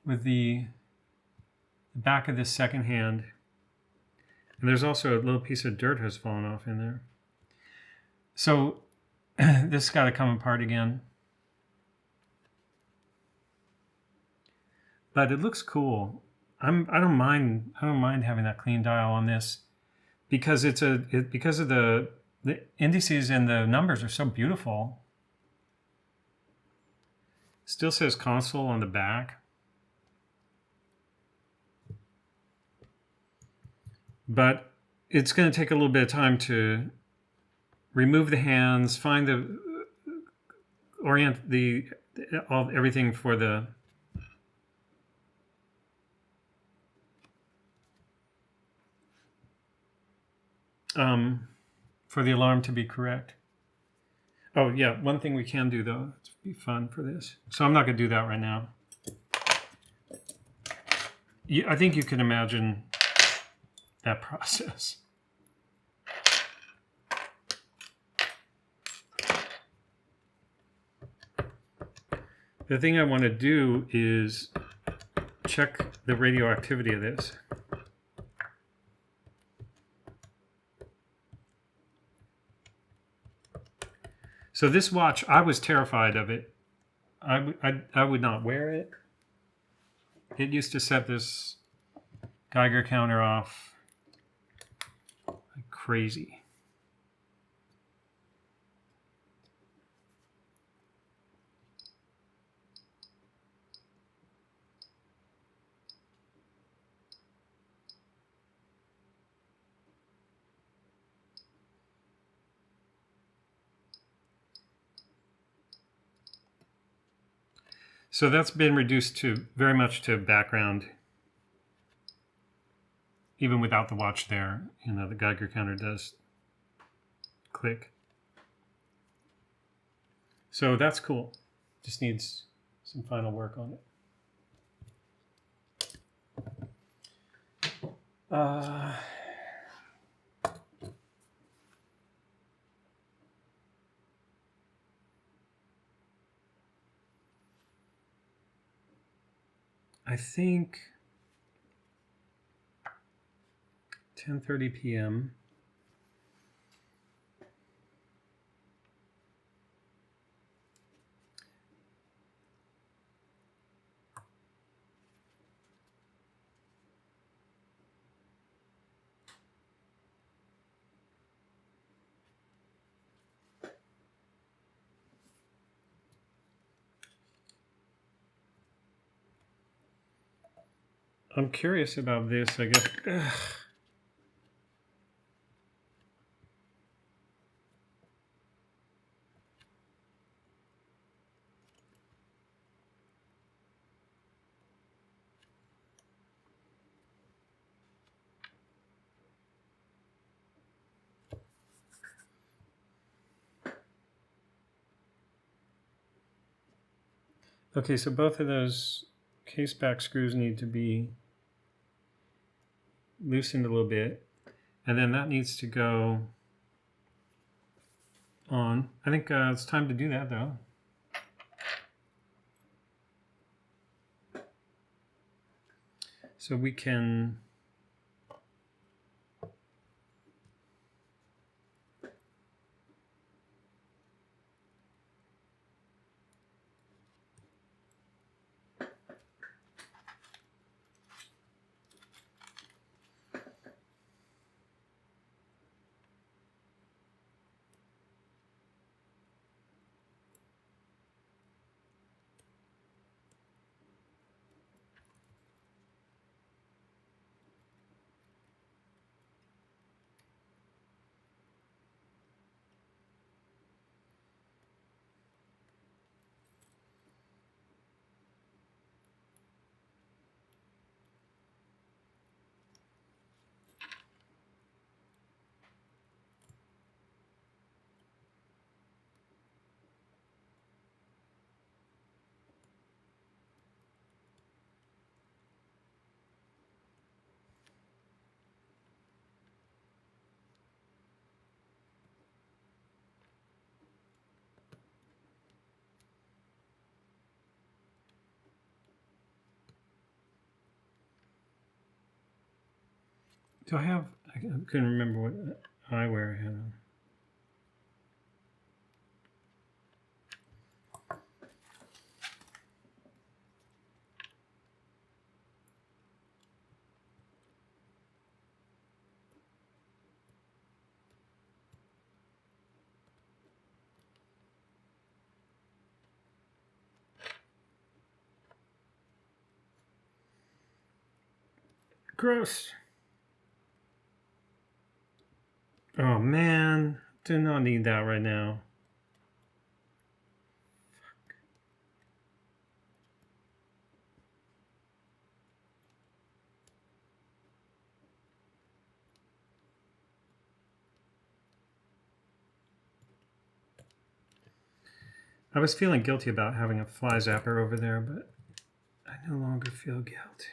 with the back of this second hand. And there's also a little piece of dirt has fallen off in there. So this has got to come apart again. But it looks cool. I don't mind having that clean dial on this because because of the indices and the numbers are so beautiful. Still says Consul on the back. But it's going to take a little bit of time to remove the hands, find everything for the alarm to be correct. Oh yeah, one thing we can do though, it's be fun for this. So I'm not going to do that right now. I think you can imagine that process. the thing I want to do is check the radioactivity of this. So this watch, I was terrified of it. I would not wear it. It used to set this Geiger counter off like crazy. So that's been reduced to very much to background. Even without the watch there, you know, the Geiger counter does click. So that's cool. Just needs some final work on it. I think 10:30 p.m. I'm curious about this, I guess. Ugh. Okay, so both of those case back screws need to be loosened a little bit, and then that needs to go on. I think it's time to do that though. So we can do I have, I couldn't remember what eyewear I had on. Gross. Oh man, do not need that right now. I was feeling guilty about having a fly zapper over there, but I no longer feel guilty.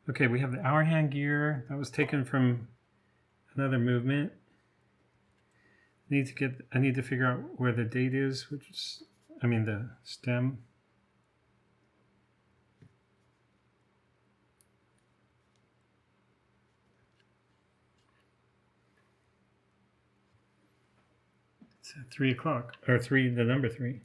Okay, we have the hour hand gear that was taken from another movement. I need to figure out where the date is, which is, I mean the stem. It's at 3 o'clock, or the number 3.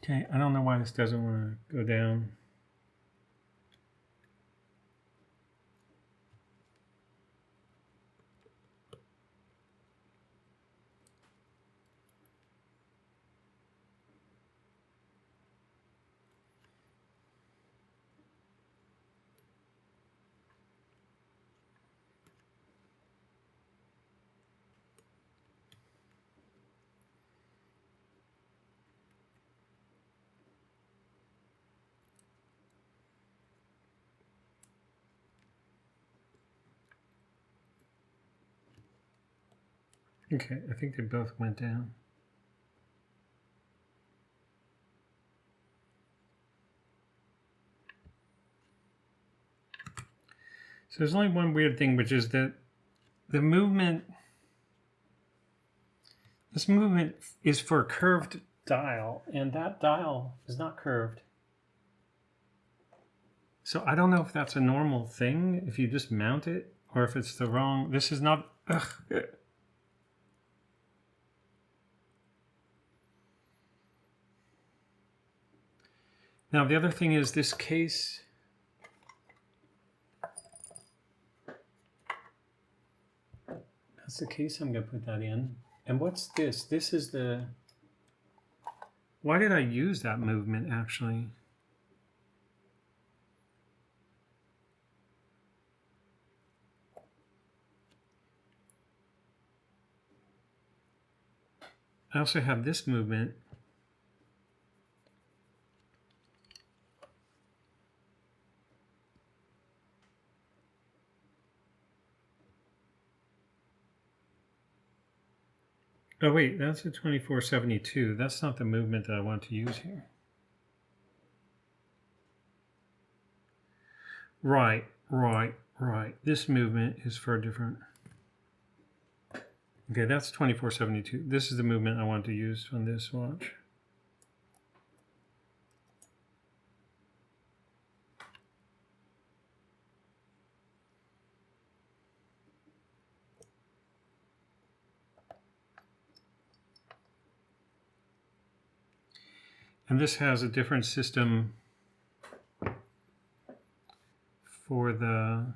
Okay, I don't know why this doesn't want to go down. Okay, I think they both went down. So there's only one weird thing, which is that the movement, this movement is for a curved dial, and that dial is not curved. So I don't know if that's a normal thing, if you just mount it, or if it's the wrong, this is not, ugh. Now the other thing is this case, that's the case I'm going to put that in. And what's this? This is the, why did I use that movement actually? I also have this movement. Oh wait, that's a 2472. That's not the movement that I want to use here. Right. This movement is for a different. Okay, that's 2472. This is the movement I want to use on this watch. And this has a different system for the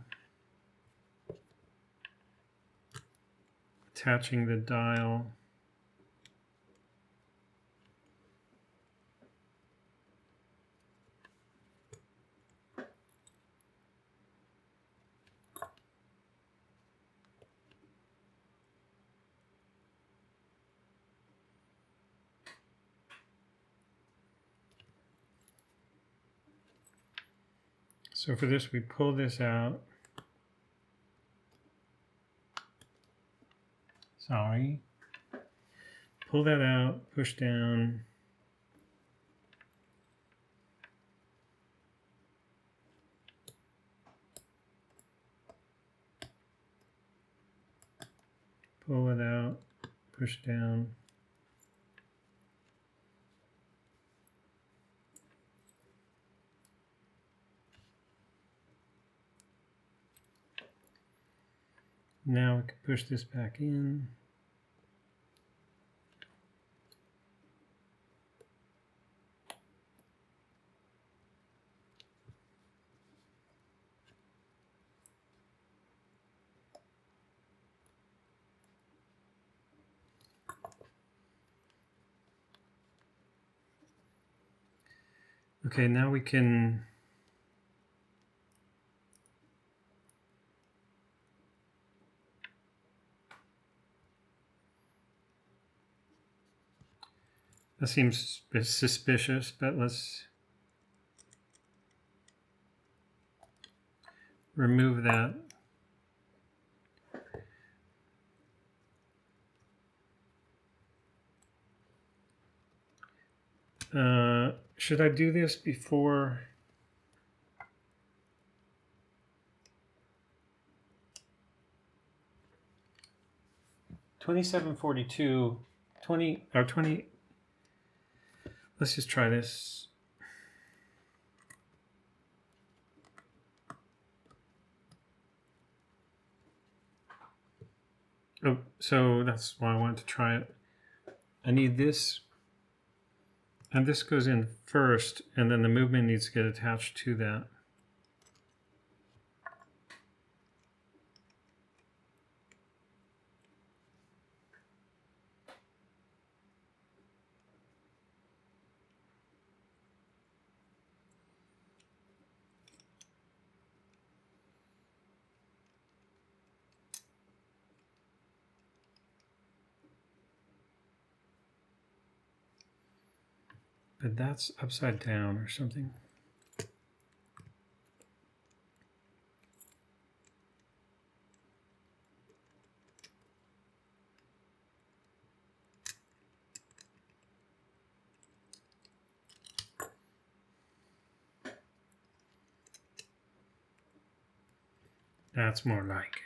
attaching the dial. So for this, we pull this out. Sorry. Pull that out, push down. Pull it out, push down. Now we can push this back in. Okay, now we can That seems suspicious, but let's remove that. Should I do this before? $27.42, 20 or 20. Let's just try this. Oh, so that's why I wanted to try it. I need this, and this goes in first, and then the movement needs to get attached to that. But that's upside down or something. That's more like it.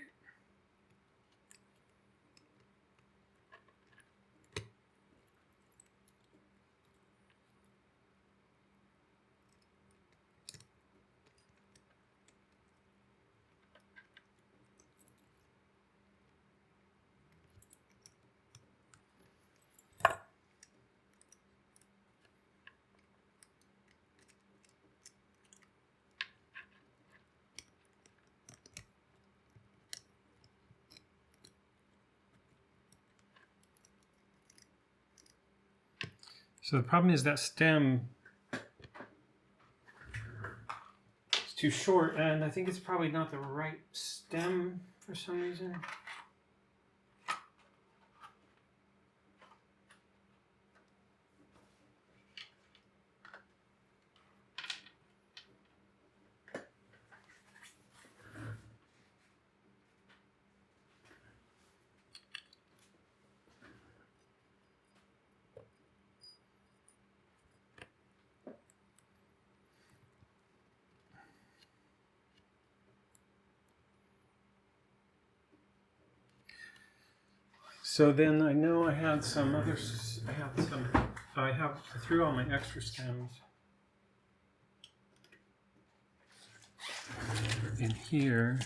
So the problem is that stem is too short, and I think it's probably not the right stem for some reason. So then I know I had some others. I threw all my extra stems in here.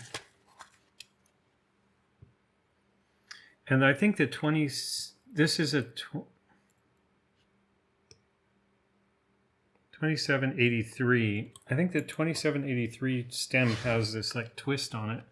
And I think the 20, this is a 2783. I think the 2783 stem has this like twist on it.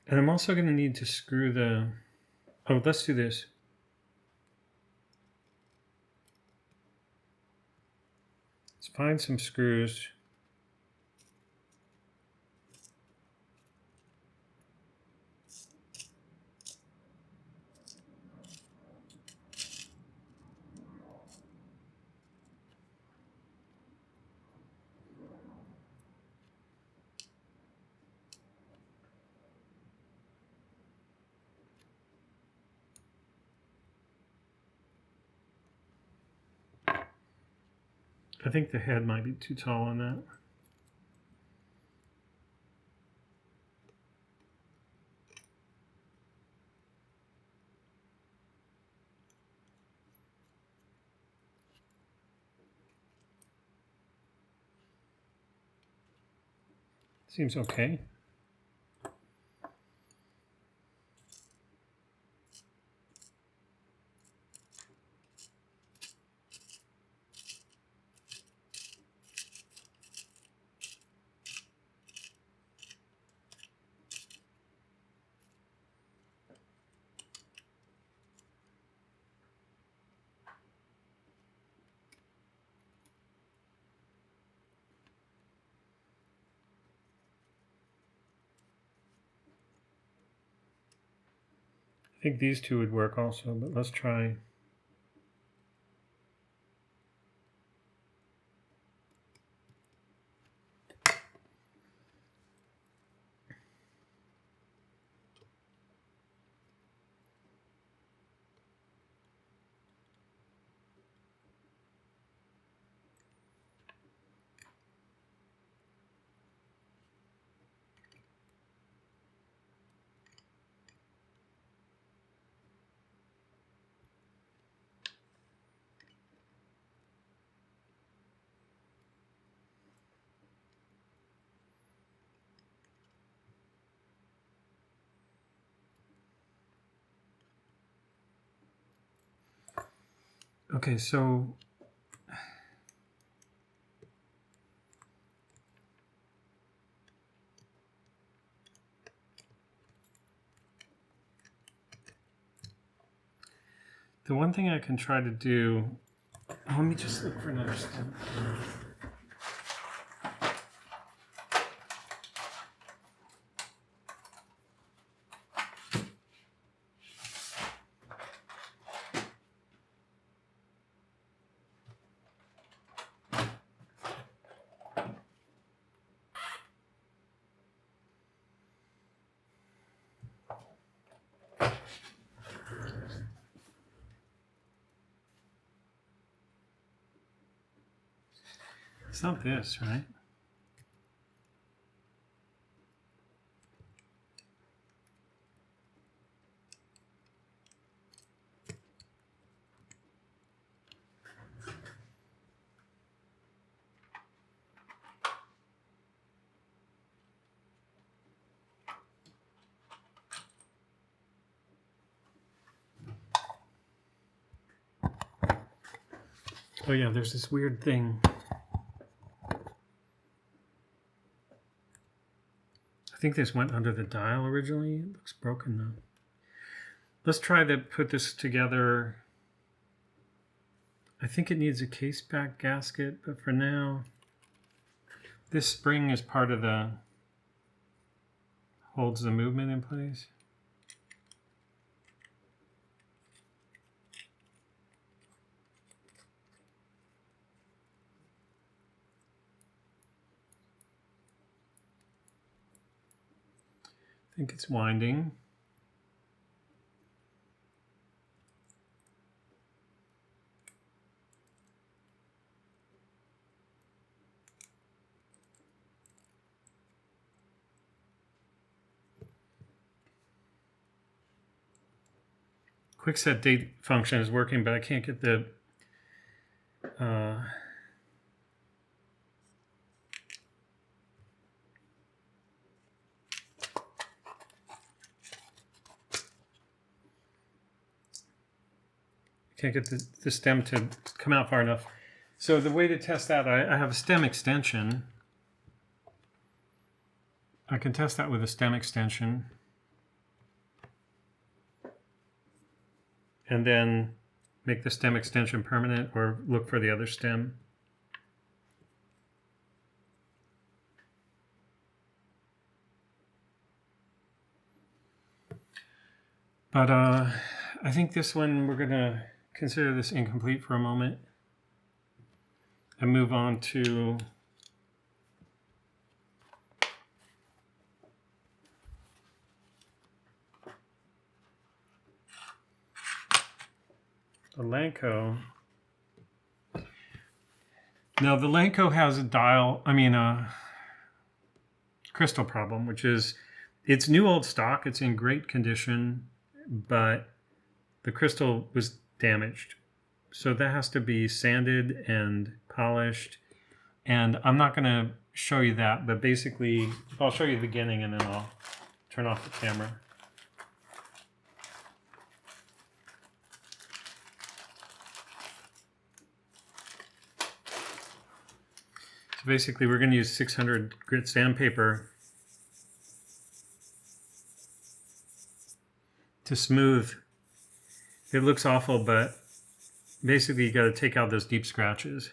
And I'm also going to need to screw the, oh, let's do this. Let's find some screws. I think the head might be too tall on that. Seems okay. I think these two would work also, but let's try. Okay, so the one thing I can try to do, let me just look for another stem. It's not this, right? Oh yeah, there's this weird thing. I think this went under the dial originally. It looks broken though. Let's try to put this together. I think it needs a case back gasket, but for now, this spring is part of the, holds the movement in place. I think it's winding. Quick set date function is working, but I can't get the the stem to come out far enough. So the way to test that, I have a stem extension. I can test that with a stem extension. And then make the stem extension permanent or look for the other stem. But I think this one, we're gonna consider this incomplete for a moment and move on to the Lanco. Now the Lanco has a dial, a crystal problem, which is it's new old stock. It's in great condition, but the crystal was damaged. So that has to be sanded and polished. And I'm not going to show you that, but basically I'll show you the beginning and then I'll turn off the camera. So basically we're going to use 600 grit sandpaper to smooth. It looks awful, but basically you got to take out those deep scratches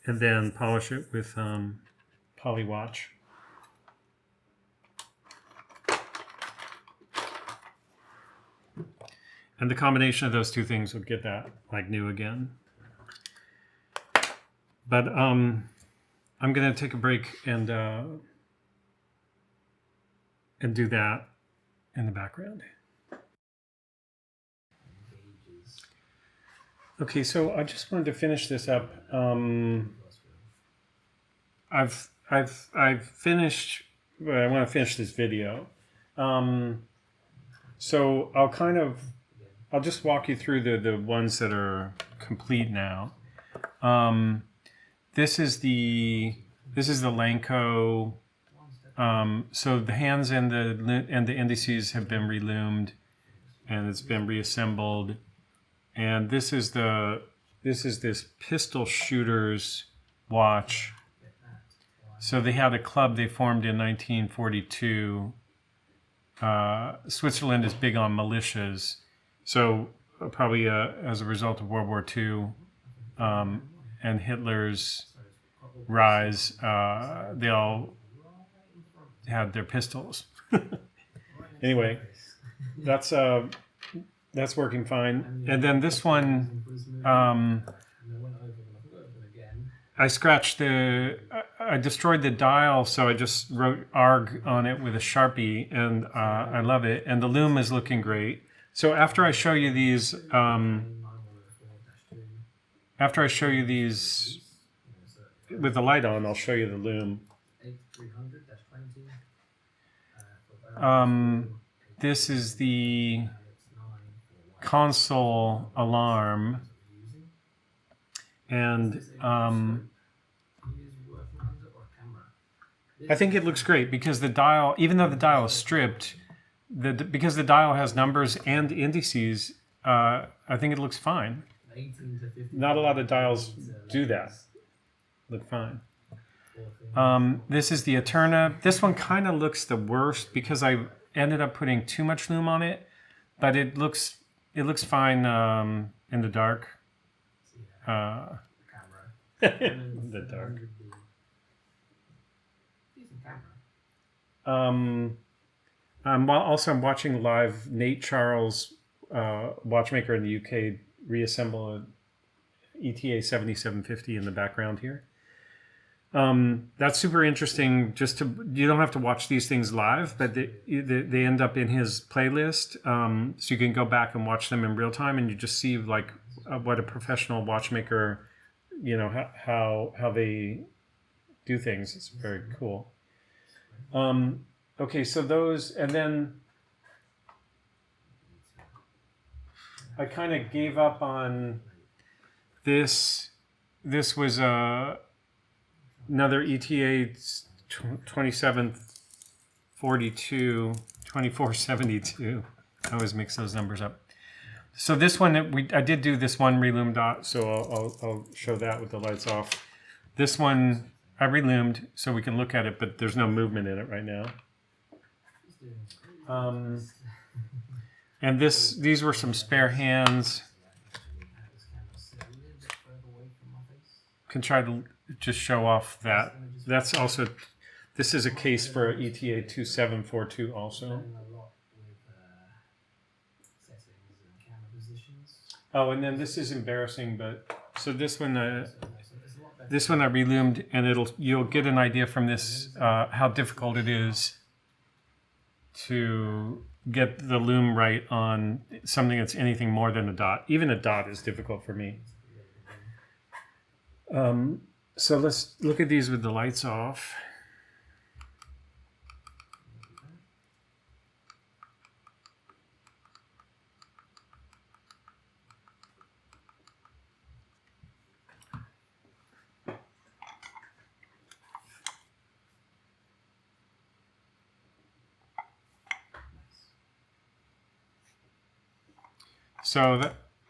and then polish it with poly watch. And the combination of those two things will get that like new again. But I'm gonna take a break and do that in the background. Okay, so I just wanted to finish this up. I've finished. Well, I want to finish this video. So I'll just walk you through the ones that are complete now. This is the Lanco. So the hands and the indices have been relumed, and it's been reassembled. And this is this pistol shooter's watch. So they had a club they formed in 1942. Switzerland is big on militias, so probably as a result of World War II and Hitler's rise, they all had their pistols. Anyway, that's working fine. And then this one, I destroyed the dial, so I just wrote ARG on it with a Sharpie, and I love it. And the lume is looking great. So after I show you these, with the light on, I'll show you the lume. This is the Consul Alarm, and I think it looks great because the dial, even though the dial is stripped, because the dial has numbers and indices, I think it looks fine. Not a lot of dials do that. Look fine. This is the Eterna. This one kind of looks the worst because I ended up putting too much lume on it, but it looks fine in the dark. The dark. I'm watching live Nate Charles, watchmaker in the UK, reassemble a ETA 7750 in the background here. That's super interesting. You don't have to watch these things live, but they end up in his playlist, so you can go back and watch them in real time, and you just see like what a professional watchmaker, how they do things. It's very cool. Okay, so those, and then I kind of gave up on this. This was another ETA 2742, 2472. I always mix those numbers up. So this one, I did do this one relume dot, so I'll show that with the lights off. This one I relumed so we can look at it, but there's no movement in it right now. And these were some spare hands. Can try to just show off that. That's also, this is a case for ETA 2742 also. Oh, and then this is embarrassing, but so this one I relumed, and you'll get an idea from this how difficult it is to get the lume right on something that's anything more than a dot. Even a dot is difficult for me. So let's look at these with the lights off. So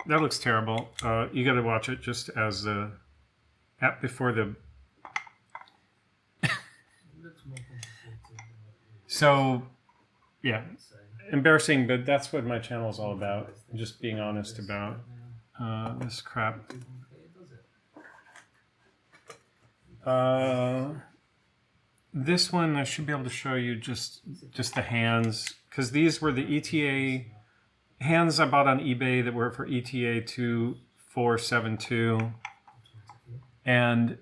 that looks terrible. You got to watch it just as the app before the. It looks more complicated than what it is. So yeah, So, embarrassing, but that's what my channel is all about. Just being honest about this crap. too complicated, does it? This one I should be able to show you just the hands, because these were the ETA hands I bought on eBay that were for ETA 2472, and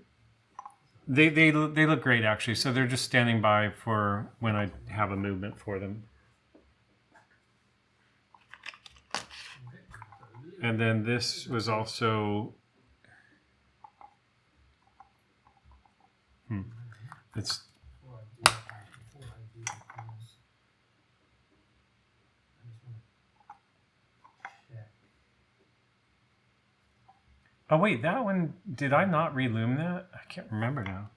they look great actually. So they're just standing by for when I have a movement for them. And then this was also it's Before I do the calls, I just want to check. oh wait, that one, did I not relume that? I can't remember now.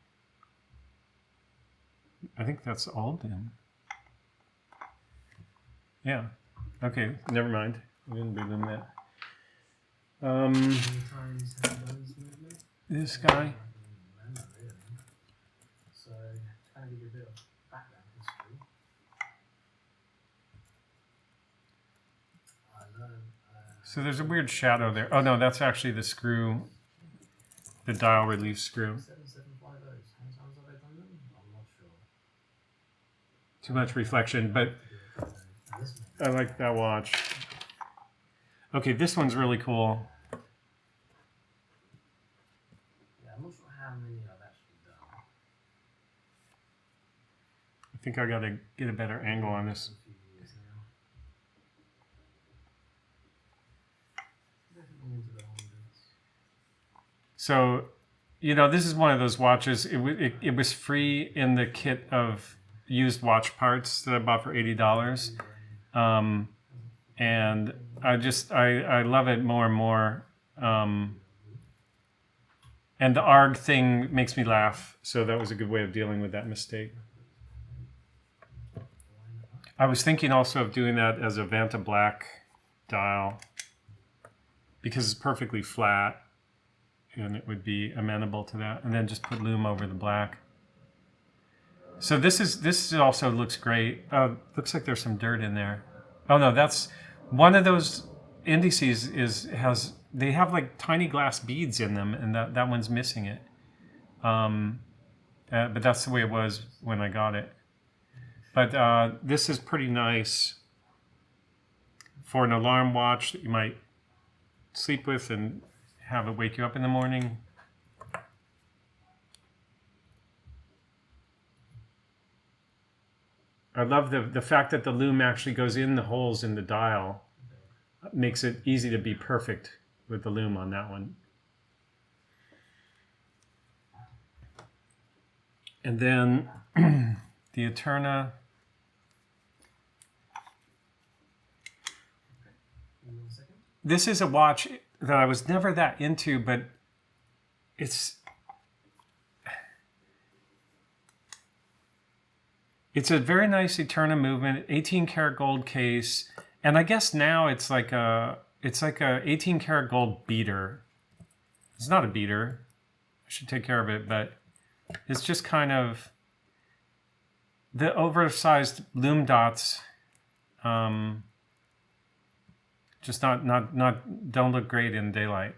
I think that's Alden. Yeah. Okay, never mind. I didn't relume that. How many times have you done this movement? This guy. I don't remember really. So, to kind of give you a bit of background history, I learned. So there's a weird shadow there. Oh no, that's actually the screw, the dial release screw. 7750s. How many times have I done them? I'm not sure. Too much reflection, but And this I one, like that watch. Okay, this one's really cool. yeah, I'm not sure how many I've actually done. I think I gotta get a better angle on this. A few years now. Definitely into the hundreds. So, you know, this is one of those watches. It was free in the kit of used watch parts that I bought for $80. And I love it more and more. And the ARG thing makes me laugh. So that was a good way of dealing with that mistake. I was thinking also of doing that as a Vanta Black dial because it's perfectly flat and it would be amenable to that. And then just put lume over the black. So this also looks great. Looks like there's some dirt in there. Oh no, that's one of those indices they have like tiny glass beads in them, and that one's missing it. But that's the way it was when I got it. But this is pretty nice for an alarm watch that you might sleep with and have it wake you up in the morning. I love the fact that the lume actually goes in the holes in the dial. Makes it easy to be perfect with the lume on that one. And then the Eterna. This is a watch that I was never that into, but it's a very nice Eterna movement, 18 karat gold case, and I guess now it's like a 18 karat gold beater. It's not a beater. I should take care of it, but it's just kind of the oversized lume dots. Just not don't look great in daylight.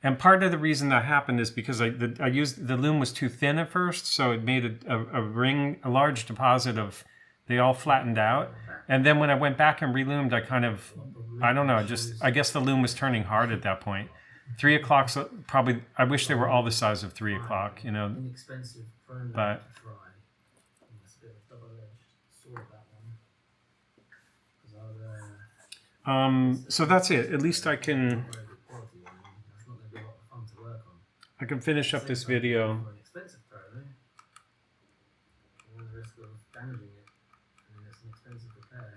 And part of the reason that happened is because I used the lume was too thin at first, so it made a large deposit of, they all flattened out. And then when I went back and relumed, I don't know, I guess the lume was turning hard at that point. 3 o'clock's probably, I wish they were all the size of 3 o'clock, you know. Inexpensive phone But to try. It's a bit of a double-edged sword, that one. 'Cause so that's it. At least I can. very good quality, and it's not going to be a lot of fun to work on. I can finish up this video. For an expensive pair, though. The risk of damaging it. I mean, it's an expensive repair.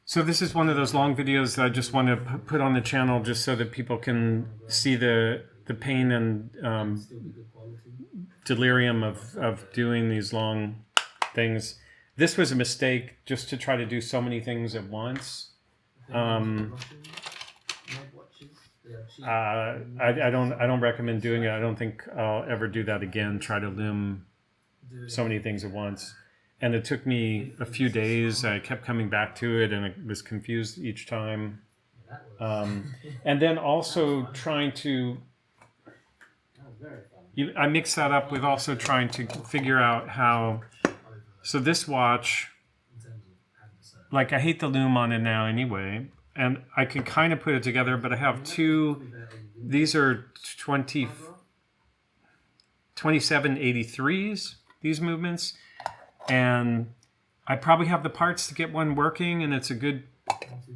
So this is one of those long videos that I just want to put on the channel just so that people can see the pain and Still be good quality. delirium of doing these long things. This was a mistake just to try to do so many things at once. I don't recommend doing it. I don't think I'll ever do that again. Try to lume so many things at once. And it took me a few days. I kept coming back to it, and I was confused each time. And then also trying to, I mixed that up with also trying to figure out how. So this watch, like I hate the lume on it now anyway, and I can kind of put it together, but I have two. These are 2783s. These movements. And I probably have the parts to get one working, and it's a good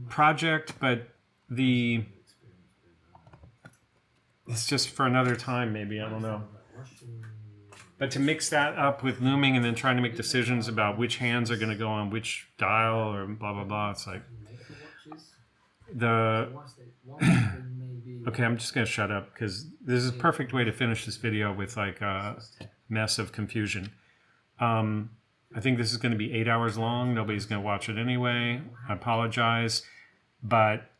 project, but it's just for another time, maybe, I don't know. But to mix that up with looming and then trying to make decisions about which hands are going to go on which dial or blah, blah, blah, it's like okay, I'm just going to shut up because this is a perfect way to finish this video with like a mess of confusion. I think this is going to be 8 hours long. Nobody's going to watch it anyway. I apologize, but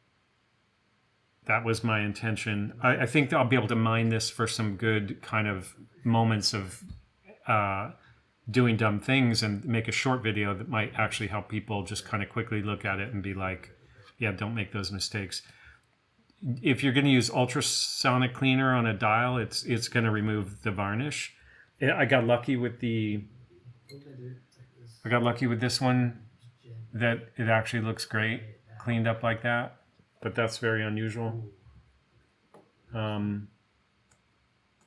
that was my intention. I think that I'll be able to mine this for some good kind of moments of doing dumb things and make a short video that might actually help people just kind of quickly look at it and be like, yeah, don't make those mistakes. If you're going to use ultrasonic cleaner on a dial, it's going to remove the varnish. I got lucky with this one that it actually looks great cleaned up like that, but that's very unusual.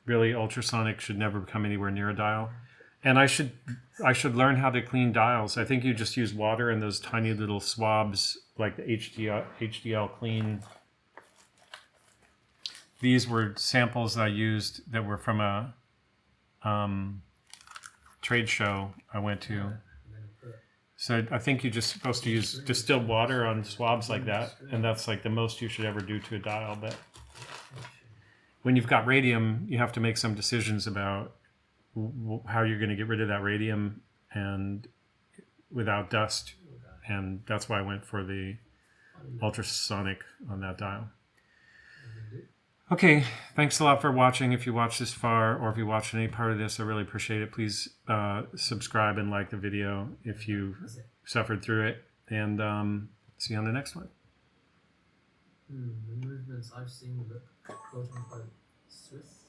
Really, ultrasonic should never come anywhere near a dial. And I should learn how to clean dials. I think you just use water and those tiny little swabs like the HDL clean. These were samples I used that were from a trade show I went to. So I think you're just supposed to use distilled water on swabs like that, and that's like the most you should ever do to a dial. But when you've got radium, you have to make some decisions about how you're going to get rid of that radium and without dust, and that's why I went for the ultrasonic on that dial. Okay, thanks a lot for watching. If you watched this far, or if you watched any part of this, I really appreciate it. Please subscribe and like the video if you suffered through it, and see you on the next one. The movements I've seen look quote unquote Swiss.